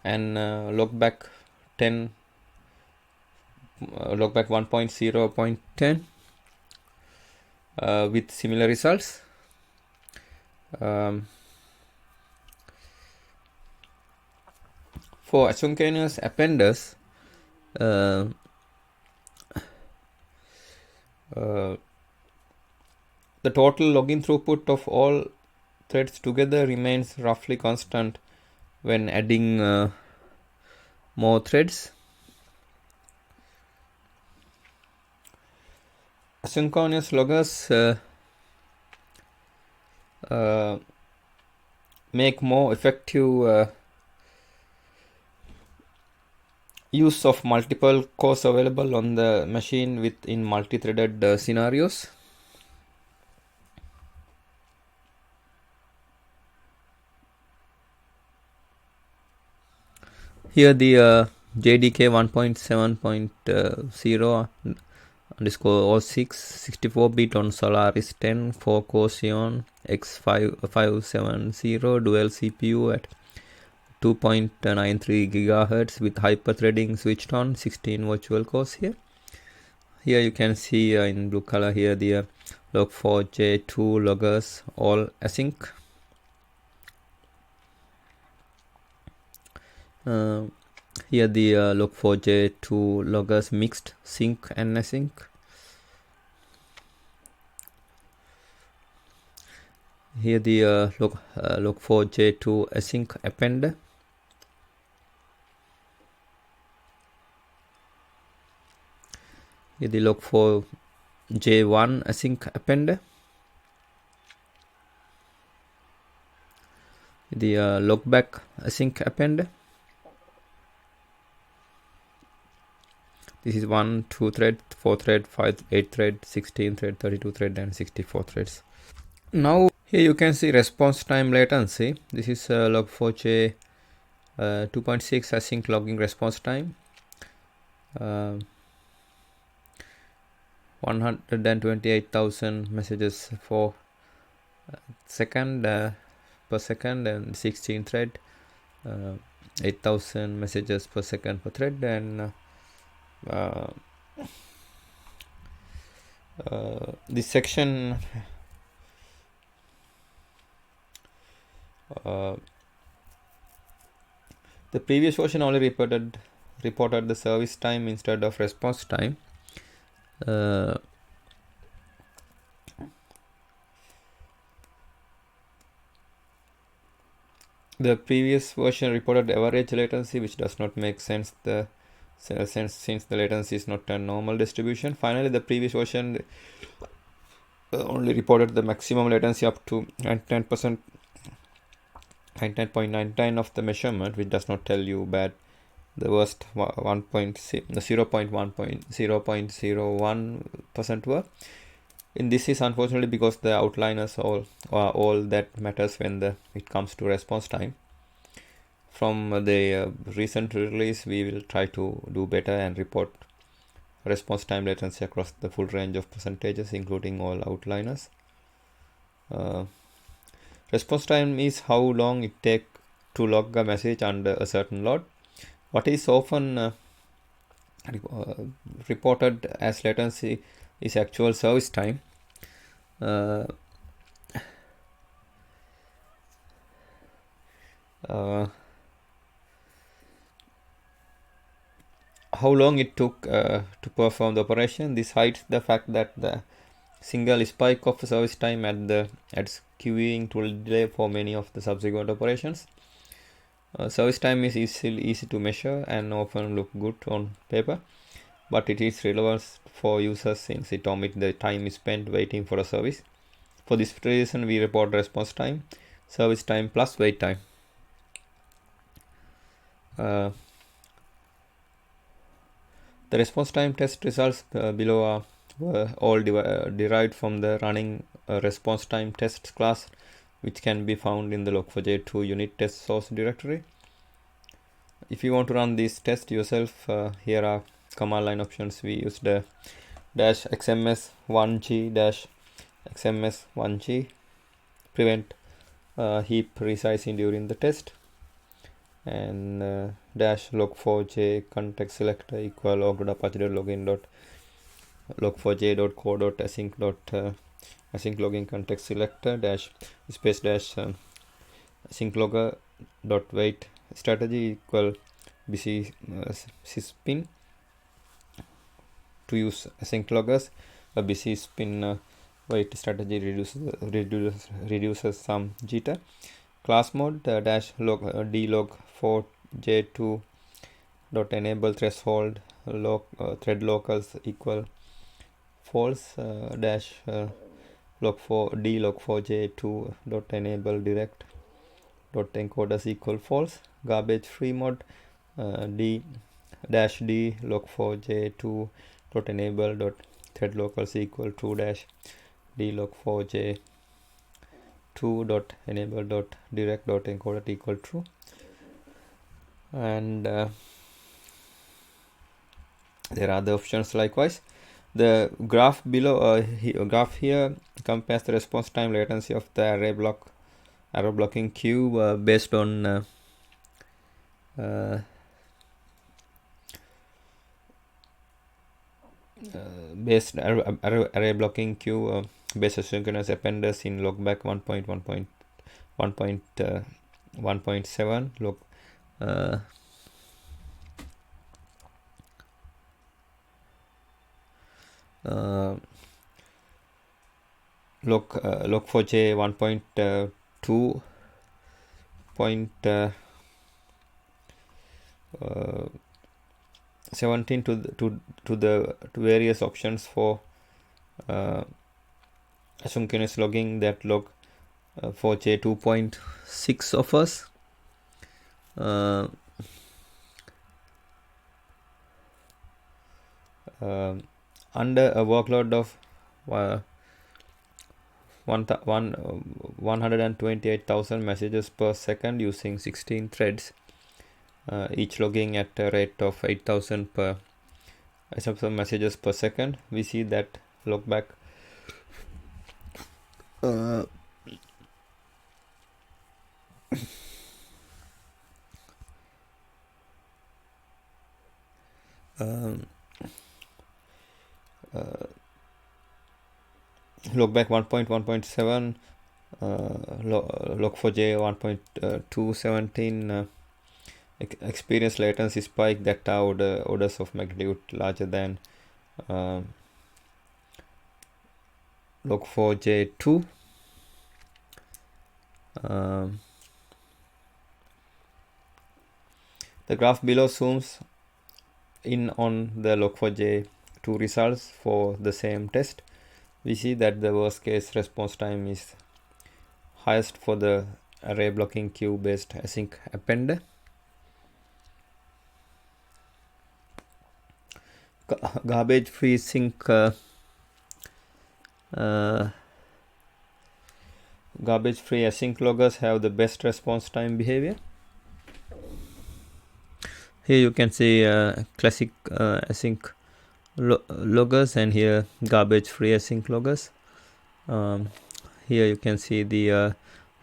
and logback 10 logback 1.0.10 with similar results. For asynchronous appenders, the total login throughput of all threads together remains roughly constant when adding more threads. Asynchronous loggers make more effective use of multiple cores available on the machine in multi-threaded scenarios. Here the JDK 1.7.0_06 64-bit on Solaris 10 4-core Xeon X5570 dual CPU at 2.93 GHz with hyperthreading switched on, 16 virtual cores here. Here you can see in blue color here the Log4j2 loggers all async. Here the Log4j2 loggers mixed sync and async. Here the Log4j2 async appender. Here the Log4j1 async appender. The logback async appender. This is 1, 2 thread, 4 thread, 5, 8 thread, 16 thread, 32 thread and 64 threads. Now here you can see response time latency. This is Log4j 2.6 async logging response time. 128,000 messages per second and 16 thread, 8,000 messages per second per thread, and this section the previous version only reported the service time instead of response time. The previous version reported average latency, which does not make sense since the latency is not a normal distribution. Finally, the previous version only reported the maximum latency up to 10%, 99.99 of the measurement, which does not tell you bad the worst 0.01% were. In this is unfortunately because the outliners all that matters when it comes to response time. From the recent release, we will try to do better and report response time latency across the full range of percentages, including all outliners. Response time is how long it takes to log a message under a certain load. What is often reported as latency is actual service time. How long it took to perform the operation. This hides the fact that the single spike of service time adds queuing to delay for many of the subsequent operations. Service time is easy to measure and often look good on paper, but it is relevant for users since it omits the time spent waiting for a service. For this reason, we report response time, service time plus wait time. The response time test results below were all derived from the running response time tests class, which can be found in the Log4j 2 unit test source directory. If you want to run this test yourself, here are command line options. We use the -xms1g -xms1g prevent heap resizing during the test, and -log4j context selector equal log.apache.login.log4j.co.async async context selector space async logger.wait strategy equal busy syspin. To use async loggers, a busy spin wait strategy reduces some jitter. Class mode -log4j2 dot enable threshold thread locals equal false log4j2 dot enable direct dot encoders equal false. Garbage free mode d log4j2 dot enable dot thread locals equal true d log4j2 dot enable dot direct dot encoder equal true. And there are other options likewise. The graph below graph here compares the response time latency of the array blocking queue based on based array blocking queue based asynchronous appenders in logback 1.1.1.7 log log4j 1.2 17 to various options for asynchronous logging that log 4j 2.6 offers. Under a workload of 128,000 messages per second using 16 threads, each logging at a rate of 8,000 messages per second, we see that logback logback 1.1.7 log4j 1.217 experience latency spike that are orders of magnitude larger than log4j2. The graph below zooms in on the log4j2 results for the same test. We see that the worst case response time is highest for the array blocking queue based async appender. Garbage free sync Garbage free async loggers have the best response time behavior. Here you can see classic async loggers, and here garbage free async loggers. Here you can see the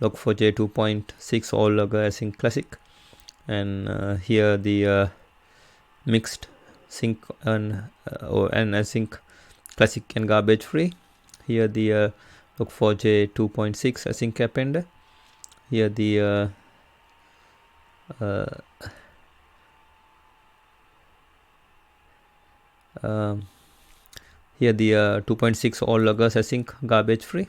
Log4j 2.6 all logger async classic, and here the mixed sync and async classic and garbage free. Here the Log4j 2.6 async appender. Here the here the 2.6 all loggers async garbage free.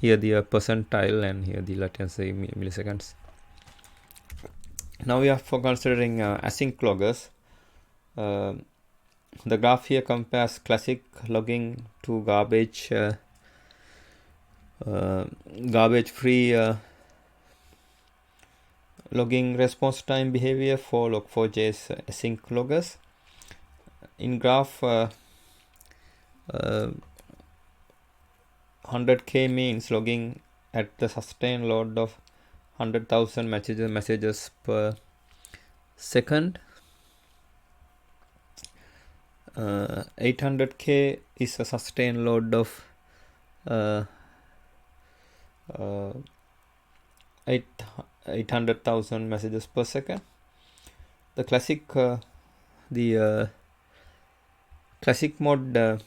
Here the percentile, and here the latency milliseconds. Now we are for considering async loggers. The graph here compares classic logging to garbage free logging response time behavior for Log4j's async loggers. In graph 100k means logging at the sustained load of 100,000 messages per second. 800k is a sustained load of 800,000 messages per second. The classic classic mode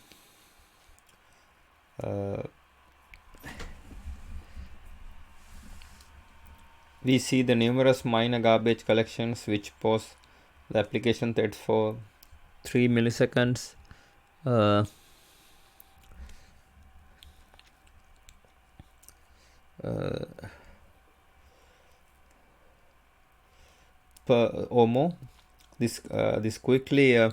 we see the numerous minor garbage collections which pause the application threads for 3 milliseconds. Per or more. This quickly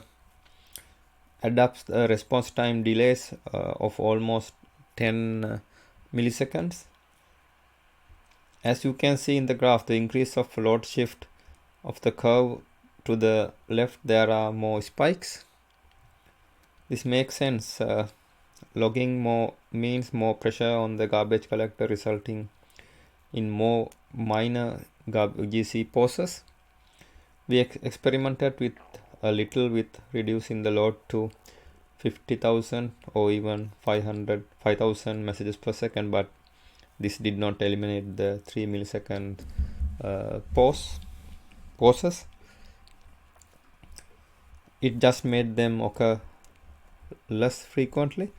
adapts the response time delays of almost 10 milliseconds. As you can see in the graph, the increase of load shift of the curve to the left, there are more spikes. This makes sense. Logging more means more pressure on the garbage collector, resulting in more minor GC pauses. We experimented with a little with reducing the load to 50,000 or even 5,000 messages per second, but this did not eliminate the 3 millisecond pauses. It just made them occur less frequently.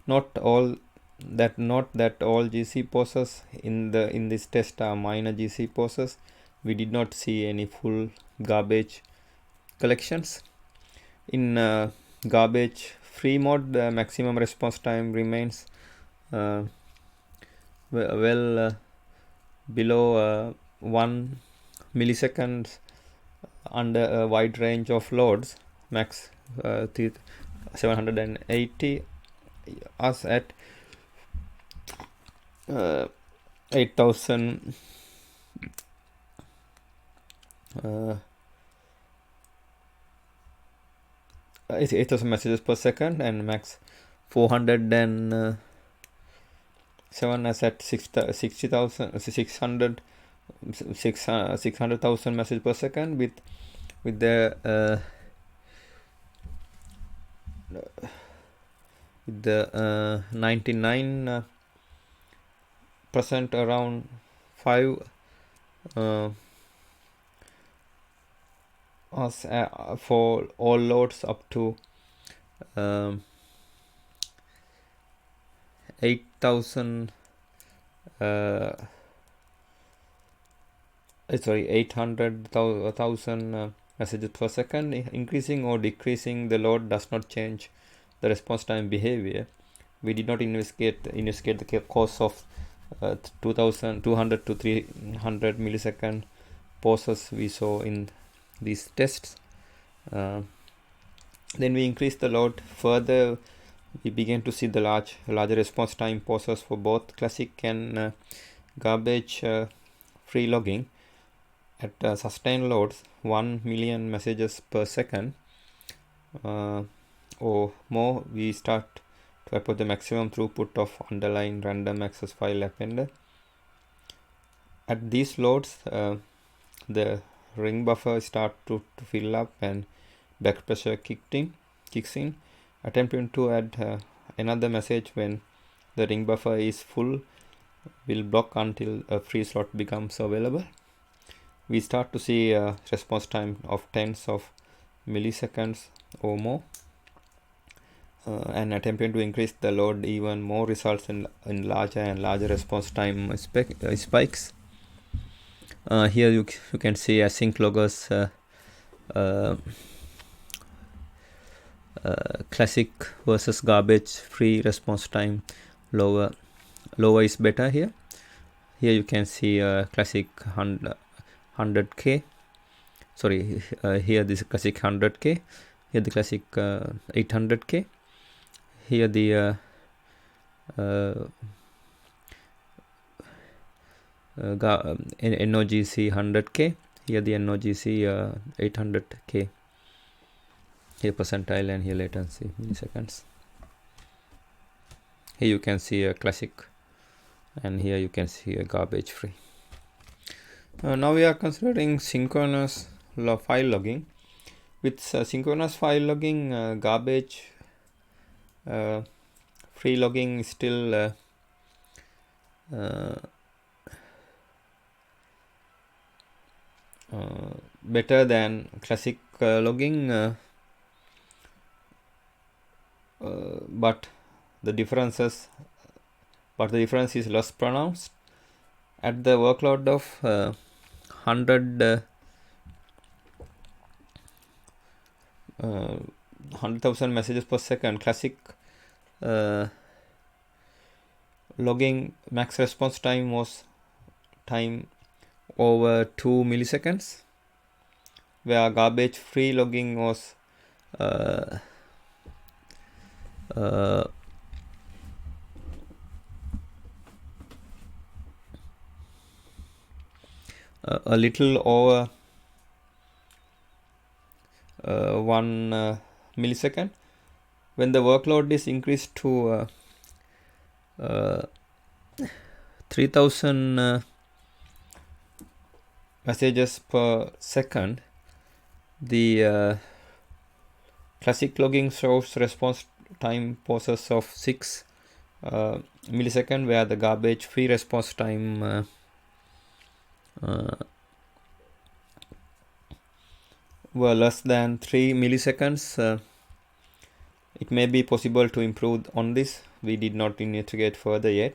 Not that all GC pauses in this test are minor GC pauses. We did not see any full garbage collections. In garbage free mode, the maximum response time remains well below 1 millisecond under a wide range of loads, max 780 us at 8,000 8,000 messages per second, and max 407 as at 600,000 messages per second with the 99% around 5 for all loads up to 800,000 messages per second. Increasing or decreasing the load does not change the response time behavior. We did not investigate the cause of 200 to 300 millisecond pauses we saw in these tests. Then we increased the load further. We began to see the larger response time pauses for both classic and garbage free logging at sustained loads 1 million messages per second or more. We start to report the maximum throughput of underlying random access file appender. At these loads, the ring buffer start to fill up and back pressure kicks in. Attempting to add another message when the ring buffer is full will block until a free slot becomes available. We start to see a response time of tens of milliseconds or more, and attempting to increase the load even more results in larger and larger response time spikes. Here you can see async loggers classic versus garbage free response time. Lower is better here. Here you can see classic 100k. Sorry, here this classic 100k. Here the classic 800k. Here the NOGC 100k. Here the NOGC 800k. Here percentile and here latency milliseconds. Here you can see a classic, and here you can see a garbage free. Now we are considering synchronous file logging. With synchronous file logging, garbage free logging is still better than classic logging, but the difference is less pronounced. At the workload of 100,000 messages per second, classic logging max response time was time over 2 milliseconds, where garbage free logging was a little over 1 millisecond. When the workload is increased to 3000 messages per second, the classic logging shows response time process of 6 millisecond, where the garbage free response time were less than 3 milliseconds. It may be possible to improve on this. We did not investigate further yet.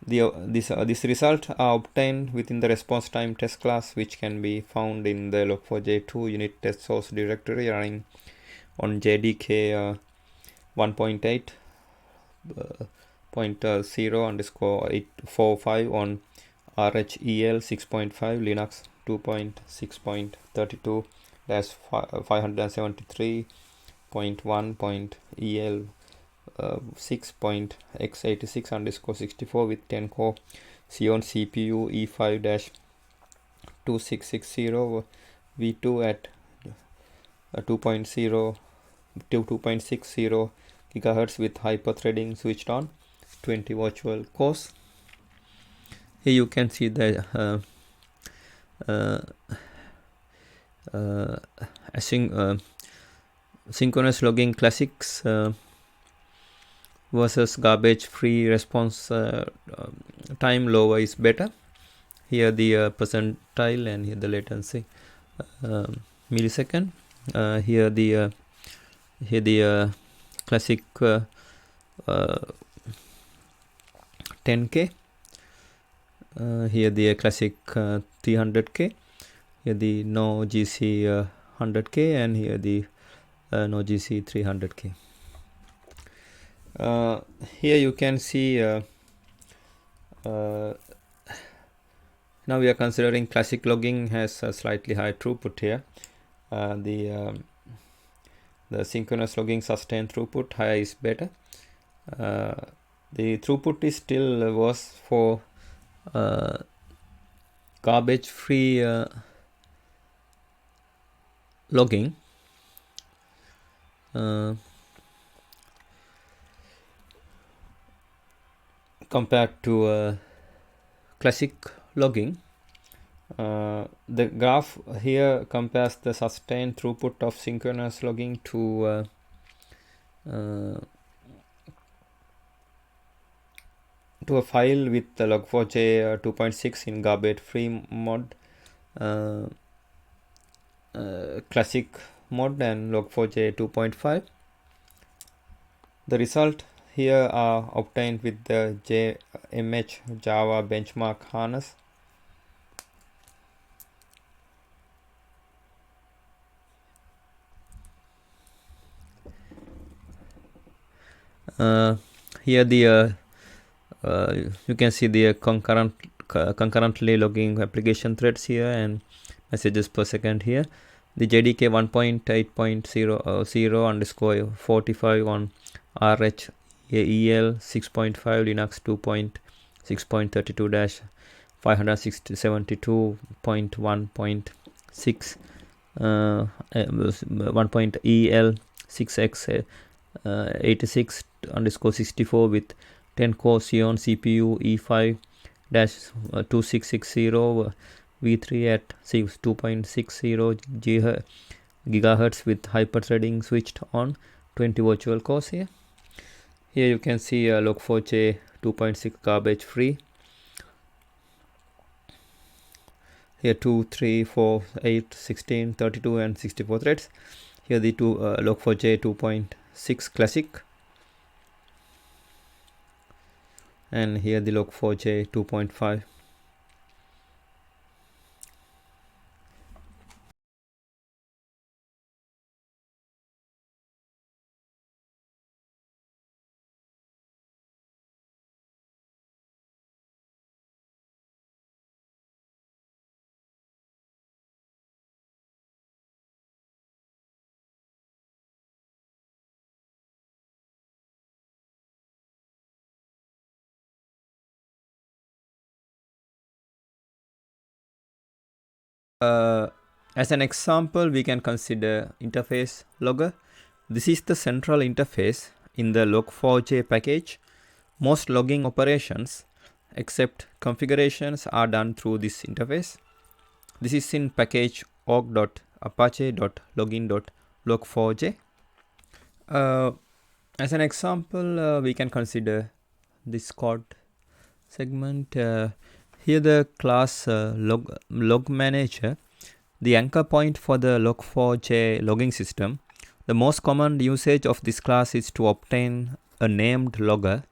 This result are obtained within the response time test class, which can be found in the Log4j 2 unit test source directory running on JDK 1.8.0_845 on RHEL 6.5 Linux 2.6.32/573.1.EL 6.x86_64 with 10 core Xeon CPU E5-2660 V2 at 2.0 to 2.60 GHz with hyperthreading switched on, 20 virtual cores. Here you can see the synchronous logging classics versus garbage free response time. Lower is better. Here the percentile and here the latency millisecond. Here the classic 10k. Here the classic 300k. Here the no GC 100k, and here the no GC 300k. Here you can see now we are considering classic logging has a slightly high throughput here. The synchronous logging sustained throughput higher is better. The throughput is still worse for garbage free logging. compared to classic logging. The graph here compares the sustained throughput of synchronous logging to a file with the Log4j 2.6 in garbage free mode, classic mode, and Log4j 2.5. The result here are obtained with the JMH Java benchmark harness. Here the you can see the concurrently logging application threads here and messages per second here. The JDK 1.8.0 underscore 45 on RH AEL 6.5 Linux 2.6.32-572.1.6 1.EL 6x 86 underscore 64 with 10 core Xeon CPU E5-2660 V3 at 2.60 gigahertz with hyperthreading switched on, 20 virtual cores here. Here you can see Log4j 2.6 garbage free. Here 2, 3, 4, 8, 16, 32 and 64 threads. Here the two Log4j 2.6 classic. And here the Log4j 2.5. As an example, we can consider interface logger. This is the central interface in the Log4j package. Most logging operations except configurations are done through this interface. This is in package org.apache.login.log4j. As an example, we can consider this code segment. Here the class log manager, the anchor point for the Log4j logging system. The most common usage of this class is to obtain a named logger.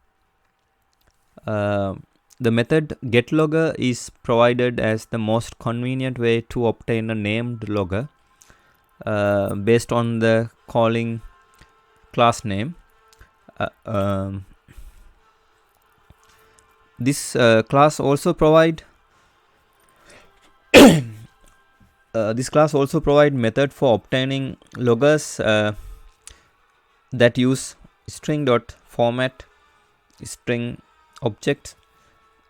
The method getLogger is provided as the most convenient way to obtain a named logger based on the calling class name. This class also provide method for obtaining loggers that use string.format string objects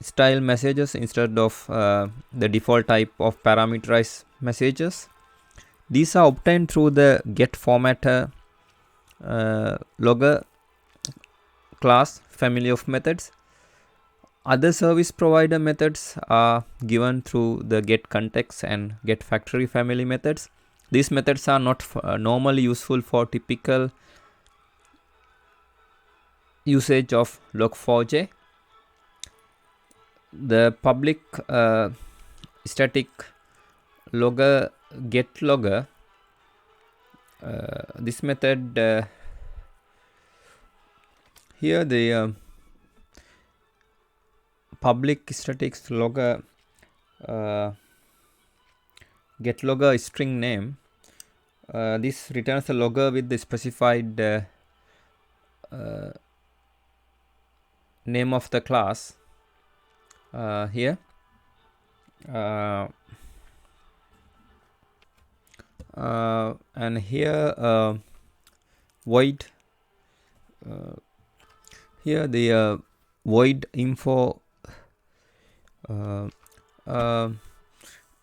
style messages instead of the default type of parameterized messages. These are obtained through the getFormatter logger class family of methods. Other service provider methods are given through the getContext and getFactory family methods. These methods are not normally useful for typical usage of Log4j. The public static logger getLogger, this method here the public static logger getLogger string name. This returns a logger with the specified name of the class here. And here void here the void info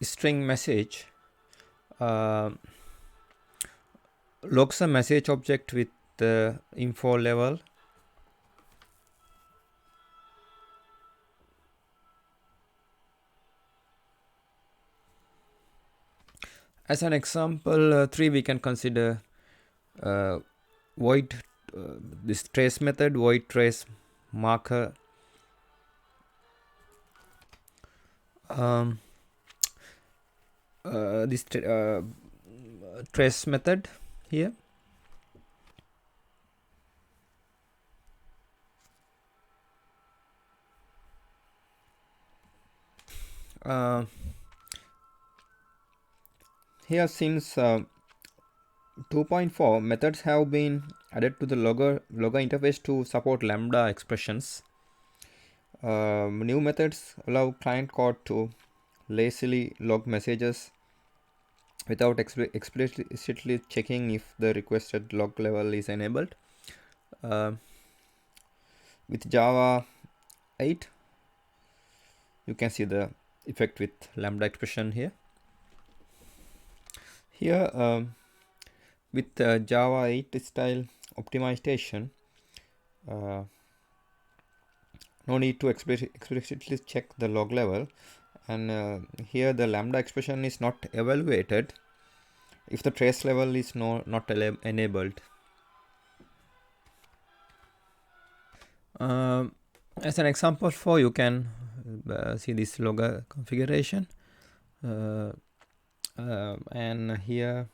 string message logs a message object with the info level As an example 3, we can consider void this trace method, void trace marker. This trace method here. Here, since 2.4 methods have been added to the logger interface to support lambda expressions. New methods allow client code to lazily log messages without explicitly checking if the requested log level is enabled. With Java 8, you can see the effect with lambda expression here. Here, with Java 8 style optimization, no need to explicitly check the log level, and here the lambda expression is not evaluated if the trace level is not enabled. As an example 4, you can see this logger configuration, and here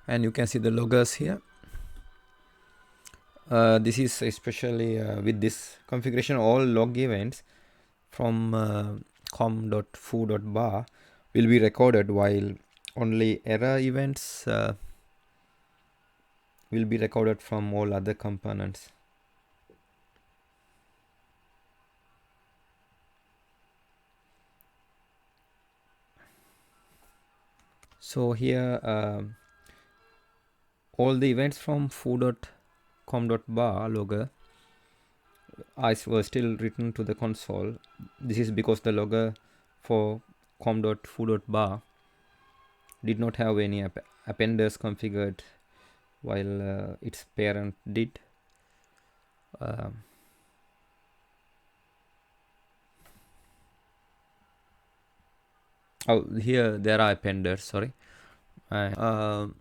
and you can see the loggers here. This is especially with this configuration, all log events from com.foo.bar will be recorded, while only error events will be recorded from all other components. So here all the events from foo.com.bar logger were still written to the console. This is because the logger for com.foo.bar did not have any appenders configured, while its parent did. Here there are appenders, sorry. And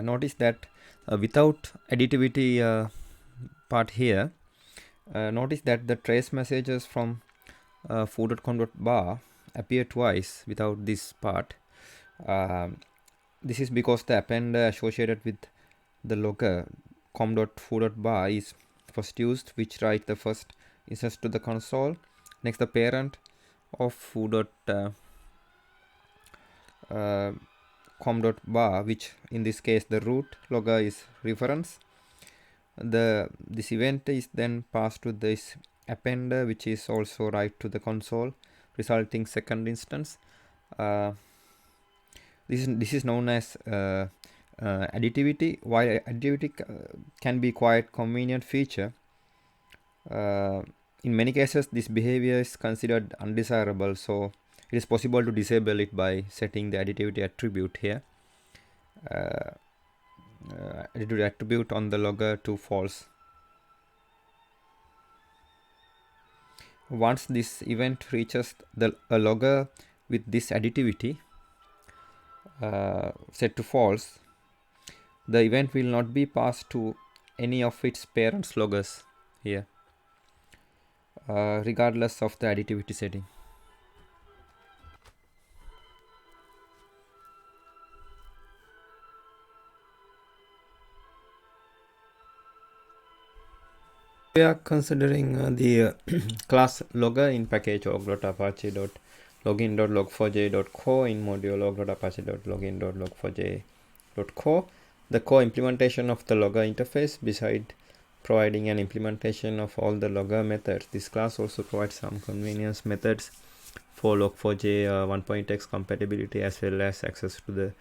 notice that without additivity part here, notice that the trace messages from foo.com.bar appear twice without this part. This is because the appender associated with the logger com.foo.bar is first used, which writes the first instance to the console. Next, the parent of foo.com.bar, which in this case the root logger is reference. This event is then passed to this appender, which is also write to the console, resulting second instance. This is known as additivity. While additivity can be quite convenient feature, in many cases this behavior is considered undesirable, so it is possible to disable it by setting the additivity attribute here. Additivity attribute on the logger to false. Once this event reaches a logger with this additivity set to false, the event will not be passed to any of its parents loggers here, regardless of the additivity setting. We are considering the class logger in package log.apache.login.log4j.co in module log.apache.login.log4j.co. The core implementation of the logger interface, beside providing an implementation of all the logger methods, this class also provides some convenience methods for log4j 1.x compatibility, as well as access to the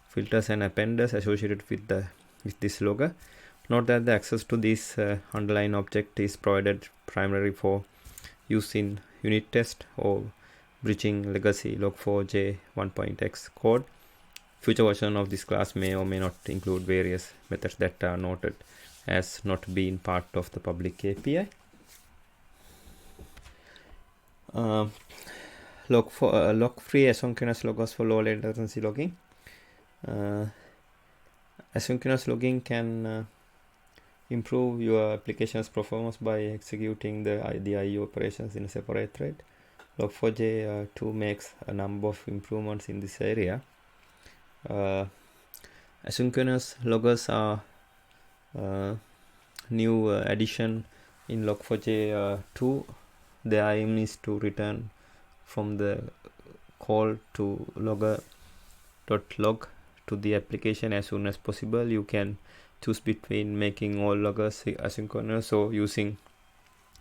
filters and appenders associated with this logger. Note that the access to this underlying object is provided primarily for use in unit test or bridging legacy log4j 1.x code. Future version of this class may or may not include various methods that are noted as not being part of the public API. log-free asynchronous loggers for low latency logging. Asynchronous logging can improve your application's performance by executing the IO operations in a separate thread. Log4j 2 makes a number of improvements in this area. Asynchronous loggers are new addition in Log4j 2. The aim is to return from the call to logger.log to the application as soon as possible. You can choose between making all loggers asynchronous or using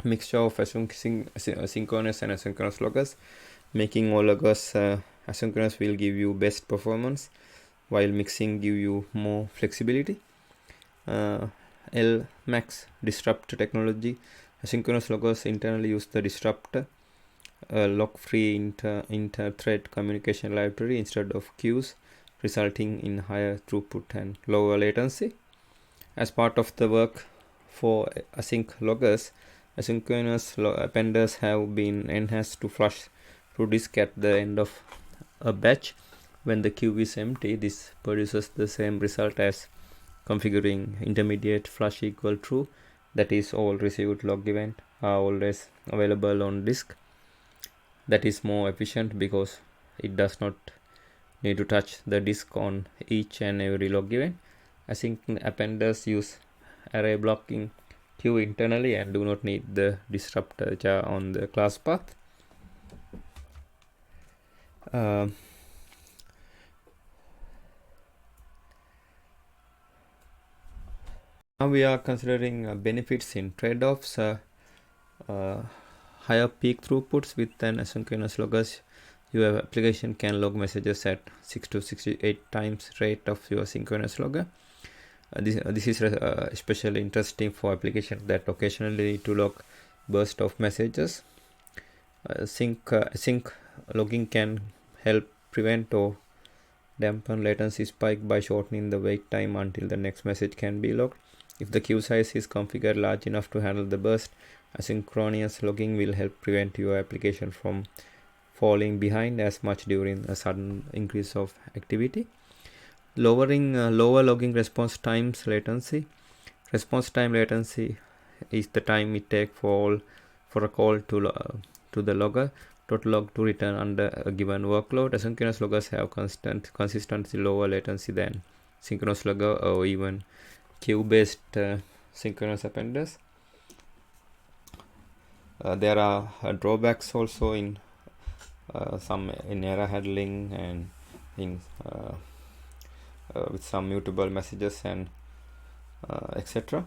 mixture of synchronous and asynchronous loggers. Making all loggers asynchronous will give you best performance, while mixing give you more flexibility. LMAX disruptor technology. Asynchronous loggers internally use the disruptor log-free inter-thread communication library instead of queues, resulting in higher throughput and lower latency. As part of the work for async loggers, asynchronous appenders have been enhanced to flush to disk at the end of a batch. When the queue is empty, this produces the same result as configuring intermediate flush equal true, that is, all received log event are always available on disk. That is more efficient because it does not need to touch the disk on each and every log event. Async appenders use array blocking queue internally and do not need the disruptor jar on the class path. Now we are considering benefits in trade-offs. Higher peak throughputs with an asynchronous loggers. Your application can log messages at 6 to 68 times rate of your synchronous logger. This is especially interesting for applications that occasionally need to log burst of messages. Sync logging can help prevent or dampen latency spike by shortening the wait time until the next message can be logged. If the queue size is configured large enough to handle the burst, asynchronous logging will help prevent your application from falling behind as much during a sudden increase of activity. Lowering lower logging response times latency. Response time latency is the time it takes for a call to the logger.log to return under a given workload. Asynchronous loggers have consistently lower latency than synchronous logger or even queue-based synchronous appenders. There are drawbacks also in some in error handling and in with some mutable messages and etc.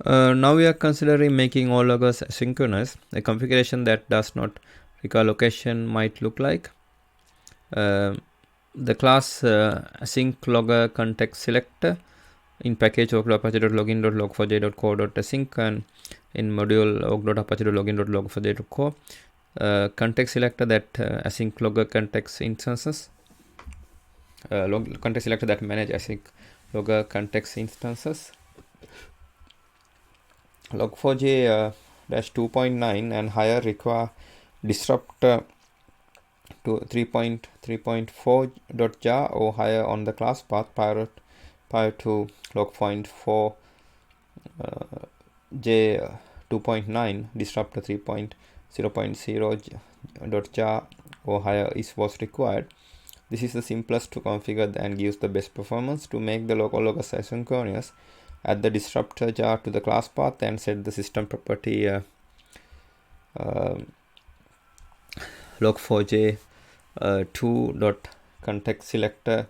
Now we are considering making all loggers asynchronous. A configuration that does not require location might look like the class async LoggerContext selector in package org.apache.login.log4j.core.async and in module org.apache.login.log4j.core. Context selector that async LoggerContext instances. Context selector that manage async LoggerContext instances. Log4j 2.9 and higher require disruptor to 3.3.4.jar or higher on the class path prior to log.4j 2.9. Disruptor 3.0.0.jar or higher was required. This is the simplest to configure and gives the best performance. To make the local loggers asynchronous, add the disruptor jar to the class path and set the system property log4j 2.context selector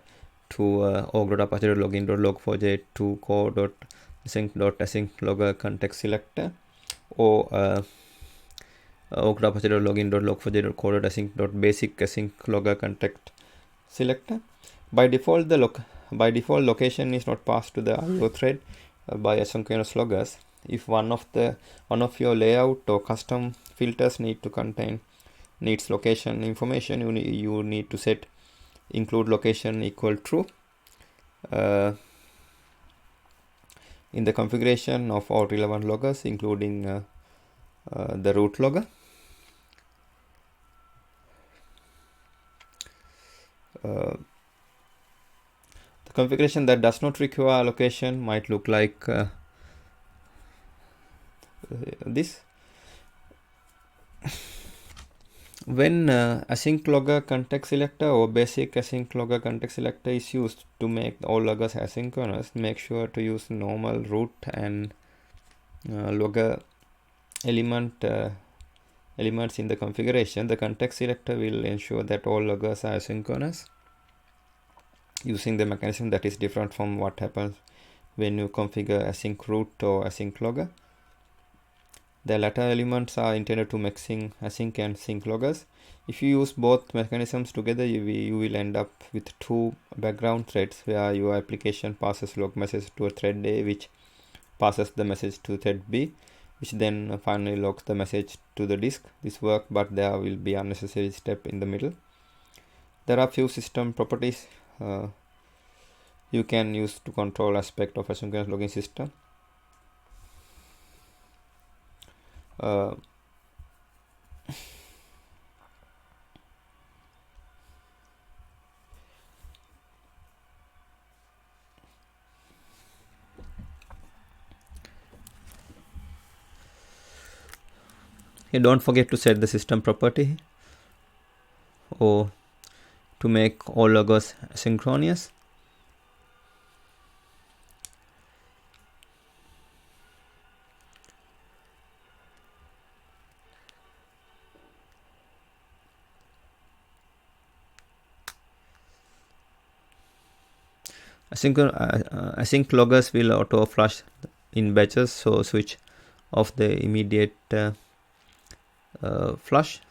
to org.apache.login.log4j2core.async LoggerContext selector or org.apache.login.log4j.core.async.basic async LoggerContext selector. By default, location is not passed to the IO thread by asynchronous loggers. If one of your layout or custom filters needs location information, you need to set include location equal true in the configuration of all relevant loggers, including the root logger. The configuration that does not require allocation might look like this. When async logger context selector or basic async logger context selector is used to make all loggers asynchronous, make sure to use normal root and logger elements in the configuration. The context selector will ensure that all loggers are asynchronous using the mechanism that is different from what happens when you configure async root or async logger. The latter elements are intended to mixing async and sync loggers. If you use both mechanisms together, you will end up with two background threads where your application passes log message to a thread A, which passes the message to thread B, which then finally logs the message to the disk. This works, but there will be unnecessary step in the middle. There are few system properties you can use to control aspect of asynchronous logging system. Don't forget to set the system property or to make all loggers asynchronous. Async loggers will auto flush in batches, so switch off the immediate flush.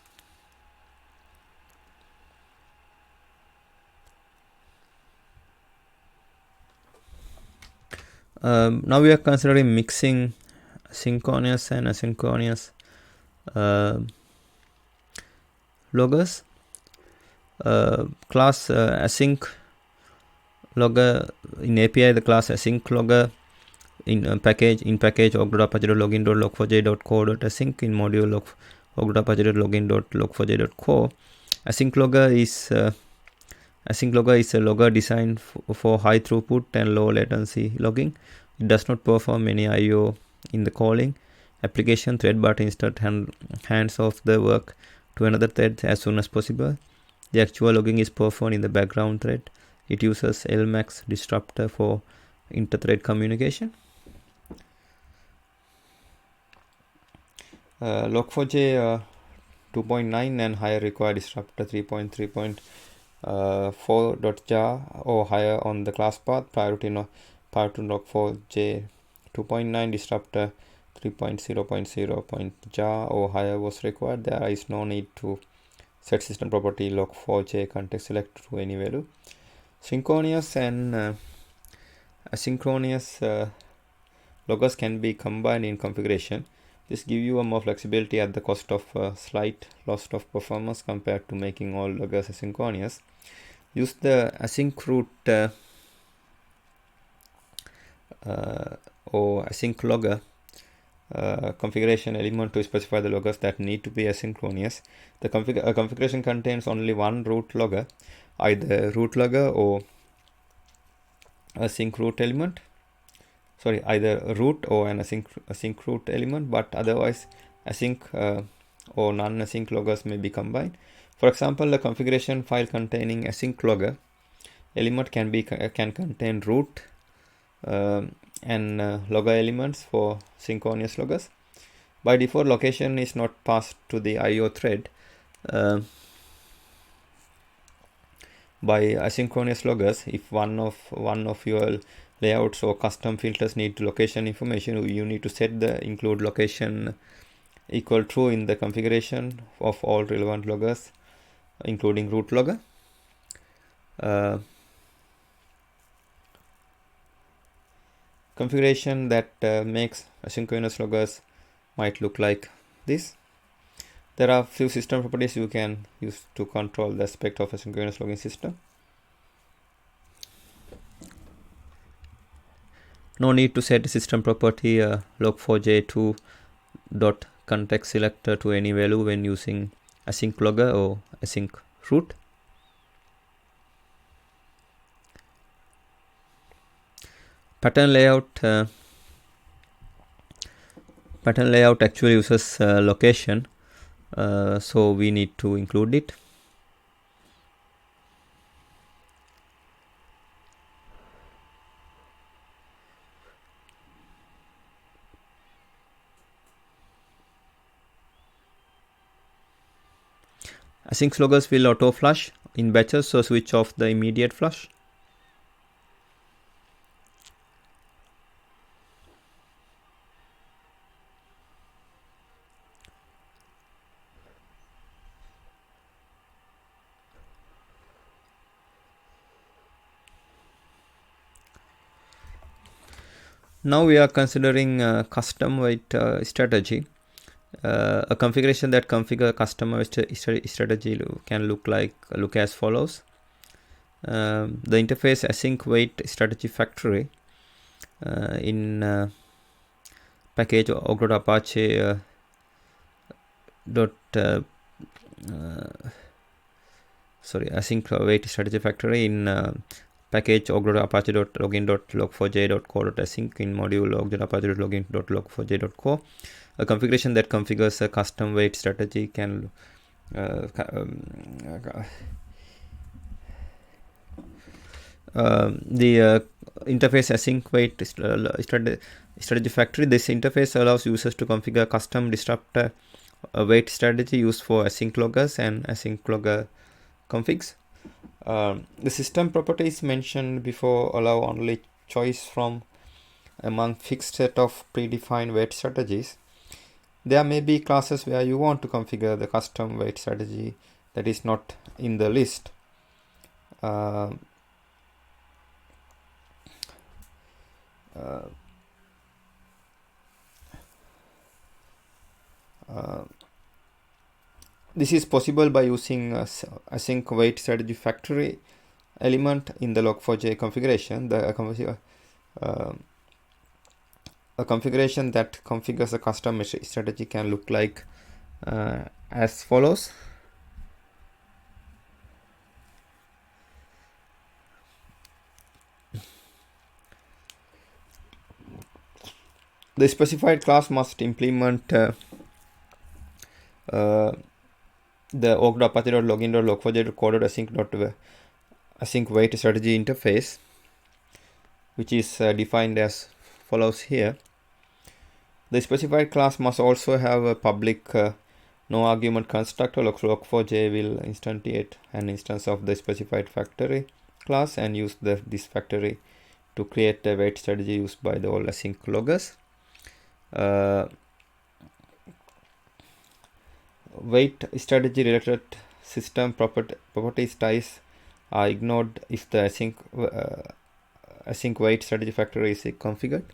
Now we are considering mixing synchronous and asynchronous loggers. Class async logger in API, the class async logger in package org.apache.login.log4j.co.async in module org.apache.login.log4j.co. Async logger is a logger designed for high throughput and low latency logging. It does not perform any I/O in the calling application thread, but instead hands off the work to another thread as soon as possible. The actual logging is performed in the background thread. It uses LMAX disruptor for inter-thread communication. Log4j 2.9 and higher require disruptor 3.3.4.jar or higher on the class path. Prior to Log4j 2.9, disruptor 3.0.0.jar or higher was required. There is no need to set system property Log4j context select to any value. Synchronous and asynchronous loggers can be combined in configuration. This gives you a more flexibility at the cost of slight loss of performance compared to making all loggers asynchronous. Use the async root or async logger configuration element to specify the loggers that need to be asynchronous. The configuration contains only one root logger, either root logger or async root element. Either root or an async root element, but otherwise async or non-async loggers may be combined. For example, the configuration file containing async logger element can contain root and logger elements for synchronous loggers. By default, location is not passed to the I/O thread. By asynchronous loggers, if one of your layouts or custom filters need location information, you need to set the include location equal true in the configuration of all relevant loggers, including root logger. Configuration that makes asynchronous loggers might look like this. There are few system properties you can use to control the aspect of asynchronous logging system. No need to set a system property log4j2 context selector to any value when using async logger or async root. Pattern layout actually uses location, so we need to include it. Async loggers will auto flush in batches, so switch off the immediate flush. Now we are considering custom weight strategy. A configuration that configure custom weight strategy can look as follows. The interface async weight strategy factory in package og.apache async weight strategy factory in package og.apache.login.log4j.co.async in module log.apache.login.log4j.co. A configuration that configures a custom weight strategy can the interface async weight strategy factory. This interface allows users to configure custom disruptor weight strategy used for async loggers and async logger configs. The system properties mentioned before allow only choice from among fixed set of predefined weight strategies. There may be classes where you want to configure the custom weight strategy that is not in the list. This is possible by using async weight strategy factory element in the log4j configuration. A configuration that configures a custom strategy can look like as follows. The specified class must implement the og.apache.login.log4j.co.async weight strategy interface, which is defined as follows here. The specified class must also have a public no argument constructor. Log4j will instantiate an instance of the specified factory class and use this factory to create the weight strategy used by the all async loggers. Weight strategy related system properties ties are ignored if the async weight strategy factory is configured.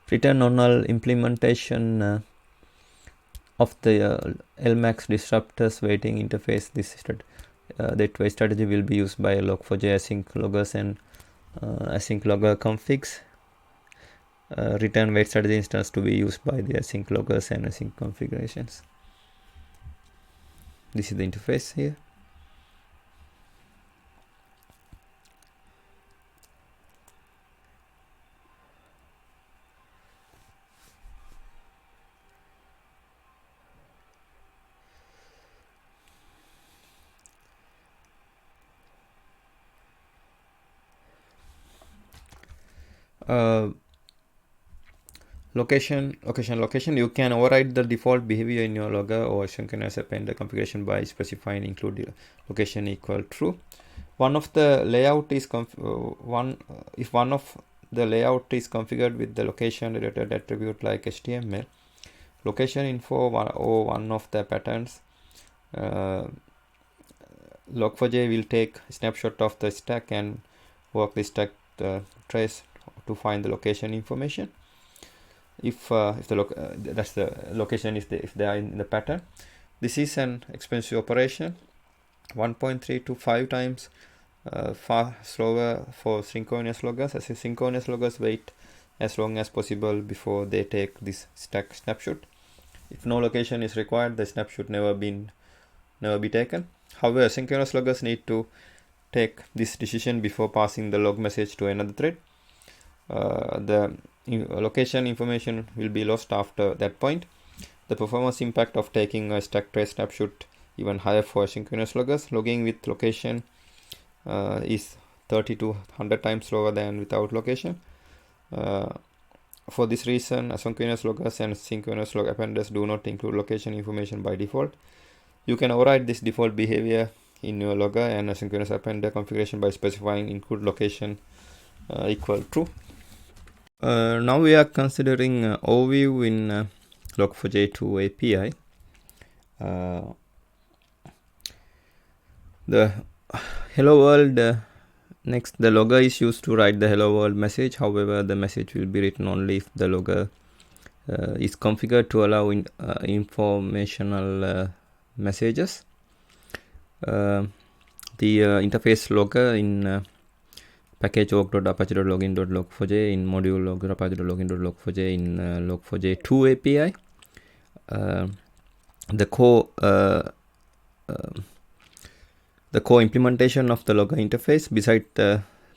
Return non-null implementation of the LMAX disruptors waiting interface. That weight strategy will be used by Log4j async loggers and async logger configs. Return weight strategy instance to be used by the async loggers and async configurations. This is the interface here. Location. You can override the default behavior in your logger or asynchronous appender configuration by specifying include location equal true. One of the layout is if one of the layout is configured with the location related attribute like HTML, location info or one of the patterns, Log4j will take a snapshot of the stack and work the stack trace to find the location information. If the location is if they are in the pattern, This is an expensive operation, 1.3 to 5 times far slower for synchronous loggers, as synchronous loggers wait as long as possible before they take this stack snapshot. If no location is required, the snap should never be taken. However, synchronous loggers need to take this decision before passing the log message to another thread. The location information will be lost after that point. The performance impact of taking a stack trace snapshot even higher for synchronous loggers. Logging with location is 30 to 100 times slower than without location. For this reason, asynchronous loggers and synchronous log appenders do not include location information by default. You can override this default behavior in your logger and asynchronous appender configuration by specifying include location equal true. Now we are considering overview in Log4j 2 API. The hello world. Next, the logger is used to write the hello world message. However, the message will be written only if the logger is configured to allow informational messages. The interface logger in package org.apache.login.log4j in module log.apache.login.log4j in Log4j 2 API. The core implementation of the logger interface. Besides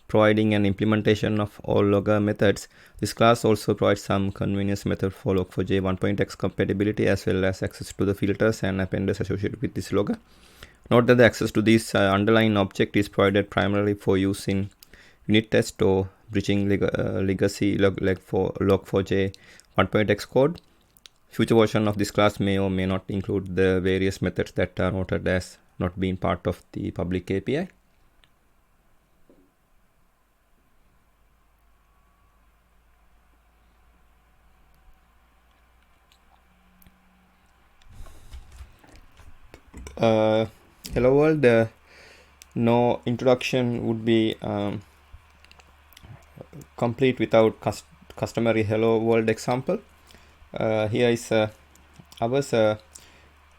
providing an implementation of all logger methods, this class also provides some convenience method for Log4j 1.x compatibility as well as access to the filters and appenders associated with this logger. Note that the access to this underlying object is provided primarily for use in unit test or bridging legacy log for Log4j 1.x code. Future version of this class may or may not include the various methods that are noted as not being part of the public API. Hello world. No introduction would be complete without customary hello world example. Here is ours.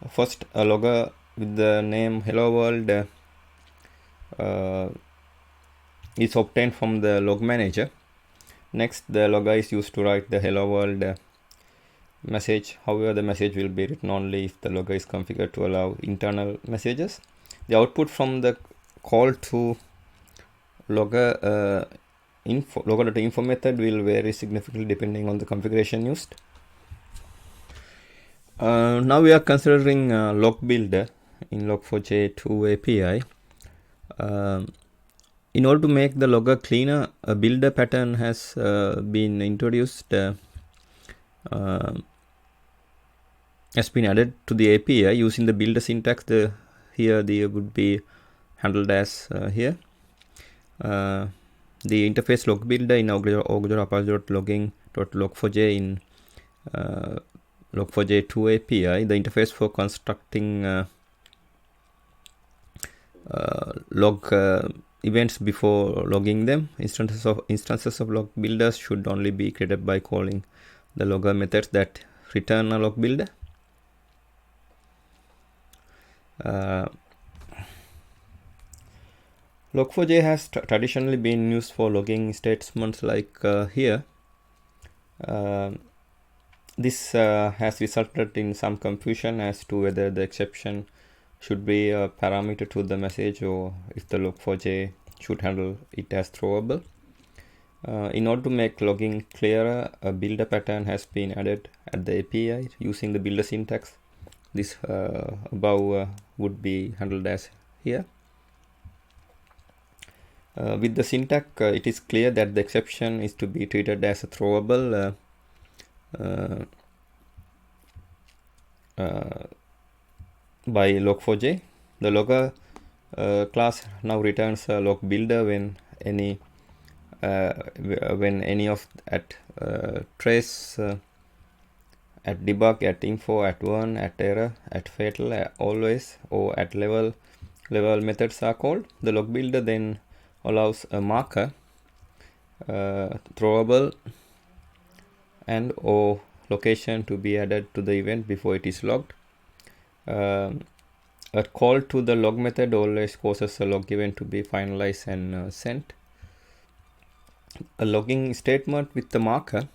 First, a logger with the name hello world is obtained from the log manager. Next, the logger is used to write the hello world message. However, the message will be written only if the logger is configured to allow internal messages. The output from the call to logger.info method will vary significantly depending on the configuration used. Now we are considering log builder in Log4j 2 API. In order to make the logger cleaner, a builder pattern has been introduced, has been added to the API using the builder syntax. Here they would be handled as here. The interface log builder in org.apache.logging.log4j in Log4j 2 API. The interface for constructing log events before logging them. Instances of log builders should only be created by calling the logger methods that return a log builder. Log4j has traditionally been used for logging statements like here. This has resulted in some confusion as to whether the exception should be a parameter to the message or if the Log4j should handle it as throwable. In order to make logging clearer, a builder pattern has been added at the API using the builder syntax. This above would be handled as here. With the syntax, it is clear that the exception is to be treated as a throwable by Log4j. The logger class now returns a log builder when any of at trace, at debug, at info, at warn, at error, at fatal, always, or at level methods are called. The log builder then allows a marker, throwable, and or location to be added to the event before it is logged. A call to the log method always causes a log event to be finalized and sent. A logging statement with the marker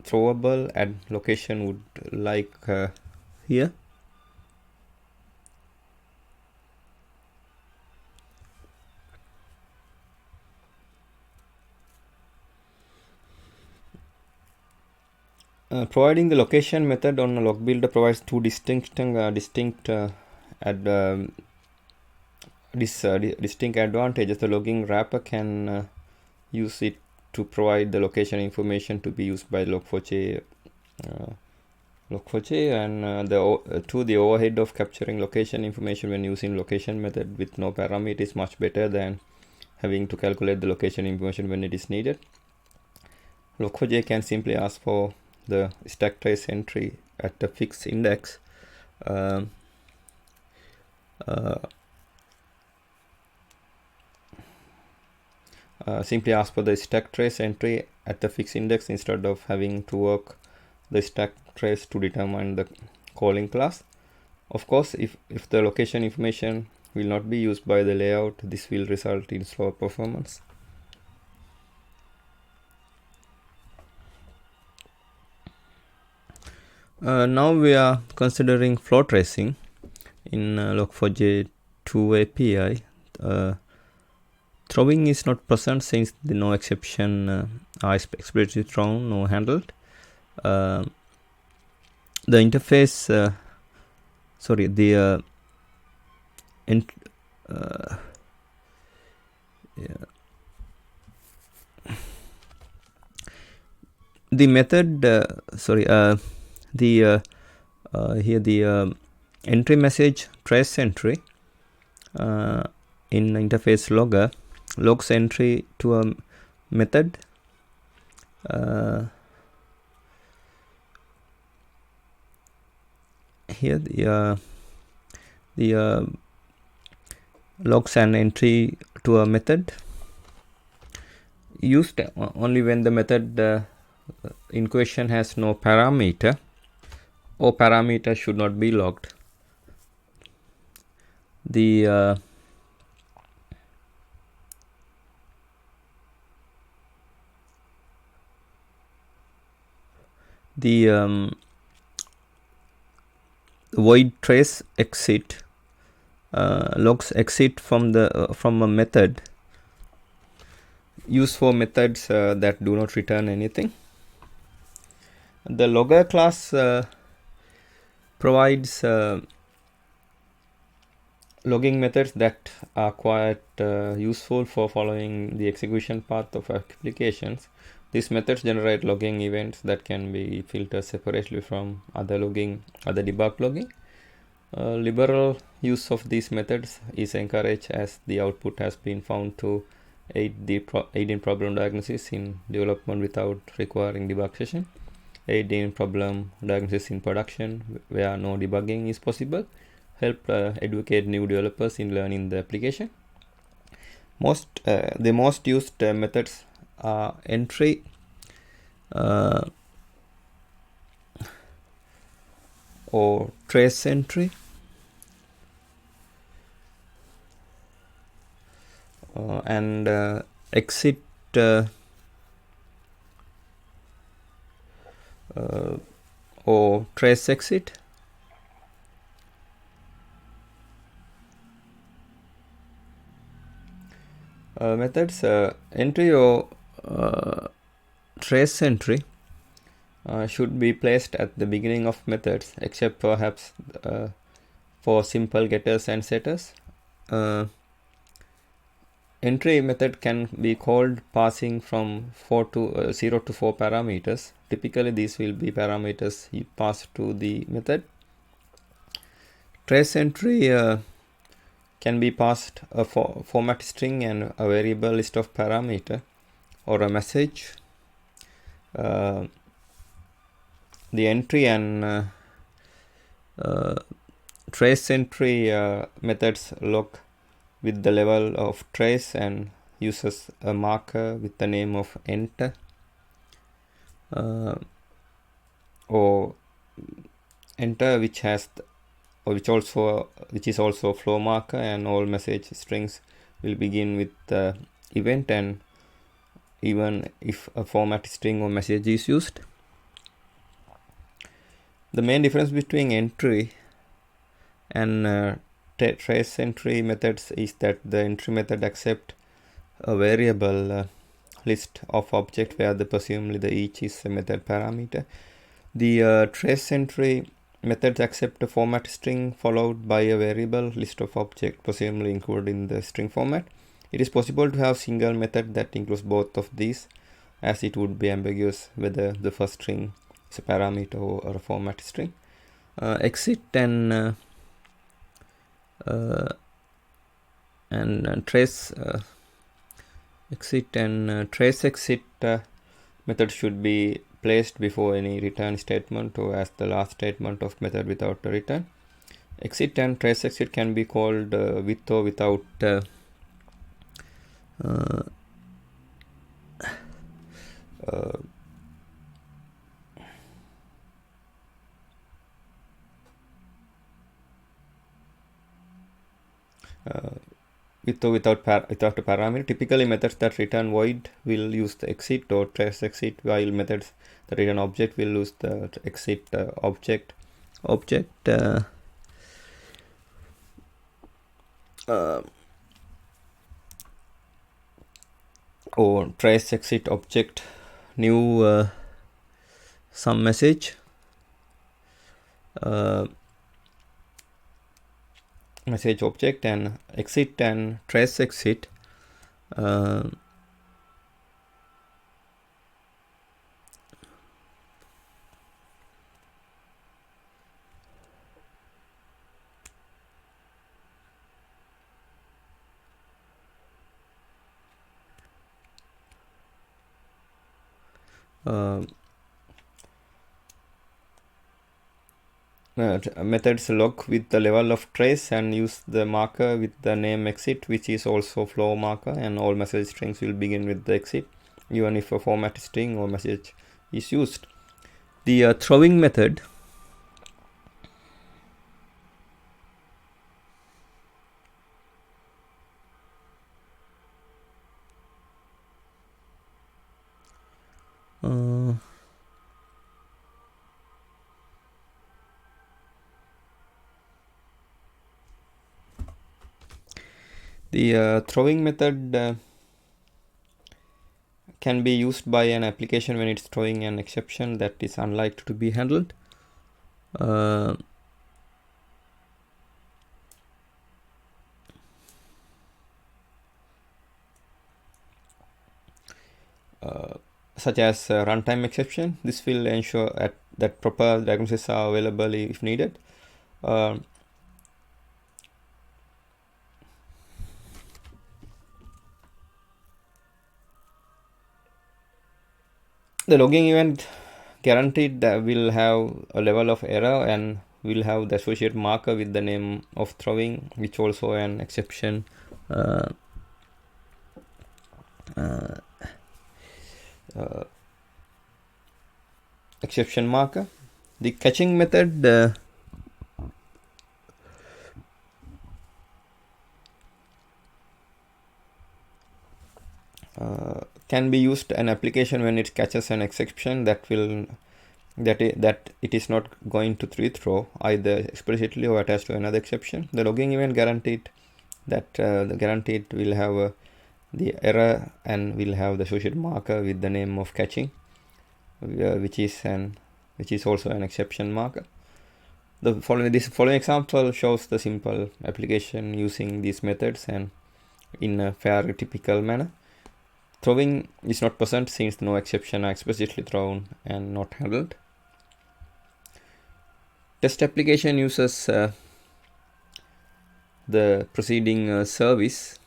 throwable at location would like here. Providing the location method on a log builder provides two distinct advantages. The logging wrapper can use it to provide the location information to be used by Log4j and the overhead of capturing location information when using location method with no parameter is much better than having to calculate the location information when it is needed. Log4j can simply ask for the stack trace entry at a fixed index. Simply ask for the stack trace entry at the fixed index instead of having to work the stack trace to determine the calling class. Of course, if the location information will not be used by the layout, this will result in slower performance. Now we are considering flow tracing in Log4j 2 API. Throwing is not present since the no exception are explicitly thrown, no handled. The interface, the method, here the entry message trace entry in interface logger logs entry to a method here the logs an entry to a method used only when the method in question has no parameter or parameter should not be logged. The void trace exit logs exit from a method used for methods that do not return anything. The logger class provides logging methods that are quite useful for following the execution path of applications. These methods generate logging events that can be filtered separately from other debug logging. Liberal use of these methods is encouraged as the output has been found to aid in problem diagnosis in development without requiring debug session, aid in problem diagnosis in production where no debugging is possible, help educate new developers in learning the application. The most used methods are entry, or trace entry, and exit or trace exit. Methods entry or trace entry should be placed at the beginning of methods, except perhaps for simple getters and setters. Entry method can be called passing from 0 to 4 parameters. Typically, these will be parameters passed to the method. Trace entry can be passed a format string and a variable list of parameter or a message. The entry and trace entry methods log with the level of trace and uses a marker with the name of enter, or enter, which is also flow marker, and all message strings will begin with the event, and even if a format string or message is used. The main difference between entry and trace entry methods is that the entry method accepts a variable list of object where presumably the each is a method parameter. The trace entry methods accept a format string followed by a variable list of object presumably included in the string format. It is possible to have single method that includes both of these, as it would be ambiguous whether the first string is a parameter or a format string. Exit and trace exit method should be placed before any return statement or as the last statement of method without a return. Exit and trace exit can be called with or without with or without a parameter. Typically, methods that return void will use the exit or trace exit, while methods that return object will use the exit object or trace exit object new some message message object, and exit and trace exit methods log with the level of trace and use the marker with the name exit, which is also flow marker, and all message strings will begin with the exit even if a format string or message is used. The throwing method throwing method can be used by an application when it's throwing an exception that is unlikely to be handled. Such as runtime exception. This will ensure that proper diagnoses are available if needed. The logging event guaranteed will have a level of error and will have the associated marker with the name of throwing, which also an exception exception marker. The catching method can be used an application when it catches an exception that it is not going to rethrow either explicitly or attached to another exception. The logging event guaranteed that the guaranteed will have the error and will have the associated marker with the name of catching, which is also an exception marker. This following example shows the simple application using these methods and in a fairly typical manner. Throwing is not present since no exception are explicitly thrown and not handled. Test application uses the preceding service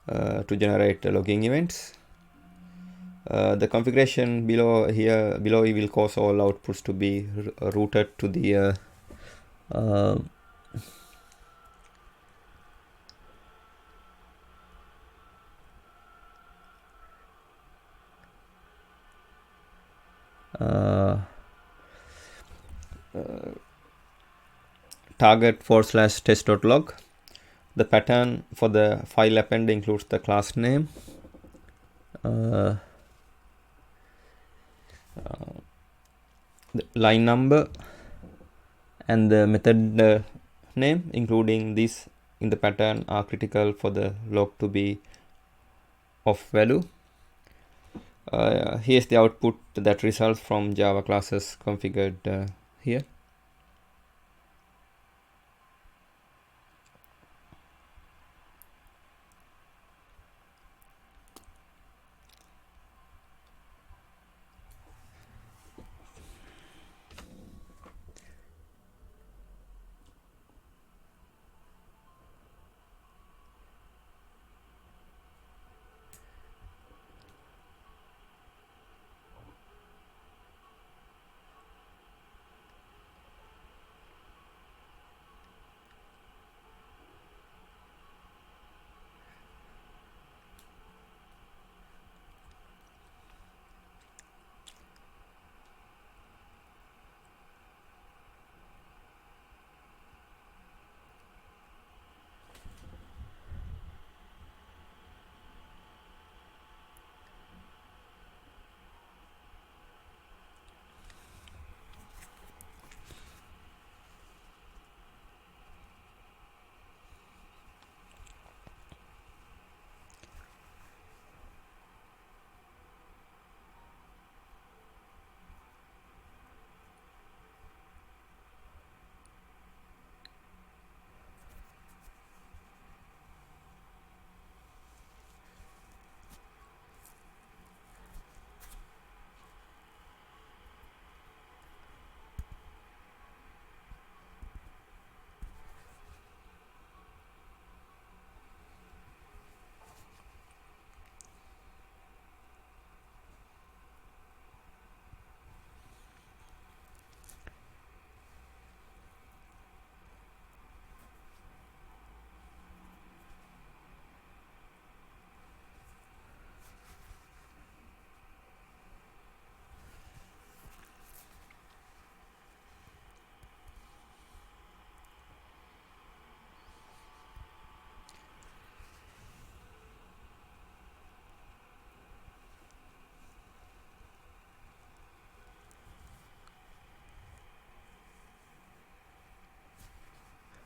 to generate logging events. The configuration below will cause all outputs to be routed to the target/test.log. The pattern for the file append includes the class name, the line number, and the method name, including these in the pattern, are critical for the log to be of value. Here's the output that results from Java classes configured here.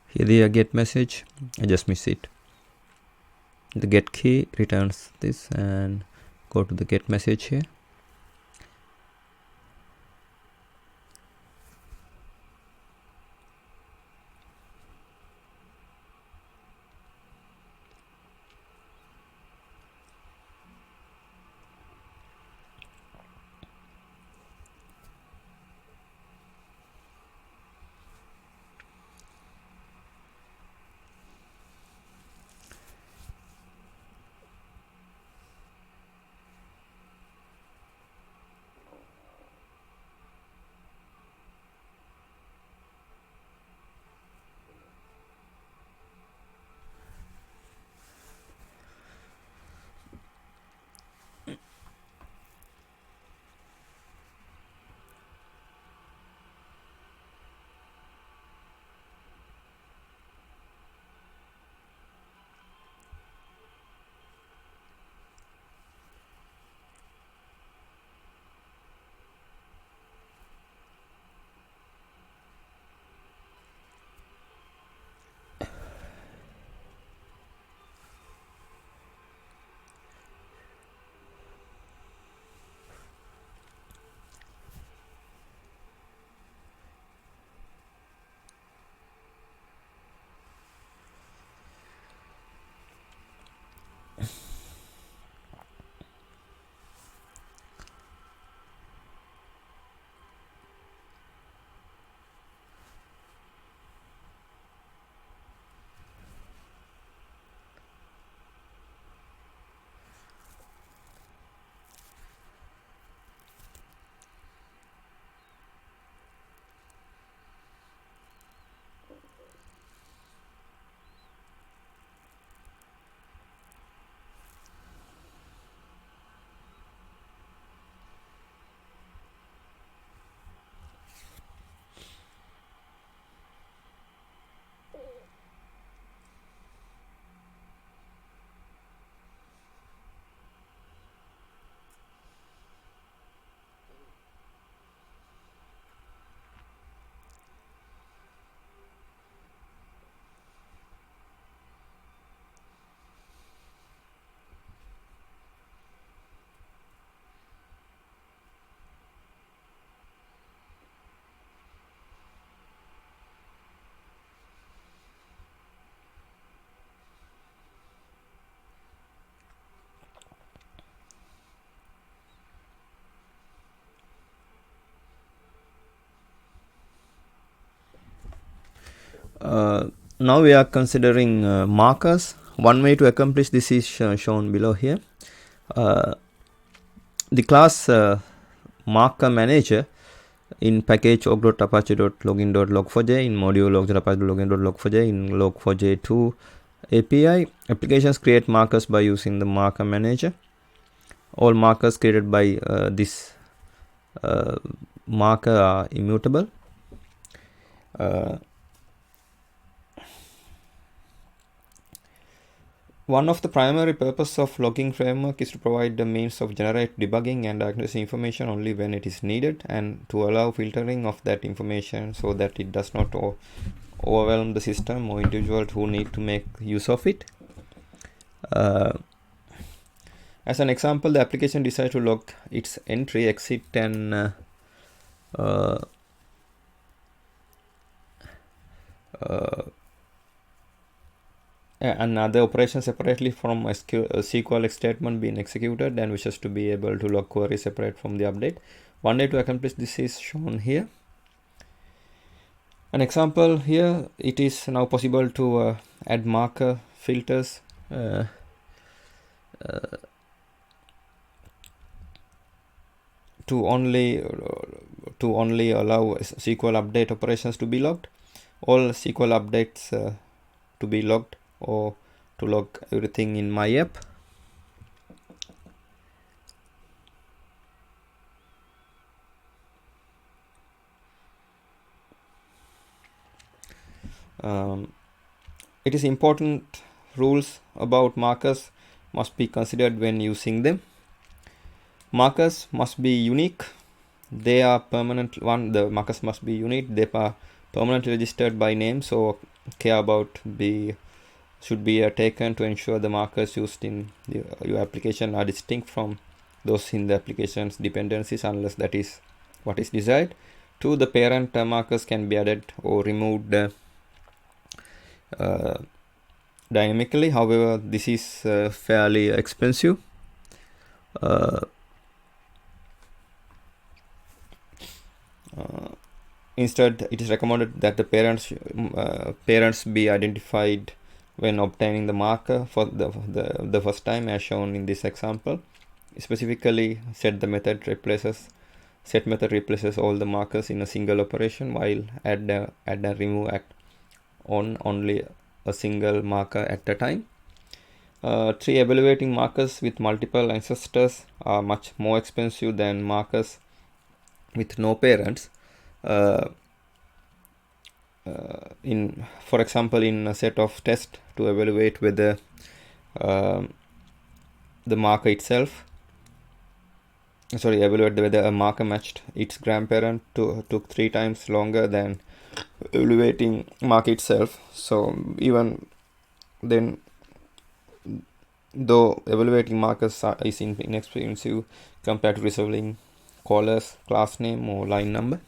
Here the get message, I just miss it. The get key returns this, and go to the get message here. Now we are considering markers. One way to accomplish this is shown below here. The class marker manager in package org.apache.login.log4j, in module log.apache.login.log4j, in log4j2 API. Applications create markers by using the marker manager. All markers created by this marker are immutable. One of the primary purposes of logging framework is to provide the means of generate debugging and diagnosing information only when it is needed, and to allow filtering of that information so that it does not overwhelm the system or individuals who need to make use of it. As an example, the application decides to log its entry, exit, and another operation separately from a SQL statement being executed, and wishes to be able to log query separate from the update. One way to accomplish this is shown here. An example here, it is now possible to add marker filters to only allow SQL update operations to be logged, all SQL updates to be logged, or to log everything in my app. It is important rules about markers must be considered when using them. Markers must be unique. They are permanent. The markers must be unique. They are permanently registered by name, so care about should be taken to ensure the markers used in your application are distinct from those in the application's dependencies, unless that is what is desired. 2. The parent markers can be added or removed dynamically. However, this is fairly expensive. Instead, it is recommended that the parents be identified when obtaining the marker for the first time, as shown in this example. Specifically, set method replaces all the markers in a single operation, while add and remove act on only a single marker at a time. 3. Evaluating markers with multiple ancestors are much more expensive than markers with no parents. For example, in a set of tests to evaluate whether the marker itself, evaluate whether a marker matched its grandparent took 3 times longer than evaluating marker itself. So even then, though evaluating markers is inexpensive compared to resolving callers, class name, or line number.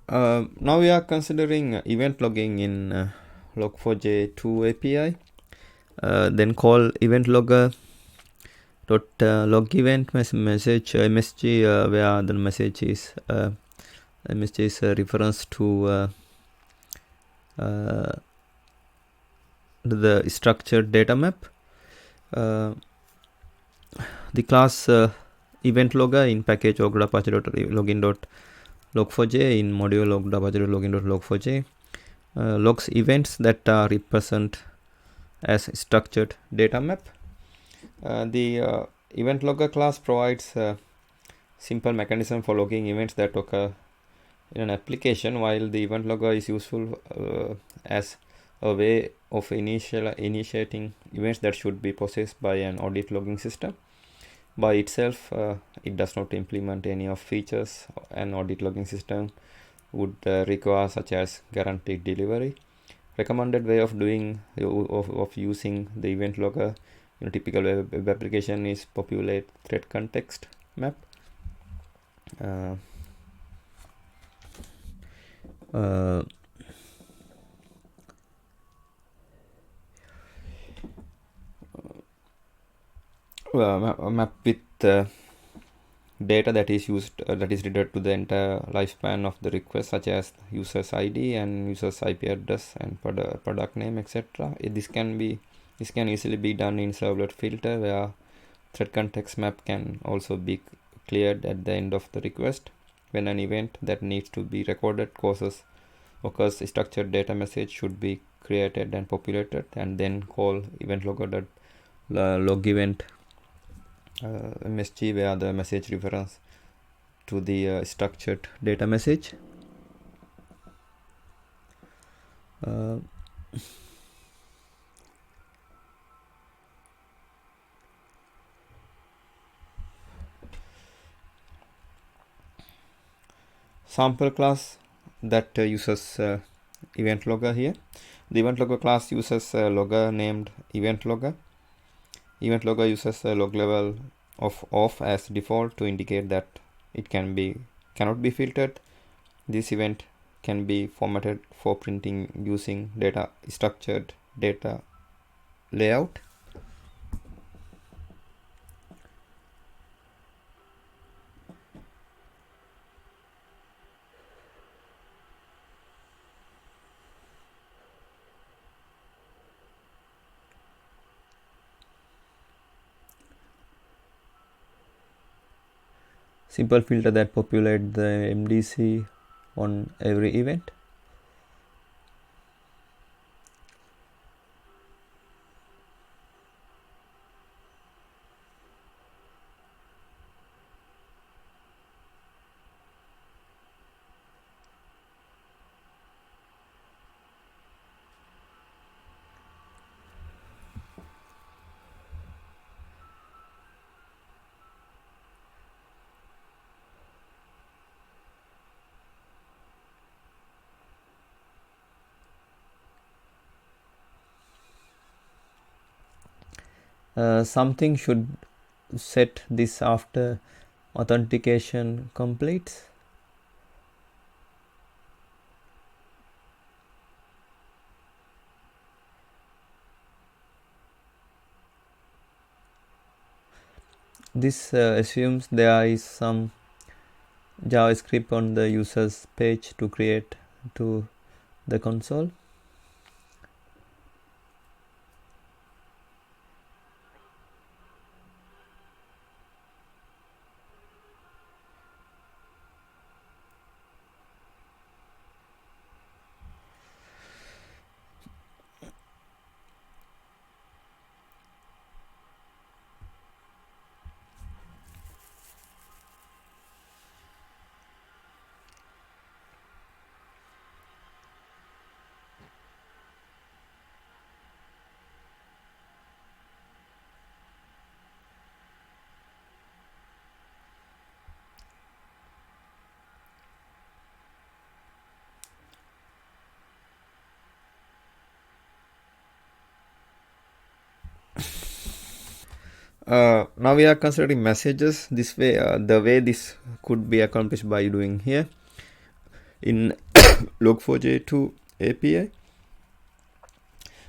Now we are considering event logging in Log4j 2 API. Then call event logger dot log event message msg where the message is msg is a reference to the structured data map. The class event logger in package login.login.log4j in module login.login.log4j logs events that are represent as structured data map. The event logger class provides a simple mechanism for logging events that occur in an application, while the event logger is useful as a way of initiating events that should be processed by an audit logging system. By itself, it does not implement any of features an audit logging system would require, such as guaranteed delivery. Recommended way of doing of using the event logger in a typical web application is populate thread context map. Map with data that is used that is related to the entire lifespan of the request, such as user's ID and user's IP address and product name, etc. This can easily be done in servlet filter, where thread context map can also be cleared at the end of the request. When an event that needs to be recorded occurs, a structured data message should be created and populated, and then call event logger log event msg, where the message reference to the structured data message. Sample class that uses event logger here. The event logger class uses a logger named event logger. Event logger uses a log level of off as default to indicate that it cannot be filtered. This event can be formatted for printing using structured data layout. Simple filter that populate the MDC on every event. Something should set this after authentication completes. This assumes there is some JavaScript on the user's page to create to the console. Now we are considering messages. This way, the way this could be accomplished by doing here. in Log4j2 API.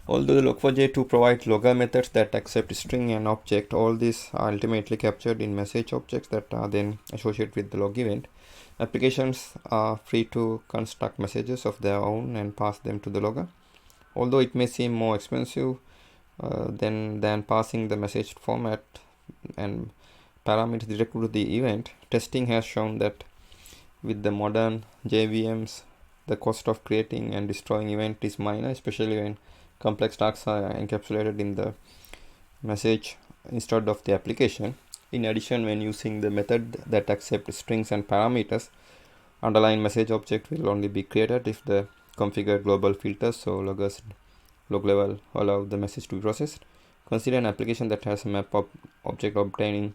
Although the Log4j2 provides logger methods that accept string and object, all these are ultimately captured in message objects that are then associated with the log event. Applications are free to construct messages of their own and pass them to the logger. Although it may seem more expensive than passing the message format and parameters directly to the event, testing has shown that with the modern JVMs, the cost of creating and destroying event is minor, especially when complex tasks are encapsulated in the message instead of the application. In addition, when using the method that accepts strings and parameters, underlying message object will only be created if the configured global filters, so loggers log level, allow the message to be processed. Consider an application that has a map object obtaining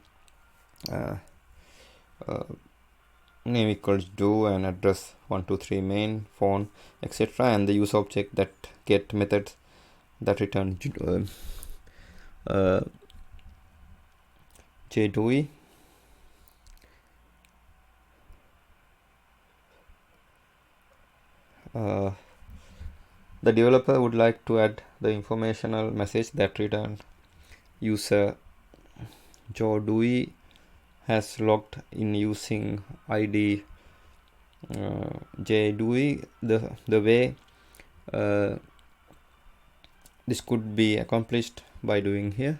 name equals do and address 123 main, phone, etc., and the use object that get methods that return JDOI. The developer would like to add the informational message that return user JDOI has logged in using ID JDOI. The way this could be accomplished by doing here.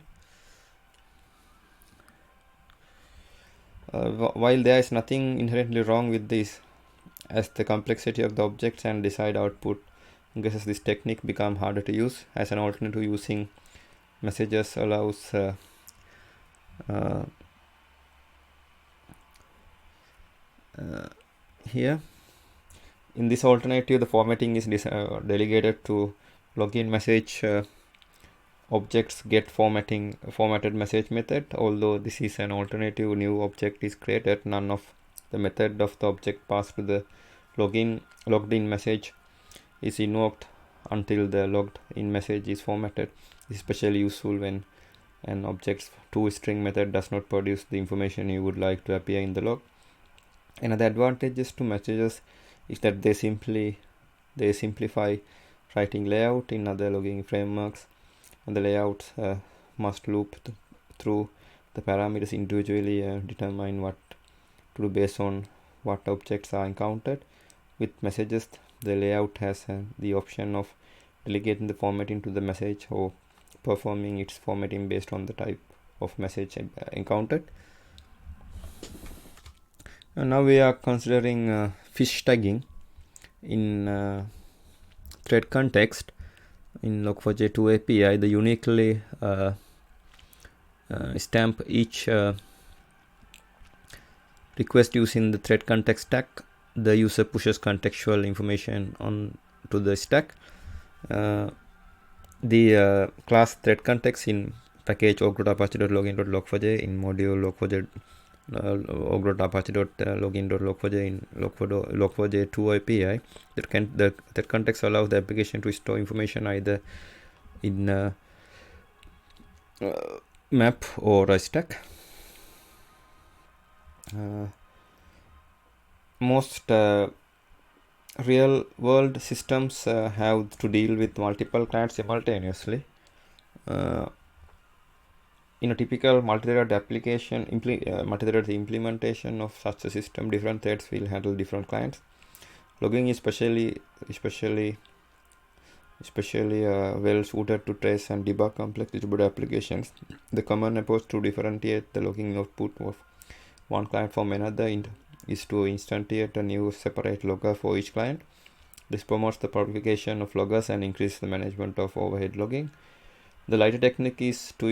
While there is nothing inherently wrong with this, as the complexity of the objects and desired output increases, this technique become harder to use. As an alternative, using messages allows here in this alternative, the formatting is delegated to login message objects get formatted message method. Although this is an alternative, new object is created, none of the method of the object passed to the logged in message is invoked until the logged in message is formatted. This is especially useful when an object's toString method does not produce the information you would like to appear in the log. Another advantages to messages is that they simplify writing layout in other logging frameworks, and the layouts must loop through the parameters individually and determine what to do based on what objects are encountered. With messages, the layout has the option of delegating the formatting to the message or performing its formatting based on the type of message encountered. And now we are considering fish tagging in thread context. In Log4j2 API, the uniquely stamp each request using the thread context stack. The user pushes contextual information on to the stack. The class thread context in package og.apache.login.log4j in module log4j og.apache.login.log4j in Log4j2 API. That context allows the application to store information either in map or a stack. Most real world systems have to deal with multiple clients simultaneously. In a typical multi-thread application, multi-thread implementation of such a system, different threads will handle different clients. Logging is especially well suited to trace and debug complex distributed applications. The common approach to differentiate the logging output of one client from another is to instantiate a new separate logger for each client. This promotes the publication of loggers and increases the management of overhead logging. The lighter technique is to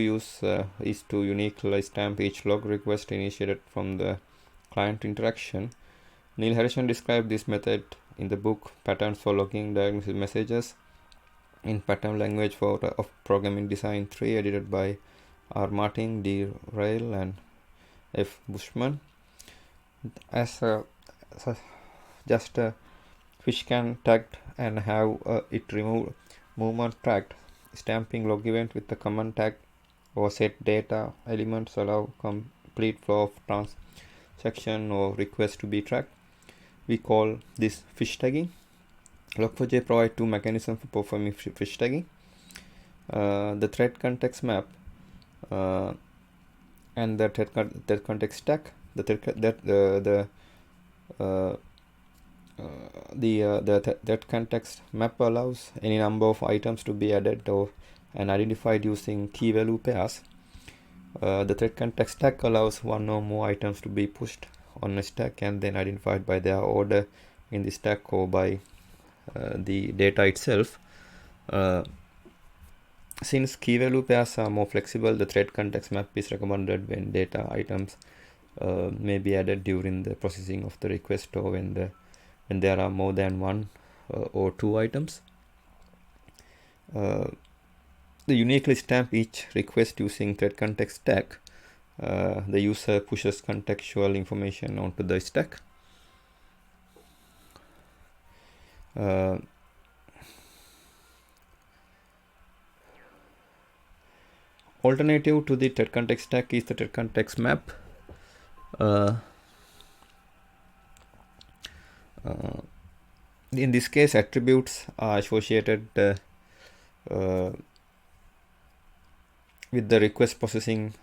uniquely stamp each log request initiated from the client interaction. Neil Harrison described this method in the book Patterns for Logging Diagnostic Messages in Pattern Language of Programming Design 3, edited by R. Martin, D. Rail, and F. Bushman. As just a fish can tagged and have it removed movement tracked. Stamping log event with the command tag or set data elements allow complete flow of transaction or request to be tracked. we call this fish tagging. Log4j provides two mechanisms for performing fish tagging. The thread context map and the thread context stack. The thread context map allows any number of items to be added and identified using key value pairs. The thread context stack allows one or more items to be pushed on a stack and then identified by their order in the stack or by the data itself. Since key value pairs are more flexible, the thread context map is recommended when data items may be added during the processing of the request or when there are more than one or two items. The uniquely stamp each request using thread context stack. The user pushes contextual information onto the stack. Alternative to the thread context stack is the thread context map. In this case, attributes are associated with the request processing,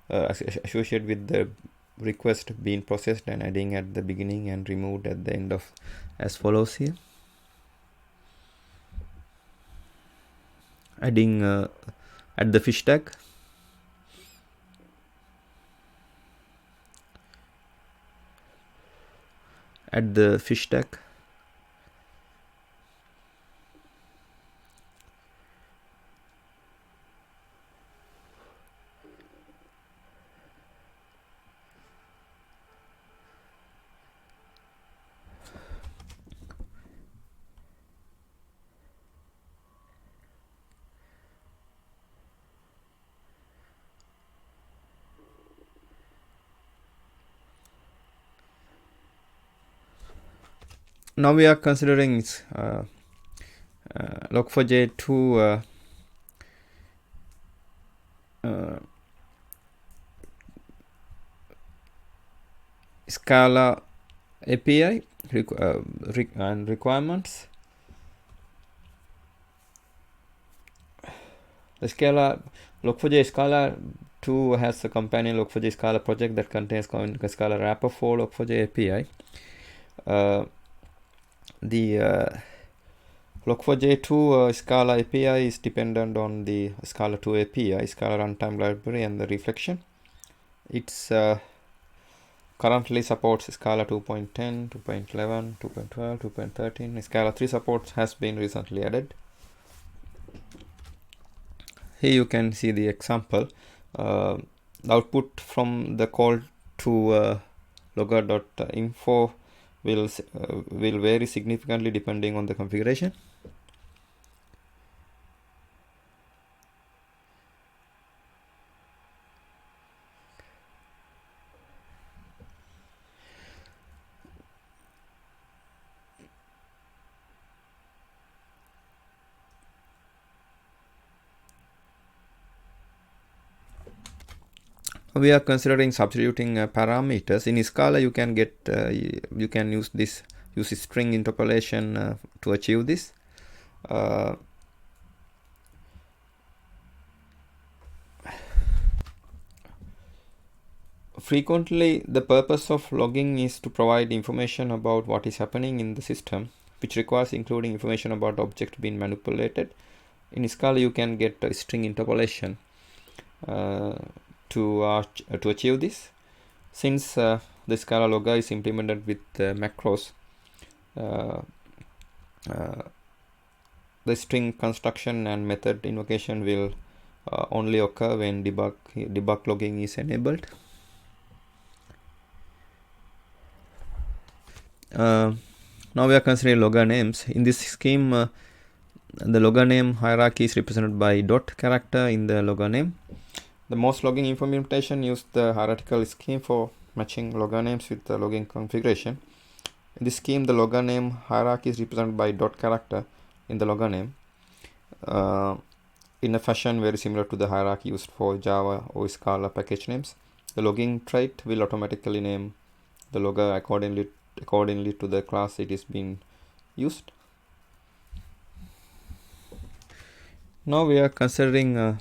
associated with the request being processed and adding at the beginning and removed at the end of, as follows here. Adding at the fish tag, at the fish tag, now we are considering Log4j to Scala API and requirements. The Log4j Scala 2 has a companion Log4j Scala project that contains a Scala wrapper for Log4j API. The Log4j2 Scala API is dependent on the Scala 2 API, Scala runtime library, and the reflection. It's currently supports Scala 2.10, 2.11, 2.12, 2.13. Scala 3 support has been recently added. Here you can see the example. The output from the call to logger.info will vary significantly depending on the configuration. We are considering substituting parameters. In Scala you can get you can use string interpolation to achieve this. Frequently the purpose of logging is to provide information about what is happening in the system, which requires including information about object being manipulated. In Scala you can get string interpolation to achieve this. Since the Scala logger is implemented with macros, the string construction and method invocation will only occur when debug logging is enabled. Now we are considering logger names. In this scheme, the logger name hierarchy is represented by dot character in the logger name. The most logging implementation used the hierarchical scheme for matching logger names with the logging configuration. In this scheme, the logger name hierarchy is represented by dot character in the logger name in a fashion very similar to the hierarchy used for Java or Scala package names. The logging trait will automatically name the logger accordingly accordingly to the class it is being used. Now we are considering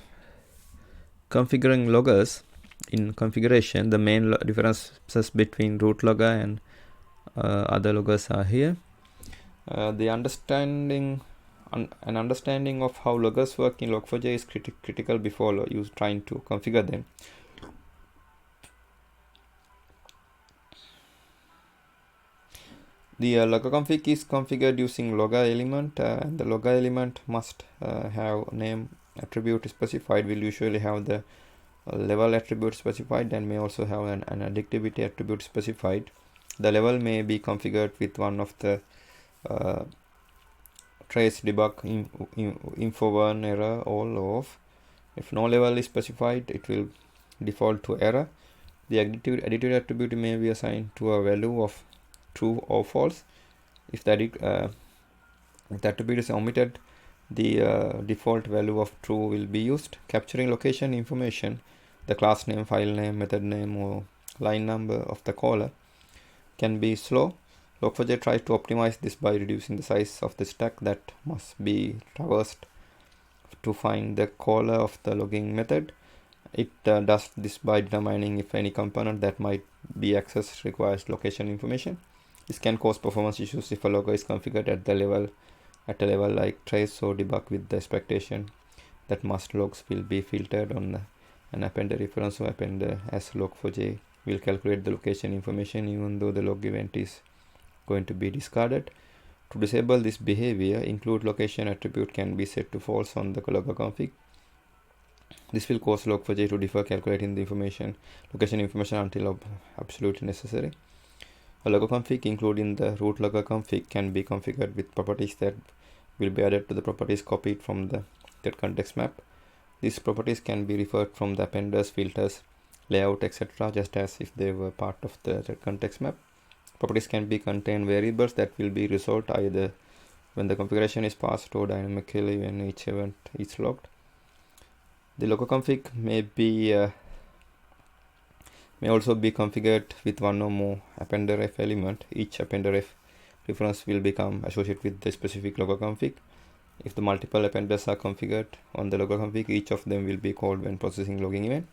configuring loggers. In configuration, the main differences between root logger and other loggers are here. The understanding of how loggers work in Log4j is critical before you trying to configure them. The LoggerConfig is configured using logger element, and the logger element must have name attribute specified, will usually have the level attribute specified, and may also have an additivity attribute specified. The level may be configured with one of the trace debug info1 error all off. If no level is specified, it will default to error. The additive attribute may be assigned to a value of true or false. If the attribute is omitted, the default value of true will be used. Capturing location information, the class name, file name, method name, or line number of the caller can be slow. Log4j tries to optimize this by reducing the size of the stack that must be traversed to find the caller of the logging method. It does this by determining if any component that might be accessed requires location information. This can cause performance issues if a logger is configured at a level like trace or debug with the expectation that most logs will be filtered on an appender reference or appender, as Log4j will calculate the location information even though the log event is going to be discarded. To disable this behavior, include location attribute can be set to false on the LoggerConfig. This will cause Log4j to defer calculating the location information until absolutely necessary. A LoggerConfig including the root LoggerConfig can be configured with properties that will be added to the properties copied from the context map. These properties can be referred from the appenders, filters, layout, etc., just as if they were part of the context map. Properties can be contain variables that will be resolved either when the configuration is passed or dynamically when each event is logged. The LoggerConfig may also be configured with one or more appender f element. Each appender f reference will become associated with the specific LoggerConfig. If the multiple appenders are configured on the LoggerConfig, each of them will be called when processing logging event.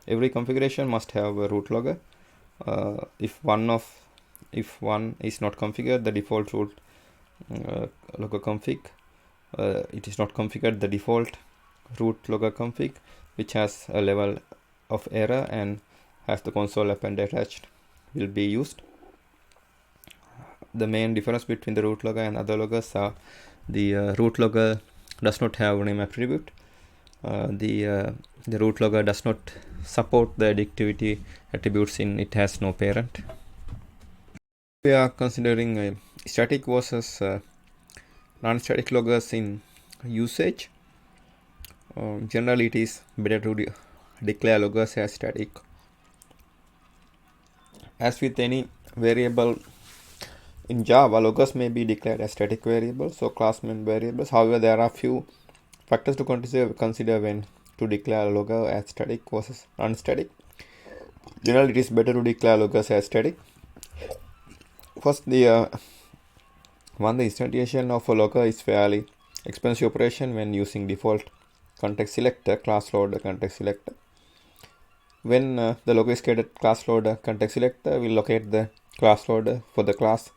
Every configuration must have a root logger. If one is not configured, the default root LoggerConfig, it is not configured, the default root LoggerConfig, which has a level of error and has the console append attached, will be used. The main difference between the root logger and other loggers are the root logger does not have name attribute. The root logger does not support the additivity attributes in it has no parent. We are considering static versus non-static loggers in usage. Generally, it is better to declare loggers as static. As with any variable in Java, loggers may be declared as static variables or class name variables. However, there are few factors to consider when to declare a logger as static versus non-static. Generally, it is better to declare loggers as static. First, the instantiation of a logger is fairly expensive operation when using default context selector, class loader context selector. When the logger is created, class loader context selector will locate the class loader for the class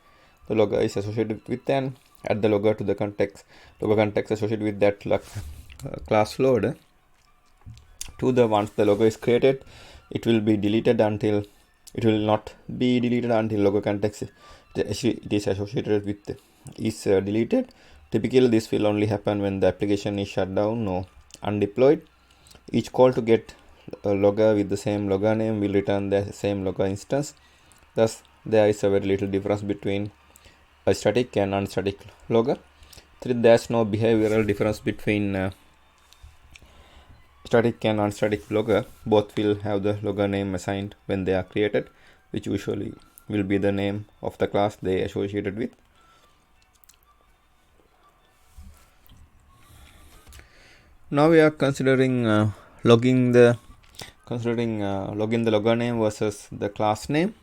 the logger is associated with and add the logger to the logger context associated with that class loader. Once the logger is created, it will not be deleted until logger context it is associated with is deleted. Typically, this will only happen when the application is shut down or undeployed. Each call to get a logger with the same logger name will return the same logger instance. Thus, there is a very little difference between a static and non-static logger. There is no behavioral difference between static and non-static logger. Both will have the logger name assigned when they are created, which usually will be the name of the class they associated with. Now we are considering logging the logger name versus the class name.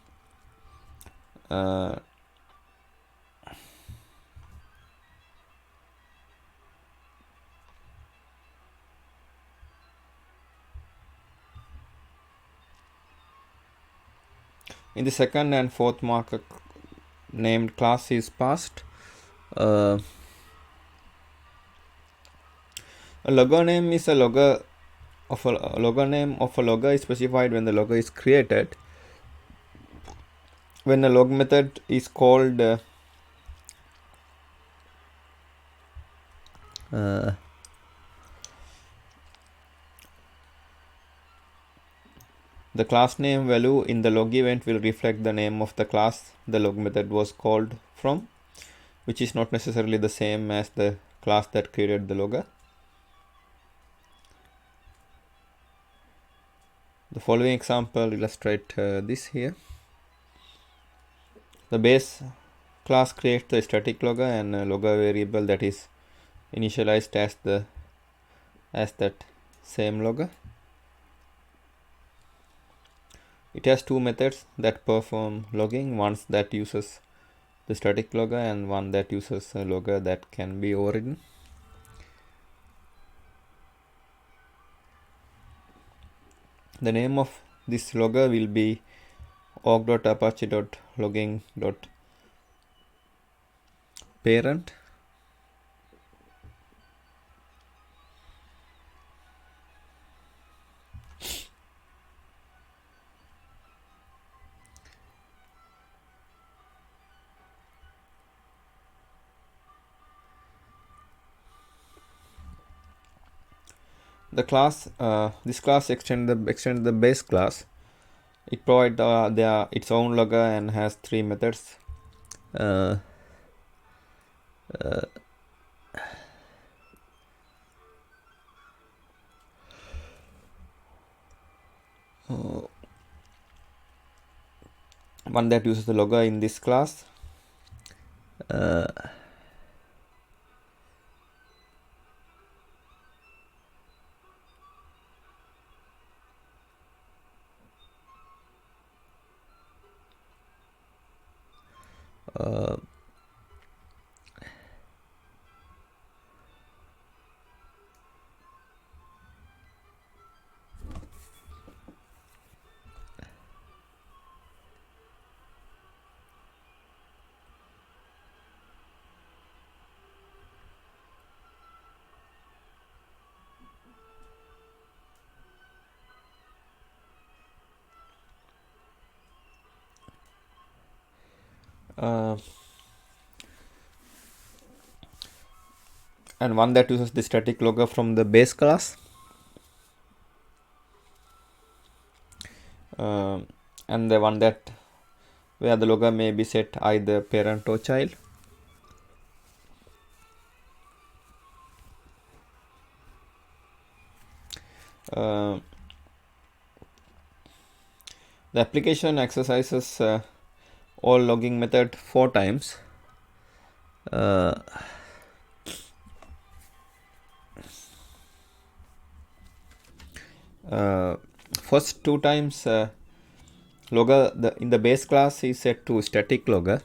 In the second and fourth marker named class is passed. A logger name is a logger of a logger name of a logger is specified when the logger is created. When a log method is called the class name value in the log event will reflect the name of the class the log method was called from, which is not necessarily the same as the class that created the logger. The following example illustrates this here. The base class creates the static logger and a logger variable that is initialized as that same logger. It has two methods that perform logging, one that uses the static logger and one that uses a logger that can be overridden. The name of this logger will be org.apache.logging.parent. The class, this class extends the base class. It provides its own logger and has three methods. One that uses the logger in this class. And one that uses the static logger from the base class. And the one that where the logger may be set either parent or child. The application exercises all logging method 4 times. First 2 times logger in the base class is set to static logger.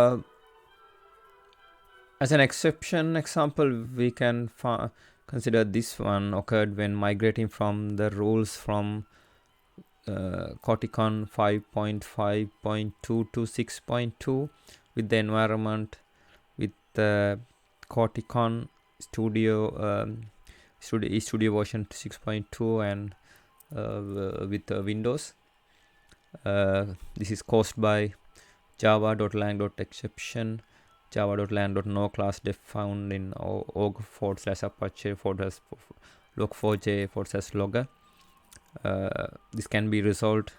As an exception example, we can consider this one occurred when migrating from the rules from Corticon 5.5.2 to 6.2 with the environment with the Corticon Studio Studio version 6.2 and with Windows. This is caused by java.lang.exception, java.lang.no class def found in org/apache log4j/logger. This can be resolved.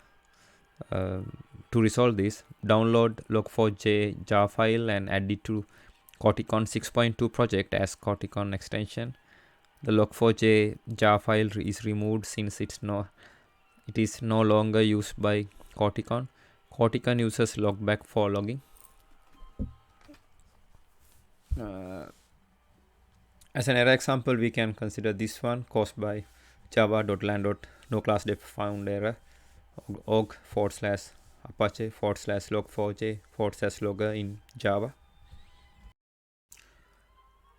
To resolve this, download log4j jar file and add it to Corticon 6.2 project as Corticon extension. The log4j jar file is removed since it is no longer used by Corticon. Corticon uses logback for logging. As an error example, we can consider this one caused by java.lang.no class def found error org/apache/log4j/logger in Java.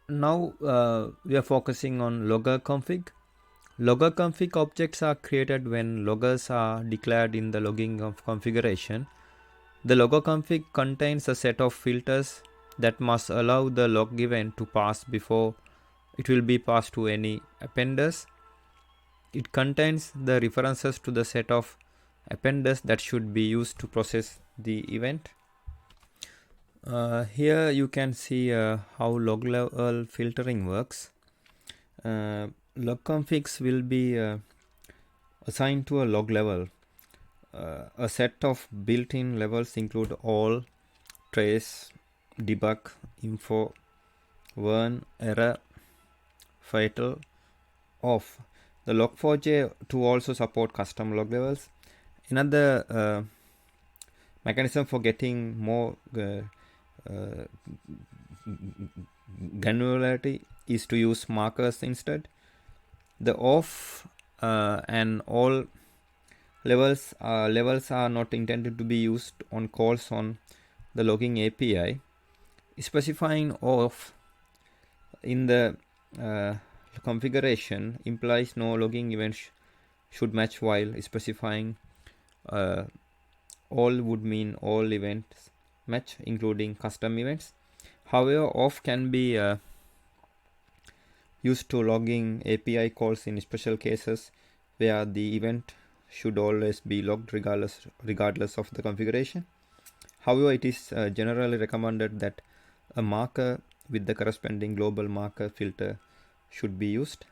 Now we are focusing on LoggerConfig. LoggerConfig objects are created when loggers are declared in the logging configuration. The LoggerConfig contains a set of filters that must allow the log event to pass before it will be passed to any appenders. It contains the references to the set of appenders that should be used to process the event. Here you can see how log level filtering works. Log configs will be assigned to a log level. A set of built-in levels include all, trace, debug, info, warn, error, fatal, off. The Log4j to also support custom log levels. Another mechanism for getting more granularity is to use markers instead. The off and all levels are not intended to be used on calls on the logging API. Specifying off in the configuration implies no logging events should match, while specifying all would mean all events match, including custom events. However, off can be used to logging API calls in special cases where the event should always be logged regardless of the configuration. However, it is generally recommended that a marker with the corresponding global marker filter should be used.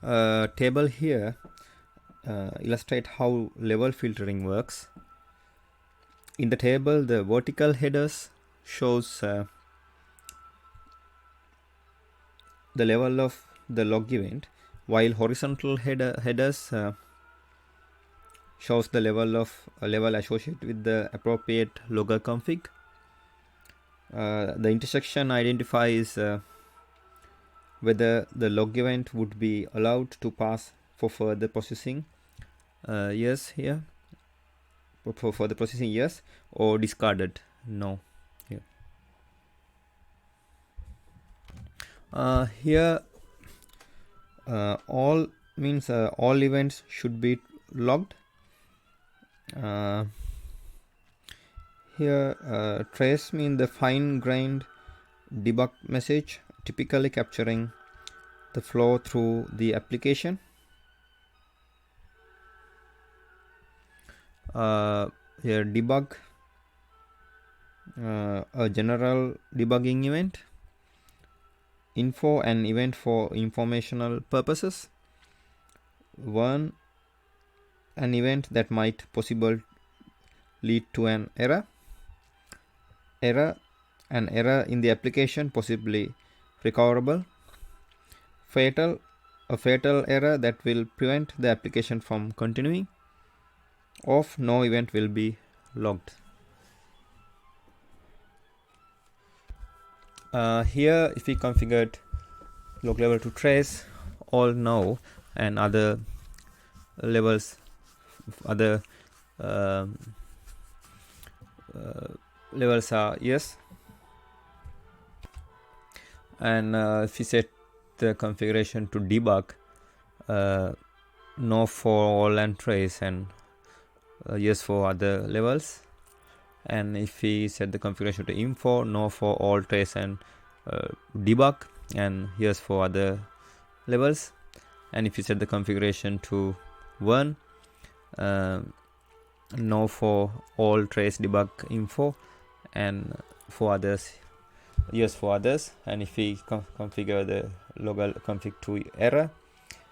Table here illustrate how level filtering works. In the table, the vertical headers shows the level of the log event, while horizontal headers shows the level associated with the appropriate logger config. The intersection identifies whether the log event would be allowed to pass for further processing yes here for further processing yes, or discarded no here. Here all means all events should be logged. Here trace means the fine-grained debug message, typically capturing the flow through the application. Here debug, a general debugging event. Info, an event for informational purposes. Warn, an event that might possibly lead to an error. Error, an error in the application, possibly recoverable. Fatal, a fatal error that will prevent the application from continuing. Off, no event will be logged. Here, if we configured log level to trace, all no, and other levels, other levels are yes, and if we set the configuration to debug, no for all and trace, and yes for other levels. And if we set the configuration to info, no for all, trace, and debug, and yes for other levels. And if you set the configuration to 1, no for all, trace, debug, info, and for others yes for others. And if we configure the LoggerConfig to error,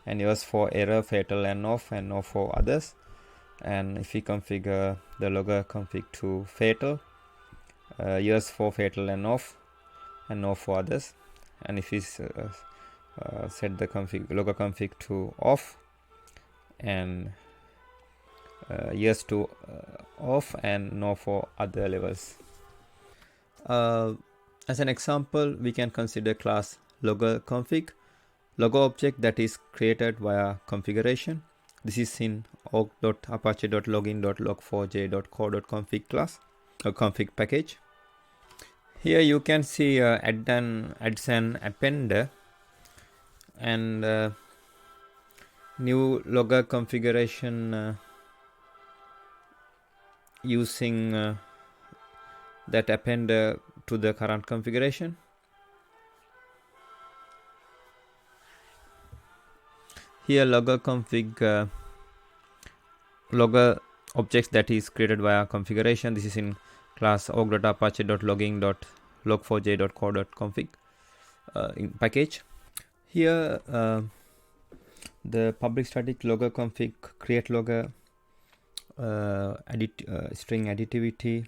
and yes for error, fatal, and no for others. And if we configure the LoggerConfig to fatal, yes for fatal and no for others. And if we set the LoggerConfig to off, and yes to off, and no for other levels. As an example, we can consider class LoggerConfig, logger object that is created via configuration. This is in org.apache.login.log4j.core.config class or config package. Here you can see adds an appender and new logger configuration using that appender to the current configuration. Here LoggerConfig logger objects that is created via configuration. This is in class org.apache.login.log4j.core.config in package. Here the public static LoggerConfig create logger string additivity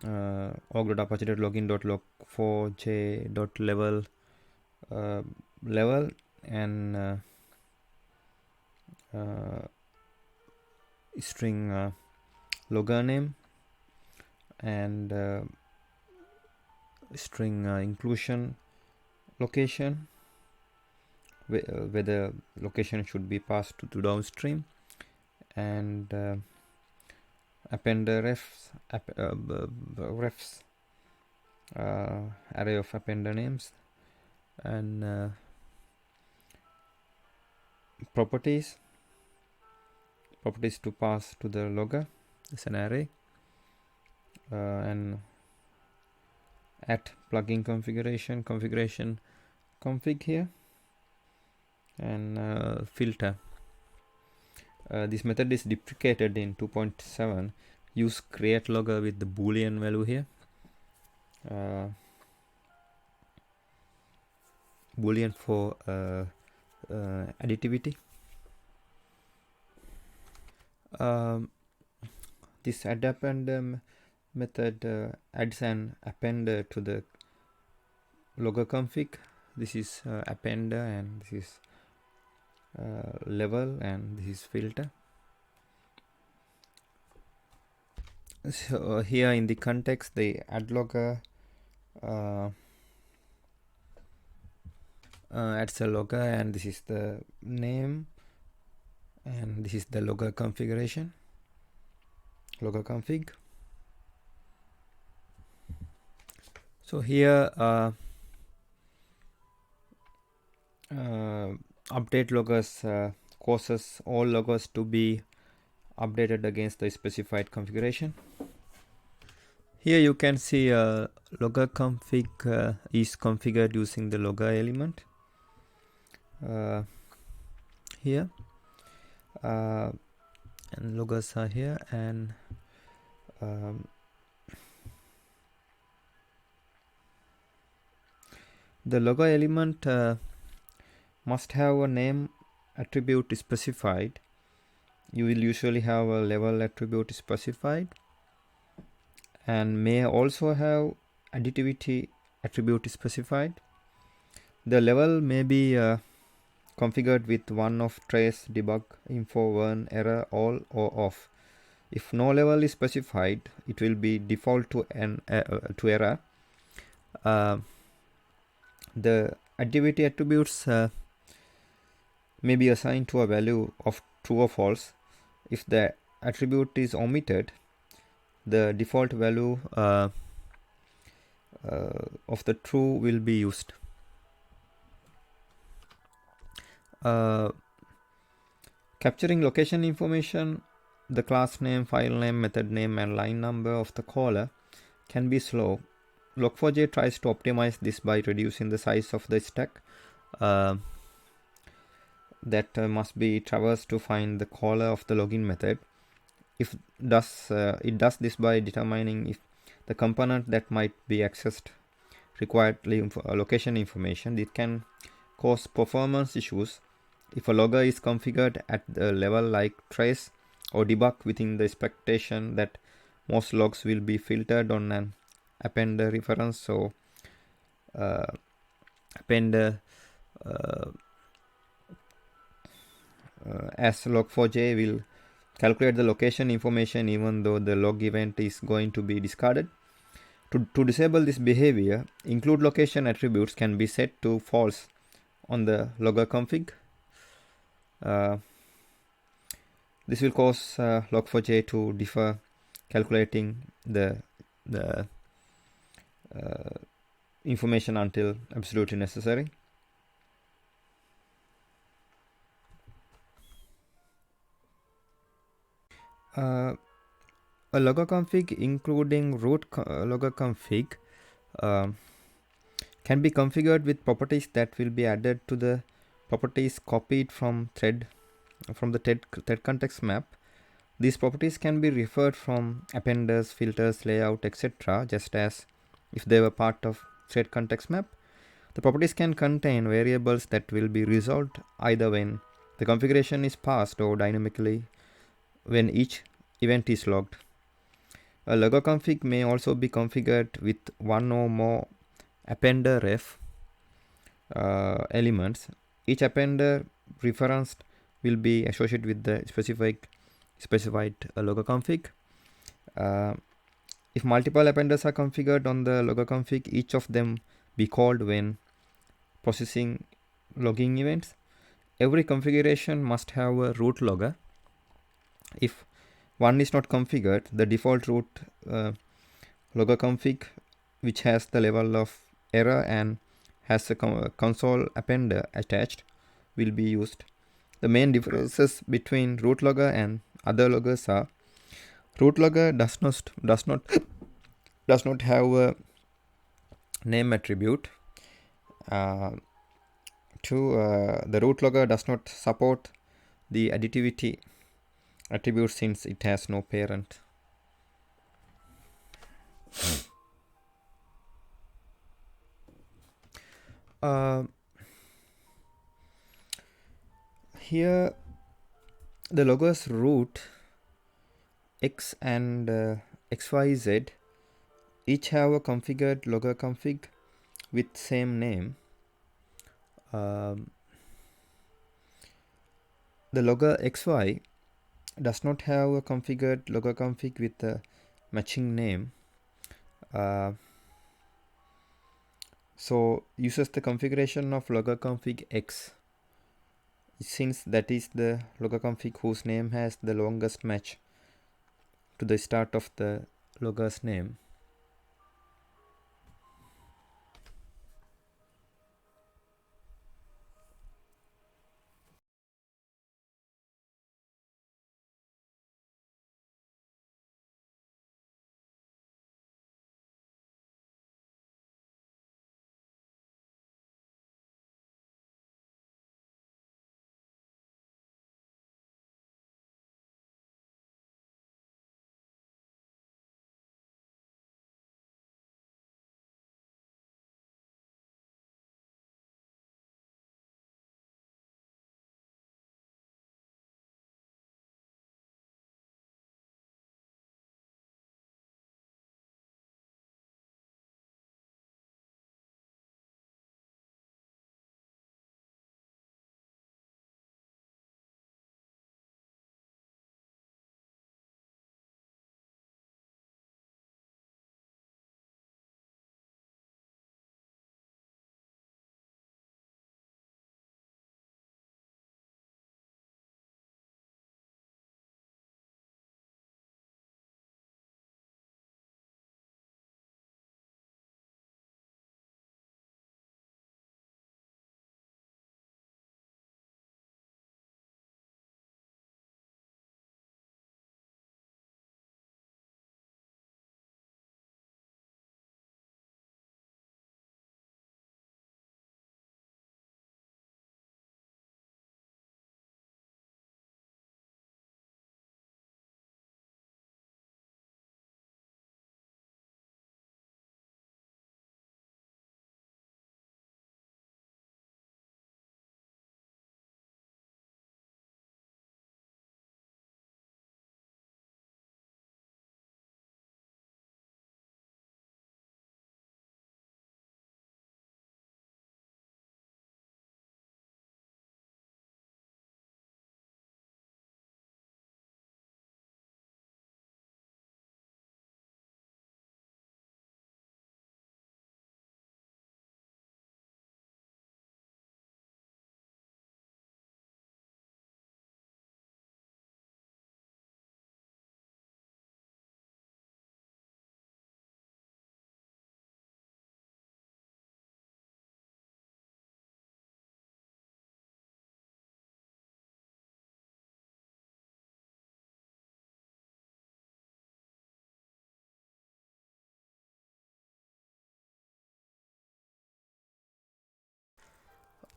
org.apache.login.log4j.level level and string logger name and string inclusion location, where the location should be passed to downstream, and appender refs array of appender names, and properties to pass to the logger is an array, and at plugin configuration config here, and filter. This method is deprecated in 2.7. Use create logger with the boolean value here, boolean for additivity. This add appender method adds an appender to the LoggerConfig. This is appender, and this is level, and this is filter. So here in the context, the add logger adds a logger, and this is the name, and this is the logger configuration, LoggerConfig. So here update loggers causes all loggers to be updated against the specified configuration. Here you can see LoggerConfig is configured using the logger element here, and loggers are here, and the logger element must have a name attribute specified. You will usually have a level attribute specified, and may also have additivity attribute specified. The level may be configured with one of trace, debug, info, warn, error, all, or off. If no level is specified, it will be default to error. The additivity attributes may be assigned to a value of true or false. If the attribute is omitted, the default value of the true will be used. Capturing location information, the class name, file name, method name, and line number of the caller can be slow. Log4j tries to optimize this by reducing the size of the stack that must be traversed to find the caller of the login method. It does this by determining if the component that might be accessed required location information. It can cause performance issues if a logger is configured at the level like trace or debug within the expectation that most logs will be filtered on an appender reference. So appender as log4j will calculate the location information even though the log event is going to be discarded. To disable this behavior, include location attributes can be set to false on the LoggerConfig. This will cause Log4j to defer calculating the information until absolutely necessary. A LoggerConfig including root LoggerConfig can be configured with properties that will be added to the properties copied from the thread context map. These properties can be referred from appenders, filters, layout, etc. just as if they were part of thread context map. The properties can contain variables that will be resolved either when the configuration is passed or dynamically when each event is logged. A LoggerConfig may also be configured with one or more appender ref elements. Each appender referenced will be associated with the specified LoggerConfig. If multiple appenders are configured on the LoggerConfig, each of them be called when processing logging events. Every configuration must have a root logger. If one is not configured, the default root LoggerConfig, which has the level of error and has a console appender attached, will be used. The main differences between root logger and other loggers are: root logger does not have a name attribute. The root logger does not support the additivity attribute since it has no parent. Here the loggers root X and XYZ each have a configured LoggerConfig with same name. The logger XY does not have a configured LoggerConfig with a matching name. So uses the configuration of LoggerConfig X, since that is the LoggerConfig whose name has the longest match to the start of the logger's name.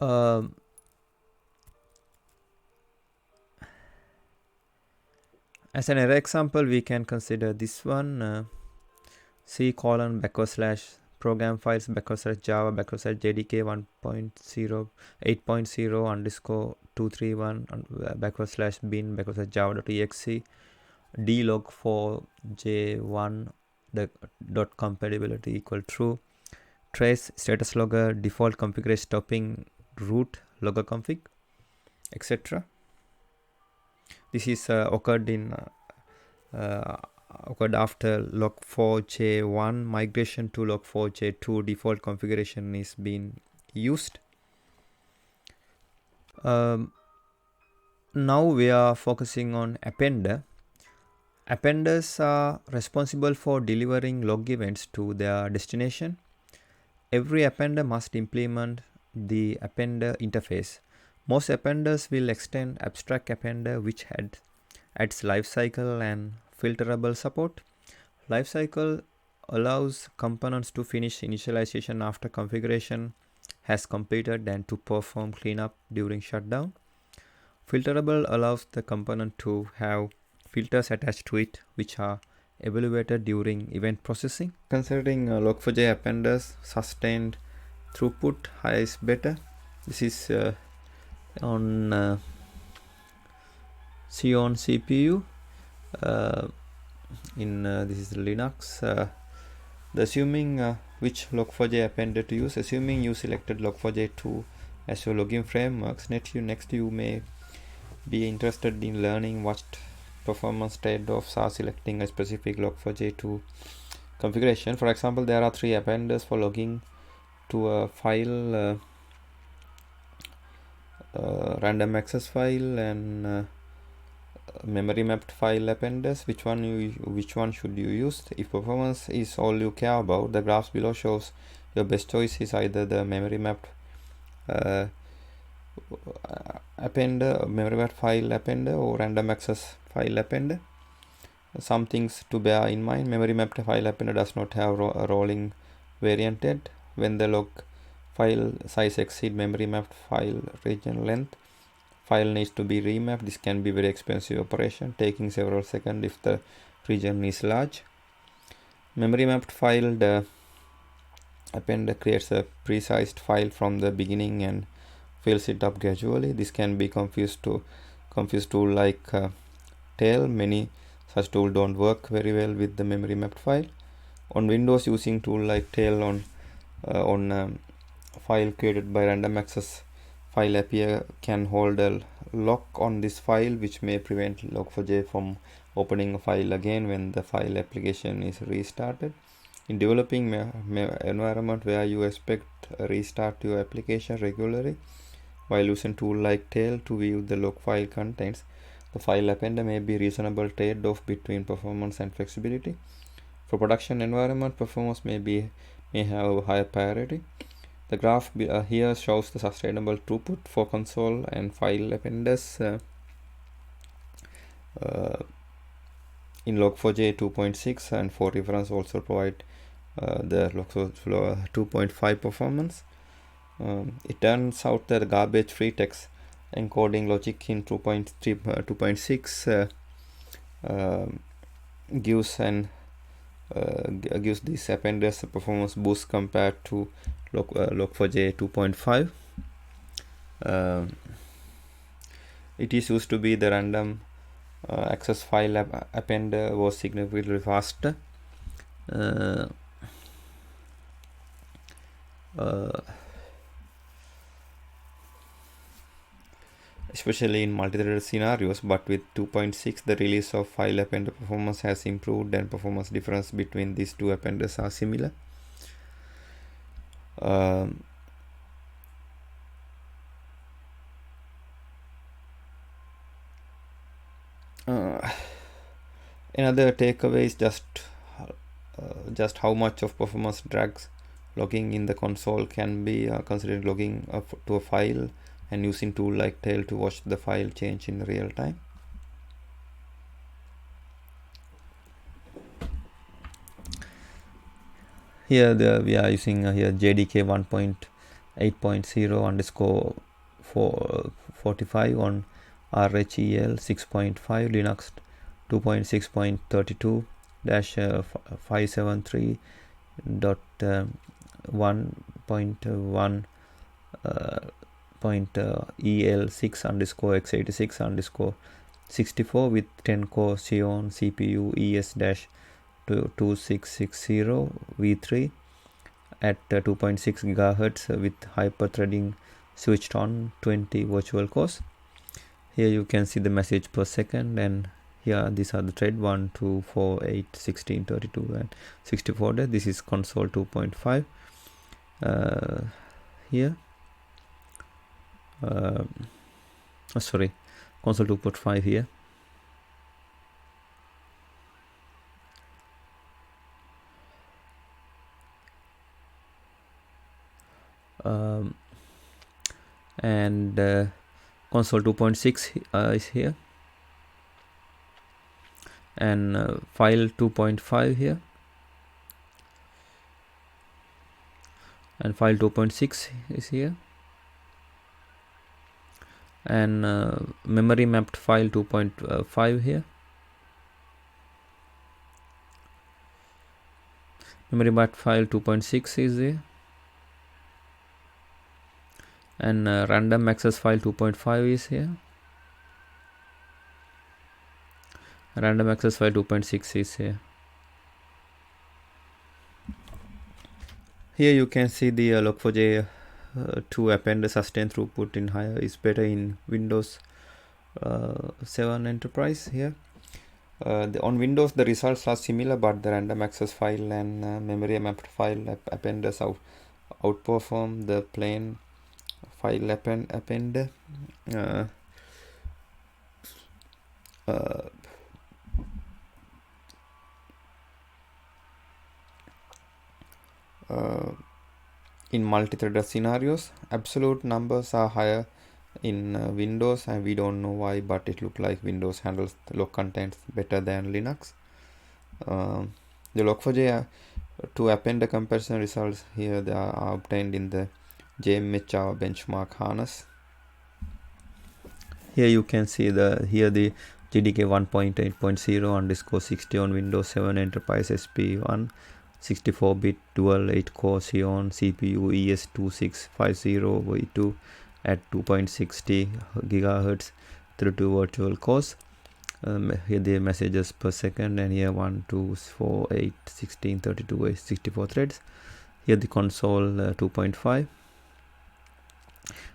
Um, as an error example, we can consider this one, C:/ program files /java /jdk 1.0 8.0 underscore 231 /bin /java.exe d log4j1 the dot compatibility equal true, trace status logger default configuration stopping root LoggerConfig, etc. This is occurred after Log4j1 migration to Log4j2 default configuration is being used. Now we are focusing on Appender. Appenders are responsible for delivering log events to their destination. Every appender must implement the appender interface. Most appenders will extend abstract appender, which adds lifecycle and filterable support. Lifecycle allows components to finish initialization after configuration has completed and to perform cleanup during shutdown. Filterable allows the component to have filters attached to it, which are evaluated during event processing. Considering Log4j appenders, sustained throughput is better. This is on Xeon CPU. This is Linux. Assuming which Log4j appender to use, assuming you selected Log4j2 as your login frameworks, next you may be interested in learning what performance trade-offs are selecting a specific Log4j2 configuration. For example, there are 3 appenders for logging to a file, random access file, and memory mapped file appenders. Which one should you use? If performance is all you care about, the graphs below shows your best choice is either the memory mapped appender, memory mapped file appender, or random access file appender. Some things to bear in mind: memory mapped file appender does not have a rolling variant yet. When the log file size exceeds memory mapped file region length, file needs to be remapped. This can be very expensive operation, taking several seconds if the region is large. Memory mapped file, the appender creates a pre-sized file from the beginning and fills it up gradually. This can be confused tool like tail. Many such tools don't work very well with the memory mapped file. On Windows, using tool like tail on file created by random access file appear can hold a lock on this file, which may prevent Log4j from opening a file again when the file application is restarted. In developing environment where you expect restart your application regularly, while using tool like tail to view the log file contents, the file appender may be reasonable trade-off between performance and flexibility. For production environment, performance may have higher priority. The graph here shows the sustainable throughput for console and file appenders in Log4j 2.6, and for reference also provide the Log4j 2.5 performance. It turns out that garbage-free text encoding logic in 2.6 gives these appenders a performance boost compared to Log4j 2.5. It is used to be the random access file appender was significantly faster. Especially in multi-threaded scenarios, but with 2.6 the release of file appender performance has improved and performance difference between these two appenders are similar. Another takeaway is just how much of performance drags logging in the console can be considered logging to a file and using tool like tail to watch the file change in real time. Here we are using here JDK 1.0 8.0 underscore 45 on RHEL 6.5, Linux 2.6.32 dash 573.1.1 EL6 underscore x86 underscore 64 with 10 core Xeon CPU ES-2660 V3 at 2.6 GHz with hyper-threading switched on 20 virtual cores. Here you can see the message per second, and here these are the thread 1, 2, 4, 8, 16, 32 and 64. This is console 2.5 here. Sorry, console 2.5 here. And console 2.6 is here, and file 2.5 here, and file 2.6 is here, and memory mapped file 2.5 here, memory mapped file 2.6 is here, and random access file 2.5 is here, random access file 2.6 is here. Here you can see the Log4j 2 Appender sustain throughput in higher is better in Windows 7 Enterprise here. On Windows the results are similar, but the random access file and memory mapped file appenders outperform the plain file appender. In multi-threaded scenarios, absolute numbers are higher in Windows, and we don't know why, but it looks like Windows handles the log contents better than Linux. The Log4j 2 Appender comparison results here, they are obtained in the JMH benchmark harness. Here you can see the GDK 1.8.0 underscore 60 on Windows 7 Enterprise SP1 64-bit dual 8-core Xeon CPU ES2650 V2 at 2.60 GHz through 2 virtual cores. Here the messages per second, and here 1, 2, 4, 8, 16, 32, 64 threads. Here the console 2.5.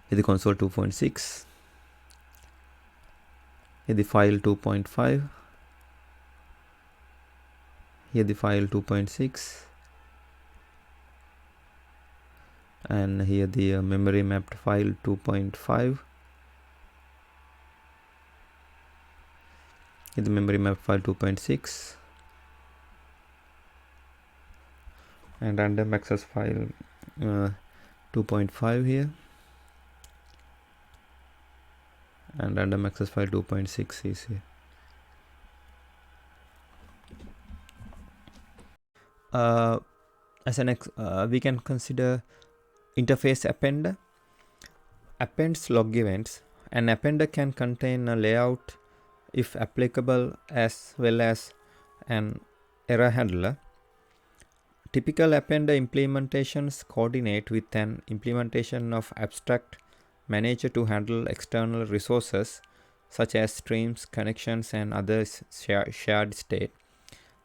Here the console 2.6. Here the file 2.5. Here the file 2.6, and here the memory mapped file 2.5. Here the memory mapped file 2.6, and random access file 2.5 here, and random access file 2.6 is here. We can consider interface appender. Appends log events. An appender can contain a layout if applicable, as well as an error handler. Typical appender implementations coordinate with an implementation of abstract manager to handle external resources such as streams, connections, and other shared state.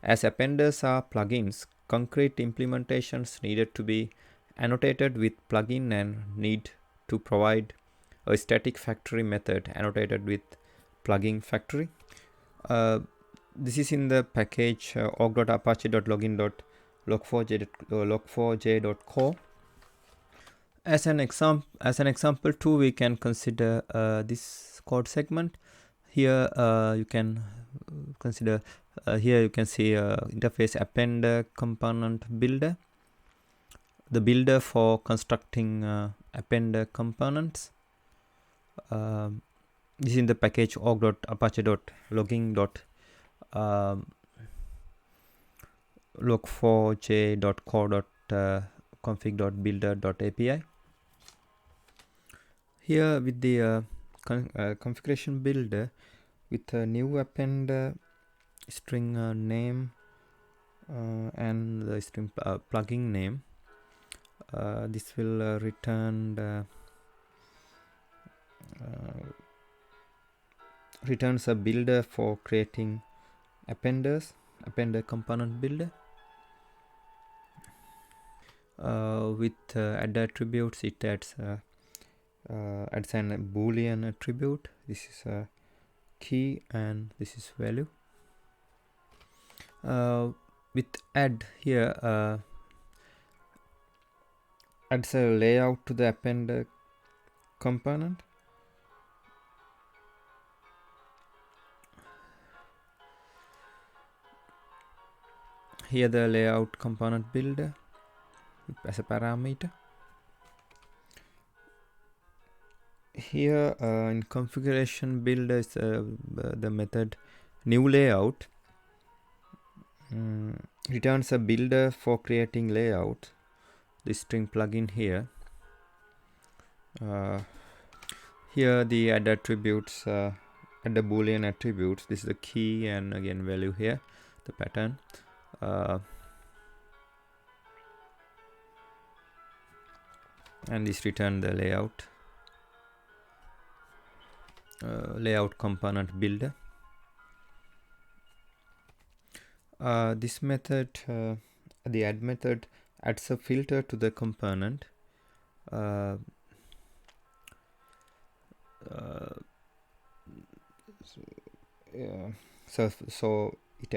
As appenders are plugins, concrete implementations needed to be annotated with plugin and need to provide a static factory method annotated with plugin factory. This is in the package org.apache.login.log4j.core. As an example too, we can consider this code segment. Here you can consider here you can see interface appender component builder, the builder for constructing appender components. This is in the package org.apache.login.log4j.core.config.builder.api. Here with the configuration builder with a new append string name and the string plugin name, this will returns a builder for creating appenders, appender component builder. With add attributes, it adds an boolean attribute. This is a key and this is value. With add here, adds a layout to the appender component. Here the layout component builder as a parameter. Here in configuration builder is the method new layout returns a builder for creating layout. This string plugin here. Here the add attributes, add the boolean attributes. This is the key and again value here, the pattern. And this return the layout. Layout component builder. This method, the add method, adds a filter to the component. So it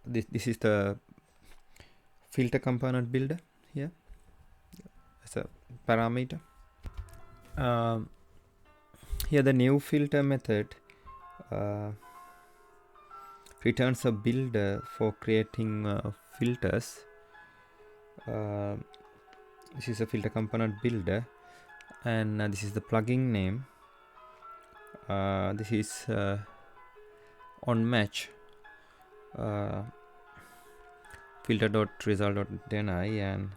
this is the filter component builder here as a parameter. Here the new filter method returns a builder for creating filters. This is a filter component builder, and this is the plugin name. This is on match filter.result.deny, and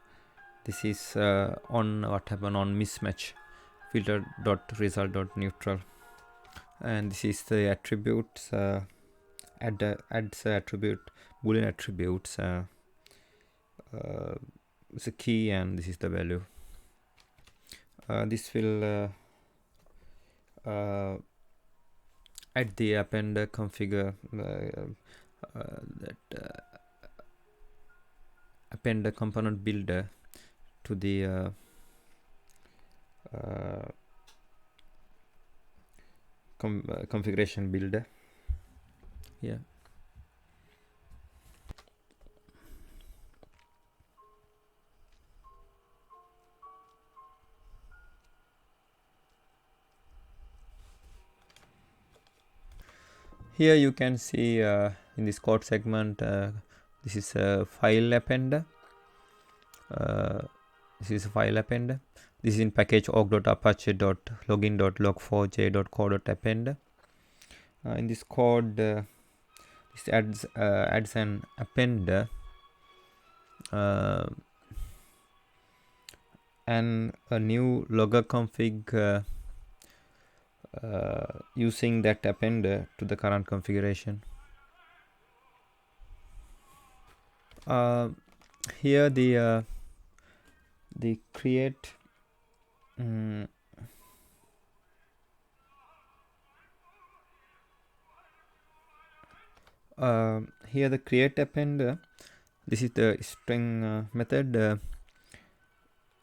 this is on what happened on mismatch filter.result.neutral, and this is the attributes. Adds attribute boolean attributes. It's a key and this is the value. This will add the appender configure appender component builder to the configuration builder here. Here you can see in this code segment, this is a file appender. This is a file appender. This is in package org.apache.login.log4j.co.appender. In this code, this adds an appender and a new LoggerConfig using that appender to the current configuration. Here the create here the create appender. This is the string method.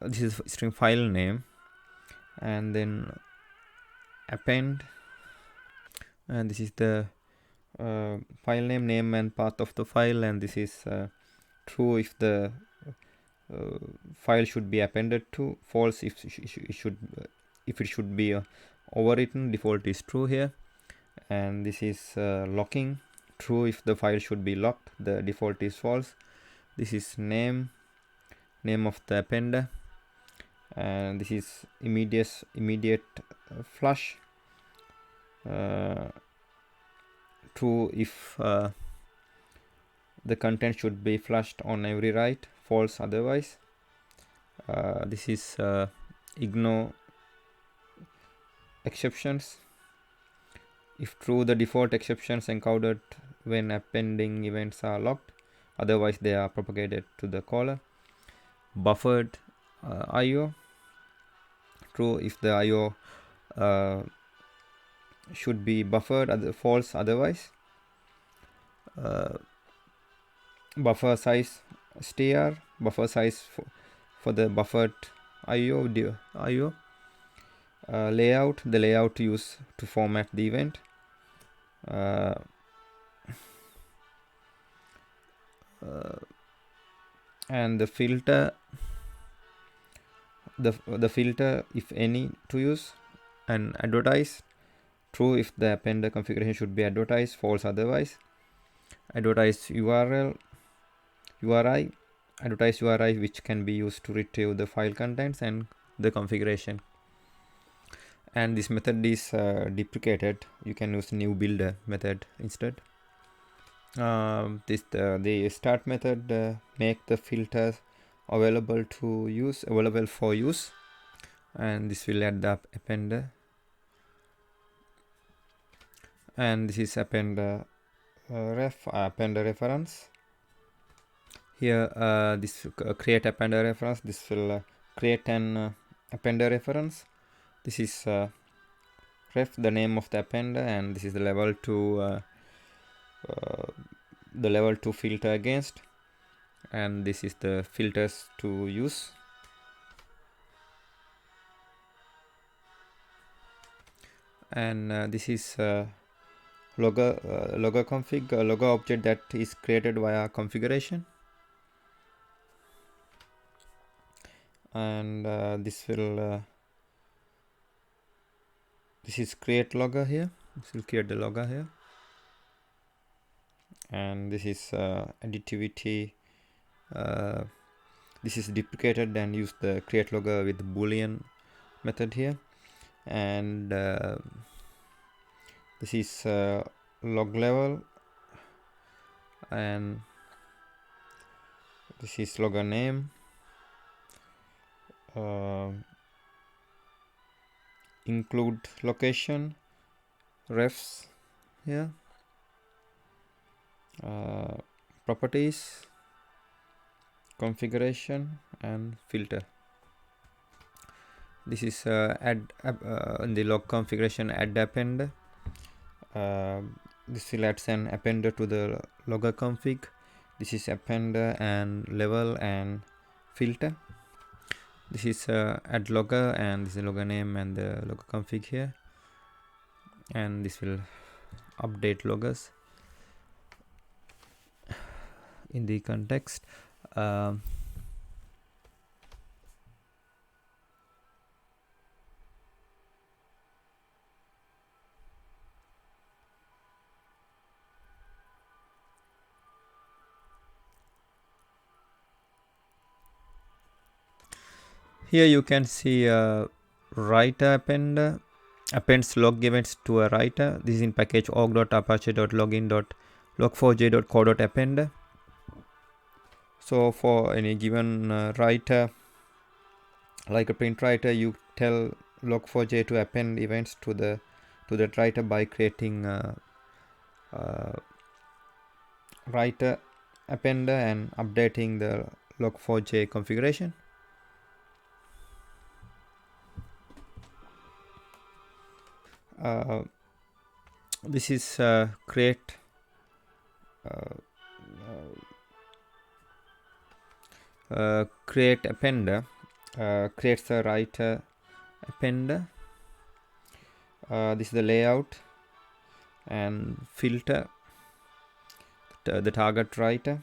This is string file name, and then append, and this is the file name and path of the file, and this is true if the file should be appended to, false if it should be overwritten. Default is true here, and this is locking, true if the file should be locked, the default is false. This is name of the appender, and this is immediate flush, true if the content should be flushed on every write, false otherwise. This is ignore exceptions. If true, the default exceptions encountered when appending events are locked, otherwise they are propagated to the caller. Buffered IO, true if the IO should be buffered, false otherwise. Buffer size str, buffer size for the buffered IO. Layout, the layout used to format the event. And the filter, the filter if any to use. And advertise, true if the appender configuration should be advertised, false otherwise. Advertise URI, advertise URI which can be used to retrieve the file contents and the configuration. And this method is deprecated. You can use new builder method instead. The start method make the filters available for use, and this will add the appender. And this is appender appender reference. Here this create appender reference. This will create an appender reference. This is ref, the name of the appender, and this is the level 2 filter against, and this is the filters to use. And this is LoggerConfig, logger object that is created via configuration. And this is create logger here. This will create the logger here. And this is additivity. This is deprecated and use the create logger with boolean method here. And this is log level, and this is logger name. Include location, refs here, properties, configuration, and filter. This is add in the log configuration, add appender. This will add an appender to the logger config. This is appender and level and filter. This is add logger, and this is logger name and the logger config here. And this will update loggers in the context. Here you can see writer appender appends log events to a writer. This is in package org.apache.login.log4j.co.appender. So for any given writer, like a print writer, you tell log4j to append events to that writer by creating writer appender and updating the log4j configuration. This is create appender, creates a writer appender. This is the layout and filter, the target writer,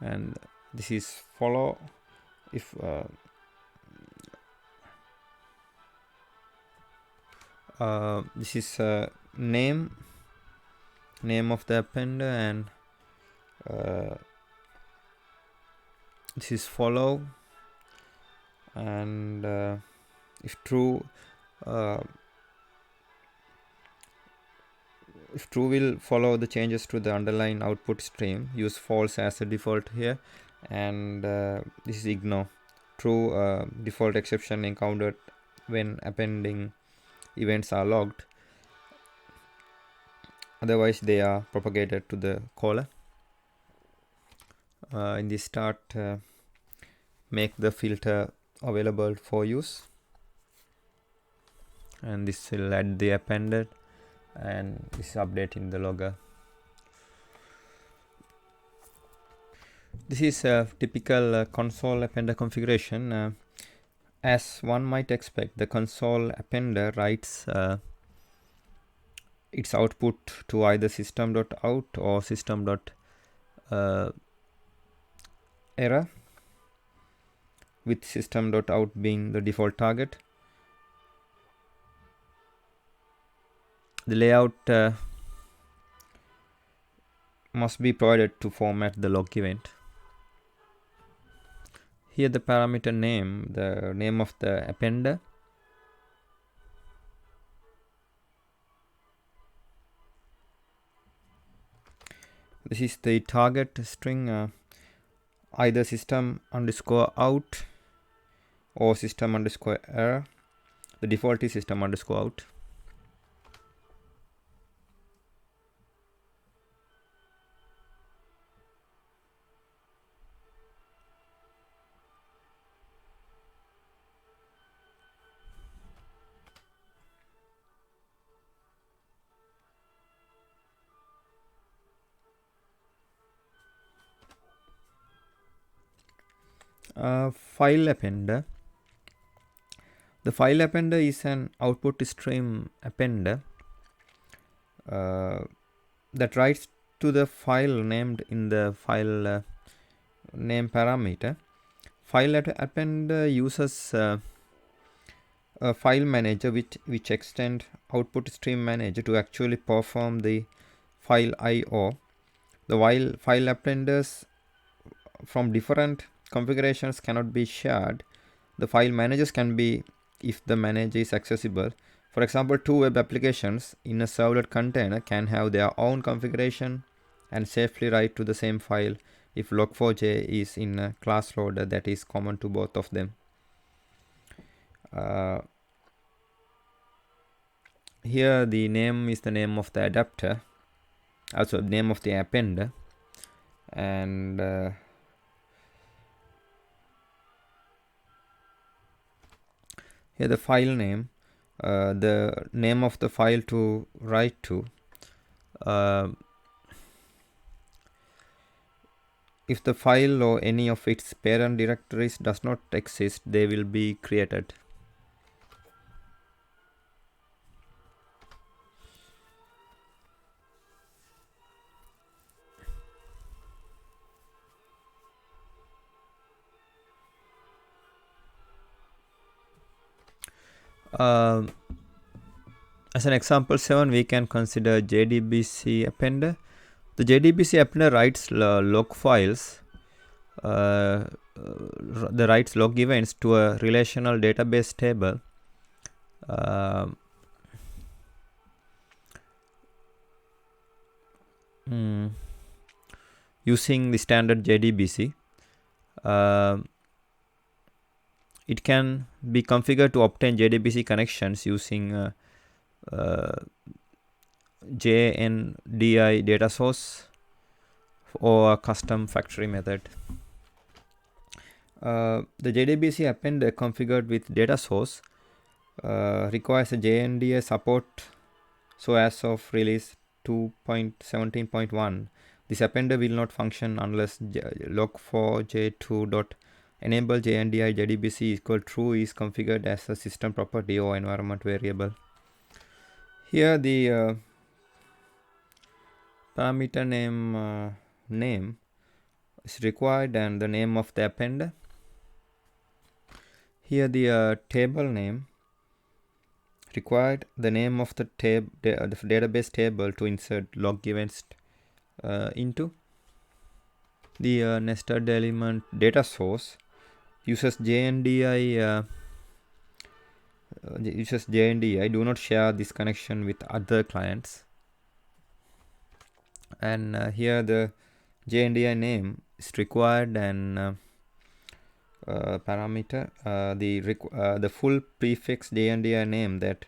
and this is follow. If this is name of the appender, and this is follow, and if true will follow the changes to the underlying output stream. Use false as a default here, and this is ignore. True, default exception encountered when appending events are logged. Otherwise, they are propagated to the caller. In the start, make the filter available for use, and this will add the appender, and this is updating the logger. This is a typical console appender configuration. As one might expect, the console appender writes its output to either system.out or system.error, with system.out being the default target. The layout must be provided to format the log event. Here the parameter name, the name of the appender, this is the target string, either system_out or system_error. The default is system_out. File appender. The file appender is an output stream appender that writes to the file named in the file name parameter. File appender uses a file manager which extend output stream manager to actually perform the file I/O. The file appenders from different configurations cannot be shared. The file managers can be if the manager is accessible. For example, two web applications in a servlet container can have their own configuration and safely write to the same file if Log4j is in a class loader that is common to both of them. Here the name is the name of the adapter, also name of the appender, and here the file name, the name of the file to write to. If the file or any of its parent directories does not exist, they will be created. As an example 7, we can consider JDBC appender. The JDBC appender writes log files, writes log events to a relational database table. Using the standard JDBC. It can be configured to obtain JDBC connections using JNDI data source or a custom factory method. The JDBC appender configured with data source requires a JNDI support. So as of release 2.17.1, this appender will not function unless log4j2.enable JNDI JDBC equal true is configured as a system property or environment variable. Here the parameter name is required and the name of the appender. Here the table name required, the name of the database table to insert log events into. The nested element data source uses JNDI. Do not share this connection with other clients. And here the JNDI name is required, and parameter, the full prefix JNDI name that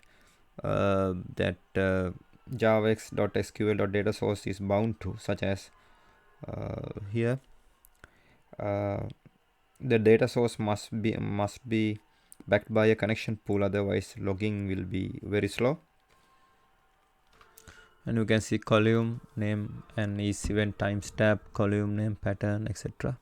javax.sql.data source is bound to, such as here. The data source must be backed by a connection pool, otherwise logging will be very slow. And you can see column name and each event timestamp, column name, pattern, etc.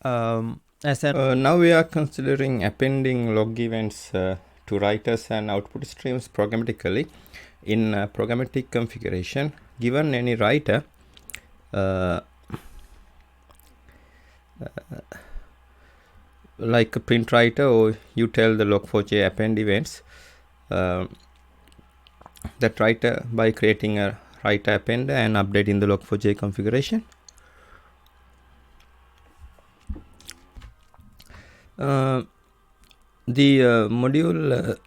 Now we are considering appending log events to writers and output streams programmatically in programmatic configuration. Given any writer, like a print writer, or you tell the Log4j append events that writer by creating a writer appender and updating the Log4j configuration. The module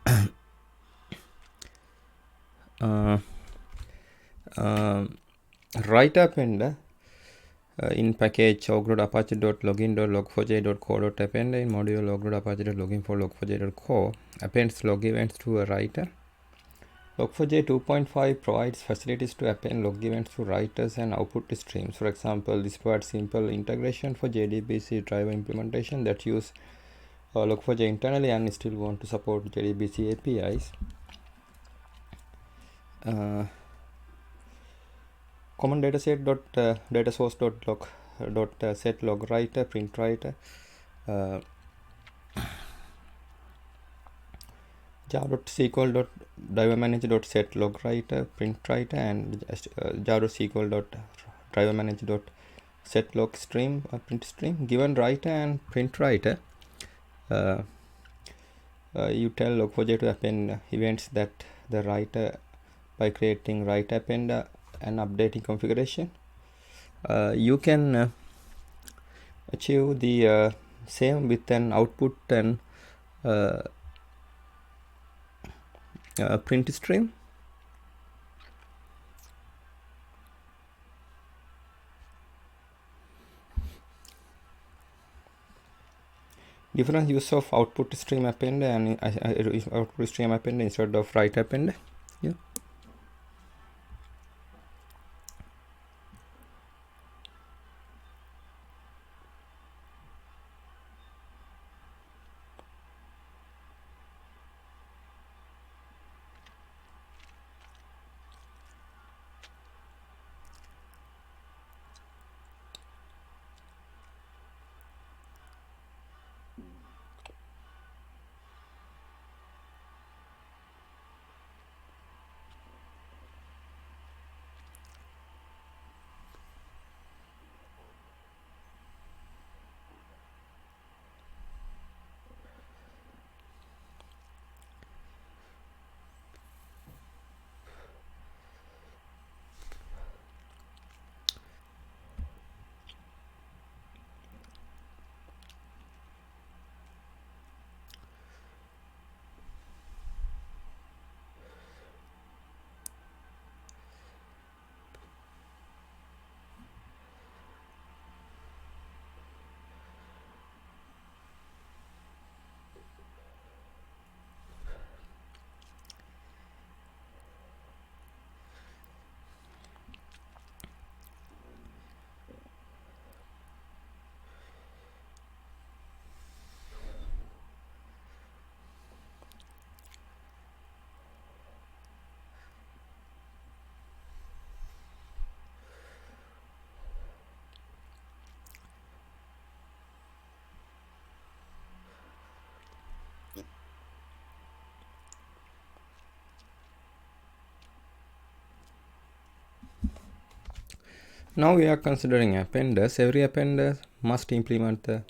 writer appender in package log.apache.login.log4j.co.append in module log.apache.login4log4j.co appends log events to a writer. Log4j 2.5 provides facilities to append log events to writers and output streams. For example, this provides simple integration for JDBC driver implementation that use Log4j internally and still want to support JDBC APIs. Common dataset data source log set log writer print writer java.sql driver manager set log writer print writer and java.sql driver manager set log stream print stream. Given writer and print writer, you tell Log4j to append events that the writer by creating writer appender and updating configuration. You can achieve the same with an output and print stream. Different use of output stream appender and output stream appender instead of writer appender. Yeah. Now we are considering appenders. Every appender must implement the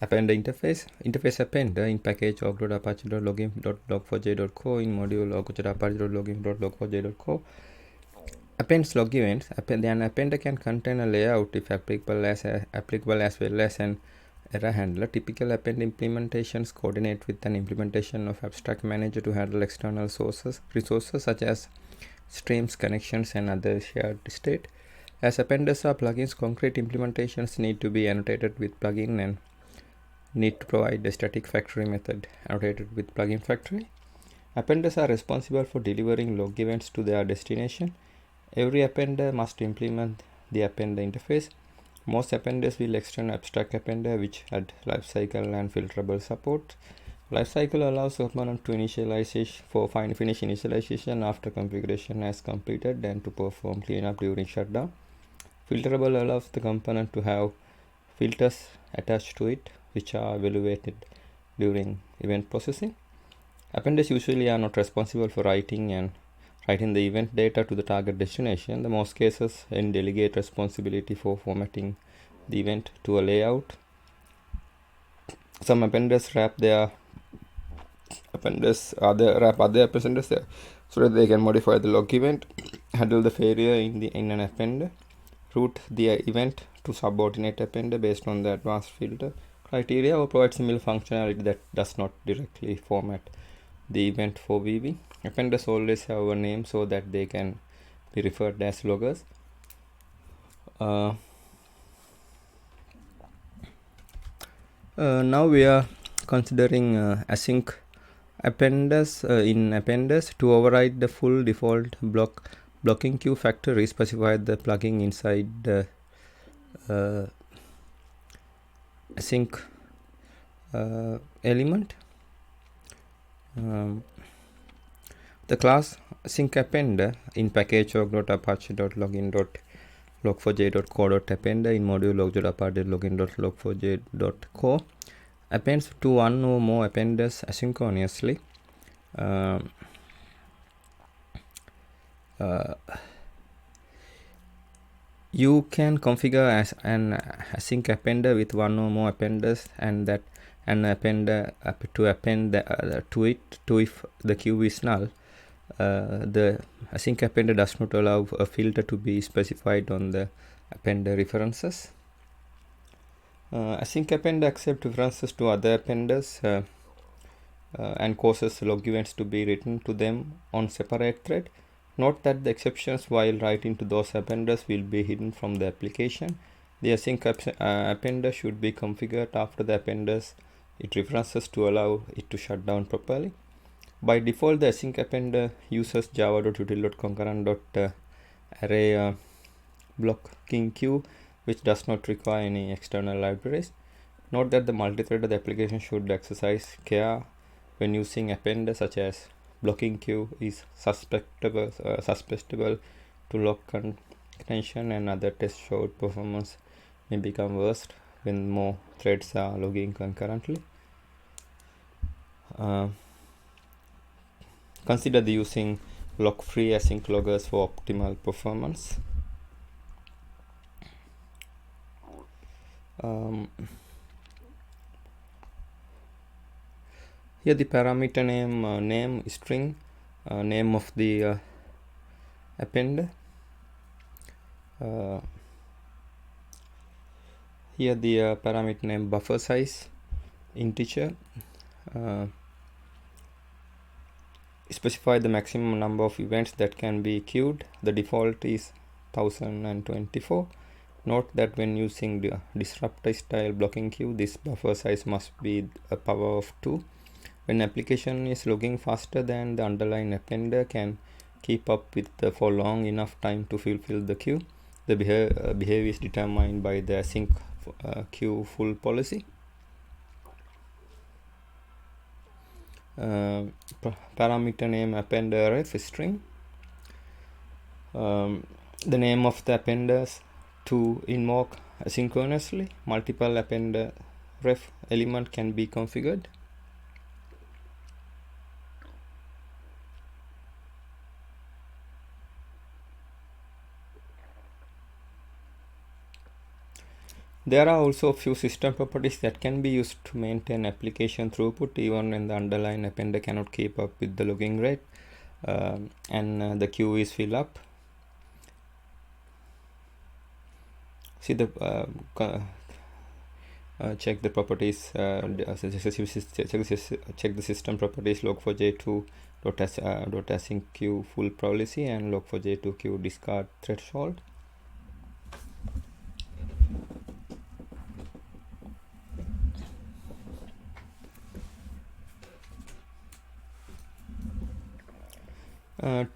appender interface. Interface appender in package log.apache.login.log4j.co in module log.apache.login.log4j.co appends log events. An appender can contain a layout if applicable as well as an error handler. Typical append implementations coordinate with an implementation of abstract manager to handle external resources such as streams, connections, and other shared state. As appenders are plugins, concrete implementations need to be annotated with plugin and need to provide a static factory method annotated with plugin factory. Appenders are responsible for delivering log events to their destination. Every appender must implement the appender interface. Most appenders will extend abstract appender which add lifecycle and filterable support. Lifecycle allows component to initialize for finish initialization after configuration has completed and to perform cleanup during shutdown. Filterable allows the component to have filters attached to it which are evaluated during event processing. Appenders usually are not responsible for writing the event data to the target destination. In most cases, delegate responsibility for formatting the event to a layout. Some appenders wrap other appenders there so that they can modify the log event, handle the failure in an appender, route the event to subordinate appender based on the advanced filter criteria, or provide similar functionality that does not directly format the event for VB. Appenders always have a name so that they can be referred as loggers. Now we are considering async appenders. In appenders, to override the full default blocking queue factor, specify the plugin inside the async element. The class sync appender in package org.apache.login.log4j.co.appender in module log.apache.login.log4j.co appends to one or more appenders asynchronously. You can configure as an async appender with one or more appenders and that an appender to append to it if the queue is null. The async appender does not allow a filter to be specified on the appender references. Async appender accepts references to other appenders and causes log events to be written to them on separate thread. Note that the exceptions while writing to those appenders will be hidden from the application. The async appender should be configured after the appenders it references to allow it to shut down properly. By default, the async appender uses java.util.concurrent.array blocking queue, which does not require any external libraries. Note that the multi-threaded application should exercise care when using appender such as blocking queue is susceptible to log contention, and other tests showed performance may become worse when more threads are logging concurrently. Consider using log-free async loggers for optimal performance. Here the parameter name string, name of the appender. Here the parameter name buffer size integer. Specify the maximum number of events that can be queued. The default is 1024. Note that when using the disruptor style blocking queue, this buffer size must be a power of 2. When application is logging faster than the underlying appender can keep up with for long enough time to fulfill the queue, the behavior is determined by the async queue full policy. Parameter name appender ref string. The name of the appenders to invoke asynchronously. Multiple appender ref element can be configured. There are also a few system properties that can be used to maintain application throughput even when the underlying appender cannot keep up with the logging rate and the queue is filled up. See the check the properties, check the system properties log4j2.async full policy and log4j2q discard threshold.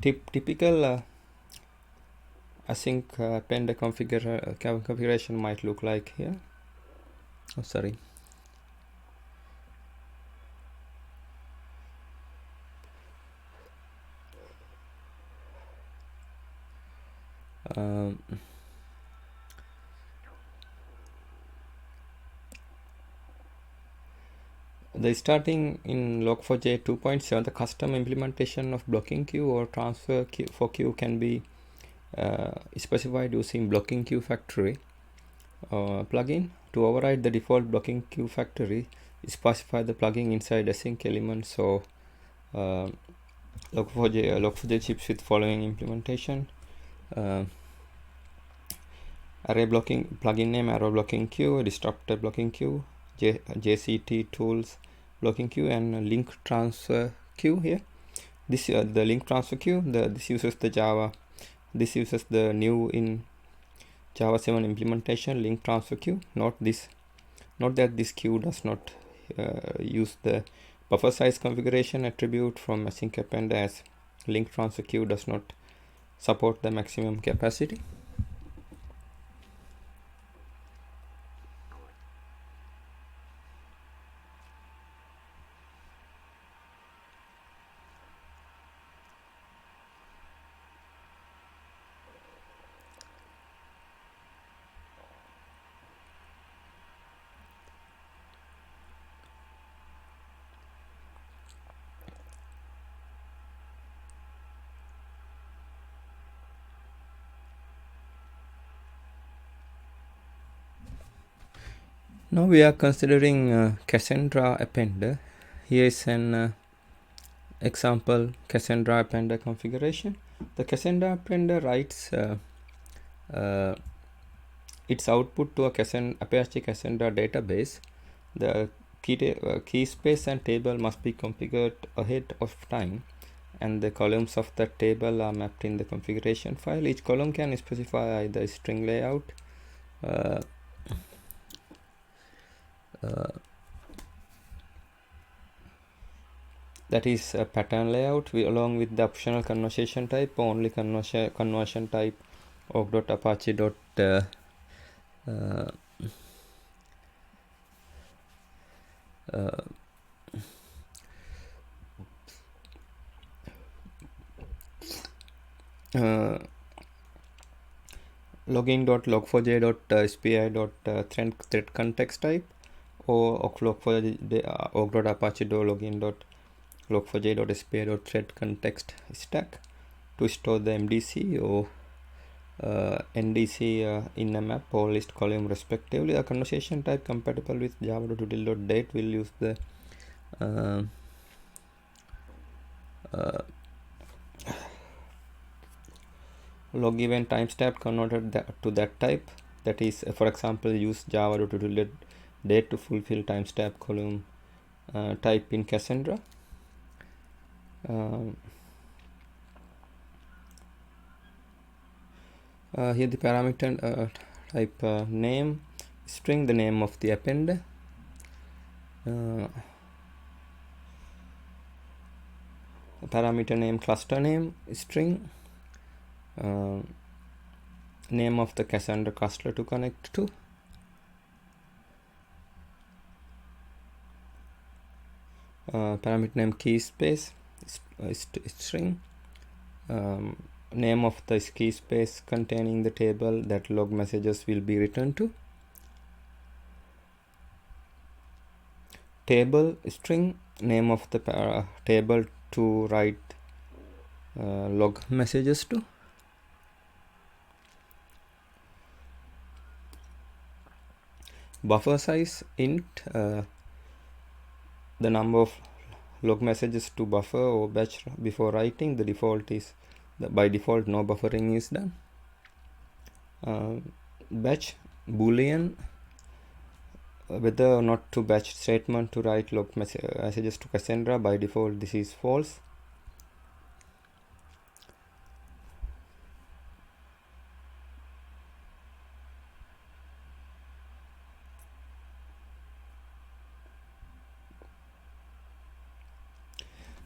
Typical async appender configuration might look like here. Oh, sorry. The starting in Log4j 2.7, the custom implementation of blocking queue or transfer queue for queue can be specified using blocking queue factory plugin. To override the default blocking queue factory, specify the plugin inside async element. So Log4j chips with following implementation: array blocking plugin name, arrow blocking queue, disruptor blocking queue, JCT tools blocking queue, and link transfer queue. Here, this the link transfer queue. This uses the Java. This uses the new in Java 7 implementation link transfer queue. Note that this queue does not use the buffer size configuration attribute from async appender, as link transfer queue does not support the maximum capacity. Now we are considering Cassandra appender. Here is an example Cassandra appender configuration. The Cassandra appender writes its output to a Apache Cassandra database. The key space and table must be configured ahead of time, and the columns of that table are mapped in the configuration file. Each column can specify either string layout, that is a pattern layout, along with the optional conversion type, or only conversion type org.apache. login.log4j.spi.thread context type, or log4j.login.log4j.spi.thread context stack to store the MDC or NDC in a map or list column respectively. A conversation type compatible with java.util.date will use the log event timestamp converted to that type. That is, for example, use java.util.date to fulfill timestamp column type in Cassandra. Here the parameter type name string, the name of the appender, parameter name cluster name string, name of the Cassandra cluster to connect to, parameter name key space string, name of the key space containing the table that log messages will be returned to, table string, name of the table to write log messages to, buffer size int, the number of log messages to buffer or batch before writing. The default is by default no buffering is done. Batch boolean whether or not to batch statement to write log messages to Cassandra. By default this is false.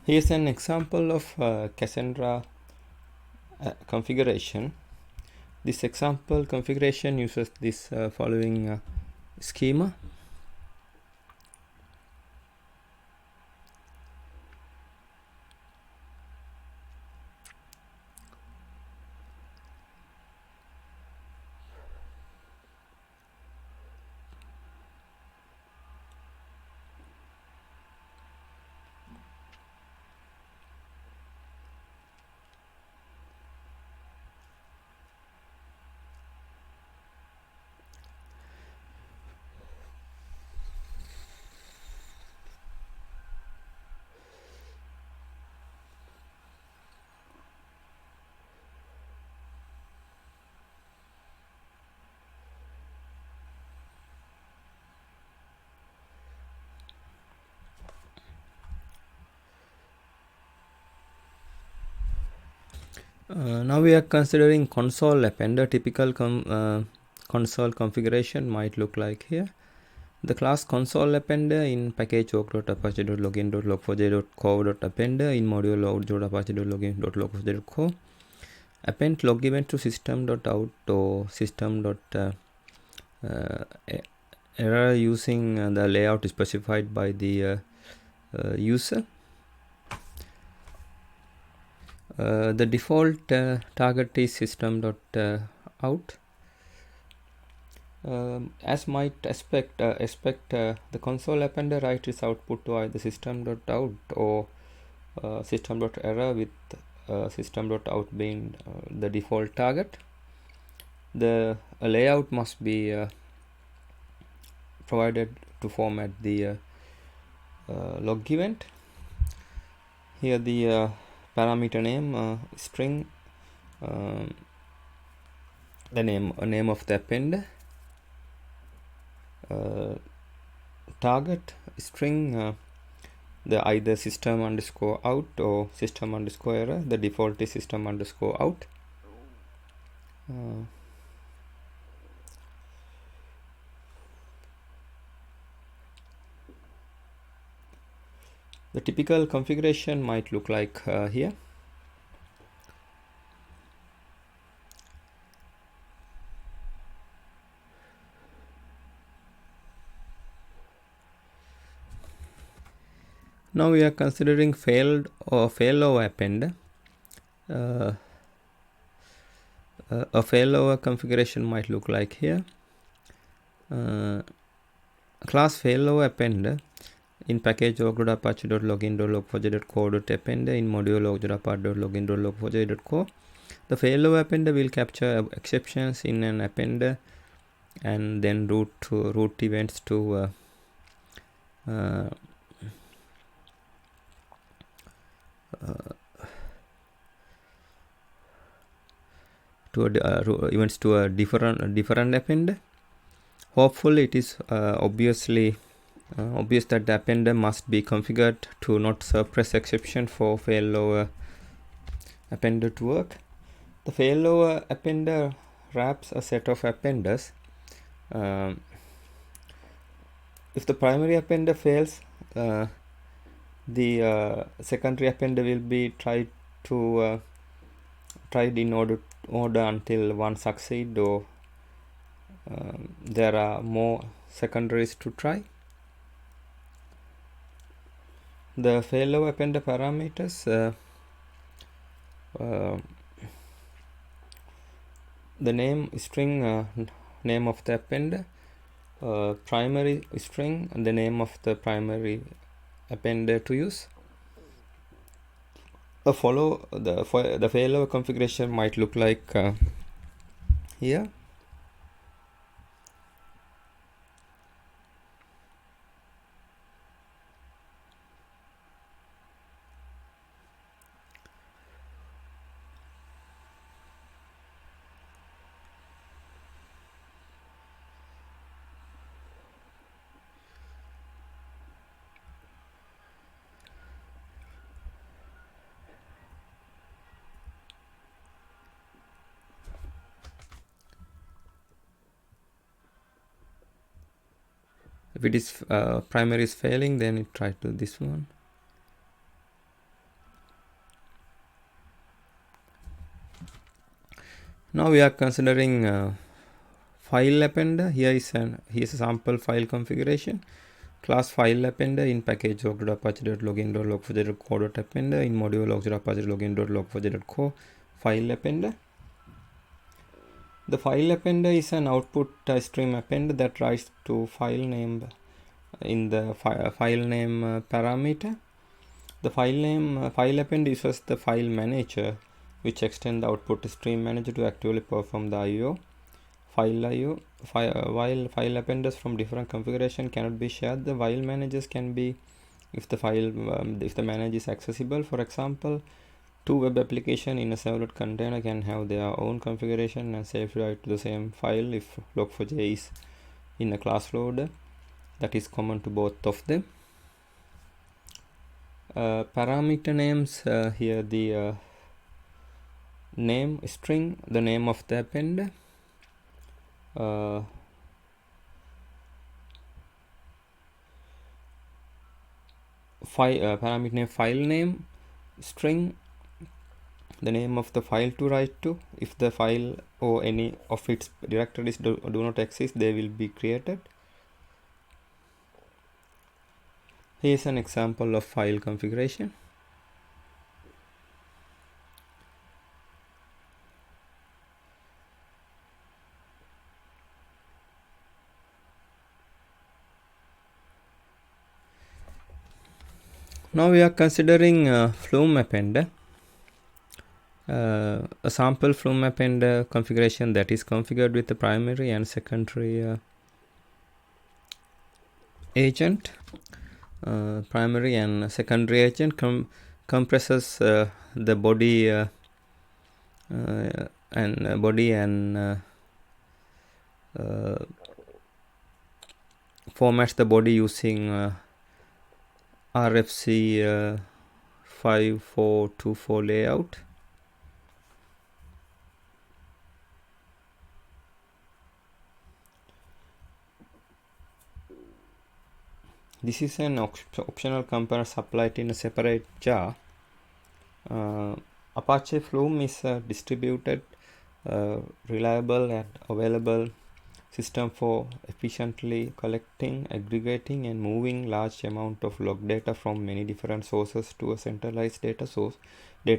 Here's an example of Cassandra configuration. This example configuration uses this following schema. Now we are considering console appender. Typical console configuration might look like here. The class console appender in package org.apache.login.log4j.co.appender in module log.apache.login.log4j.co. Append log event to system.out or system.error using the layout specified by the user. The default target is system.out. As might expect, the console appender writes its output to either system.out or system.error, with system.out being the default target. The layout must be provided to format the log event. Here the parameter name string, the name of the appender, target string, the either system underscore out or system underscore error. The default is system underscore out. The typical configuration might look like here. Now we are considering failed or failover appender. A failover configuration might look like here. Class failover appender in package log.apache.login.log4j.co.appender in module log.apache.login.log4j.co. The failover appender will capture exceptions in an appender and then route events to events to a different appender. Hopefully it is obvious that the appender must be configured to not suppress exception for failover appender to work. The failover appender wraps a set of appenders. If the primary appender fails, the secondary appender will be tried in order until one succeed, or there are more secondaries to try. The failover appender parameters, the name string, name of the appender, primary string, and the name of the primary appender to use. The failover configuration might look like here. If it is primary is failing, then it try to this one. Now we are considering file appender. Here is a sample file configuration. Class file appender in package log.apache.login.log4j.co.appender in module log.apache.login.log4j.co file appender. The file appender is an output stream appender that writes to file name in the file name parameter. The file append uses the file manager, which extends the output stream manager to actually perform the I/O. While file appenders from different configuration cannot be shared, the file managers can be if the manager is accessible. For example, two web applications in a servlet container can have their own configuration and safely write to the same file if Log4j is in a class loader. That is common to both of them. Parameter names, here the name string, the name of the appender, parameter name, file name, string, the name of the file to write to. If the file or any of its directories do not exist, they will be created. Here is an example of file configuration. Now we are considering Flume appender. A sample Flume appender configuration that is configured with the primary and secondary agent. Primary and secondary agent compresses the body formats the body using RFC 5424 layout. This is an optional component supplied in a separate jar. Apache Flume is a distributed, reliable and available system for efficiently collecting, aggregating and moving large amount of log data from many different sources to a centralized data store. The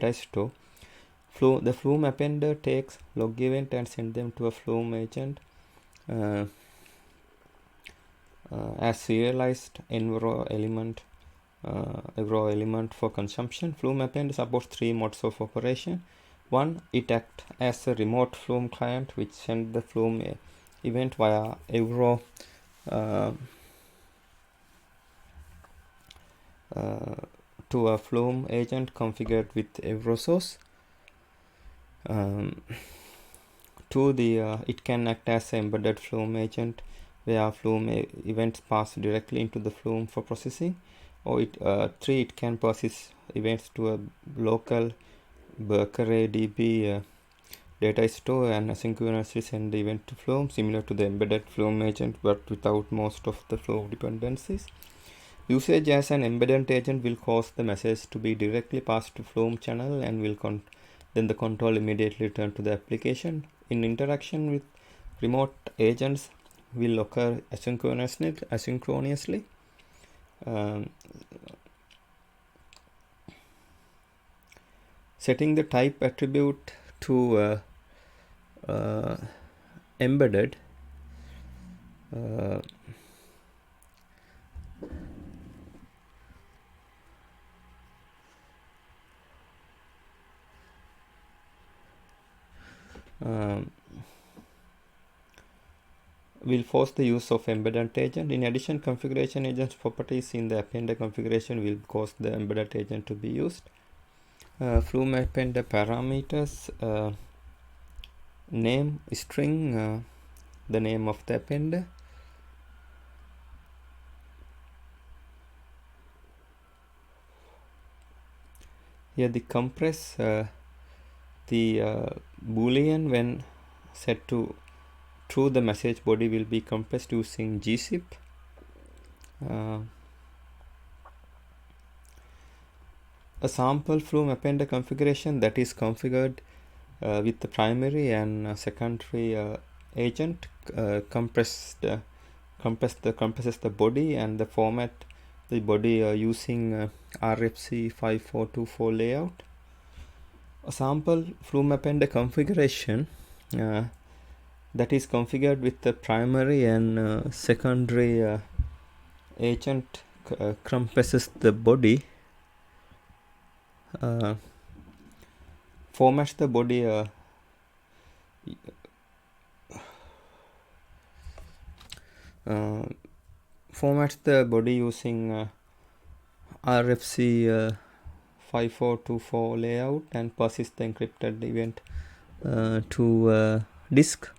Flume appender takes log event and sends them to a Flume agent as serialized env element for consumption. Flume appender supports three modes of operation. One, it acts as a remote Flume client which sends the Flume event via Evro to a Flume agent configured with Evro source. Two, it can act as an embedded Flume agent where Flume events pass directly into the Flume for processing. Or three, it can persist events to a local Berkeley DB data store and asynchronously send the event to Flume, similar to the embedded Flume agent but without most of the Flume dependencies. Usage as an embedded agent will cause the message to be directly passed to Flume channel and will then the control immediately return to the application. In interaction with remote agents will occur asynchronously. Setting the type attribute to embedded will force the use of embedded agent. In addition, configuration agents properties in the appender configuration will cause the embedded agent to be used. Flume appender parameters, name string, the name of the appender, here the compress, the boolean when set to true, the message body will be compressed using gzip. A sample Flume Appender configuration that is configured with the primary and secondary agent compresses the body and the format the body using RFC 5424 layout. A sample Flume Appender configuration that is configured with the primary and secondary agent compresses the body, formats the body using RFC 5424 layout and passes the encrypted event to disk.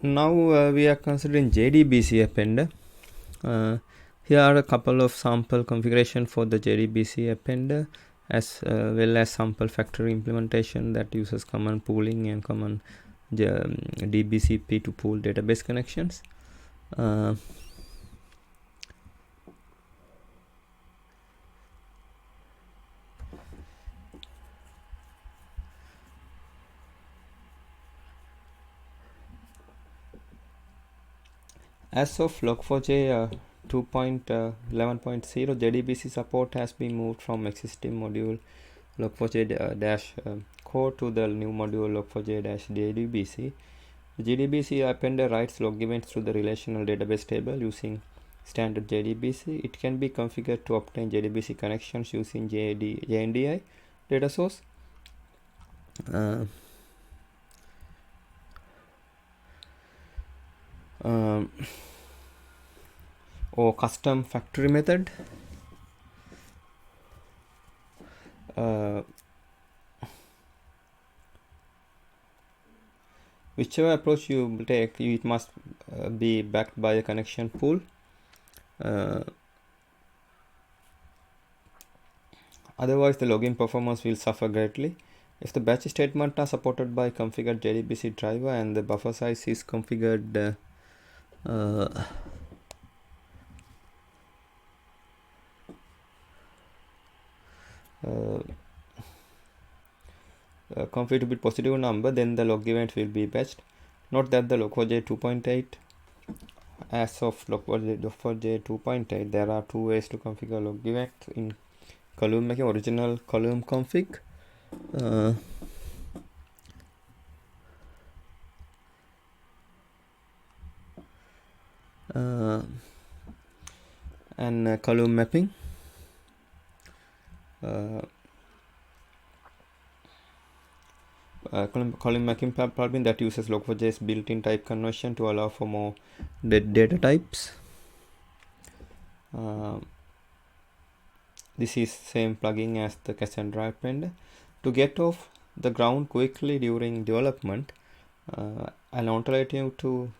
Now we are considering JDBC appender. Here are a couple of sample configuration for the JDBC appender, as well as sample factory implementation that uses common pooling and common DBCP to pool database connections. As of Log4j 2.11.0, JDBC support has been moved from existing module Log4j-core to the new module Log4j-JDBC. The JDBC appender writes log events to the relational database table using standard JDBC. It can be configured to obtain JDBC connections using JNDI data source. Or custom factory method. Whichever approach you take, it must be backed by a connection pool. Otherwise, the login performance will suffer greatly. If the batch statements are supported by configured JDBC driver and the buffer size is configured configured to be positive number, then the log event will be batched. Note that the Log4j 2.8, as of Log4j 2.8, there are two ways to configure log event in column making: original column config, and column mapping. Column mapping plugin that uses Log4j's built-in type conversion to allow for more data types. This is same plugin as the Cassandra appender. To get off the ground quickly during development, an alternative to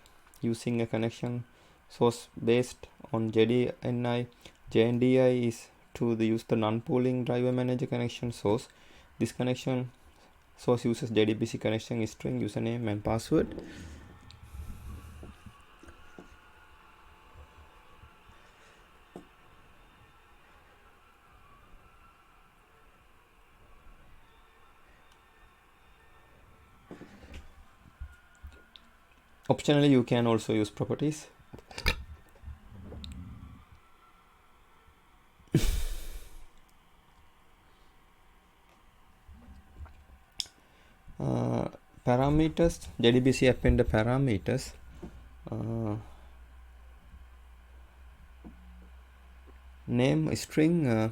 using a connection source based on JNDI is to use the non-pooling driver manager connection source. This connection source uses JDBC connection string, username and password. Optionally, you can also use properties. Parameters, JDBC appender parameters. name string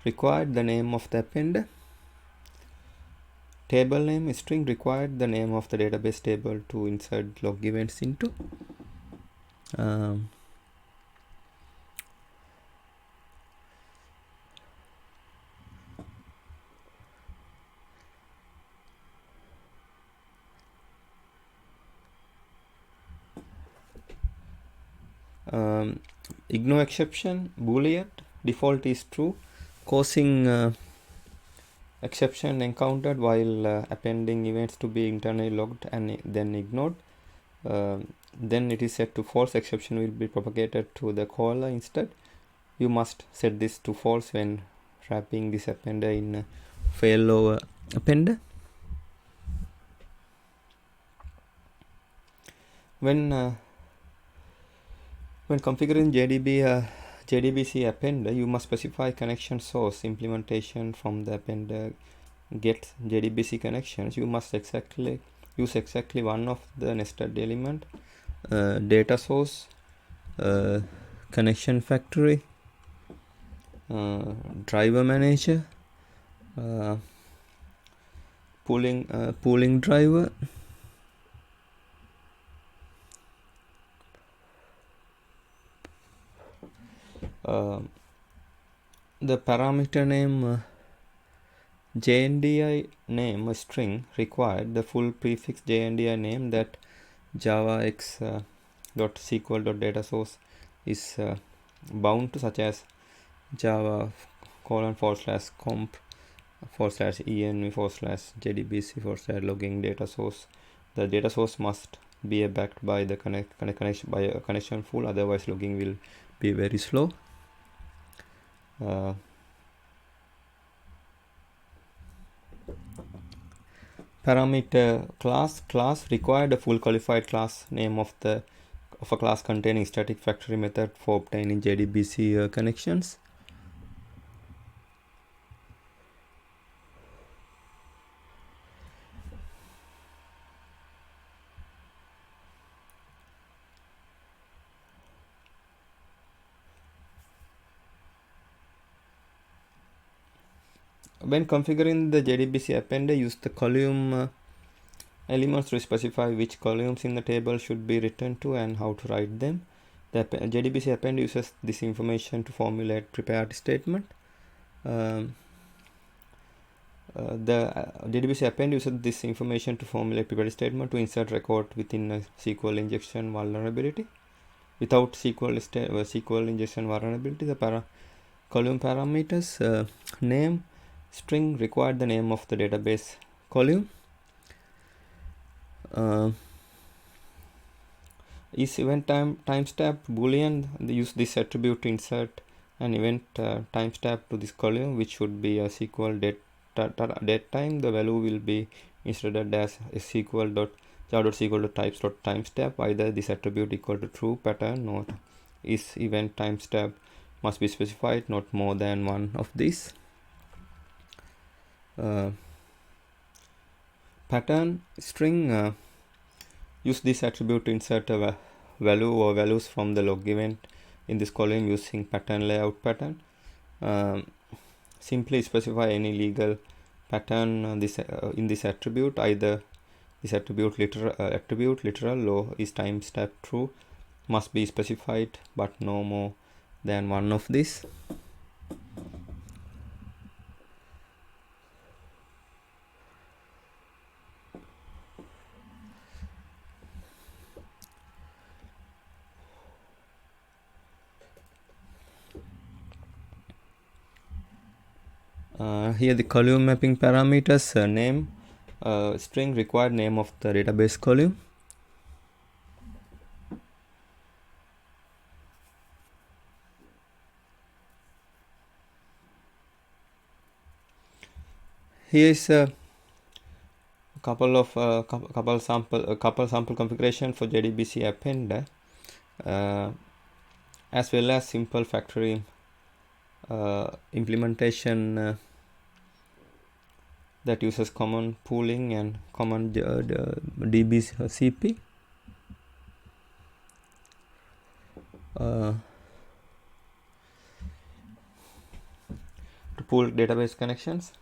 required the name of the appender. Table name string required the name of the database table to insert log events into. Ignore exception boolean default is true, causing exception encountered while appending events to be internally logged and then ignored. Then it is set to false. Exception will be propagated to the caller instead. You must set this to false when wrapping this appender in a failover appender. When configuring JDBC appender, you must specify connection source implementation from the appender get JDBC connections. You must use exactly one of the nested element, data source, connection factory, driver manager, pooling driver, the parameter name JNDI name string required the full prefix JNDI name that javax.sql.data source is bound to, such as java:/comp/env/jdbc/logging data source. The data source must be backed by the connection full, otherwise logging will be very slow. Parameter class required a full qualified class name of a class containing static factory method for obtaining JDBC connections. When configuring the JDBC appender, use the column elements to specify which columns in the table should be written to and how to write them. The JDBC append uses this information to formulate prepared statement. The JDBC append uses this information to formulate prepared statement to insert record within a SQL injection vulnerability. Without SQL injection vulnerability, the column parameters name string required the name of the database column. Is event timestamp boolean, use this attribute to insert an event timestamp to this column, which should be a SQL date time. The value will be inserted as java.sql.types.timestamp. Either this attribute equal to true pattern or is event timestamp must be specified, not more than one of these. Pattern string use this attribute to insert a value or values from the log event in this column using pattern layout pattern. Simply specify any legal pattern in this attribute. Either this attribute literal or is timestamp true must be specified, but no more than one of these. Here the column mapping parameters name string required name of the database column. Here is a couple sample configuration for JDBC appender, as well as simple factory implementation that uses common pooling and common DBCP. pool database connections.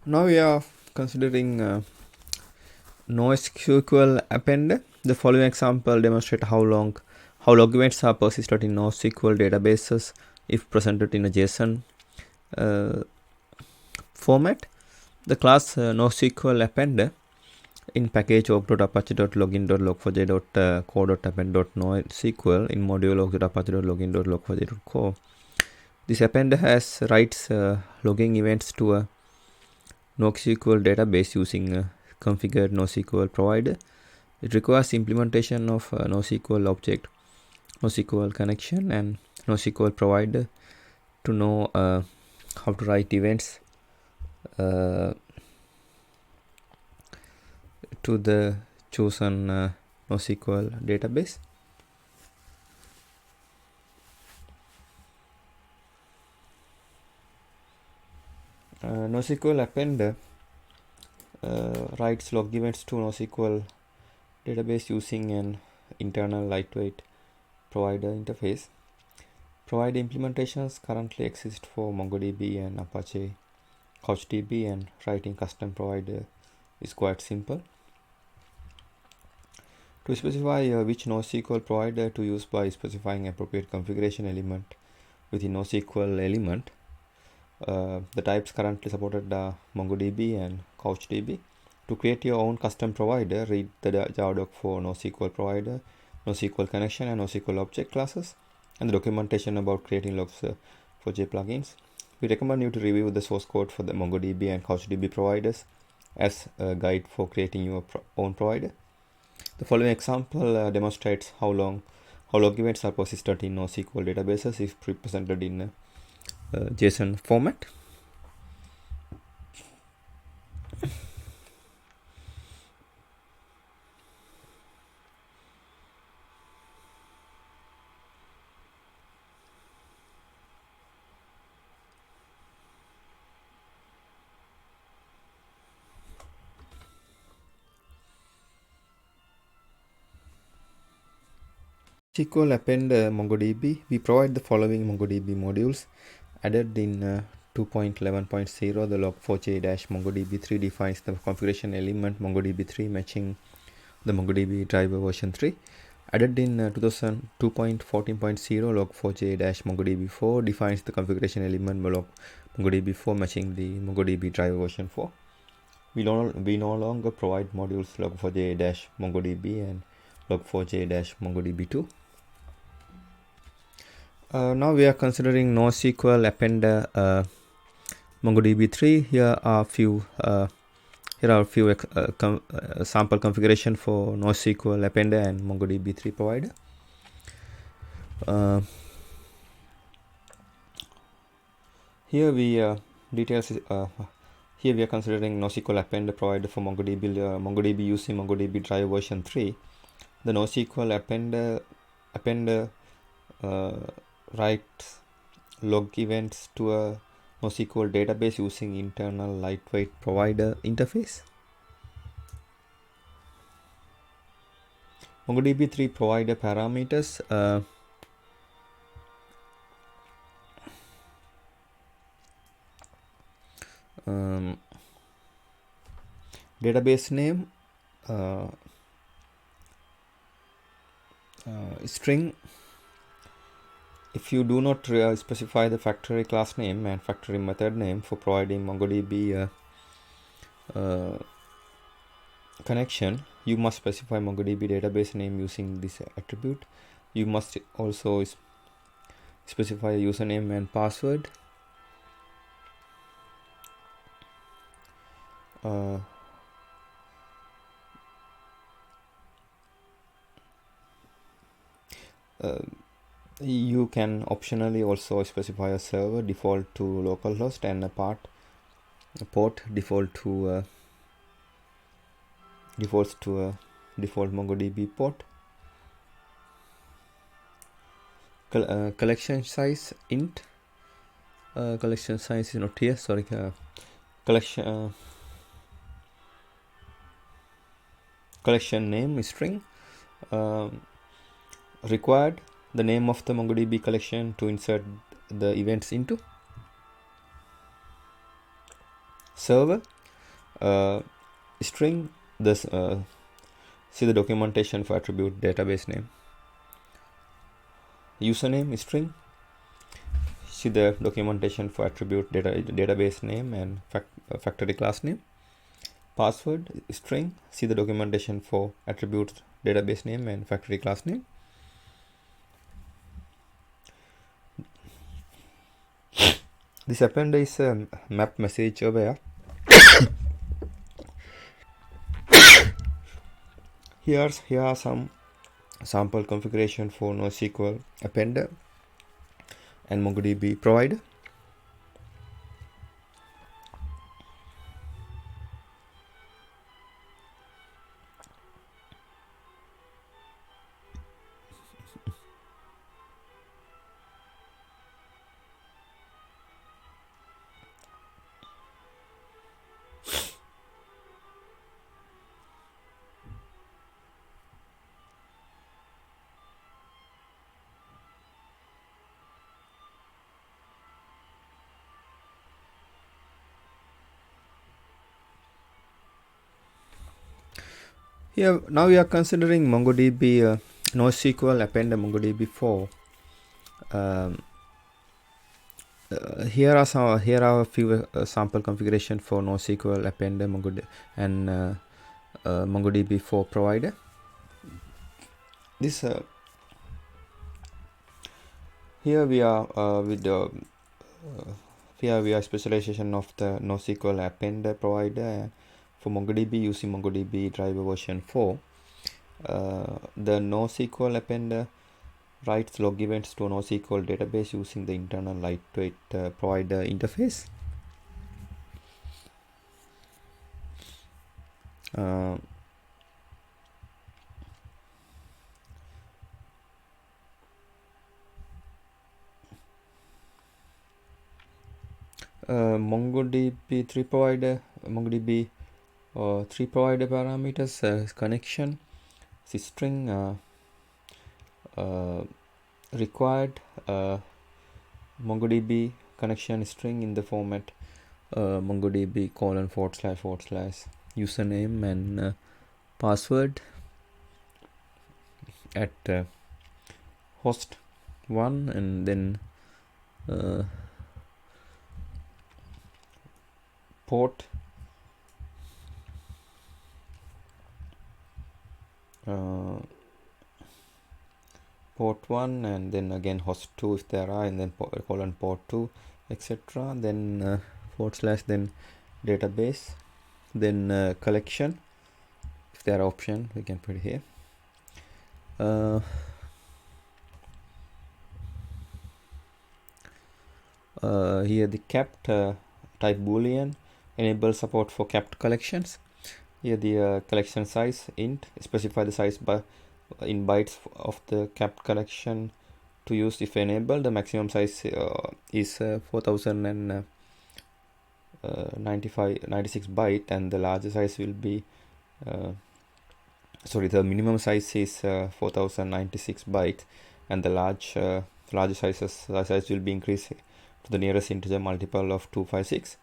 Now we are considering NoSQL Appender. The following example demonstrates how log events are persisted in NoSQL databases if presented in a JSON format. The class NoSQL Appender in package org.apache.login.log4j.co.append.NoSQL in module org.apache.login.log4j.co. This appender writes logging events to a NoSQL database using configured NoSQL provider. It requires implementation of NoSQL object, NoSQL connection, and NoSQL provider to know how to write events to the chosen NoSQL database. NoSQL Appender writes log events to NoSQL database using an internal lightweight provider interface. Provider implementations currently exist for MongoDB and Apache CouchDB, and writing custom provider is quite simple. To specify which NoSQL provider to use by specifying appropriate configuration element within NoSQL element, the types currently supported are MongoDB and CouchDB. To create your own custom provider, read the Java doc for NoSQL provider, NoSQL connection, and NoSQL object classes, and the documentation about creating Log4j plugins. We recommend you to review the source code for the MongoDB and CouchDB providers as a guide for creating your own provider. The following example demonstrates how log events are persisted in NoSQL databases if represented in JSON format. SQL Appender MongoDB. We provide the following MongoDB modules added in 2.11.0. The Log4j-MongoDB3 defines the configuration element MongoDB3 matching the MongoDB driver version 3. Added in 2.14.0, Log4j-MongoDB4 defines the configuration element MongoDB4 matching the MongoDB driver version 4. We no longer provide modules Log4j-MongoDB and Log4j-MongoDB2. Now we are considering NoSQL Appender MongoDB3. Here are a few sample configuration for NoSQL Appender and MongoDB3 provider. Here we are considering NoSQL Appender provider for MongoDB using MongoDB driver version 3. The NoSQL Appender writes log events to a NoSQL database using internal lightweight provider interface. MongoDB3 provider parameters. Database name, string. If you do not specify the factory class name and factory method name for providing MongoDB connection, you must specify MongoDB database name using this attribute. You must also specify a username and password. You can optionally also specify a server default to localhost and a port defaults to a default MongoDB port. Collection size int. Collection size is not here. Sorry. Collection name is string. Required the name of the MongoDB collection to insert the events into. Server String this see the documentation for attribute database name. Username string, see the documentation for attribute database name and factory class name. Password string, see the documentation for attribute database name and factory class name. This appender is a map message aware. Here are some sample configuration for NoSQL appender and MongoDB provider. Here now we are considering MongoDB NoSQL appender MongoDB 4. Here are a few sample configuration for NoSQL appender MongoDB and MongoDB 4 provider. This here we are with the here we are specialization of the NoSQL appender provider for MongoDB using MongoDB driver version 4. The NoSQL appender writes log events to a NoSQL database using the internal lightweight provider interface. MongoDB 3 provider, MongoDB 3 provider parameters, connection, string, required MongoDB connection string in the format MongoDB : / username and password at host 1 and then port port 1 and then again host 2 if there are, and then port 2, etc. Then / then database, then collection if there are option we can put it here. Here the capped type boolean enables support for capped collections. Here the collection size int, specify the size in bytes of the capped collection to use if enabled. The maximum size is 4096 byte, and the larger size will be the minimum size is 4096 bytes, and the larger size will be increased to the nearest integer multiple of 256.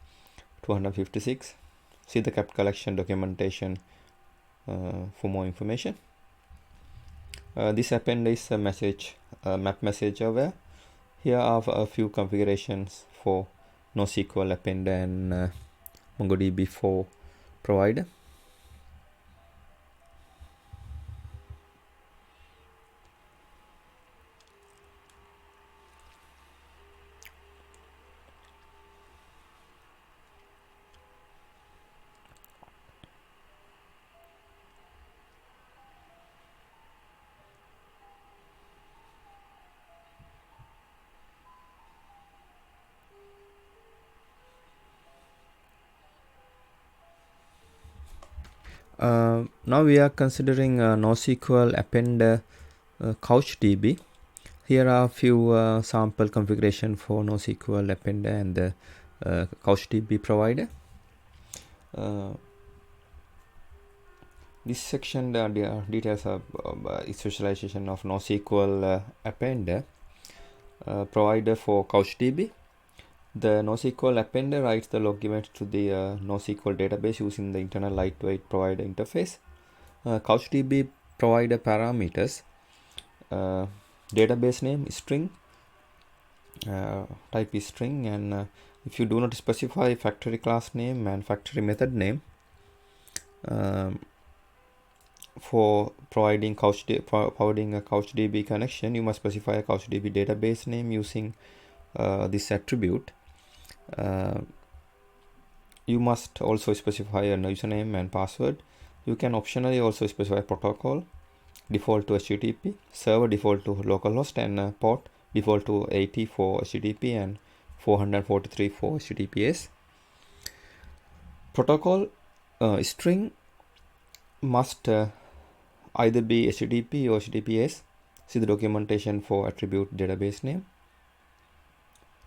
See the capped collection documentation for more information. This append is a map message aware. Here are a few configurations for NoSQL appender and MongoDB 4 provider. Now we are considering NoSQL appender CouchDB. Here are a few sample configuration for NoSQL appender and the CouchDB provider. This section details specialization of NoSQL appender provider for CouchDB. The NoSQL appender writes the log events to the NoSQL database using the internal lightweight provider interface. CouchDB provider parameters: database name is string, type is string, and if you do not specify factory class name and factory method name for providing a CouchDB connection, you must specify a CouchDB database name using this attribute. You must also specify a username and password. You can optionally also specify protocol, default to HTTP, server default to localhost, and port default to 80 for HTTP and 443 for HTTPS. Protocol string must either be HTTP or HTTPS. See the documentation for attribute database name.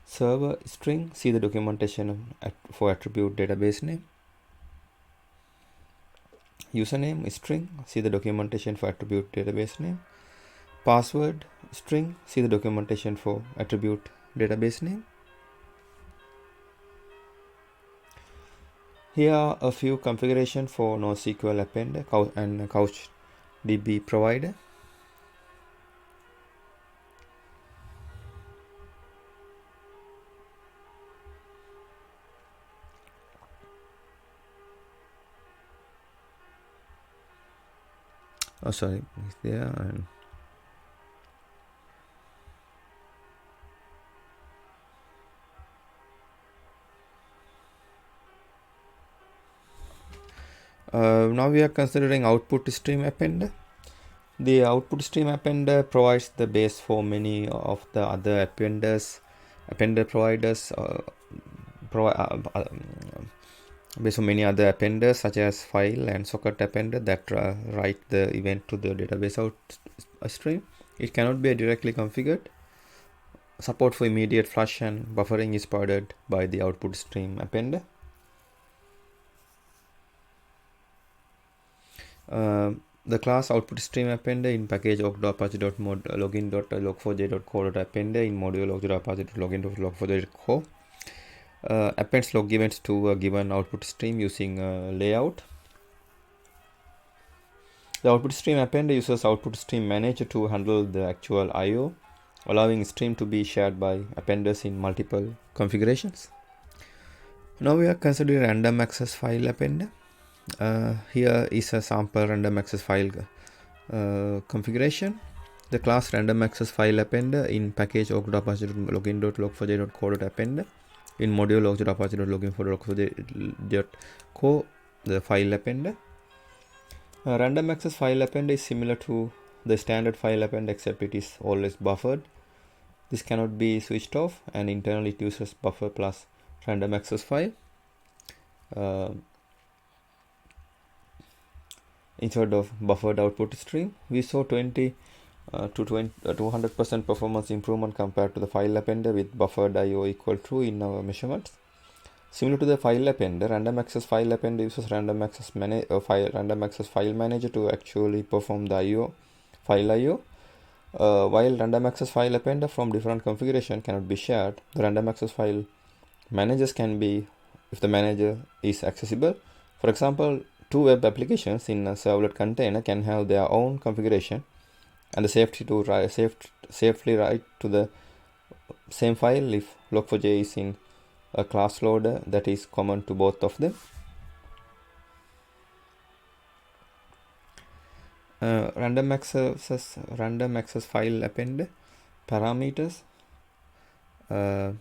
Server string, see the documentation for attribute database name. Username string, see the documentation for attribute database name. Password string, see the documentation for attribute database name. Here are a few configurations for NoSQL Appender and CouchDB provider. Oh, sorry, it's there. And now we are considering output stream appender. The output stream appender provides the base for many of the other appender providers. Based on many other appenders such as file and socket appender that write the event to the database stream. It cannot be directly configured. Support for immediate flush and buffering is provided by the output stream appender. The class output stream appender in package login.apache.login.log4j.co.appender in module log.apache.login.log4j.co appends log events to a given output stream using layout. The output stream appender uses output stream manager to handle the actual I/O, allowing stream to be shared by appenders in multiple configurations. Now we are considering random access file appender. Here is a sample random access file configuration. The class random access file appender in package login.apache.login.log4j.co.appender in module log.apache.login.log4j.co, the file appender. Random access file appender is similar to the standard file appender, except it is always buffered. This cannot be switched off, and internally it uses buffer plus random access file. Instead of buffered output stream, we saw 20 to 200% performance improvement compared to the file appender with buffered I/O equal true in our measurements. Similar to the file appender, random access file appender uses random access file manager to actually perform the I/O file I/O. While random access file appender from different configuration cannot be shared, the random access file managers can be if the manager is accessible. For example, two web applications in a servlet container can have their own configuration and the safely write to the same file if Log4j is in a class loader that is common to both of them. Random access file appender parameters. A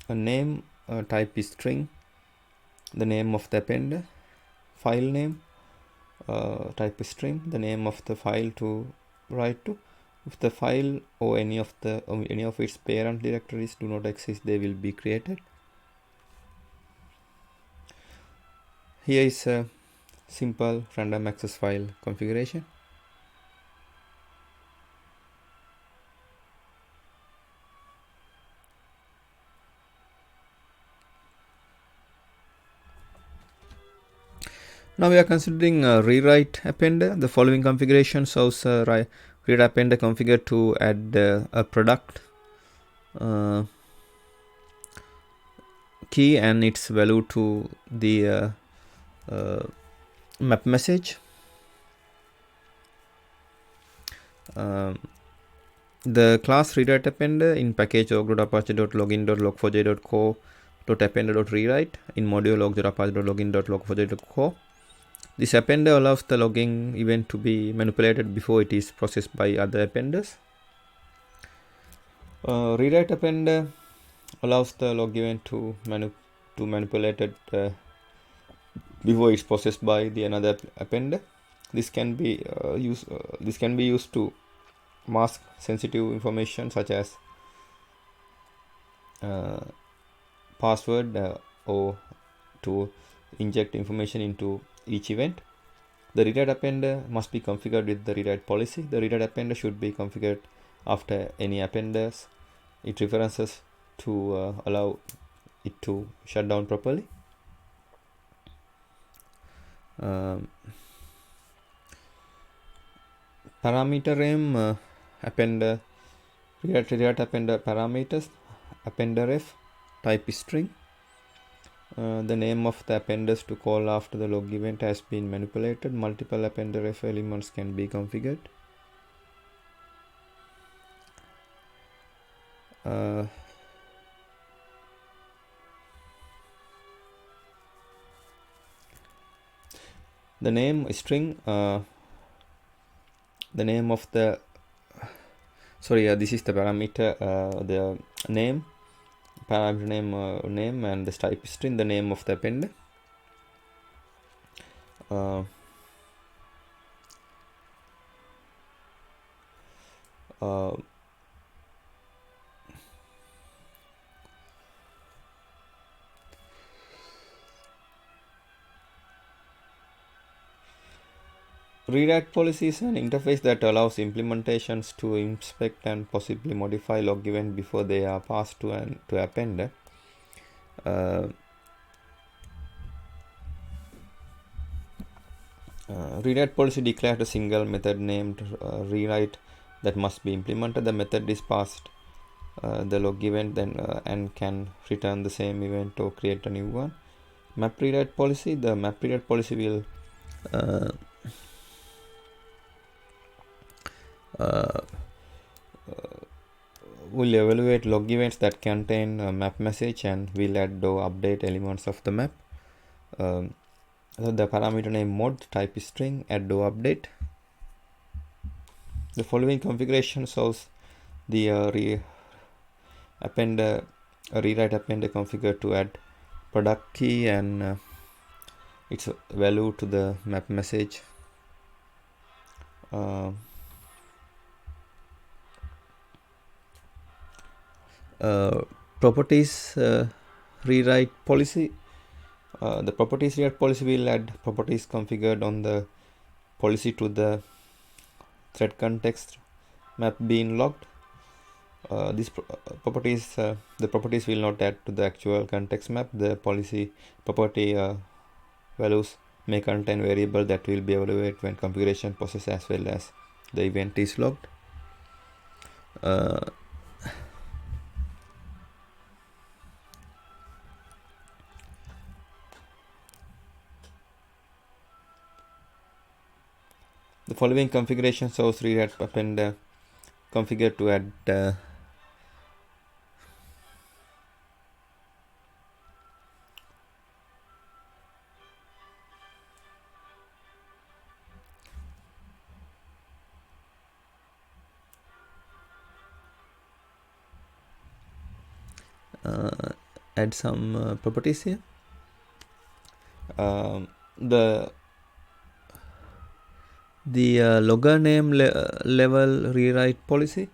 name type is string, the name of the appender. File name type is string, the name of the file to write to. If the file or any of its parent directories do not exist, they will be created. Here is a simple random access file configuration. Now we are considering rewrite appender. The following configuration shows read appender configured to add a product key and its value to the map message. The class redirect appender in package log.apache.login.log4j.co.appender.rewrite in module log.apache.login.log4j.co. This appender allows the logging event to be manipulated before it is processed by other appenders. Rewrite appender allows the log event to manipulated before it's processed by the another appender. This can be used to mask sensitive information such as password or to inject information into each event. The rewrite appender must be configured with the rewrite policy. The rewrite appender should be configured after any appenders. It references to allow it to shut down properly. Parameter rem appender rewrite appender parameters appender f type string. The name of the appenders to call after the log event has been manipulated. Multiple appender f elements can be configured. The name string the name of the this is the parameter the name parameter name and the type string, the name of the appender. Rewrite policy is an interface that allows implementations to inspect and possibly modify log event before they are passed to appender. Rewrite policy declares a single method named rewrite that must be implemented. The method is passed the log event and can return the same event or create a new one. Map rewrite policy. The map rewrite policy will evaluate log events that contain a map message and will add or update elements of the map. The parameter name mode, type string, add or update. The following configuration shows the rewrite appender configured to add product key and its value to the map message. Properties rewrite policy. The properties rewrite policy will add properties configured on the policy to the thread context map being logged. These properties the properties will not add to the actual context map. The policy property values may contain variable that will be evaluated when configuration process as well as the event is logged. The following configuration shows rewrite appender configured to add add some properties here. The logger name level rewrite policy.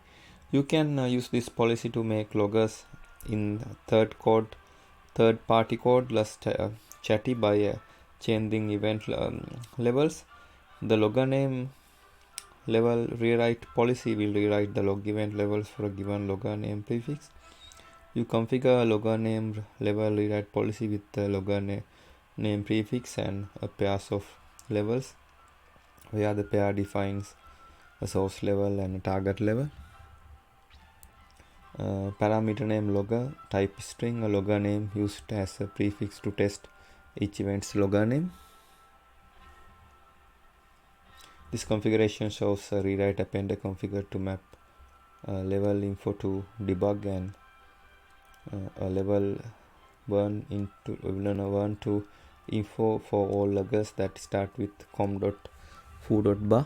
You can use this policy to make loggers in third party code less chatty by changing event levels. The logger name level rewrite policy will rewrite the log event levels for a given logger name prefix. You configure a logger name level rewrite policy with the logger name prefix and a pairs of levels, where the pair defines a source level and a target level. Parameter name logger, type string, a logger name used as a prefix to test each event's logger name. This configuration shows a rewrite appender configured to map level info to debug and a level 1 to info for all loggers that start with com.foo.bar.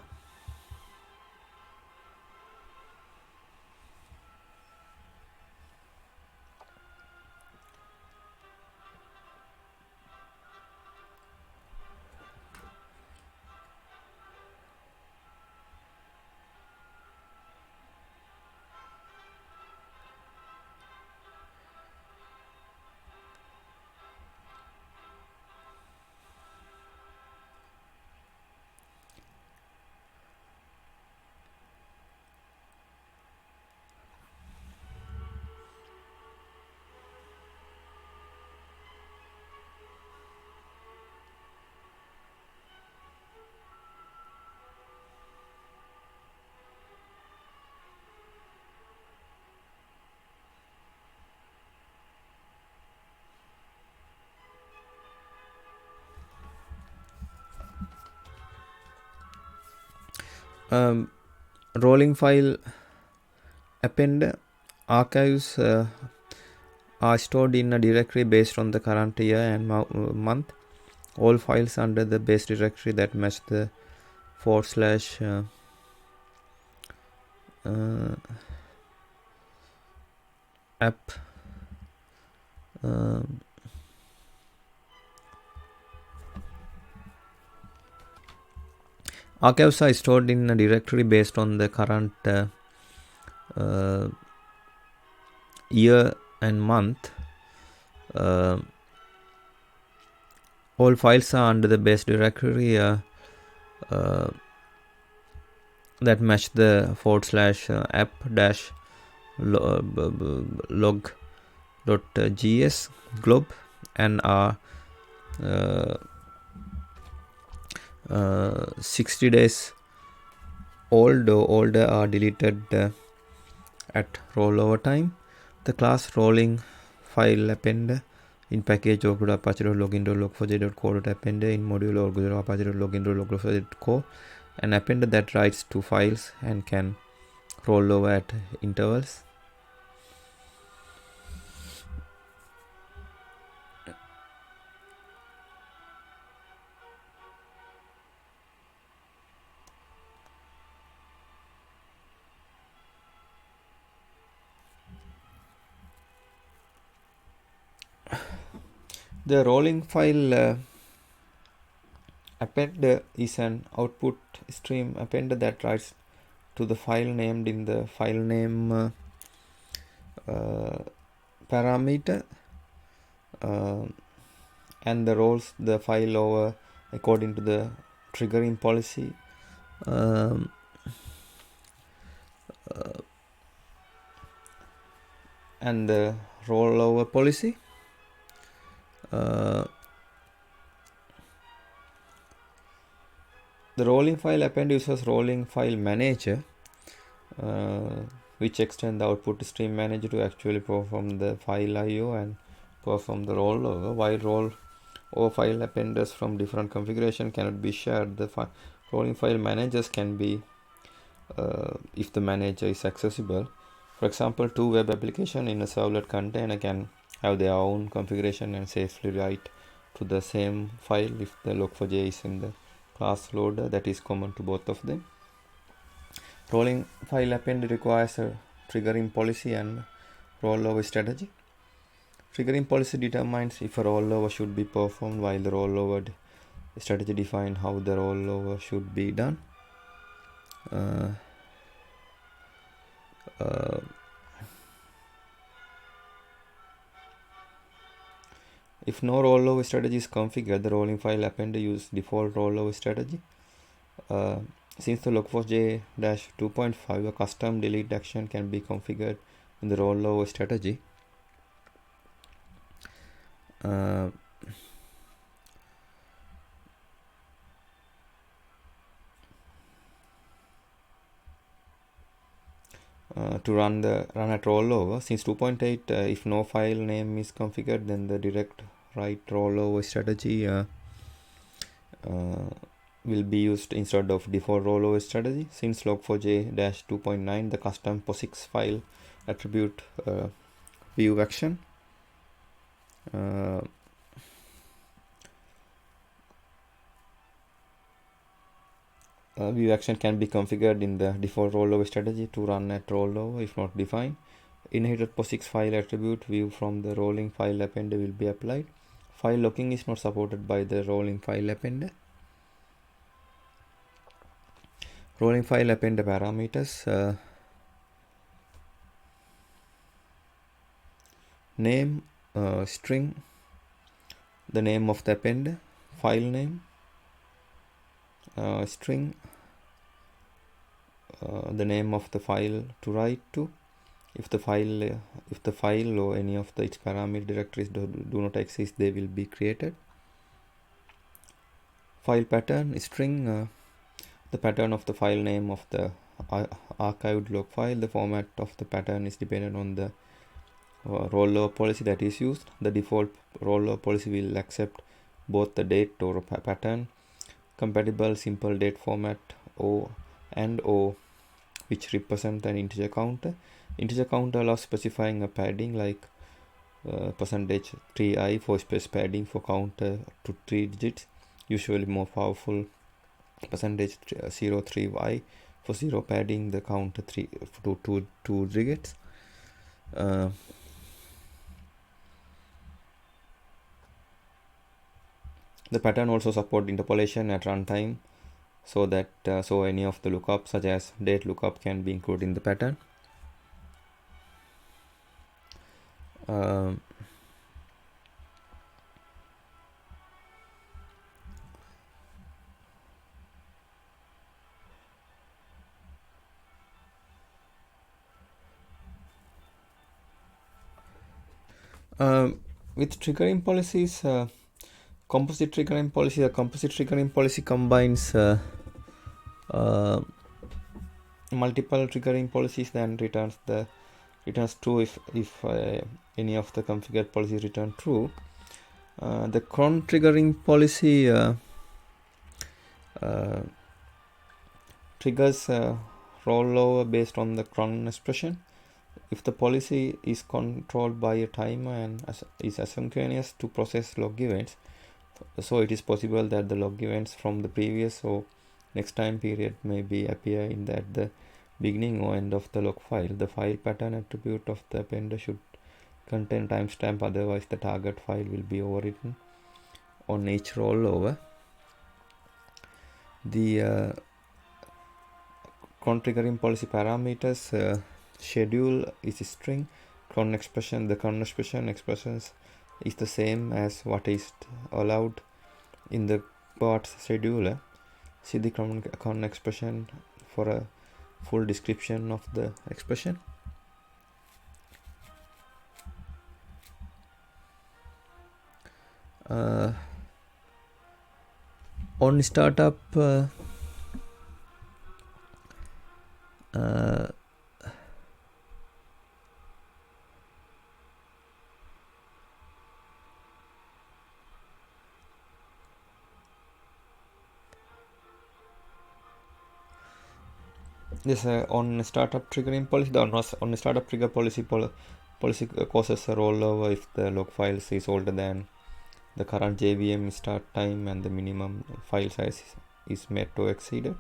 Rolling file append archives are stored in a directory based on the current year and month. All files under the base directory that match the / app archives are stored in a directory based on the current year and month. All files are under the base directory that match the / app-log.gs glob and are 60 days old or older are deleted at rollover time. The class rolling file appender in package org.apache.login.log4j.co.appender in module org.apache.login.log4j.co, an appender that writes to files and can roll over at intervals. The rolling file appender is an output stream appender that writes to the file named in the file name parameter and the rolls the file over according to the triggering policy and the rollover policy. The rolling file append uses rolling file manager, which extend the output stream manager to actually perform the file IO and perform the rollover. While rollover file appenders from different configuration cannot be shared, the rolling file managers can be if the manager is accessible. For example, two web applications in a servlet container can have their own configuration and safely write to the same file if the Log4j is in the class loader that is common to both of them. Rolling file append requires a triggering policy and rollover strategy. Triggering policy determines if a rollover should be performed, while the rollover strategy defines how the rollover should be done. If no rollover strategy is configured, the rolling file appender uses default rollover strategy. Since the Log4j-2.5, a custom delete action can be configured in the rollover strategy. to run at rollover. Since 2.8, if no file name is configured, then the direct write rollover strategy will be used instead of default rollover strategy. Since Log4j-2.9, the custom POSIX file attribute view action view action can be configured in the default rollover strategy to run at rollover if not defined. Inherited POSIX file attribute view from the rolling file appender will be applied. File locking is not supported by the rolling file appender. Rolling file appender parameters: name, string, the name of the appender, file name, string, the name of the file to write to. If the file or any of its parameter directories do not exist, they will be created. File pattern, string, the pattern of the file name of the archived log file. The format of the pattern is dependent on the rollover policy that is used. The default rollover policy will accept both the date or pattern compatible simple date format or which represent an integer counter. Integer counter allows specifying a padding like %3i for space padding for counter to 3 digits, usually more powerful %03y for 0 padding the counter 3 to 2 digits. The pattern also support interpolation at runtime, so that any of the lookups such as date lookup can be included in the pattern. With triggering policies, composite triggering policy. The composite triggering policy combines multiple triggering policies, then returns true if any of the configured policies return true. The cron triggering policy triggers rollover based on the cron expression. If the policy is controlled by a timer and is asynchronous to process log events, so it is possible that the log events from the previous or next time period may be appear at the beginning or end of the log file. The file pattern attribute of the appender should contain timestamp, otherwise the target file will be overwritten on each rollover. The cron triggering policy parameters: schedule is a string, cron expression. The cron expressions is the same as what is allowed in the parts scheduler. See the cron expression for a full description of the expression. On startup, this on startup triggering policy. On startup trigger policy causes a rollover if the log file is older than the current JVM start time and the minimum file size is met or exceeded.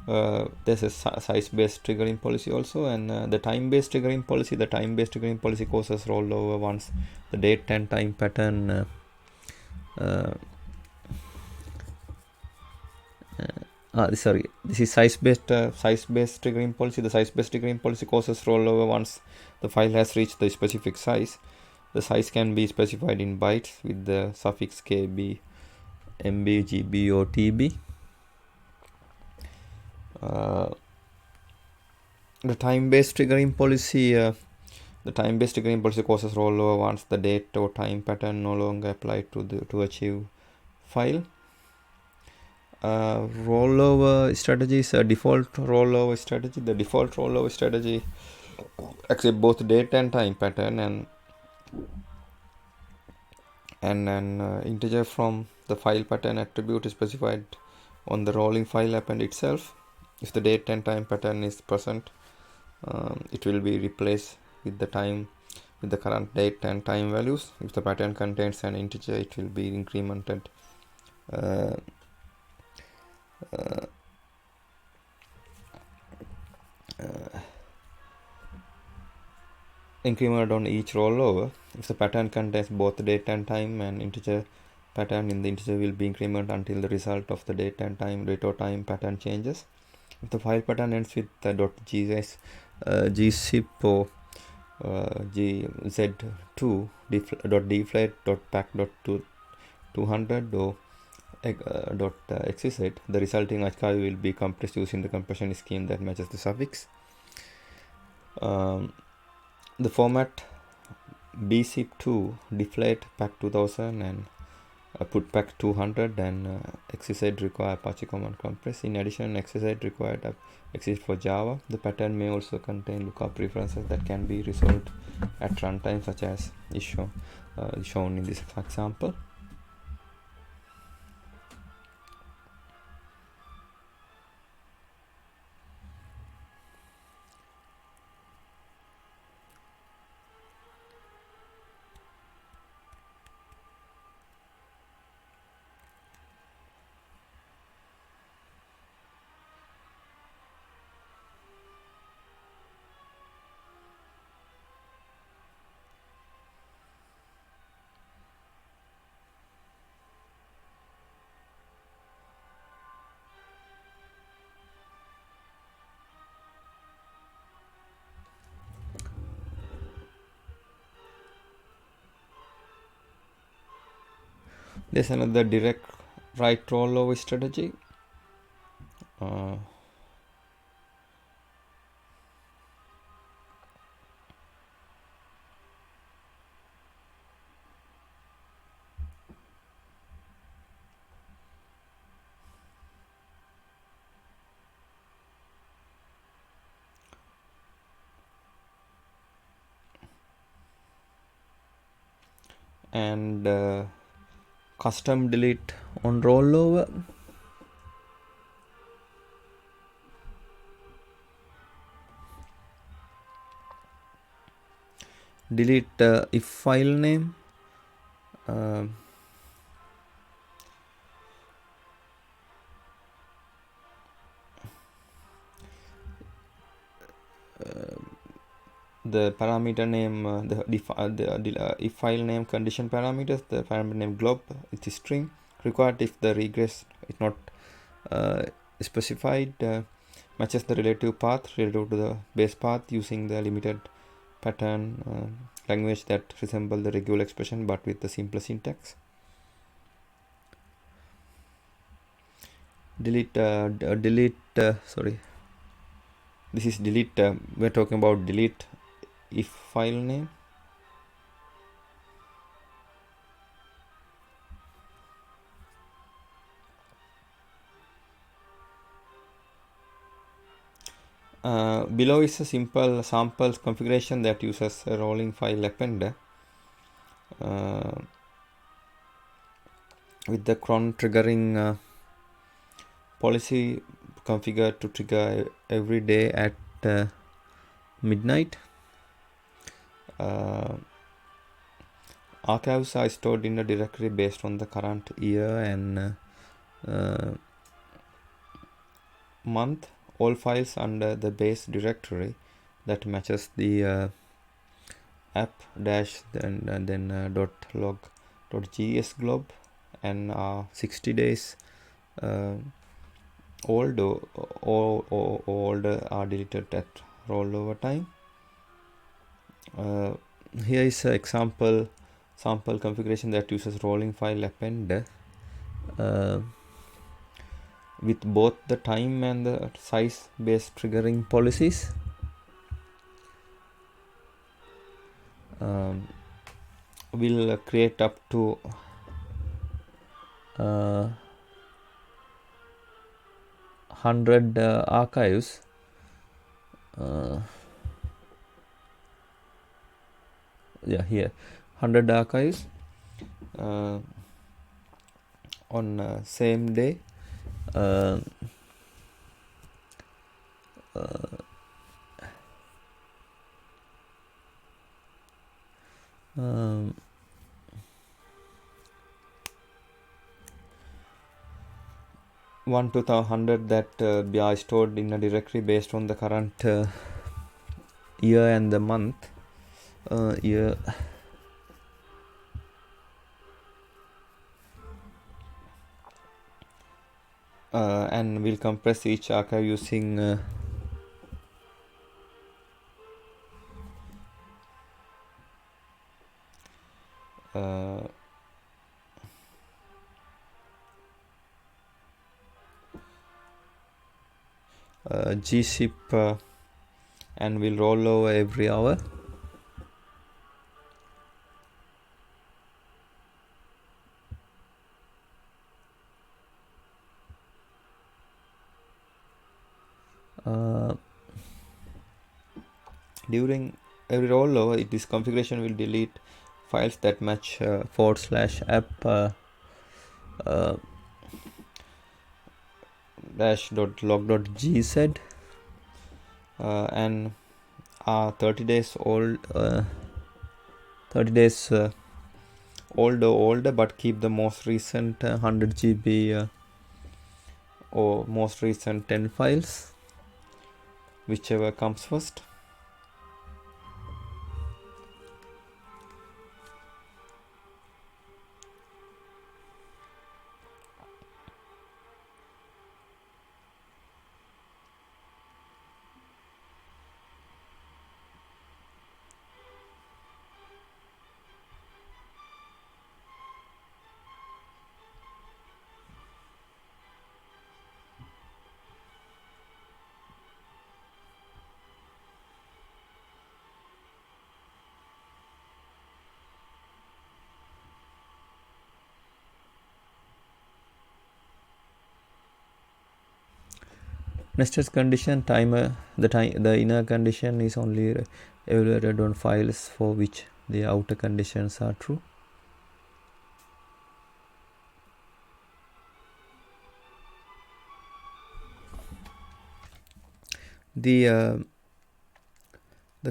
There's a size-based triggering policy also, and the time-based triggering policy. The time-based triggering policy causes rollover once the date and time pattern this is size-based triggering policy. The size-based triggering policy causes rollover once the file has reached the specific size. The size can be specified in bytes with the suffix KB, MB, GB or TB. The time-based triggering policy causes rollover once the date or time pattern no longer applied to achieve file. rollover strategy is a default rollover strategy. The default rollover strategy accepts both date and time pattern and an integer from the file pattern attribute is specified on the rolling file append itself. If the date and time pattern is present, it will be replaced with the time with the current date and time values. If the pattern contains an integer, it will be incremented incremented on each rollover. If the pattern contains both date and time, an integer pattern in the integer will be incremented until the result of the date and time rate or time pattern changes. If the file pattern ends with the .gzip gzip or gz2 .deflate.pack.200 or .xz, the resulting archive will be compressed using the compression scheme that matches the suffix. The format bzip2 deflate pack 2000 and put pack 200 and xz require Apache command compress. In addition, xz required exists for Java. The pattern may also contain lookup references that can be resolved at runtime, such as is shown in this example. There's another direct write rollover strategy. And custom delete on rollover. Delete if file name. The parameter name, if file name condition parameters, the parameter name glob, it is string, required if the regress is not specified, matches the relative path relative to the base path using the limited pattern language that resemble the regular expression but with the simpler syntax. Delete this is delete, we're talking about delete if file name. Below is a simple sample configuration that uses a rolling file appender with the cron triggering policy configured to trigger every day at midnight. Archives are stored in a directory based on the current year and month. All files under the base directory that matches the app dash then .log.gs glob and are 60 days old or older are deleted at rollover time. Here is an example sample configuration that uses rolling file appender with both the time and the size based triggering policies. We'll create up to 100 archives. Here 100 archives on same day. One to 100 that are stored in a directory based on the current year and the month. Year and we'll compress each archive using gzip and we'll roll over every hour. During every rollover, this configuration will delete files that match /app -log.gz and are 30 days old, 30 days older, but keep the most recent 100 GB or most recent 10 files, whichever comes first. Nested condition timer. The inner condition is only evaluated on files for which the outer conditions are true. The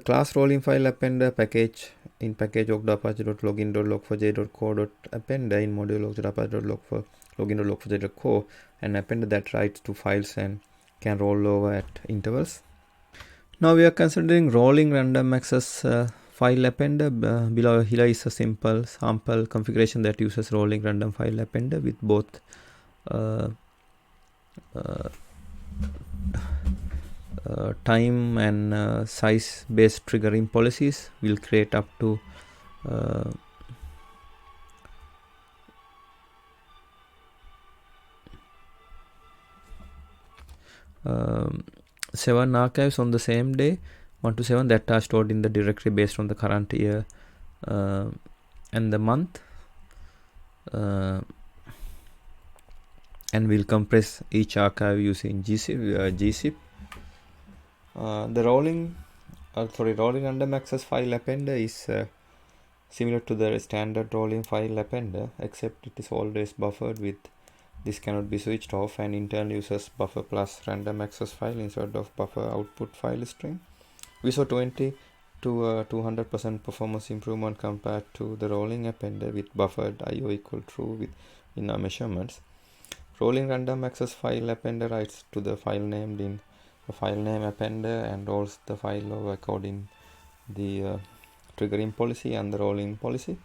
class rolling file appender package in package login.apache.login.log4j.co.appender in module login.log4j.co and appender that writes to files and can roll over at intervals. Now we are considering rolling random access file appender. Below here is a simple sample configuration that uses rolling random file appender with both time and size based triggering policies. Will create up to 7 archives on the same day, 1 to 7, that are stored in the directory based on the current year and the month, and we'll compress each archive using gzip. The rolling random access file appender is similar to the standard rolling file appender, except it is always buffered with this cannot be switched off, and Intel uses buffer plus random access file instead of buffer output file string. We saw 20 to 200% performance improvement compared to the rolling appender with buffered IO equal true with in our measurements. Rolling random access file appender writes to the file named in the file name appender and rolls the file over according the triggering policy and the rolling policy.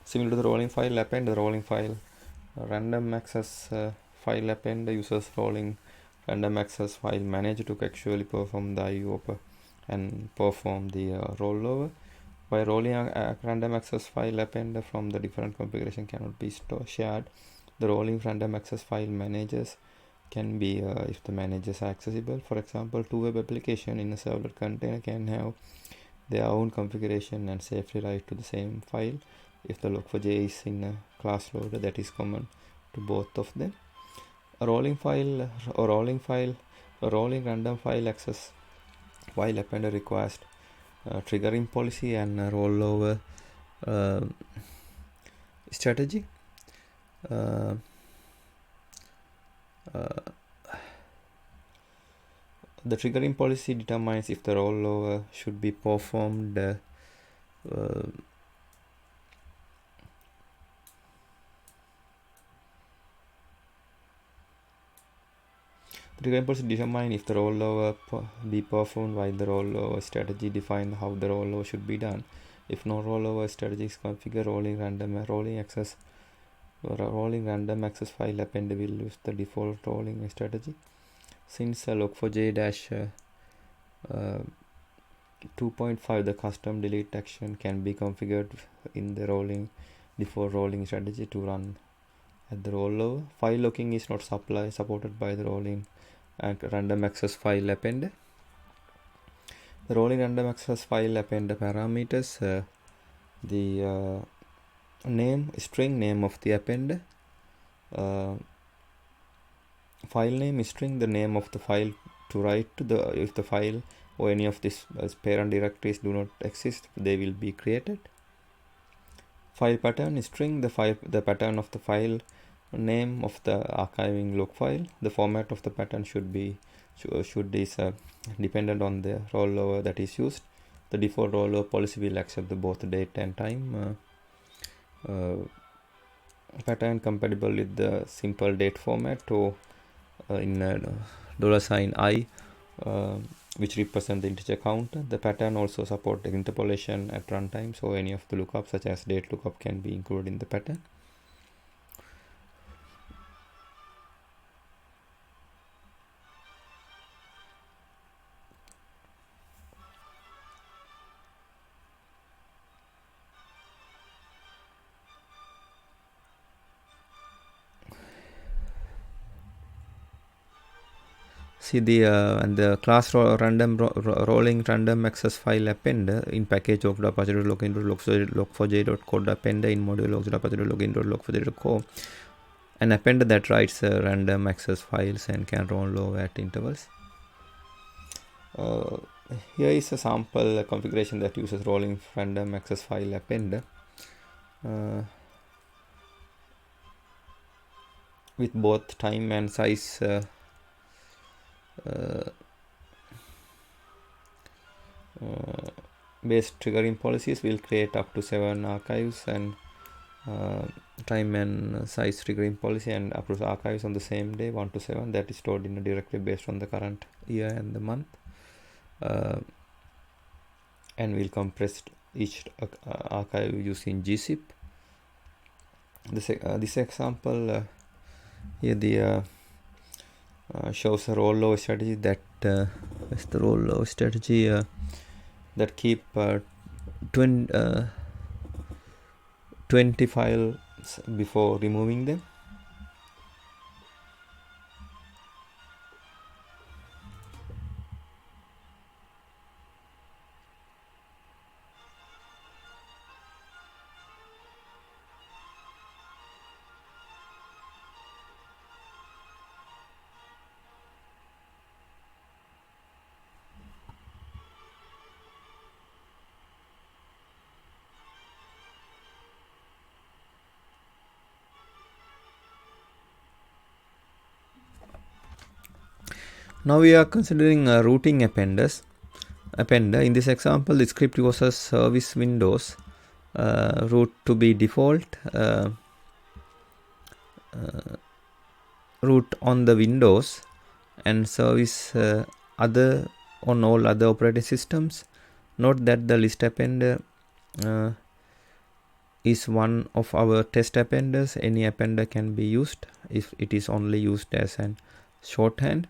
Similar to the rolling file appender, the rolling file random access file appender uses rolling random access file manager to actually perform the IO and perform the rollover. By rolling random access file appender from the different configuration cannot be shared, the rolling random access file managers can be if the managers are accessible. For example, two web application in a servlet container can have their own configuration and safely write to the same file if the log4j is in a class loader that is common to both of them. A rolling file rolling random file access while appender requires triggering policy and rollover strategy. The triggering policy determines if the rollover should be performed The triggering policy determines if the rollover be performed, while the rollover strategy defines how the rollover should be done. If no rollover strategy is configured, rolling random access file append will use the default rolling strategy. Since Log4j 2.5, the custom delete action can be configured in the default rolling strategy to run at the rollover. File locking is not supported by the rolling and random access file appender. The rolling random access file appender parameters: the string name of the appender, file name string, the name of the file to write to. If the file or any of these parent directories do not exist, they will be created. File pattern string, the pattern of the file name of the archiving log file. The format of the pattern should is dependent on the rollover that is used. The default rollover policy will accept both date and time. Pattern compatible with the simple date format or in $i, which represent the integer counter. The pattern also supports interpolation at runtime, so any of the lookups such as date lookup can be included in the pattern. See the class rolling random access file appender in package log4j.code appender in module log4j.login.log4j.co, an appender that writes random access files and can roll over at intervals. Here is a sample configuration that uses rolling random access file appender with both time and size based triggering policies. Will create up to 7 archives, and time and size triggering policy and approve archives on the same day 1 to 7 that is stored in a directory based on the current year and the month, and will compress each archive using gzip. This example here the shows a rollover strategy that is the rollover strategy that keep 20 files before removing them. Now we are considering routing appender. In this example, the script uses service windows root to be default, root on the Windows, and service other on all other operating systems. Note that the list appender is one of our test appenders. Any appender can be used if it is only used as an shorthand.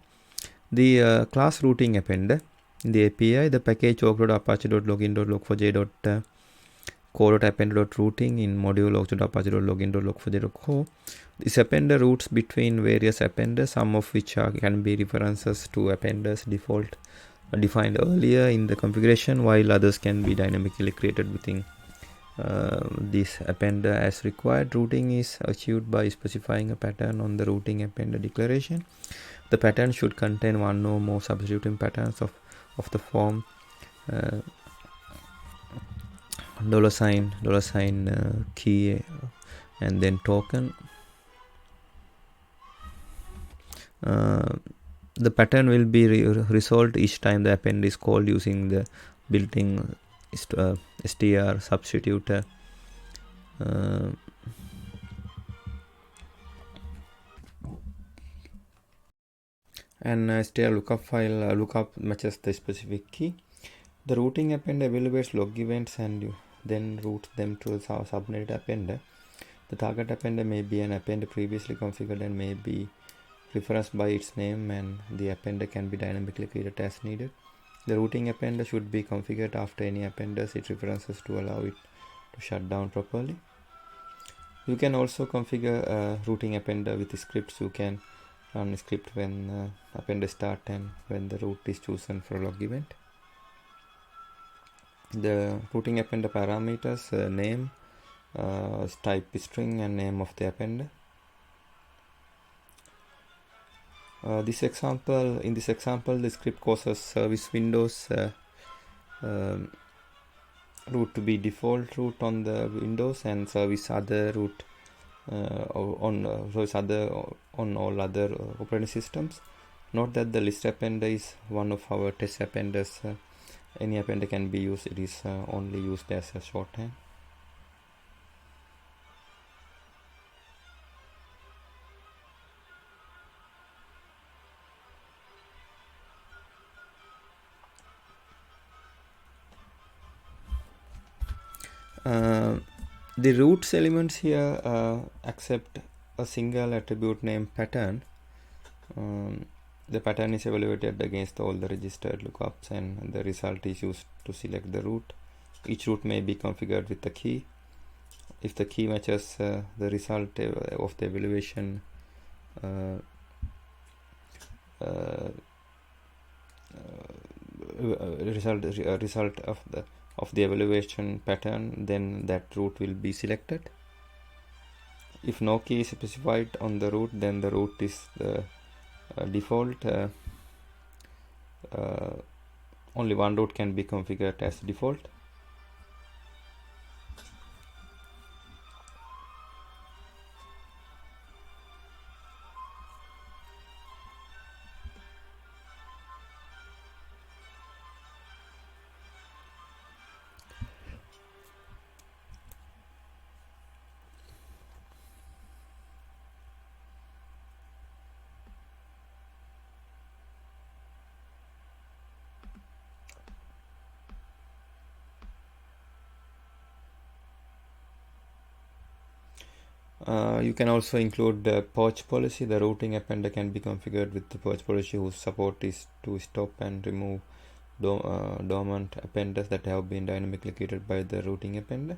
The class routing appender in the API, the package org.apache.login.log4j.co.appender.routing in module log.apache.login.log4j.co. This appender routes between various appenders, some of which can be references to appenders defined earlier in the configuration, while others can be dynamically created within this appender as required. Routing is achieved by specifying a pattern on the routing appender declaration. The pattern should contain one or more substituting patterns of the form $ key and then token. The pattern will be resolved each time the append is called using the built-in StrSubstitutor. And StrLookup file lookup matches the specific key. The routing append evaluates log events and then routes them to the subnet appender. The target appender may be an appender previously configured and may be referenced by its name, and the appender can be dynamically created as needed. The routing appender should be configured after any appenders it references to allow it to shut down properly. You can also configure a routing appender with scripts. You can run a script when appender start and when the route is chosen for a log event. The routing appender parameters: name, type string, and name of the appender. In this example, the script causes service windows route to be default route on the Windows and service other route on all other operating systems. Note that the list appender is one of our test appenders. Any appender can be used. It is only used as a shorthand. The roots elements here accept a single attribute named pattern. The pattern is evaluated against all the registered lookups and the result is used to select the root. Each root may be configured with the key. If the key matches the result of the evaluation result of the evaluation pattern, then that root will be selected. If no key is specified on the root, then the root is the default. Only one root can be configured as default. You can also include the purge policy. The routing appender can be configured with the purge policy whose support is to stop and remove dormant appenders that have been dynamically created by the routing appender.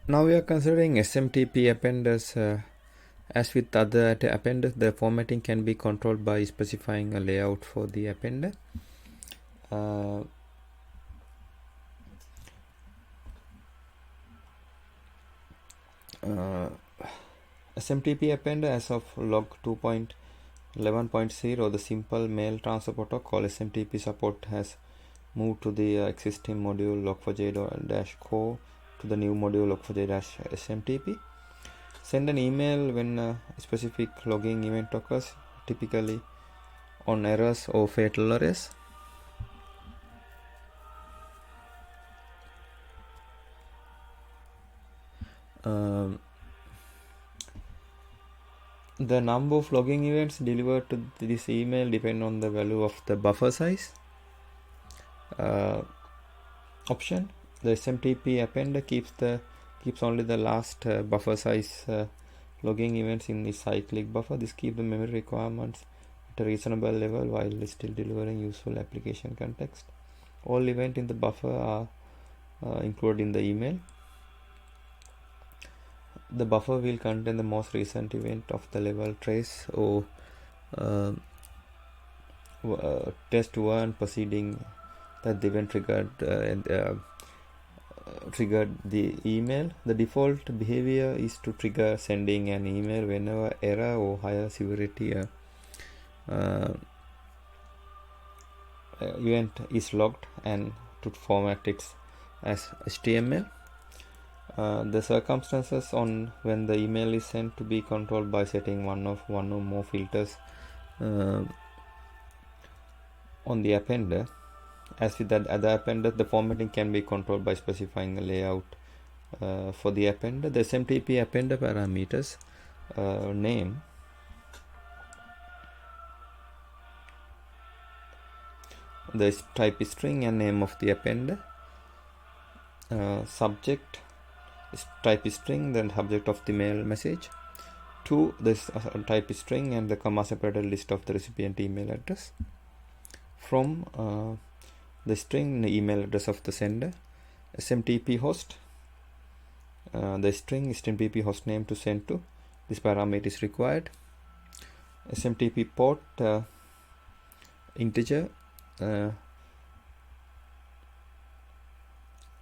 Now we are considering SMTP appenders. As with other appenders, the formatting can be controlled by specifying a layout for the appender. SMTP appender as of log 2.11.0, the simple mail transfer protocol SMTP support has moved to the existing module Log4j-core to the new module Log4j-SMTP. Send an email when a specific logging event occurs. typically on errors or fatal errors. The number of logging events delivered to this email depend on the value of the buffer size option. The SMTP appender keeps only the last buffer size logging events in the cyclic buffer. This keeps the memory requirements at a reasonable level while still delivering useful application context. All events in the buffer are included in the email. The buffer will contain the most recent event of the level trace or test 1 proceeding that the event triggered the email. The default behavior is to trigger sending an email whenever error or higher severity event is logged, and to format it as HTML. The circumstances on when the email is sent to be controlled by setting one or more filters on the appender. As with that other appender, the formatting can be controlled by specifying a layout for the appender. The SMTP appender parameters name, the type is string and name of the appender, subject type is string, then subject of the mail message. 2, this type is string and the comma separated list of the recipient email address. From the string, the email address of the sender. SMTP host, the string SMTP host name to send to. This parameter is required. SMTP port integer,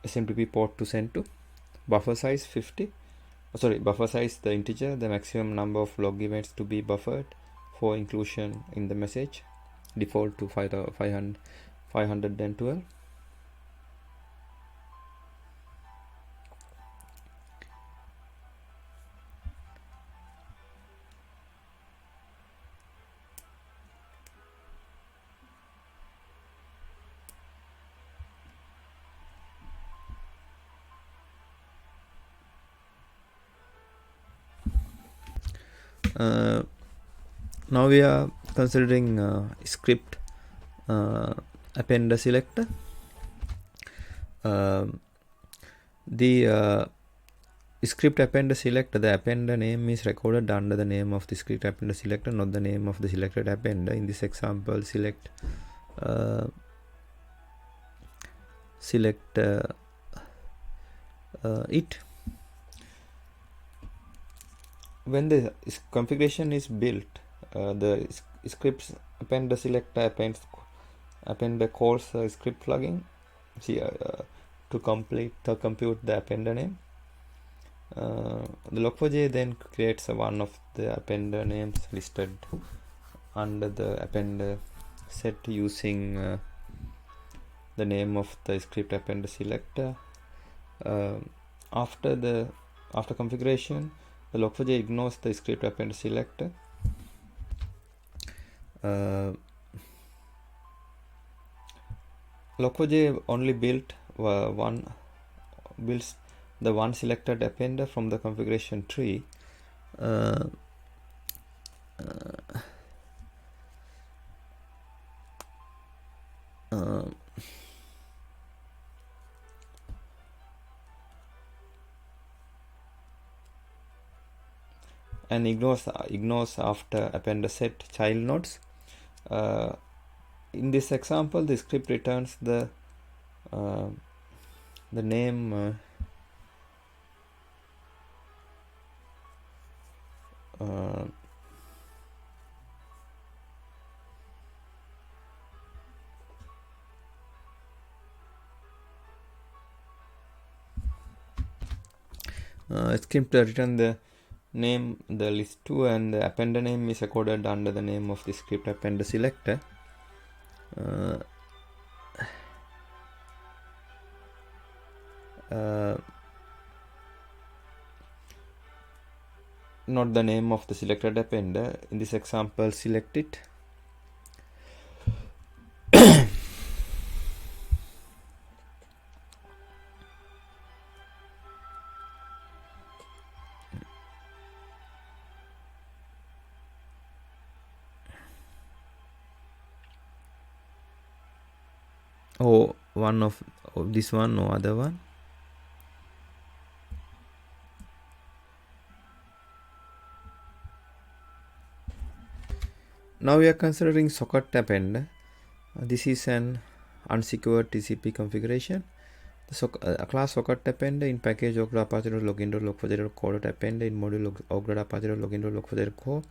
SMTP port to send to. Buffer size 50. Buffer size the integer, the maximum number of log events to be buffered for inclusion in the message. Default to 512. Now we are considering script appender selector. The script appender selector, the appender name is recorded under the name of the script appender selector, not the name of the selected appender. In this example, select it. When the configuration is built, the script appender selector appender calls a script plugin to compute the appender name. The Log4j then creates one of the appender names listed under the appender set using the name of the script appender selector. After configuration, the Log4j ignores the script appender selector. Log4j only builds the one selected appender from the configuration tree. And ignores after appender set child nodes. In this example, the script returns the name script return the name, the list 2, and the appender name is recorded under the name of the script appender selector. not the name of the selected appender. In this example, select it. Oh, one of this one, no other one. Now we are considering socket appender. This is an unsecured TCP configuration. The class socket appender in package logger.login.log4j.co.appender in module logger.login.log4j.co,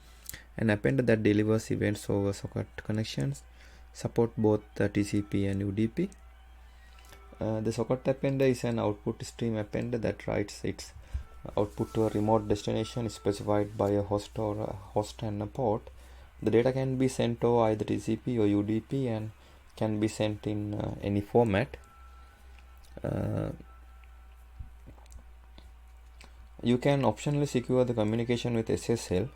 an appender that delivers events over socket connections, support both TCP and UDP. The socket appender is an output stream appender that writes its output to a remote destination specified by a host or a host and a port. The data can be sent over either TCP or UDP and can be sent in any format. You can optionally secure the communication with SSL.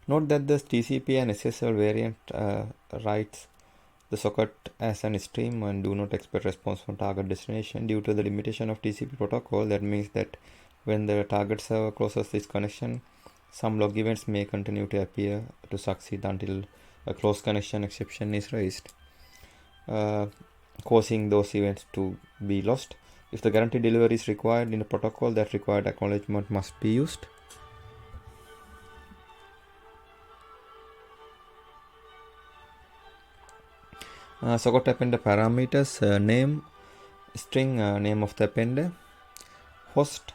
Note that the TCP and SSL variant writes the socket as an stream and do not expect response from target destination due to the limitation of TCP protocol. That means that when the target server closes this connection, some log events may continue to appear to succeed until a close connection exception is raised, causing those events to be lost. If the guaranteed delivery is required in a protocol, that required acknowledgement must be used. Socket appender parameters: name, string, name of the appender; host,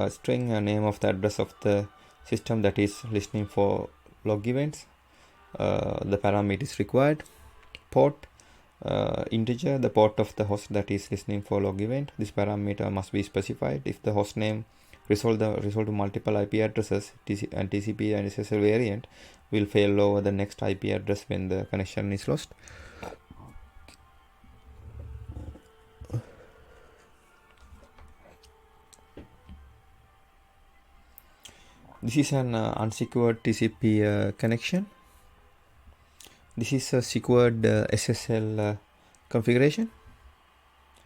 string, name of the address of the system that is listening for log events. The parameter is required. Port, integer, the port of the host that is listening for log event. This parameter must be specified. If the host name resolve to multiple IP addresses, and TCP and SSL variant will fail over the next IP address when the connection is lost. This is an unsecured TCP connection. This is a secured SSL configuration.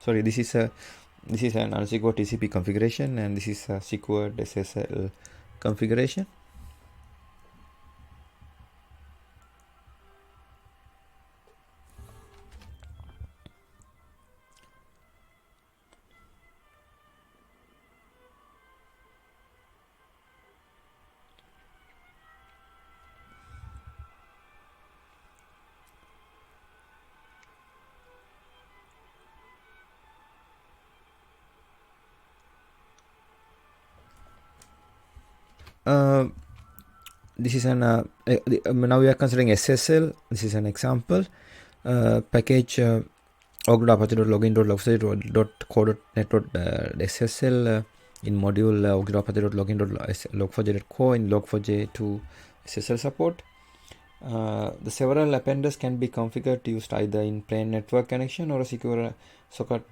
Sorry, this is an unsecured TCP configuration, and this is a secured SSL configuration. This is an now we are considering SSL. This is an example. Package logger.login.log4j.co.network.SSL in module logger.login.log4j.co in log4j to SSL support. The several appenders can be configured to used either in plain network connection or a secure socket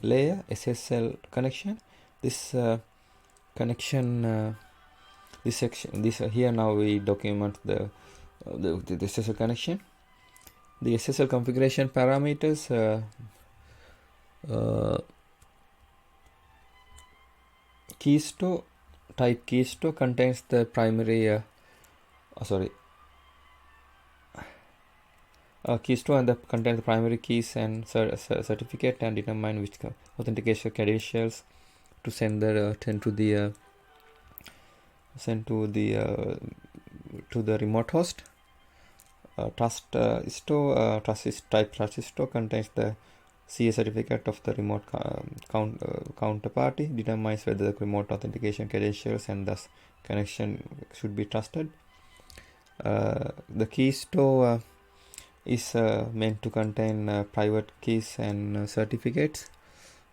layer SSL connection. This connection. This section, here now we document the SSL connection. The SSL configuration parameters: keystore, type keystore contains the primary keystore and contains the primary keys and certificate, and determine which authentication credentials to send to the remote host. Trust store contains the CA certificate of the remote counterparty, determines whether the remote authentication credentials and thus connection should be trusted. The key store is meant to contain private keys and certificates,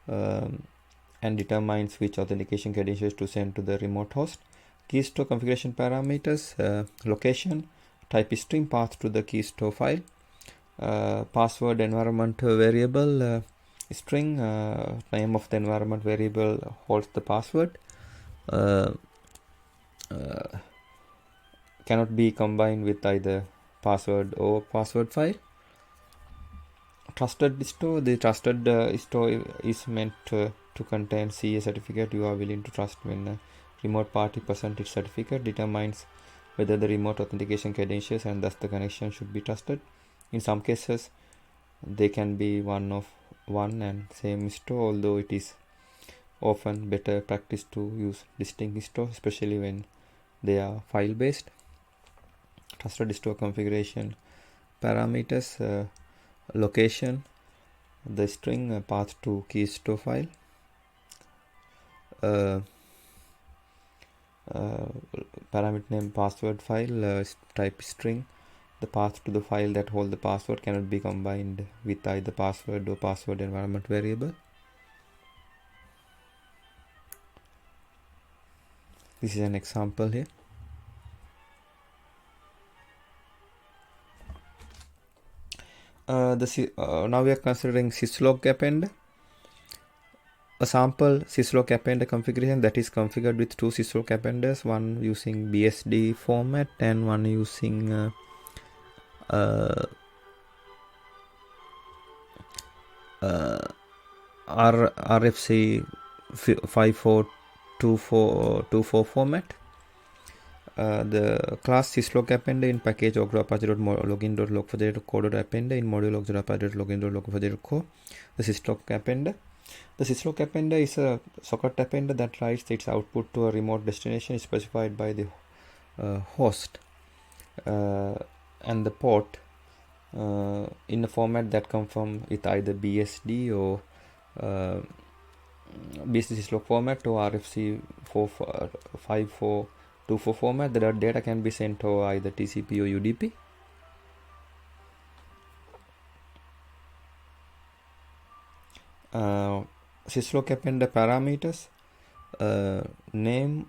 and determines which authentication credentials to send to the remote host. Key store configuration parameters: location, type string, path to the key store file, password environment variable string, name of the environment variable holds the password, cannot be combined with either password or password file. Trusted store, the trusted store is meant to contain CA certificate you are willing to trust. When a remote party presents its certificate, determines whether the remote authentication credentials and thus the connection should be trusted. In some cases, they can be one and same store, although it is often better practice to use distinct store, especially when they are file based. Trusted store configuration parameters, location, the string, path to key store file, parameter name, password file, type string, the path to the file that hold the password cannot be combined with either password or password environment variable. This is an example here. Now we are considering syslog appender. A sample syslog appender configuration that is configured with two syslog appenders, one using BSD format and one using RFC 5424 format. The class syslog appender in package login.log4j.co.appender in module log4j.login.log4j.co. The syslog appender. The syslog appender is a socket appender that writes its output to a remote destination specified by the host and the port in a format that confirm with either BSD or BSD syslog format or RFC 5424 format. The data can be sent over either TCP or UDP. Syslog appender parameters, name,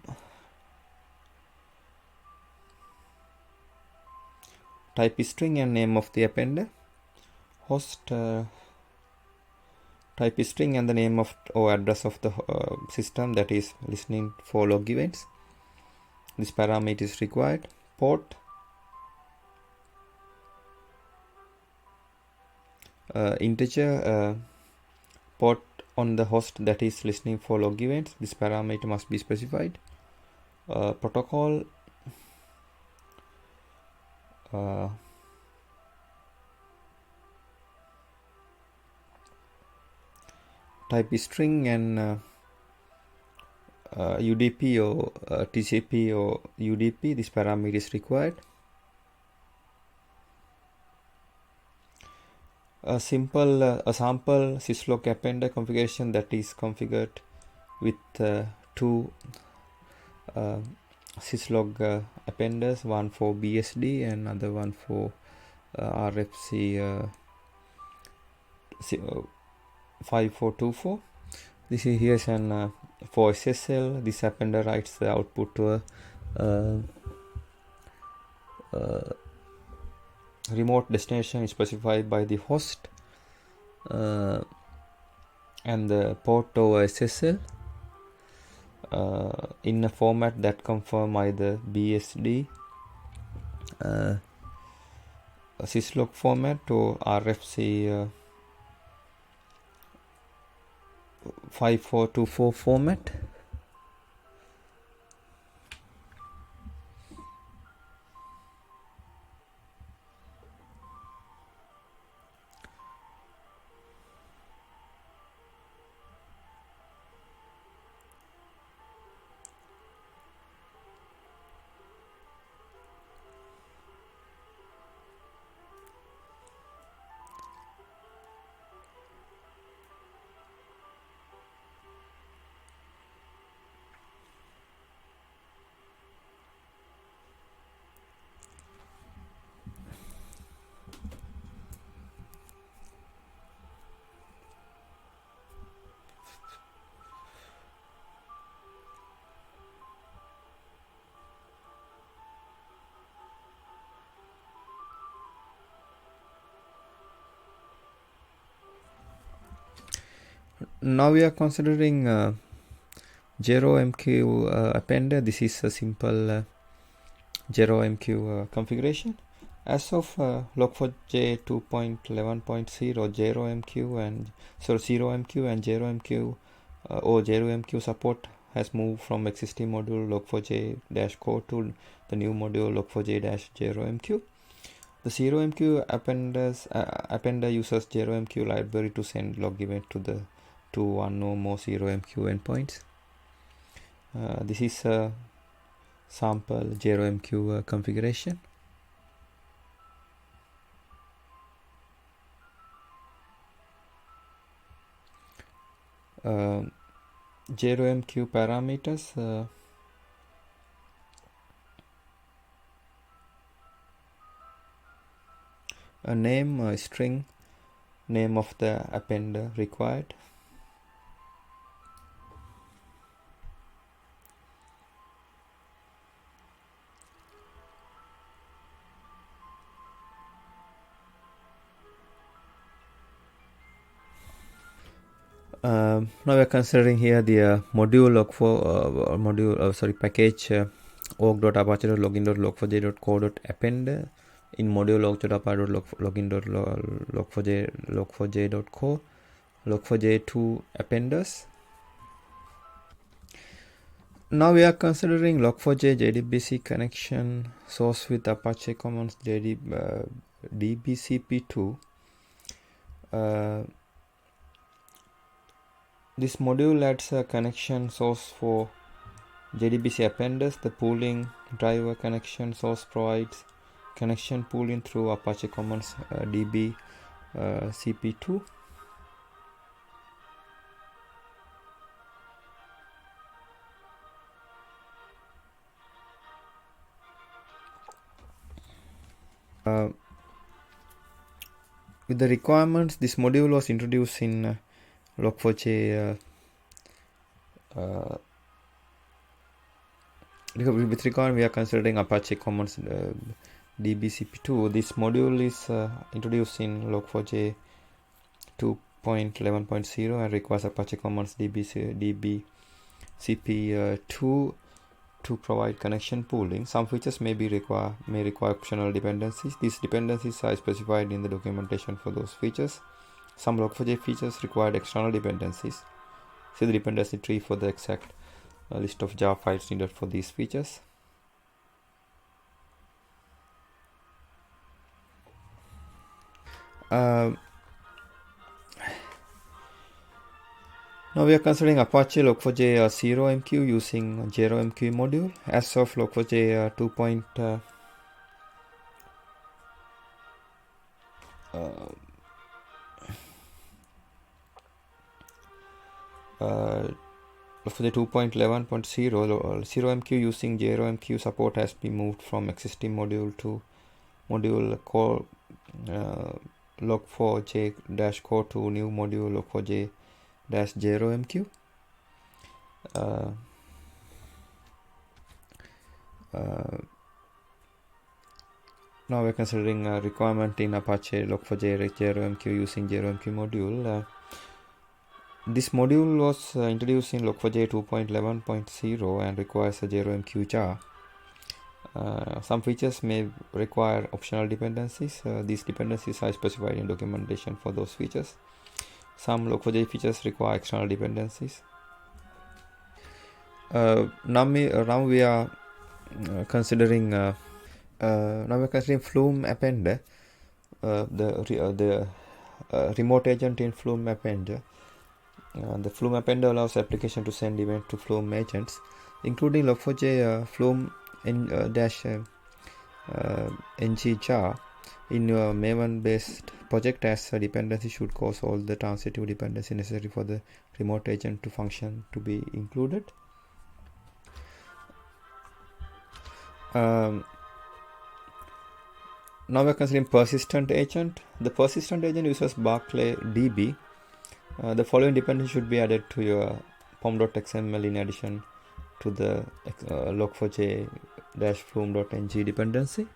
type string and name of the appender, host, type string and the name of or address of the system that is listening for log events. This parameter is required. Port, integer, port on the host that is listening for log events. This parameter must be specified. Protocol, type string and UDP or TCP or UDP. This parameter is required. A sample syslog appender configuration that is configured with two syslog appenders, one for BSD and another one for RFC 5424. This is here's an for SSL. This appender writes the output to a remote destination specified by the host and the port over SSL in a format that confirm either BSD syslog format or RFC 5424 format. Now we are considering JROMQ appender. This is a simple JROMQ configuration. As of Log4j 2.11.0, JROMQ and ZeroMQ and JROMQ or JROMQ support has moved from existing module Log4j-core to the new module Log4j-JROMQ. The ZeroMQ appender uses JROMQ library to send log event to one or more ZeroMQ endpoints. This is a sample JROMQ configuration. JROMQ parameters. A name, a string, name of the appender required. Now we are considering here the module package org.apache.login.log4j.core.appender in module log.apache.login.log4j.core log4j2 appenders. Now we are considering log4j JDBC connection source with Apache Commons DBCP2. This module adds a connection source for JDBC appenders. The pooling driver connection source provides connection pooling through Apache Commons DBCP2. With the requirements, this module was introduced in Log4j. With regard, we are considering Apache Commons DBCP2. This module is introduced in Log4j 2.11.0 and requires Apache Commons DBCP2 to provide connection pooling. Some features may require optional dependencies. These dependencies are specified in the documentation for those features. Some Log4j features required external dependencies. See the dependency tree for the exact list of Java files needed for these features. Now we are considering Apache Log4j ZeroMQ using JROMQ module. As of Log4j 2.11.0, ZeroMQ using JROMQ support has been moved from existing module to module core Log4j-core to new module Log4j-JROMQ. Now we're considering a requirement in Apache Log4j JROMQ using JROMQ module. This module was introduced in Log4j 2.11.0 and requires a JROMQ jar. Some features may require optional dependencies. These dependencies are specified in documentation for those features. Some Log4j features require external dependencies. Now we are considering Flume Appender, the remote agent in Flume Appender. The Flume Appender allows application to send event to Flume agents, including Log4j Flume -ng jar in your Maven-based project, as a dependency should cause all the transitive dependency necessary for the remote agent to function to be included. Now we're considering persistent agent. The persistent agent uses Barclay DB. The following dependency should be added to your pom.xml in addition to the log4j-flume.ng dependency.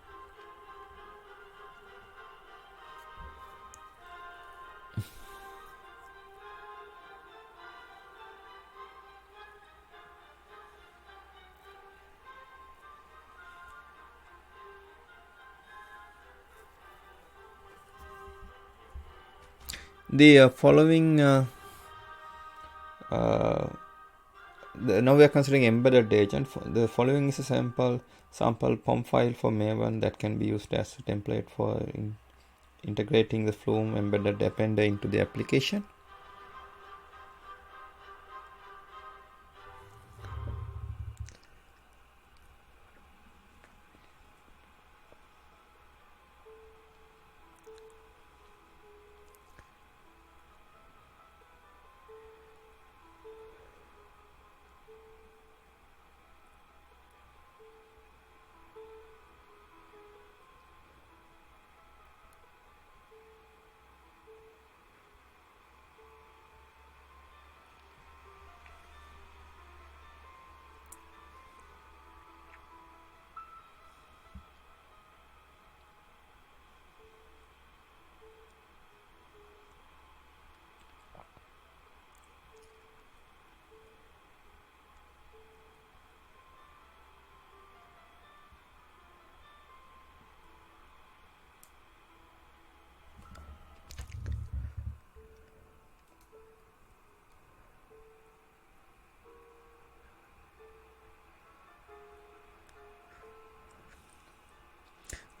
The following now we are considering embedded agent. The following is a sample POM file for Maven that can be used as a template for integrating the Flume embedded Appender into the application.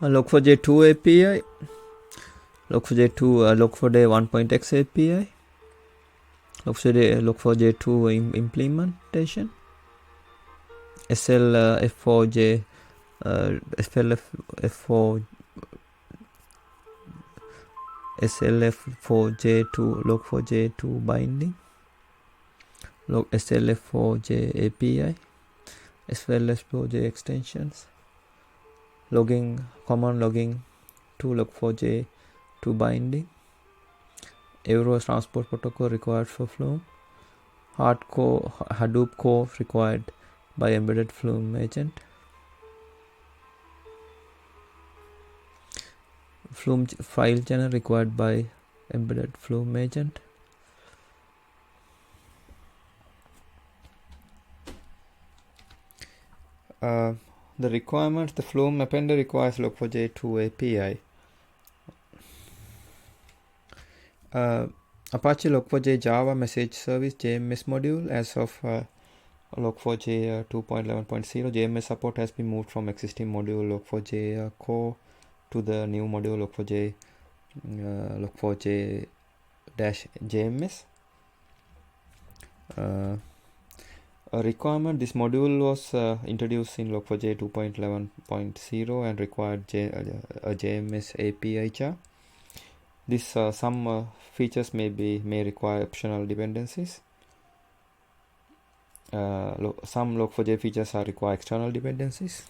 Log4j2 API, Log4j2 Log4j 1.x API, Log4j2 implementation, SLF4j SLF4j2 Log4j2 binding, SLF4j API, SLF4j extensions, common logging to Log4j to binding, Euro transport protocol required for Flume, hardcore Hadoop core required by embedded Flume agent, Flume file channel required by embedded Flume agent. The requirements: the Flume Appender requires Log4j2 API. Apache Log4j Java Message Service JMS module. As of Log4j 2.11.0, JMS support has been moved from existing module Log4j core to the new module Log4j-JMS. A requirement: this module was introduced in Log4j 2.11.0 and required a JMS API jar. Some features may require optional dependencies. Some Log4j features require external dependencies.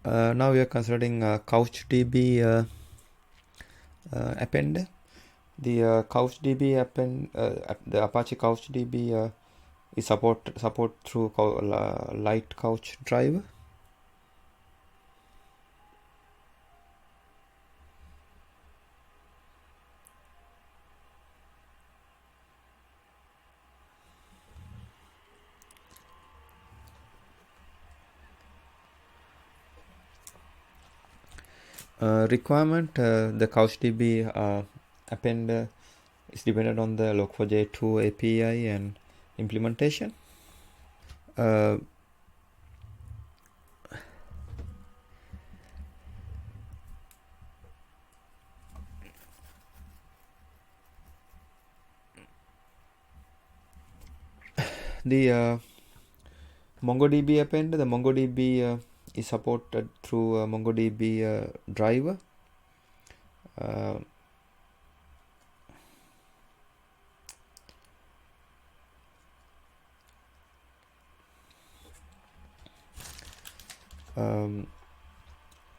Now we are considering CouchDB Appender. The CouchDB the Apache CouchDB is support through Light Couch driver. Requirement: the CouchDB Appender is dependent on the Log4j2 API and implementation. The MongoDB Appender, the MongoDB is supported through MongoDB driver.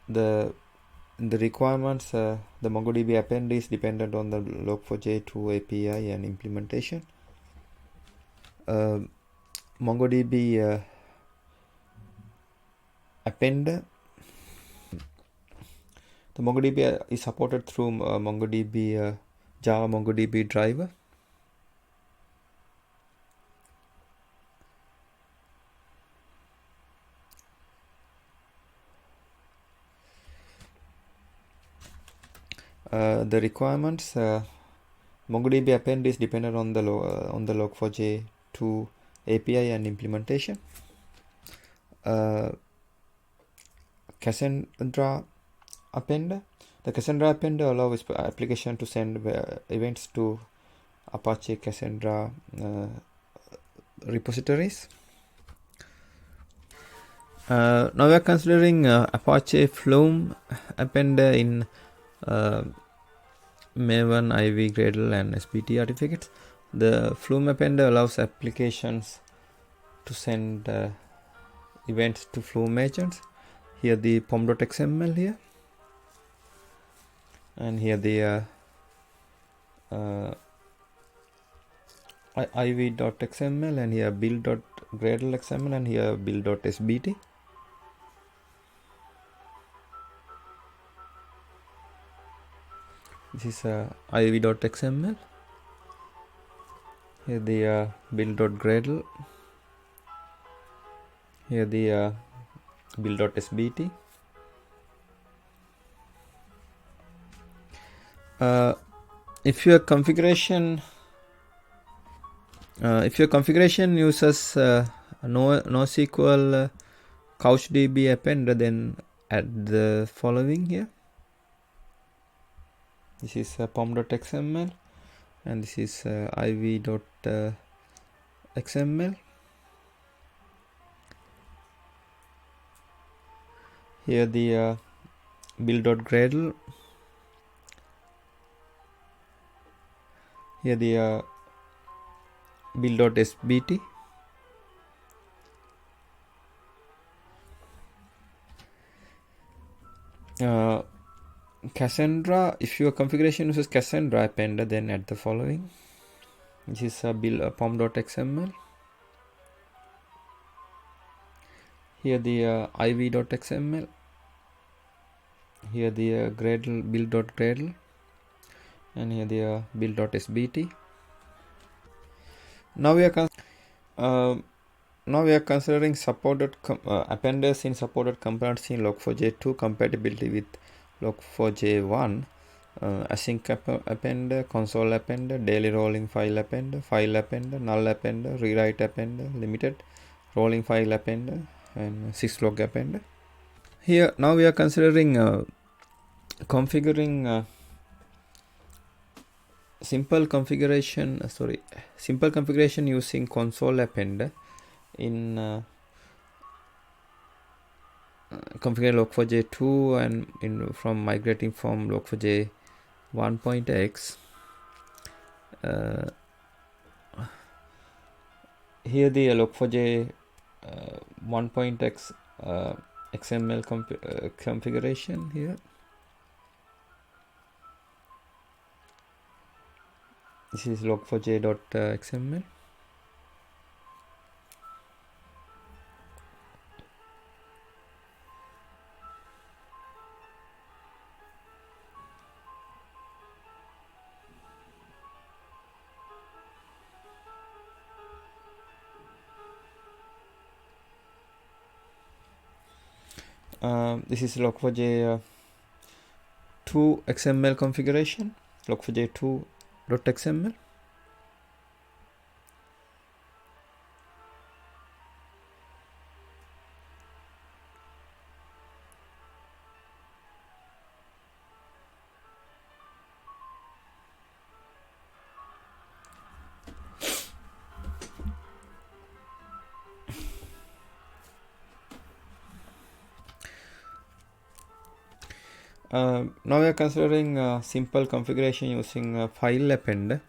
The requirements: the MongoDB Append is dependent on the Log4j2 API and implementation. MongoDB Appender. The MongoDB is supported through MongoDB Java MongoDB driver. The requirements: MongoDB append is dependent on the Log4j 2 API and implementation. Cassandra Appender. The Cassandra Appender allows application to send events to Apache Cassandra repositories. Now we are considering Apache Flume Appender in Maven, Ivy, Gradle, and SBT certificates. The Flume Appender allows applications to send events to Flume agents. Here the pom.xml here, and here the iv.xml, and here build.gradle.xml, and here build.sbt. This is iv.xml. Here the build.gradle. Here the build.sbt. If your configuration uses NoSQL CouchDB appender, then add the following here. This is pom.xml, and this is iv.xml. Here the build.gradle. Here the build.sbt. Cassandra, if your configuration uses Cassandra appender, then add the following. This is pom.xml. Here the iv.xml. Here the gradle, build.gradle, and here the build.sbt. Now we are considering supported appenders in supported components in Log4j 2, compatibility with Log4j 1, async appender, console appender, daily rolling file appender, null appender, rewrite appender, limited rolling file appender, and syslog appender. Here now we are considering configuring simple configuration using console appender in configure Log4j 2 and from migrating from Log4j 1.x. Here the Log4j 1.x XML configuration here. This is log4j.xml. This is log4j 2 XML configuration, log4j 2.xml. Now we are considering simple configuration using file appender.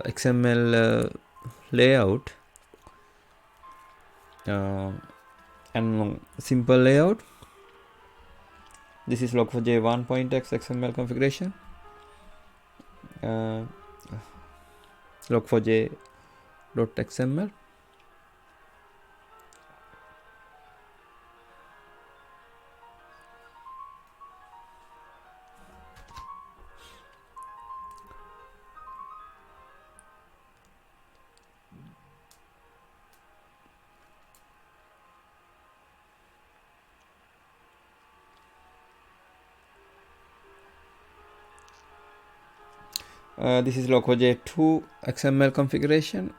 XML layout and simple layout. This is log4j 1.x XML configuration. Log4j.xml. This is Log4j 2 XML configuration.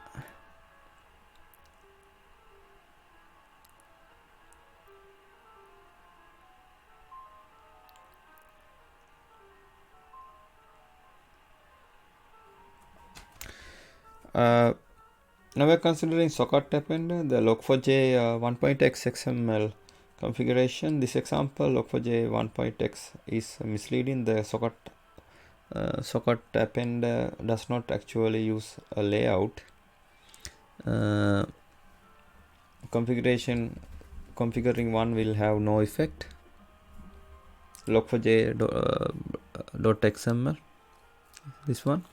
Now we're considering socket appender, the Log4j 1.x XML configuration. This example Log4j 1.x is misleading. The socket appender does not actually use a layout. Configuring one will have no effect. Log4j .xml, this one.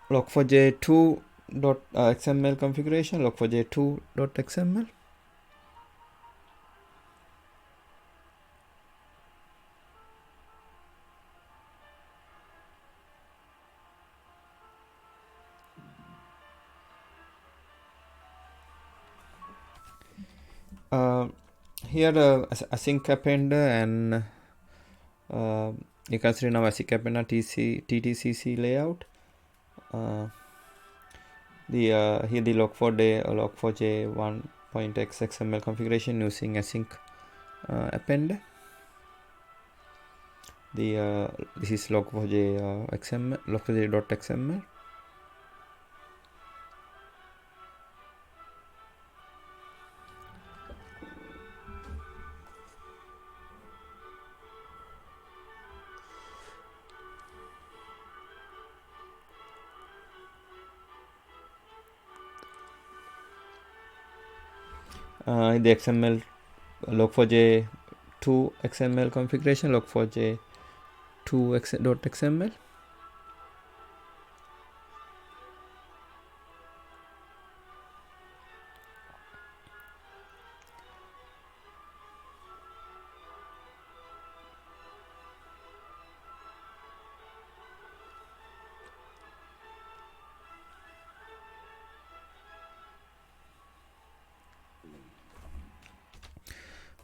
Log4j 2.xml configuration, Log4j 2.xml. Here async appender and you consider now async appender TTCC layout. Here the Log4j 1.x XML configuration using async appender. This is Log4j XML, Log4j.xml. The XML Log4j 2 XML configuration, Log4j 2.xml.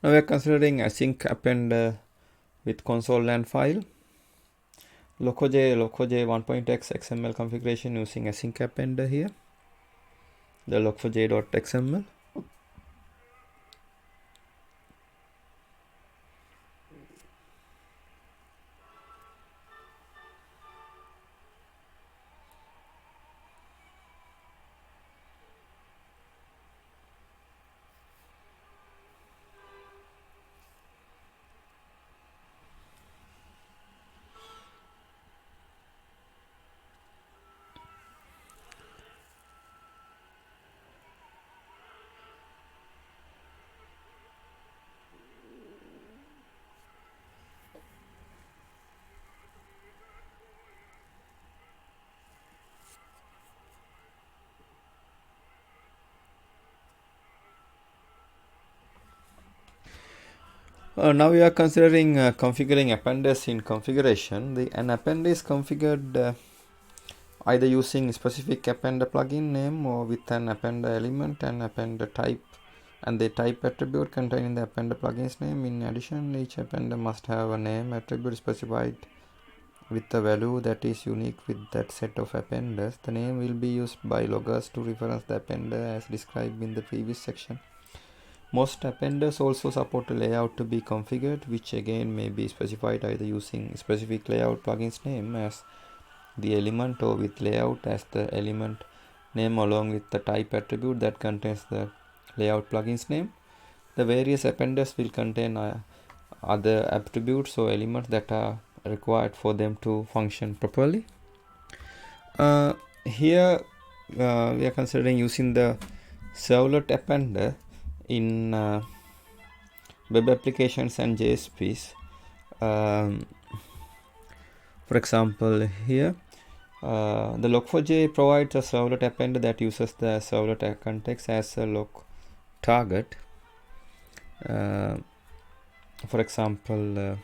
Now we are considering async append with console and file. Log4j 1.x XML configuration using async appender here. The Log4j.xml. Now we are considering configuring appenders in configuration. An append is configured either using specific appender plugin name or with an appender element and appender type and the type attribute contained in the appender plugin's name. In addition, each appender must have a name attribute specified with a value that is unique with that set of appenders. The name will be used by loggers to reference the appender as described in the previous section. Most appenders also support a layout to be configured, which again may be specified either using specific layout plugin's name as the element or with layout as the element name along with the type attribute that contains the layout plugin's name. The various appenders will contain other attributes or elements that are required for them to function properly. Here we are considering using the servlet appender in web applications and JSPs. For example, here The Log4j provides a servlet appender that uses the servlet context as a log target. For example,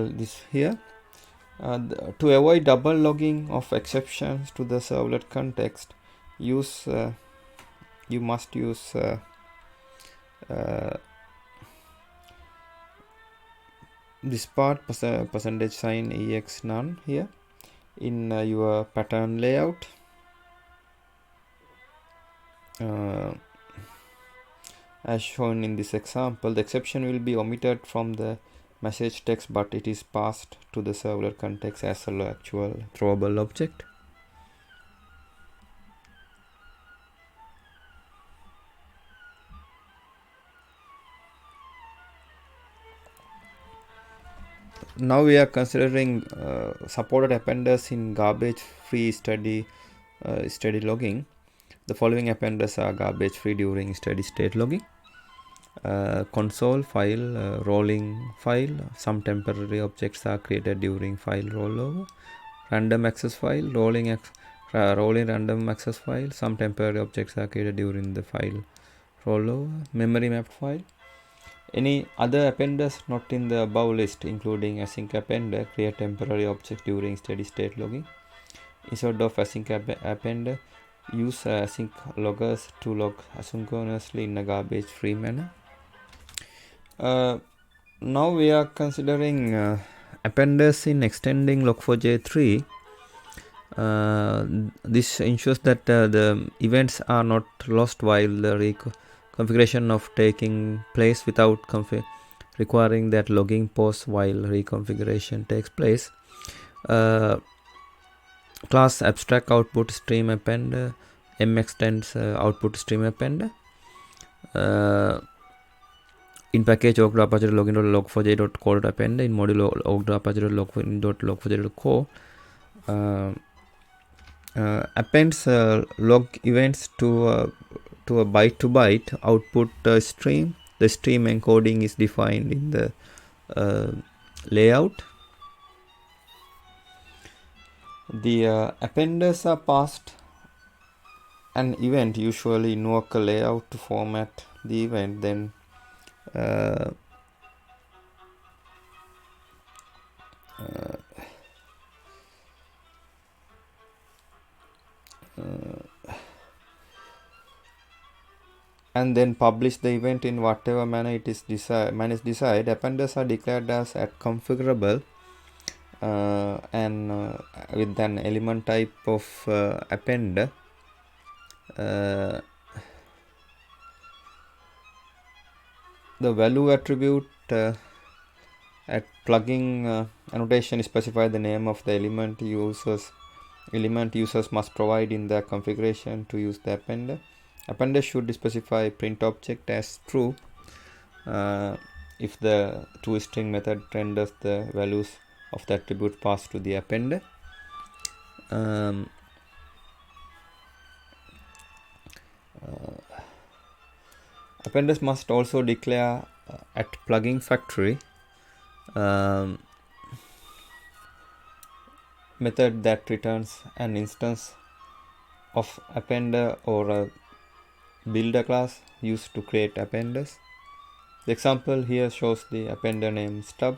this here, to avoid double logging of exceptions to the servlet context, you must use this part percentage sign ex none here in your pattern layout. As shown in this example, the exception will be omitted from the message text, but it is passed to the servlet context as an actual throwable object. Now we are considering supported appenders in garbage-free steady logging. The following appenders are garbage-free during steady-state logging: console file, rolling file. Some temporary objects are created during file rollover. Random access file, rolling random access file. Some temporary objects are created during the file rollover. Memory mapped file. Any other appenders not in the above list, including async appender, create temporary objects during steady-state logging. Instead of async appender, use async loggers to log asynchronously in a garbage-free manner. Now we are considering appenders in extending Log4j3. This ensures that the events are not lost while the configuration of taking place without requiring that logging pause while reconfiguration takes place. Class abstract output stream appender, extends output stream appender. In package log4j.log4j.core.append, in module log4j.log4j.core, appends log events to a byte-to-byte output stream. The stream encoding is defined in the layout. The appenders are passed an event, usually invoke a layout to format the event, then and then publish the event in whatever manner it is desired. Appenders are declared as at configurable and with an element type of appender. The value attribute at plugin annotation specify the name of the element users must provide in their configuration to use the appender. Appender should specify print object as true if the toString method renders the values of the attribute passed to the appender. Appenders must also declare at plugin factory method that returns an instance of appender or a builder class used to create appenders. The example here shows the appender name stub.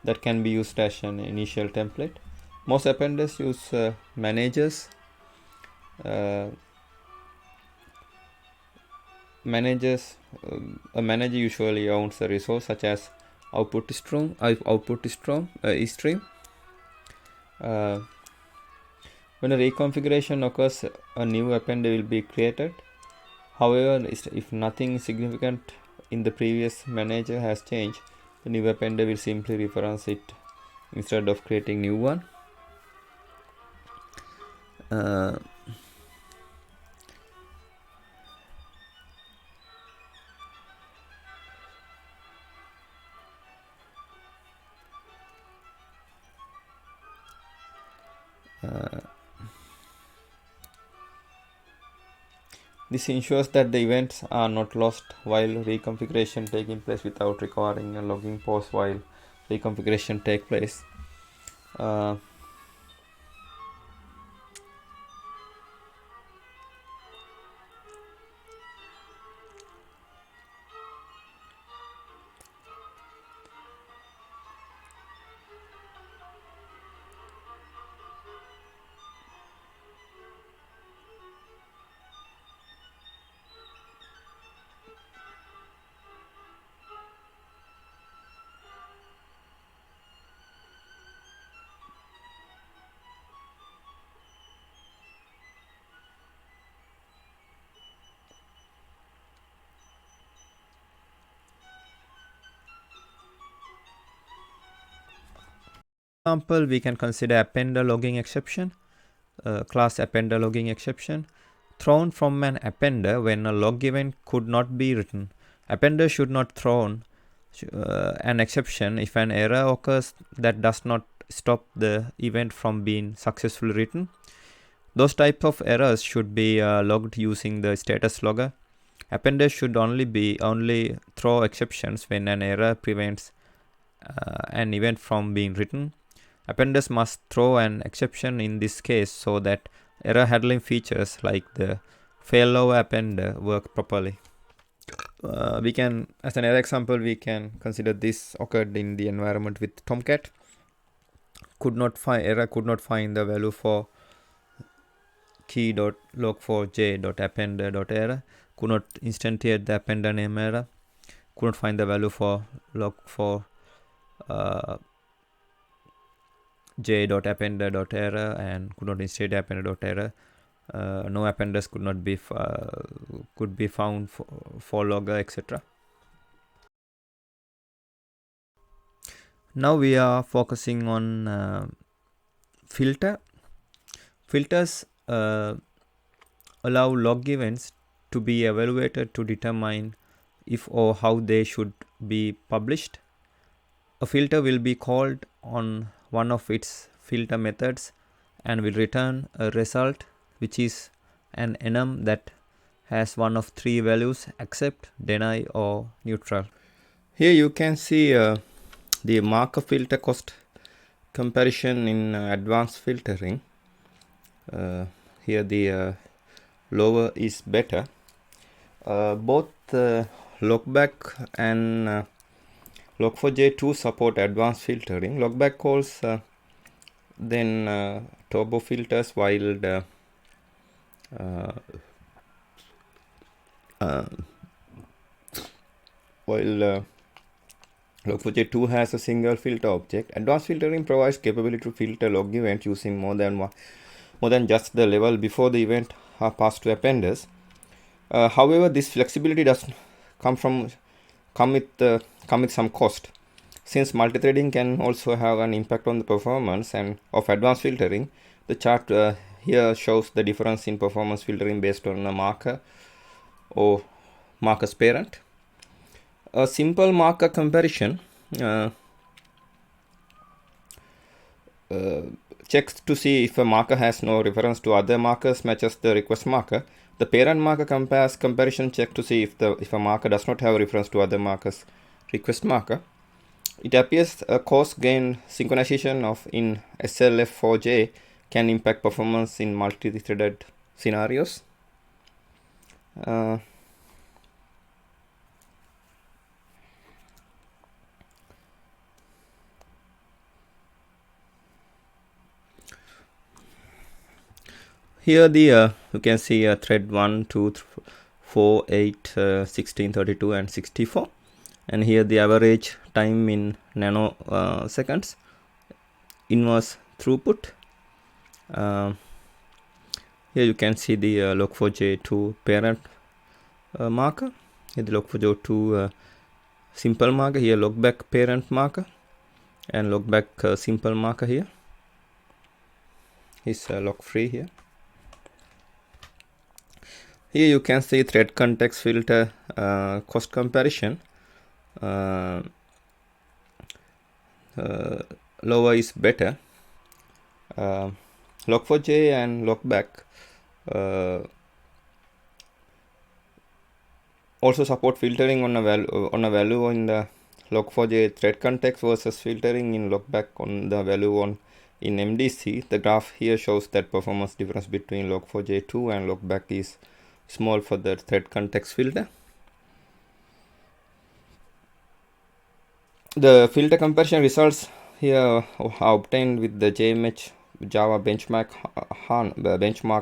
That can be used as an initial template. Most appenders use managers. A manager usually owns a resource such as output stream. When a reconfiguration occurs, a new appender will be created. However, if nothing significant in the previous manager has changed, the new appender will simply reference it instead of creating new one. This ensures that the events are not lost while reconfiguration taking place without requiring a logging pause while reconfiguration take place. Example, we can consider appender logging exception, class appender logging exception, thrown from an appender when a log event could not be written. Appender should not throw an exception if an error occurs that does not stop the event from being successfully written. Those types of errors should be logged using the status logger. Appender should only throw exceptions when an error prevents an event from being written. Appenders must throw an exception in this case so that error handling features like the failover appender work properly. We can, as an error example, we can consider this occurred in the environment with Tomcat. Error could not find the value for key.log4j.appender.error, could not instantiate the appender name error, could not find the value for log4 j.appender.error and could not instate appender.error. No appenders could not be could be found for logger, etc. Now we are focusing on filter. Filters allow log events to be evaluated to determine if or how they should be published. A filter will be called on one of its filter methods and will return a result which is an enum that has one of three values: accept, deny, or neutral. Here you can see the marker filter cost comparison in advanced filtering. Here the lower is better. Both Logback and Log4j2 support advanced filtering. Logback calls then turbo filters, while the Log4j2 has a single filter object. Advanced filtering provides capability to filter log events using more than just the level before the event are passed to appenders. However, this flexibility does come with some cost. Since multithreading can also have an impact on the performance and of advanced filtering, the chart here shows the difference in performance filtering based on a marker or marker's parent. A simple marker comparison checks to see if a marker has no reference to other markers matches the request marker. The parent marker comparison check to see if a marker does not have a reference to other markers request marker. It appears a cost gain synchronization in SLF4J can impact performance in multi-threaded scenarios. Here you can see thread 1, 2, 4, 8, 16, 32 and 64, and here the average time in nanoseconds, inverse throughput. Here you can see the Log4j2 parent marker, here the Log4j2 simple marker, here logback parent marker and logback simple marker. Here is log free. Here you can see thread context filter cost comparison. Lower is better. Log4j and logback also support filtering on a value in the Log4j thread context versus filtering in lookback on the value in MDC. The graph here shows that performance difference between Log4j2 and lookback is small for the thread context filter. The filter comparison results here are obtained with the JMH Java benchmark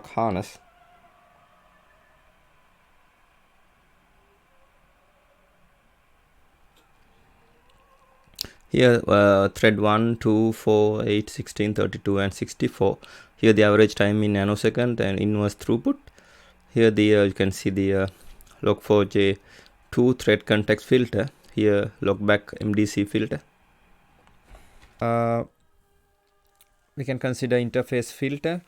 harness. Here thread 1, 2, 4, 8, 16, 32 and 64. Here the average time in nanosecond and inverse throughput. Here the you can see the Log4j2 thread context filter. Here lookback MDC filter. We can consider interface filter.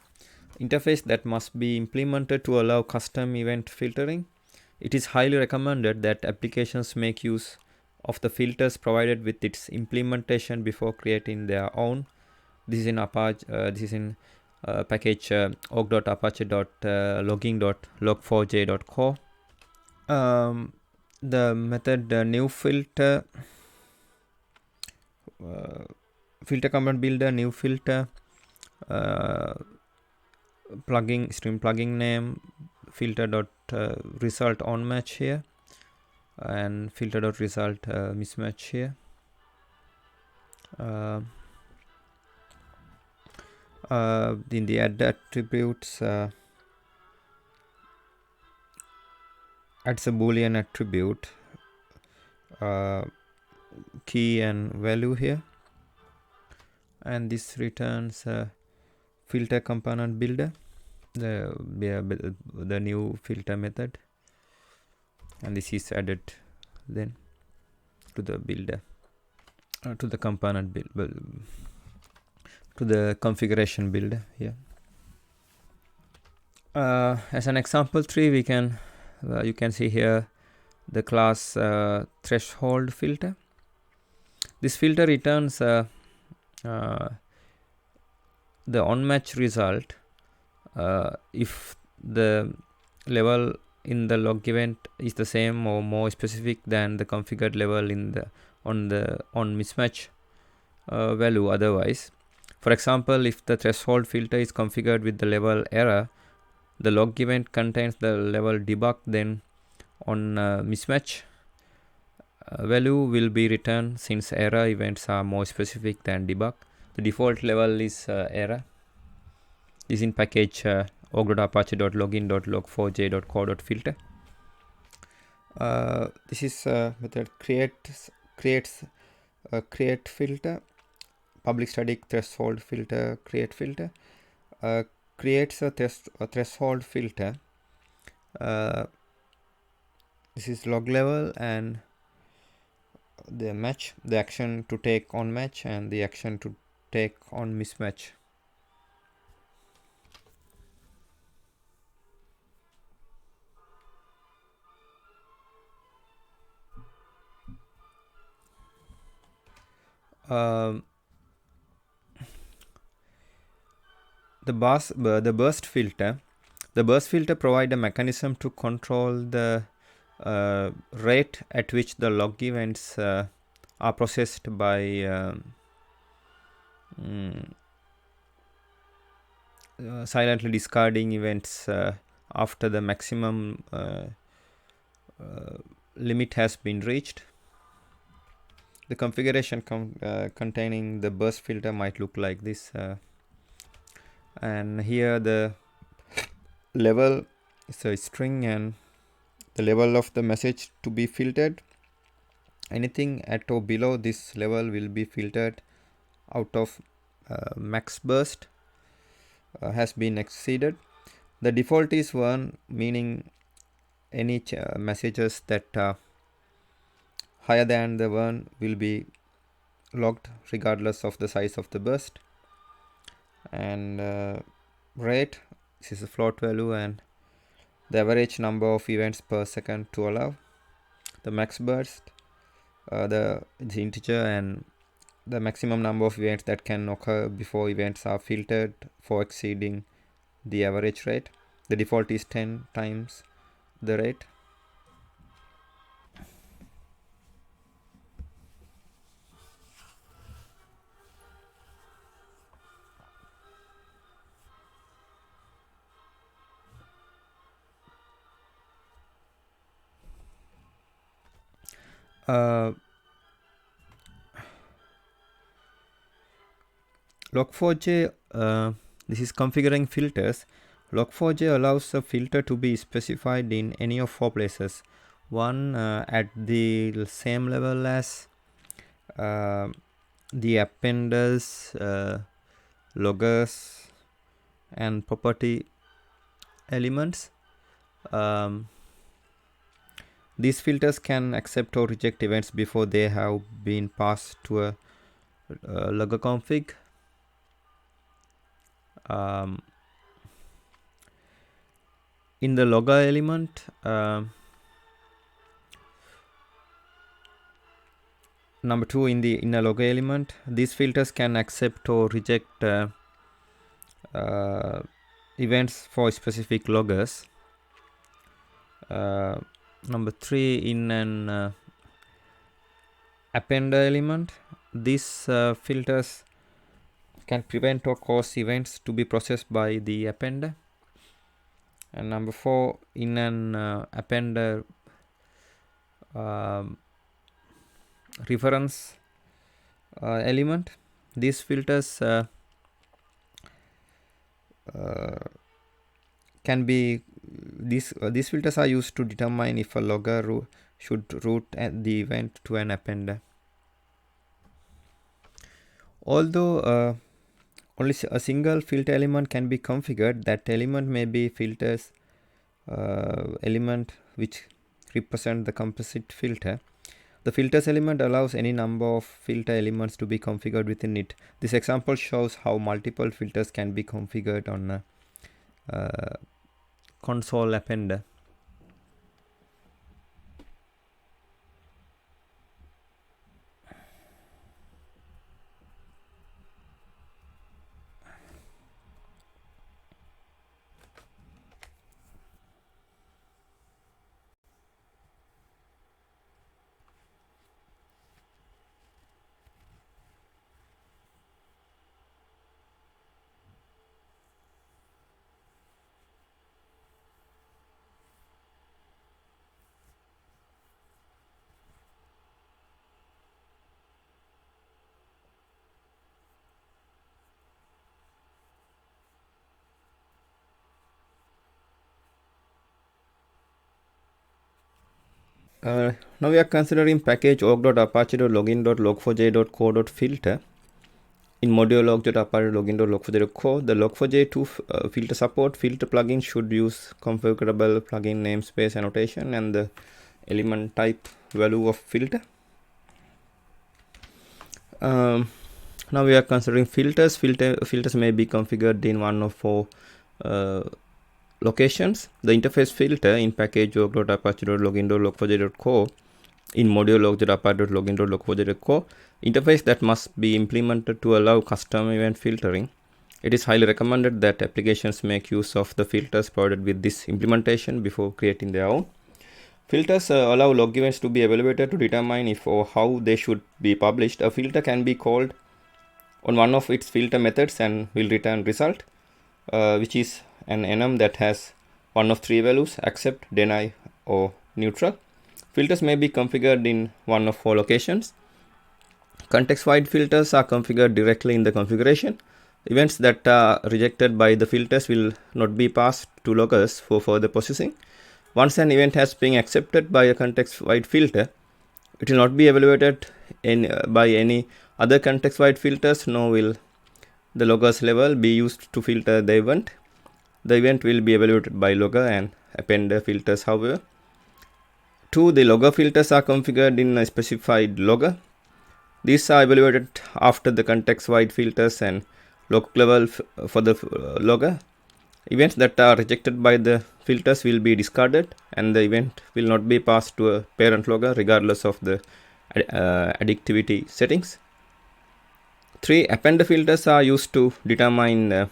Interface that must be implemented to allow custom event filtering. It is highly recommended that applications make use of the filters provided with its implementation before creating their own. This is in Apache. This is in package org.apache.logging.log4j.co. The method new filter, filter component builder, new filter, plugin stream plugin name, filter dot result on match here, and filter dot result mismatch here. In the add attributes, adds a boolean attribute, key and value here, and this returns filter component builder, the new filter method, and this is added then to the builder, to the component build, to the configuration builder here. As an example 3, we can you can see here the class threshold filter. This filter returns the on-match result if the level in the log event is the same or more specific than the configured level in the on mismatch value otherwise. For example, if the threshold filter is configured with the level error, the log event contains the level debug, then on mismatch value will be returned since error events are more specific than debug. The default level is error. This is in package org.apache.login.log4j.co.filter. This is method creates create filter, public static threshold filter create filter, creates a threshold filter. This is log level and the match, the action to take on match and the action to take on mismatch. The burst filter. The burst filter provide a mechanism to control the rate at which the log events are processed by silently discarding events after the maximum limit has been reached. The configuration containing the burst filter might look like this, and here the level is a string and the level of the message to be filtered. Anything at or below this level will be filtered out of max burst has been exceeded. The default is 1, meaning any messages that are higher than the 1 will be logged regardless of the size of the burst. And rate, this is a float value, and the average number of events per second to allow. The max burst, the integer, and the maximum number of events that can occur before events are filtered for exceeding the average rate. The default is 10 times the rate. Log4j, this is configuring filters. Log4j allows a filter to be specified in any of 4 places. One, at the same level as the appenders, loggers, and property elements. These filters can accept or reject events before they have been passed to a LoggerConfig. In the logger element, number 2, in a logger element, these filters can accept or reject events for specific loggers. Number 3, in an appender element, these filters can prevent or cause events to be processed by the appender. And number 4, in an appender reference element, these filters can be these filters are used to determine if a logger should route the event to an appender. Although only a single filter element can be configured, that element may be filters element which represent the composite filter. The filters element allows any number of filter elements to be configured within it. This example shows how multiple filters can be configured on a console appender. Now we are considering package org.apache.login.log4j.co.filter in module log.apache.login.log4j.co. The Log4j2 filter support filter plugin should use configurable plugin namespace annotation and the element type value of filter. Now we are considering filters. Filters may be configured in one of 4 locations. The interface filter in package org.apache.login.log4j.co in module log.apache.login.log4j.co interface that must be implemented to allow custom event filtering. It is highly recommended that applications make use of the filters provided with this implementation before creating their own. Filters allow log events to be evaluated to determine if or how they should be published. A filter can be called on one of its filter methods and will return result, which is an enum that has one of 3 values: accept, deny, or neutral. Filters may be configured in one of 4 locations. Context-wide filters are configured directly in the configuration. Events that are rejected by the filters will not be passed to loggers for further processing. Once an event has been accepted by a context-wide filter, it will not be evaluated by any other context-wide filters, nor will the loggers level be used to filter the event. The event will be evaluated by logger and appender filters, however. 2. The logger filters are configured in a specified logger. These are evaluated after the context-wide filters and log level for the logger. Events that are rejected by the filters will be discarded, and the event will not be passed to a parent logger regardless of the additivity settings. 3. Appender filters are used to determine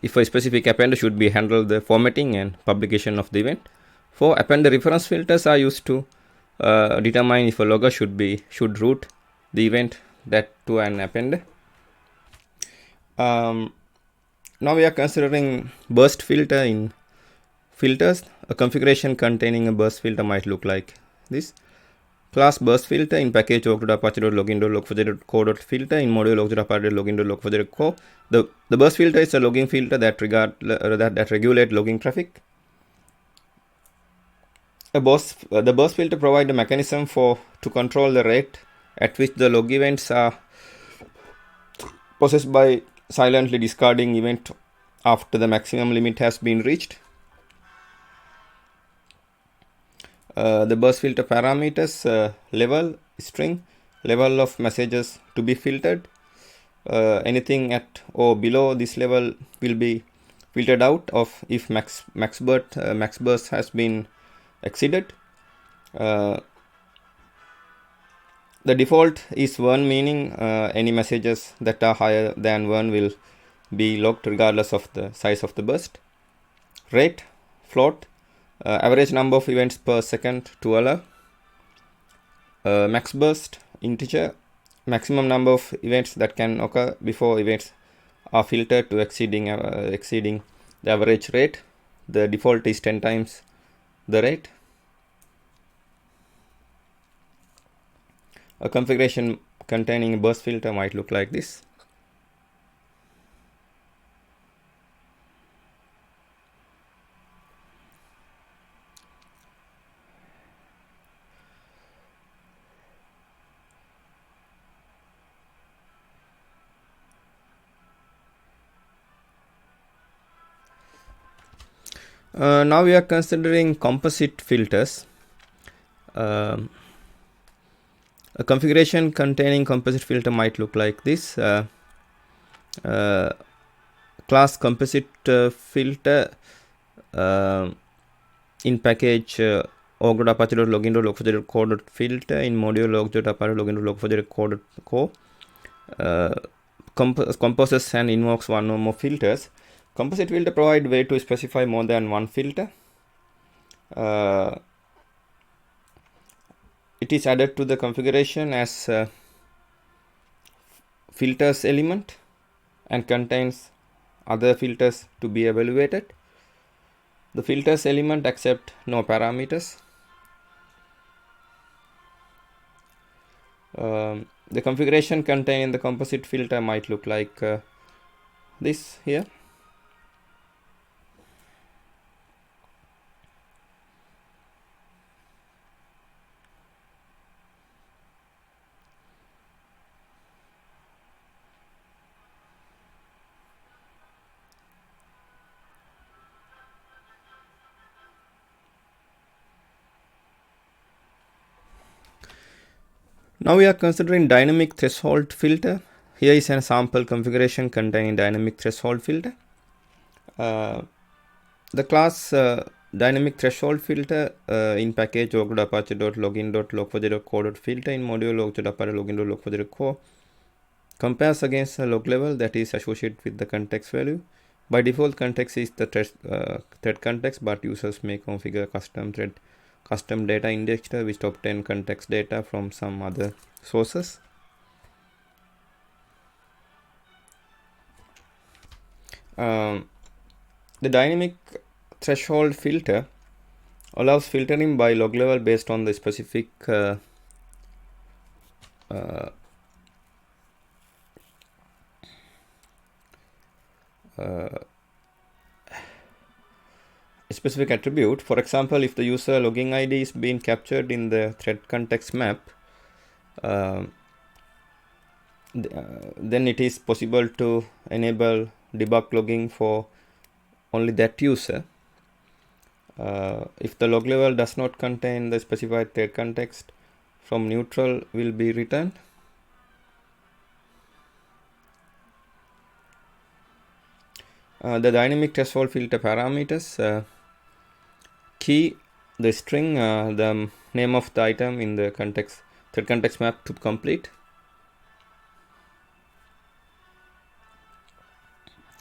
if a specific appender should be handled the formatting and publication of the event. 4. Appender reference filters are used to determine if a logger should route the event that to an appender. Now we are considering burst filter in filters. A configuration containing a burst filter might look like this. class burst filter in package log4j.login.log4j.co.filter in module log4j.log4j.co. The burst filter is a logging filter that regulate logging traffic. The burst filter provides a mechanism to control the rate at which the log events are processed by silently discarding event after the maximum limit has been reached. The burst filter parameters: level, string, level of messages to be filtered. Anything at or below this level will be filtered out of if max burst has been exceeded. The default is 1, meaning any messages that are higher than 1 will be logged regardless of the size of the burst. Rate, float, average number of events per second to allow. Max burst, integer, maximum number of events that can occur before events are filtered to exceeding the average rate. The default is 10 times the rate. A configuration containing a burst filter might look like this. Now we are considering composite filters. A configuration containing composite filter might look like this. Class composite filter in package org.apache.login.log4j.co.filter in module log.apache.login.log4j.co. Composes and invokes one or more filters. Composite filter provide way to specify more than one filter. It is added to the configuration as filters element and contains other filters to be evaluated. The filters element accept no parameters. The configuration contained in the composite filter might look like this here. Now we are considering dynamic threshold filter. Here is a sample configuration containing dynamic threshold filter. The class dynamic threshold filter in package org.apache.login.log4j.co.filter in module log.apache.login.log4j.co compares against a log level that is associated with the context value. By default, context is the thread context, but users may configure custom data indexer which obtain context data from some other sources. The dynamic threshold filter allows filtering by log level based on the specific specific attribute. For example, if the user logging ID is being captured in the thread context map, then it is possible to enable debug logging for only that user. If the log level does not contain the specified thread context, from neutral will be returned. The dynamic threshold filter parameters: key, the string, the name of the item in the thread context map to complete.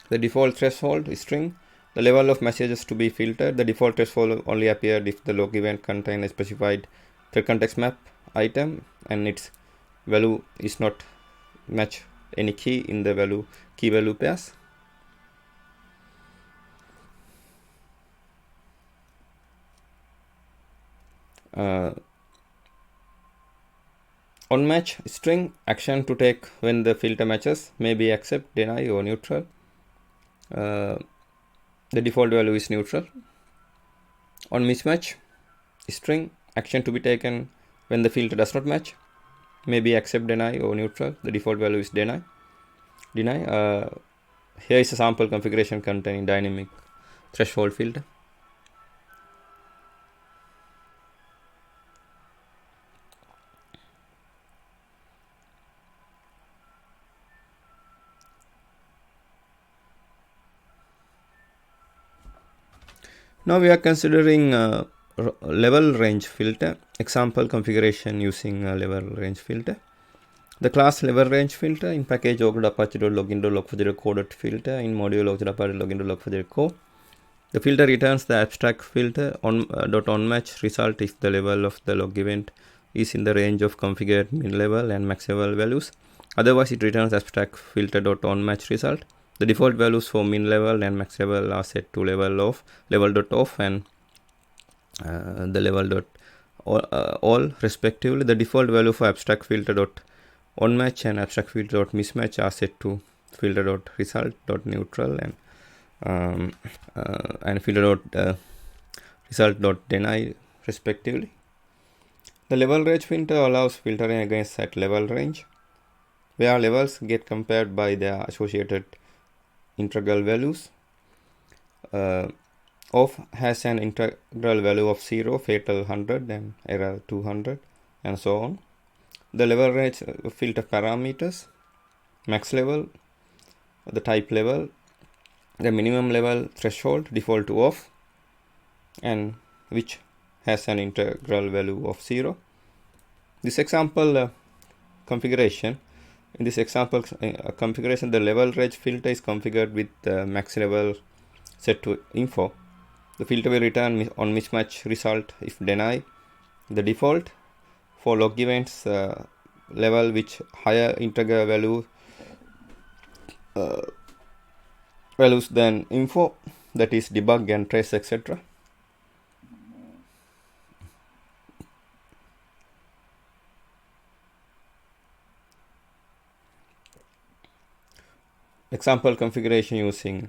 The default threshold is string. The level of messages to be filtered. The default threshold only appeared if the log event contains a specified thread context map item and its value is not match any key in the key value pairs. On match string, action to take when the filter matches may be accept, deny, or neutral. The default value is neutral. On mismatch string, action to be taken when the filter does not match may be accept, deny, or neutral. The default value is deny. Here is a sample configuration containing dynamic threshold filter. Now we are considering level range filter, example configuration using level range filter. The class level range filter in package Log4j.co.filter in module Log4j.co. The filter returns the abstract filter .onMatch result if the level of the log event is in the range of configured min level and max level values. Otherwise, it returns abstract filter.onMatch result. The default values for min level and max level are set to level.off and the level.all respectively. The default value for abstract filter.onMatch and abstract filter.mismatch are set to filter.result.neutral and filter.result.deny respectively. The level range filter allows filtering against that level range, where levels get compared by their associated integral values. Off has an integral value of 0, fatal 100, and error 200, and so on. The level range filter parameters: max level, the type level, the minimum level threshold, default to off, and which has an integral value of 0. This example configuration. In this example configuration, the level range filter is configured with max level set to info. The filter will return on mismatch result if deny. The default for log events level which higher integral values than info, that is debug and trace, etc. Example configuration using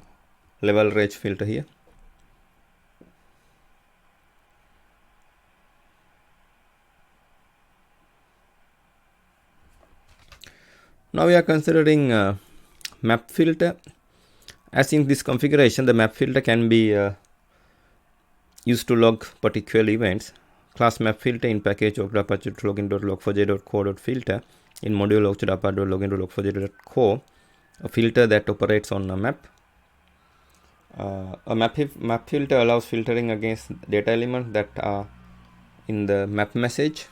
level range filter here. Now we are considering map filter. As in this configuration, the map filter can be used to log particular events. Class map filter in package login.log4j.co.filter in module login.log4j.co, a filter that operates on a map. A map filter allows filtering against data elements that are in the map message.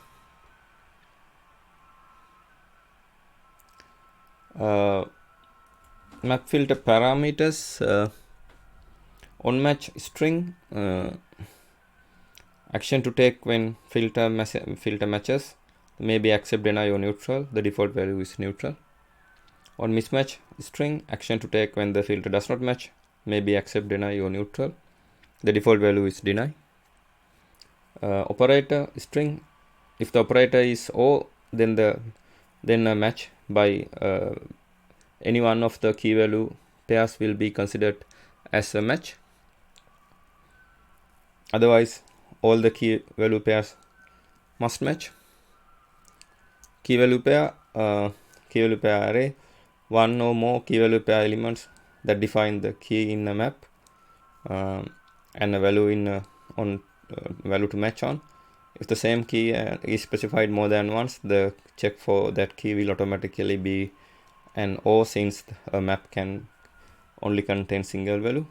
Map filter parameters: on match string, action to take when filter matches may be accept, deny, or neutral. The default value is neutral. On mismatch string, action to take when the filter does not match may be accept, deny, or neutral. The default value is deny. Operator string, if the operator is O, then a match by any one of the key value pairs will be considered as a match. Otherwise, all the key value pairs must match. Key value pair array, one or more key value pair elements that define the key in a map and a value value to match on. If the same key is specified more than once, the check for that key will automatically be an O, since a map can only contain single value.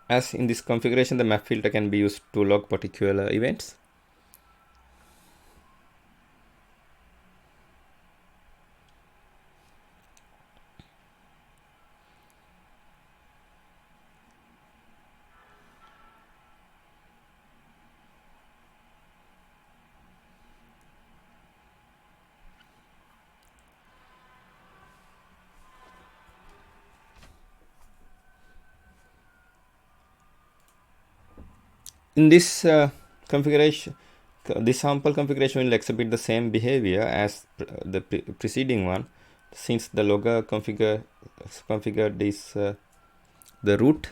As in this configuration, the map filter can be used to log particular events. In this configuration this sample configuration will exhibit the same behavior as the preceding one, since the logger configured is the root.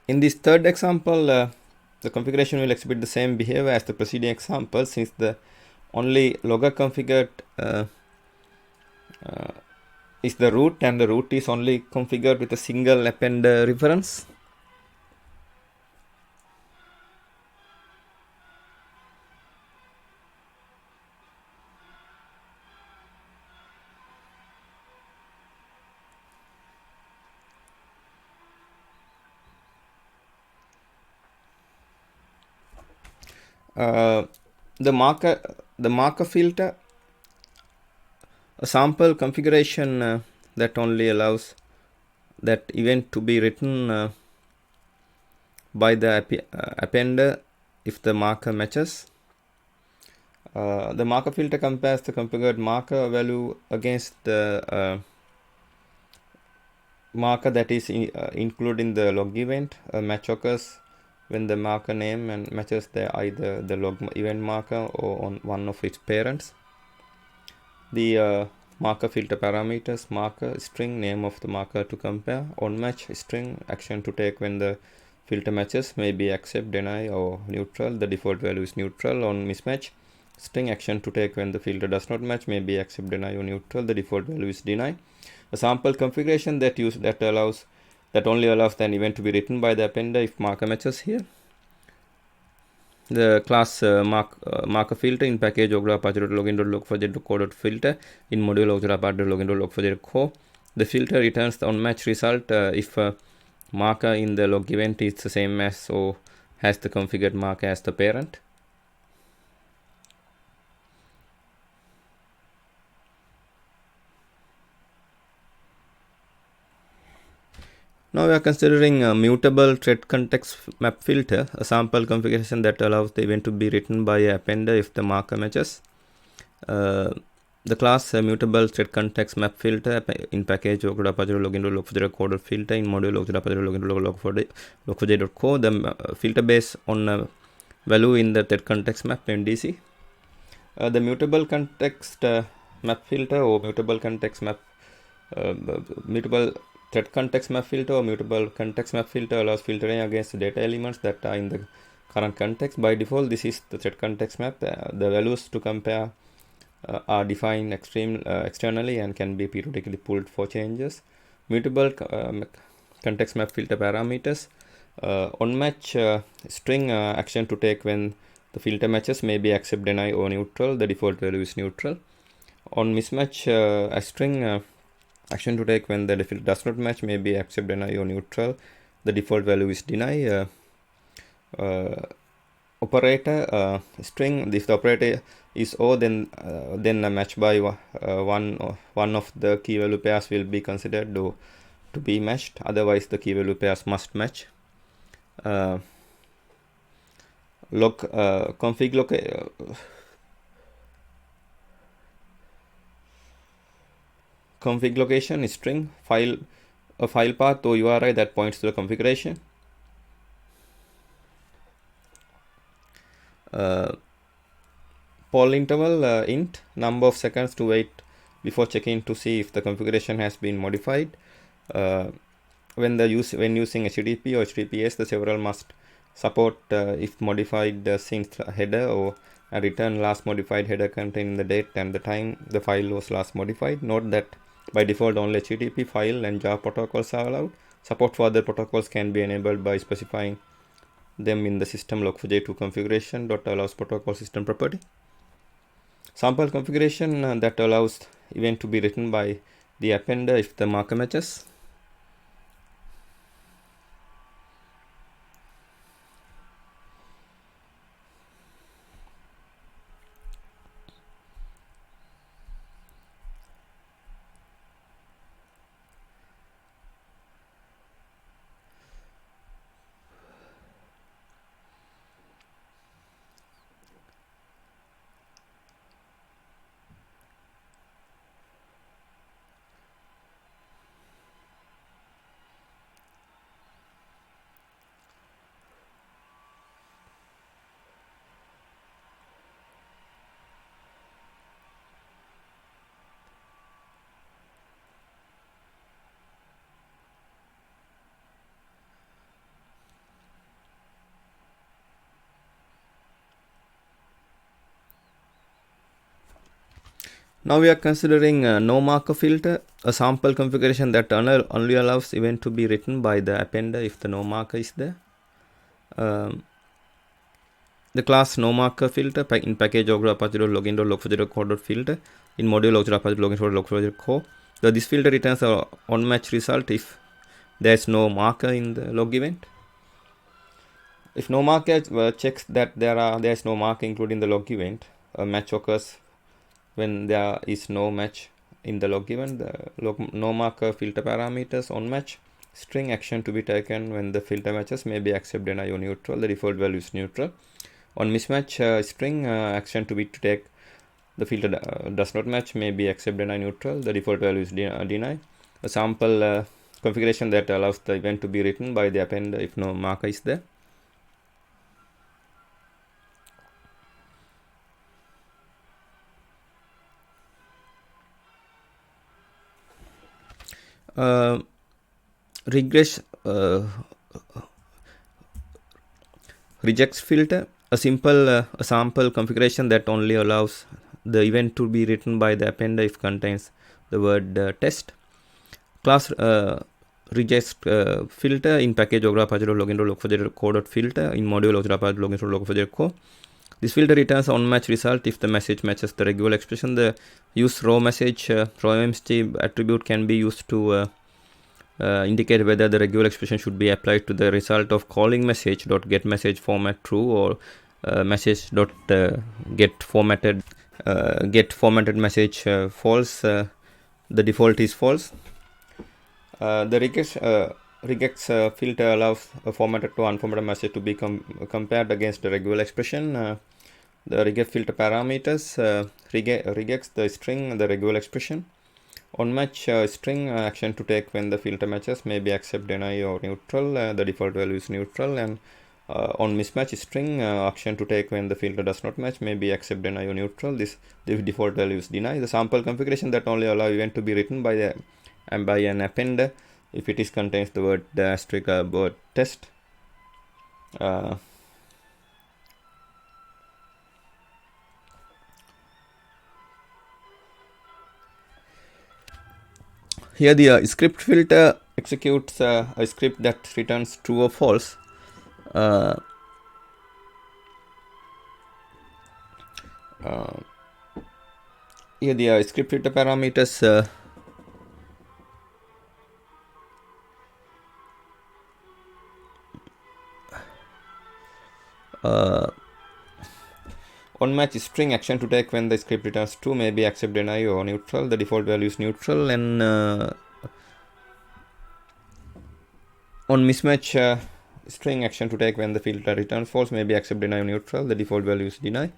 In this third example, the configuration will exhibit the same behavior as the preceding example, since the only logger configured is the root, and the root is only configured with a single appender reference. The marker filter, a sample configuration that only allows that event to be written by the appender if the marker matches. The marker filter compares the configured marker value against the marker that is included in the log event. A match occurs when the marker name and matches either the log event marker or on one of its parents. The marker filter parameters: marker, string, name of the marker to compare, on match, string, action to take when the filter matches, may be accept, deny, or neutral. The default value is neutral. On mismatch, string, action to take when the filter does not match, may be accept, deny, or neutral. The default value is deny. A sample configuration that only allows an event to be written by the appender if marker matches here. The class marker filter in package login.log4j.co.filter in module login.log4j.co. The filter returns the on-match result if marker in the log event is the same as or has the configured marker as the parent. Now we are considering a mutable thread context map filter, a sample configuration that allows the event to be written by an appender if the marker matches. The class mutable thread context map filter in package login.log4j.co.filter in module log4j.co. The filter based on value in the thread context map MDC. The mutable context map filter or mutable context map mutable thread context map filter or mutable context map filter allows filtering against data elements that are in the current context. By default, this is the thread context map. The values to compare are defined externally and can be periodically pulled for changes. Mutable context map filter parameters: on match, string, action to take when the filter matches, may be accept, deny, or neutral. The default value is neutral. On mismatch, a string, action to take when the filter does not match, may be accept, deny, or neutral. The default value is deny. Operator, string, if the operator is O, then a match by one of the key value pairs will be considered to be matched. Otherwise, the key value pairs must match. Config location is string, a file path or URI that points to the configuration. Poll interval, int, number of seconds to wait before checking to see if the configuration has been modified. When using HTTP or HTTPS, the several must support if modified since header or a return last modified header containing the date and the time the file was last modified. Note that by default only HTTP file and jar protocols are allowed. Support for other protocols can be enabled by specifying them in the system log4j2 configuration.allows protocol system property. Sample configuration that allows event to be written by the appender if the marker matches. Now we are considering no marker filter, a sample configuration that only allows event to be written by the appender if the no marker is there. The class no marker filter in package login.log4j.co.filter in module log4j.login.log4j.co. So this filter returns a on match result if there is no marker in the log event. If no marker checks that there is no marker included in the log event, a match occurs when there is no match in the log event. The no marker filter parameters on match string action to be taken when the filter matches may be accept, deny or neutral. The default value is neutral. On mismatch string action to take the filter does not match may be accept, deny, neutral. The default value is deny. A sample configuration that allows the event to be written by the appender if no marker is there. Rejects filter, a sample configuration that only allows the event to be written by the appender if contains the word test. Class rejects filter in package login.log4j.co.filter in module login.log4j.co. This filter returns on match result if the message matches the regular expression. The use raw message raw MSG attribute can be used to indicate whether the regular expression should be applied to the result of calling message.get message format true or message.get formatted message false. The default is false. The regex filter allows a formatted to unformatted message to be compared against the regular expression. The regex filter parameters regex the string, the regular expression. On match string action to take when the filter matches may be accept, deny or neutral. The default value is neutral. And on mismatch string action to take when the filter does not match may be accept, deny or neutral. The default value is deny. The sample configuration that only allow event to be written by an appender if it is contains the word asterisk word test. Here the script filter executes a script that returns true or false. Here the script filter parameters on match string action to take when the script returns true may be accept, deny or neutral. The default value is neutral. And on mismatch string action to take when the filter returns false may be accept, deny or neutral. The default value is deny.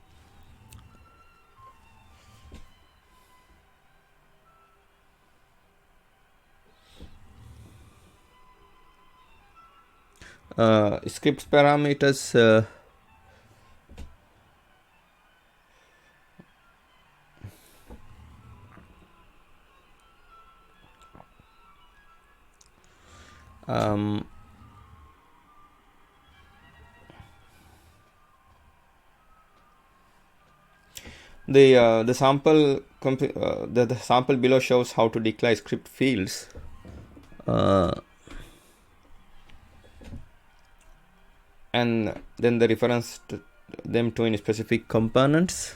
Scripts parameters the sample the sample below shows how to declare script fields. And then the reference to them to any specific components.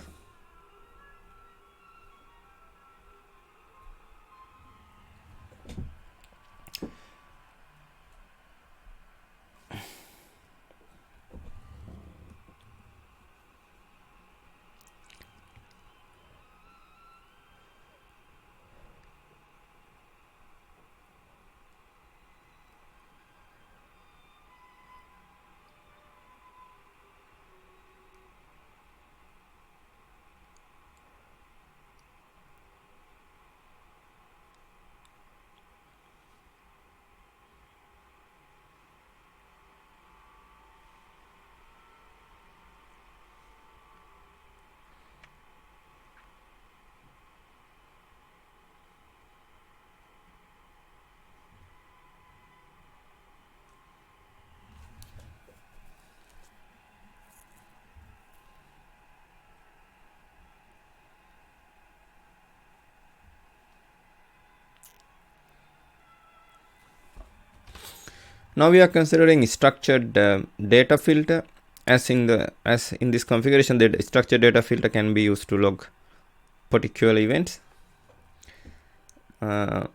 Now we are considering structured data filter. As in this configuration, the structured data filter can be used to log particular events. The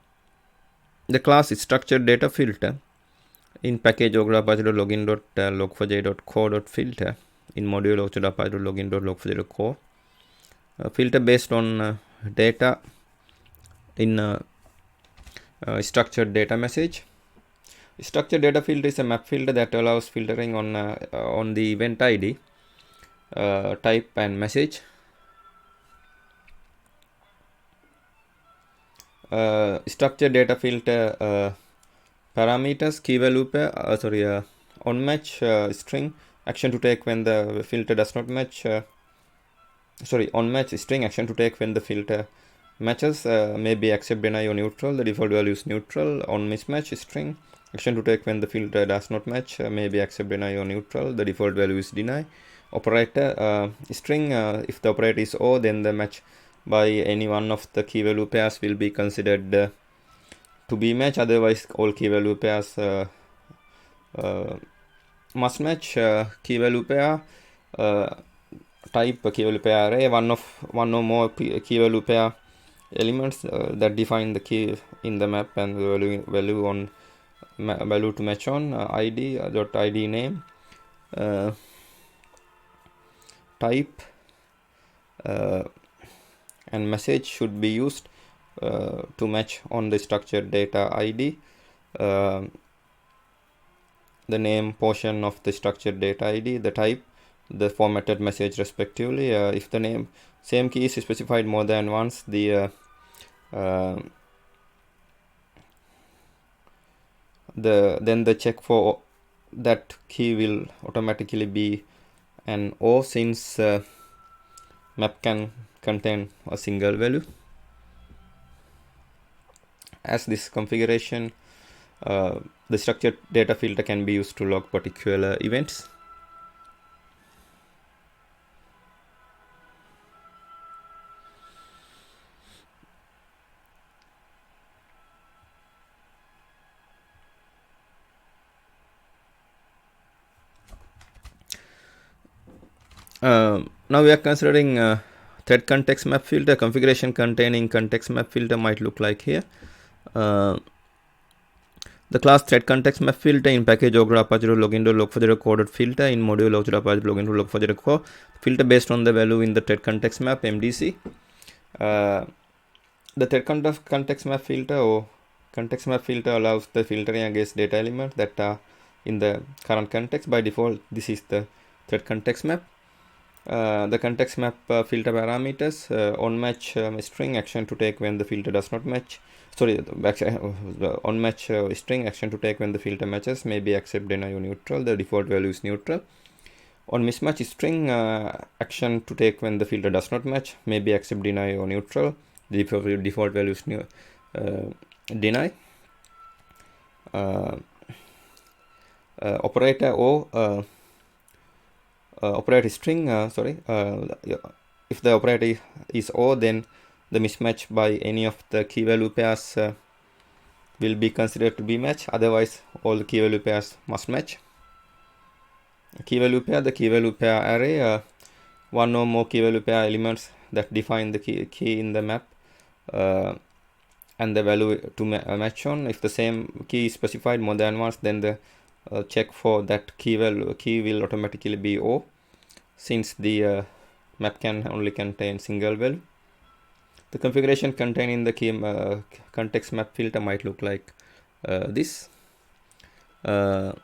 class structured data filter in package logger.login.log4j.core.filter in module login.login.log4j.core filter based on data in structured data message. Structured data filter is a map filter that allows filtering on the event ID, type and message. Structured data filter parameters, key value pair, on match string action to take when the filter does not match. On match string action to take when the filter matches, may be accept, deny or neutral. The default value is neutral. On mismatch string action to take when the filter does not match, may be accept, deny or neutral. The default value is deny. Operator string, if the operator is O, then the match by any one of the key value pairs will be considered to be match. Otherwise all key value pairs must match. Key value pair type key value pair array, one or more key value pair elements that define the key in the map and the value to match on. id dot id name, type and message should be used to match on the structured data id, the name portion of the structured data id, the type, the formatted message respectively. If the same key is specified more than once, then the check for that key will automatically be an O, since map can contain a single value. As this configuration, the structured data filter can be used to log particular events. Now we are considering thread context map filter. Configuration containing context map filter might look like here. The class thread context map filter in package login.log4j.core.filter in module login.log4j.core filter based on the value in the thread context map MDC. The thread context map filter or context map filter allows the filtering against data elements that are in the current context. By default, this is the thread context map. The context map filter parameters, on match string action to take when the filter does not match. On match string action to take when the filter matches, may be accept, deny or neutral. The default value is neutral. On mismatch string action to take when the filter does not match, may be accept, deny or neutral. The default value is deny. Operator O, operator string, if the operator is O, then the mismatch by any of the key value pairs will be considered to be match. Otherwise all the key value pairs must match. Key value pair, the key value pair array, one or more key value pair elements that define the key in the map and the value to match on. If the same key is specified more than once, then the check for that key will automatically be O, since the map can only contain single value. The configuration contained in the key context map filter might look like this. A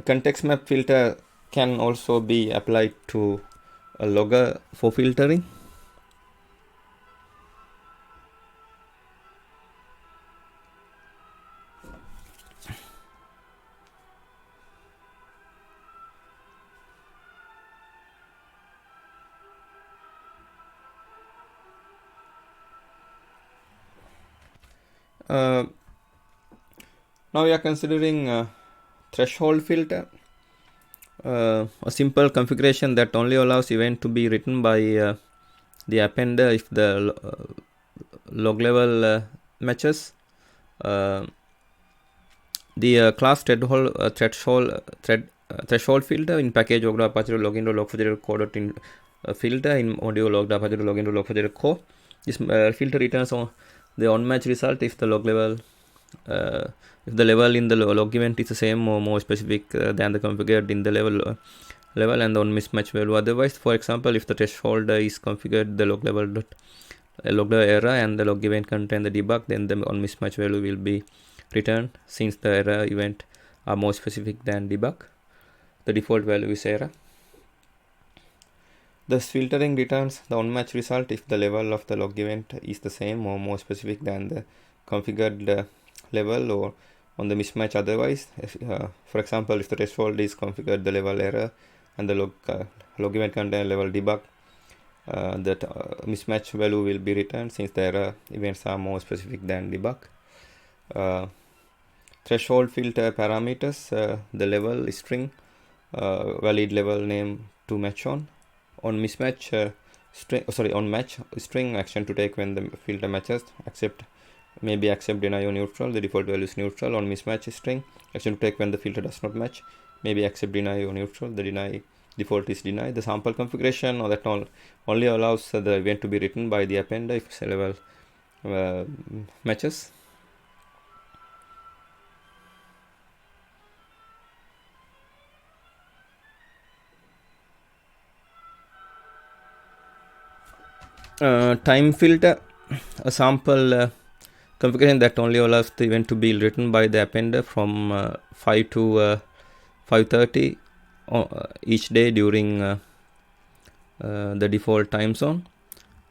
context map filter can also be applied to a logger for filtering. Now we are considering threshold filter, a simple configuration that only allows event to be written by the appender if the log level matches. The class threshold filter in package log.apache login to log4j core filter in module log.apache login to log4j core. This filter returns on the on-match result if the log level if the level in the log event is the same or more specific than the configured in the level and on mismatch value. Otherwise, for example, if the threshold is configured the log level error and the log event contain the debug, then the on mismatch value will be returned. Since the error event are more specific than debug, the default value is error. Thus, filtering returns the on-match result if the level of the log event is the same or more specific than the configured level or on the mismatch. Otherwise, for example, if the threshold is configured the level error and the log event contain level debug, that mismatch value will be returned since the error events are more specific than debug. Threshold filter parameters, the level string, valid level name to match on mismatch on match string action to take when the filter matches, accept, maybe accept, deny or neutral. The default value is neutral. On mismatch string action to take when the filter does not match, maybe accept, deny or neutral. The deny default is deny. The sample configuration or that only allows the event to be written by the appender if level matches. Time filter, a sample configuration that only allows the event to be written by the appender from 5 to 5:30 each day during the default time zone.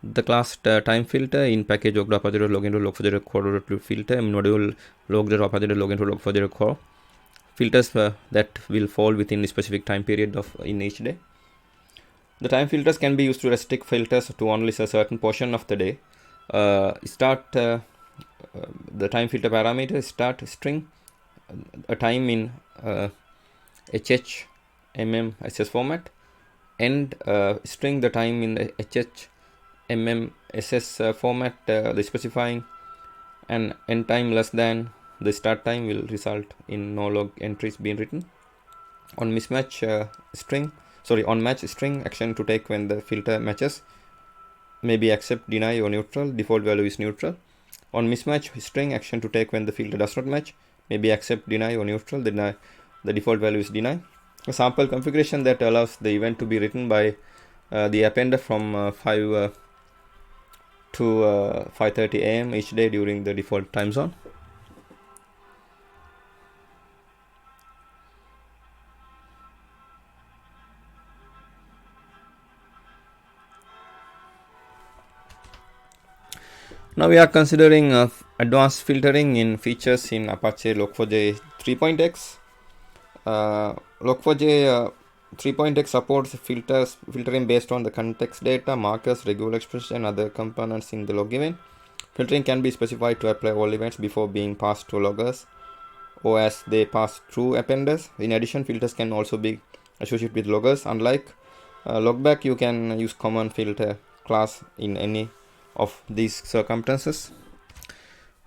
The class time filter in package log.apache login to log4j core filter in module log.apache login to log4j core filters that will fall within a specific time period of in each day. The time filters can be used to restrict filters to only a certain portion of the day. The time filter parameter start string, a time in HH, mm, SS format, end string the time in the HH, mm, SS format, the specifying, and end time less than the start time will result in no log entries being written. On match string action to take when the filter matches, maybe accept, deny or neutral. Default value is neutral. On mismatch string action to take when the filter does not match, maybe accept, deny or neutral. The default value is deny. A sample configuration that allows the event to be written by the appender from 5 to 5:30 a.m. each day during the default time zone. Now we are considering advanced filtering in features in Apache Log4j 3.x. Log4j 3.x supports filtering based on the context data, markers, regular expression, and other components in the log event. Filtering can be specified to apply all events before being passed to loggers or as they pass through appenders. In addition, filters can also be associated with loggers. Unlike logback, you can use common filter class in any of these circumstances.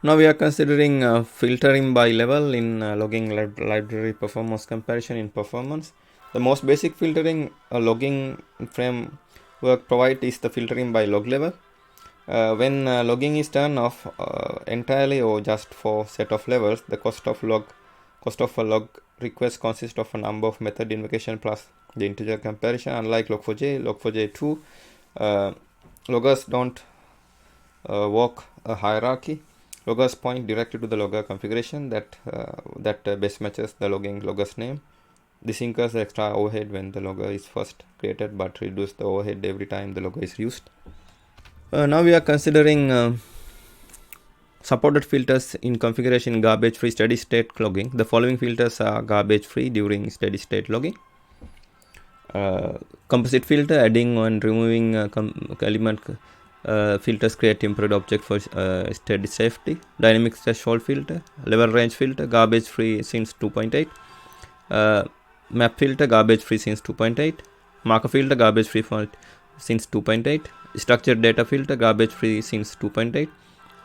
Now we are considering filtering by level in logging library performance comparison in performance. The most basic filtering logging framework provides is the filtering by log level. When logging is turned off entirely or just for set of levels, the cost of a log request consists of a number of method invocation plus the integer comparison. Unlike Log4j 2, loggers don't walk a hierarchy. Loggers point directly to the logger configuration that best matches the logger's name. This incurs the extra overhead when the logger is first created, but reduces the overhead every time the logger is used. Now we are considering supported filters in configuration garbage-free steady-state logging. The following filters are garbage-free during steady-state logging. Composite filter, adding and removing element filters create improved object for steady safety. Dynamic threshold filter, level range filter, garbage free since 2.8. Map filter garbage free since 2.8. Marker filter garbage free since 2.8. Structured data filter garbage free since 2.8.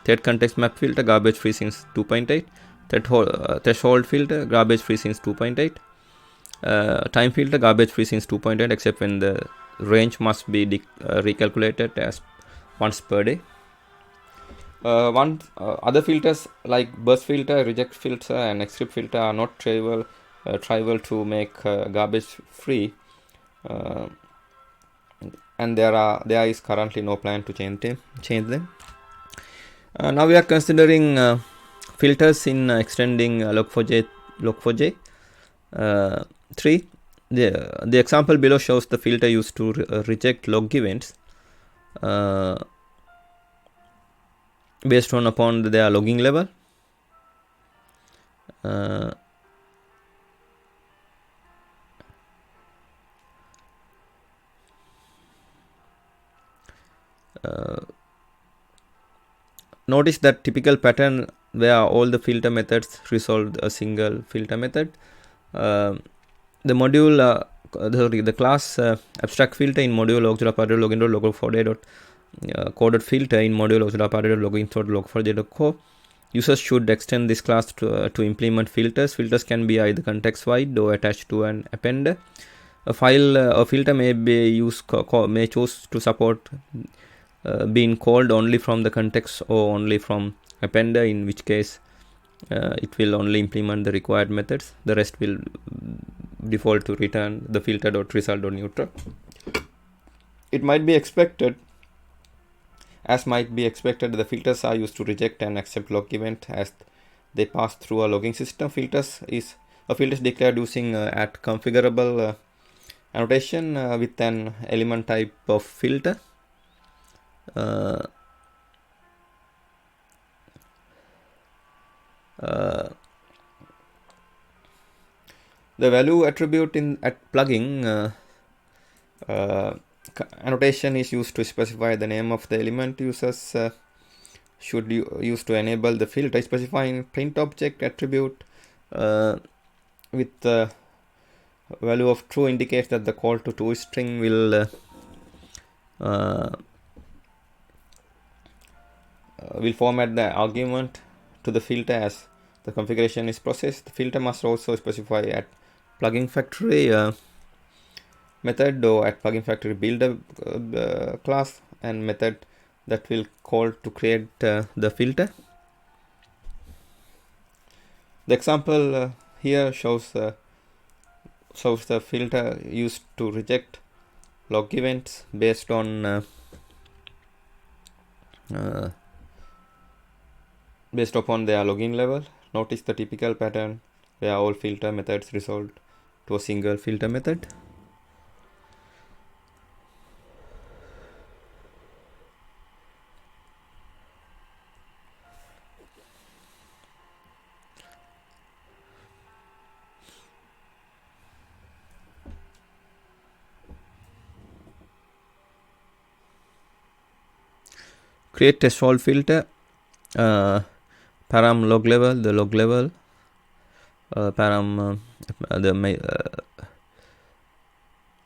Thread context map filter garbage free since 2.8. Threshold filter garbage free since 2.8. Time filter garbage free since 2.8, except when the range must be recalculated as once per day. Other filters like burst filter, reject filter, and extreme filter are not trivial to make garbage free, and there is currently no plan to change them. Now we are considering filters in extending Log4j 3. The example below shows the filter used to reject log events based upon their logging level. Notice that typical pattern where all the filter methods resolve a single filter method. The module the class abstract filter in module log4j coded filter in module log4j.co. Users should extend this class to implement filters. Filters can be either context wide or attached to an appender. A filter may choose to support being called only from the context or only from appender, in which case it will only implement the required methods. The rest will default to return the filter.result.neutral. It might be expected, the filters are used to reject and accept log event as they pass through a logging system. Filter is declared using at configurable annotation with an element type of filter. The value attribute at plugging annotation is used to specify the name of the element. Users should use to enable the filter. Specifying print object attribute with the value of true indicates that the call to toString will format the argument to the filter as the configuration is processed. The filter must also specify at plugin factory method or at plugin factory builder class and method that will call to create the filter. The example here shows the filter used to reject log events based on based upon their logging level. Notice the typical pattern where all filter methods resolve to a single filter method. Create threshold filter, param log level, the log level, param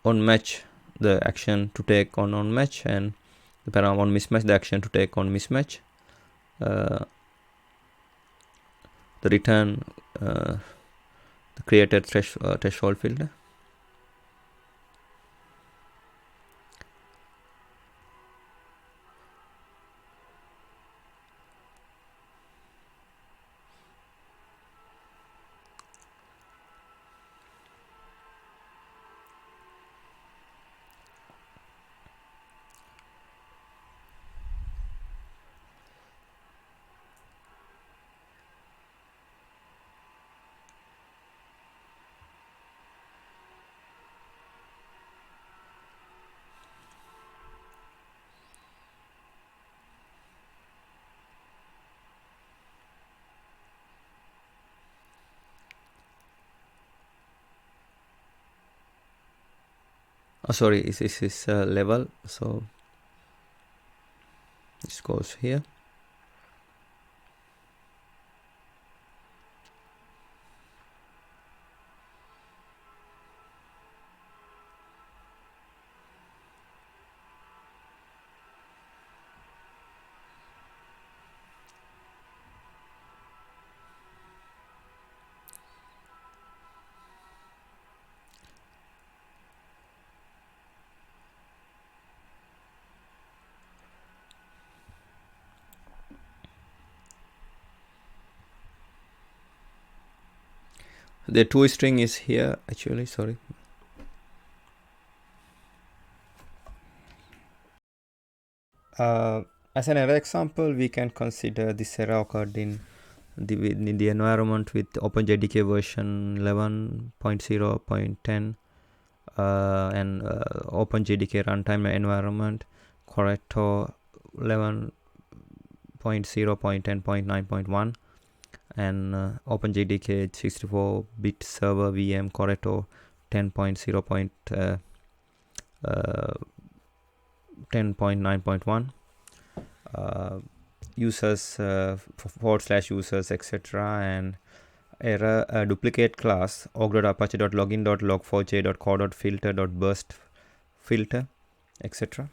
on match, the action to take on match, and the param on mismatch, the action to take on mismatch. The return the created threshold filter. Sorry, this is level, so this goes here. the toString is here actually, sorry. As another example, we can consider this error occurred in the environment with OpenJDK version 11.0.10 and OpenJDK runtime environment Corrector 11.0.10.9.1 and OpenJDK 64-bit server VM Corrector 10.9.1 users /users etc. and error duplicate class org.apache.login.log4j.core.filter.burst filter etc.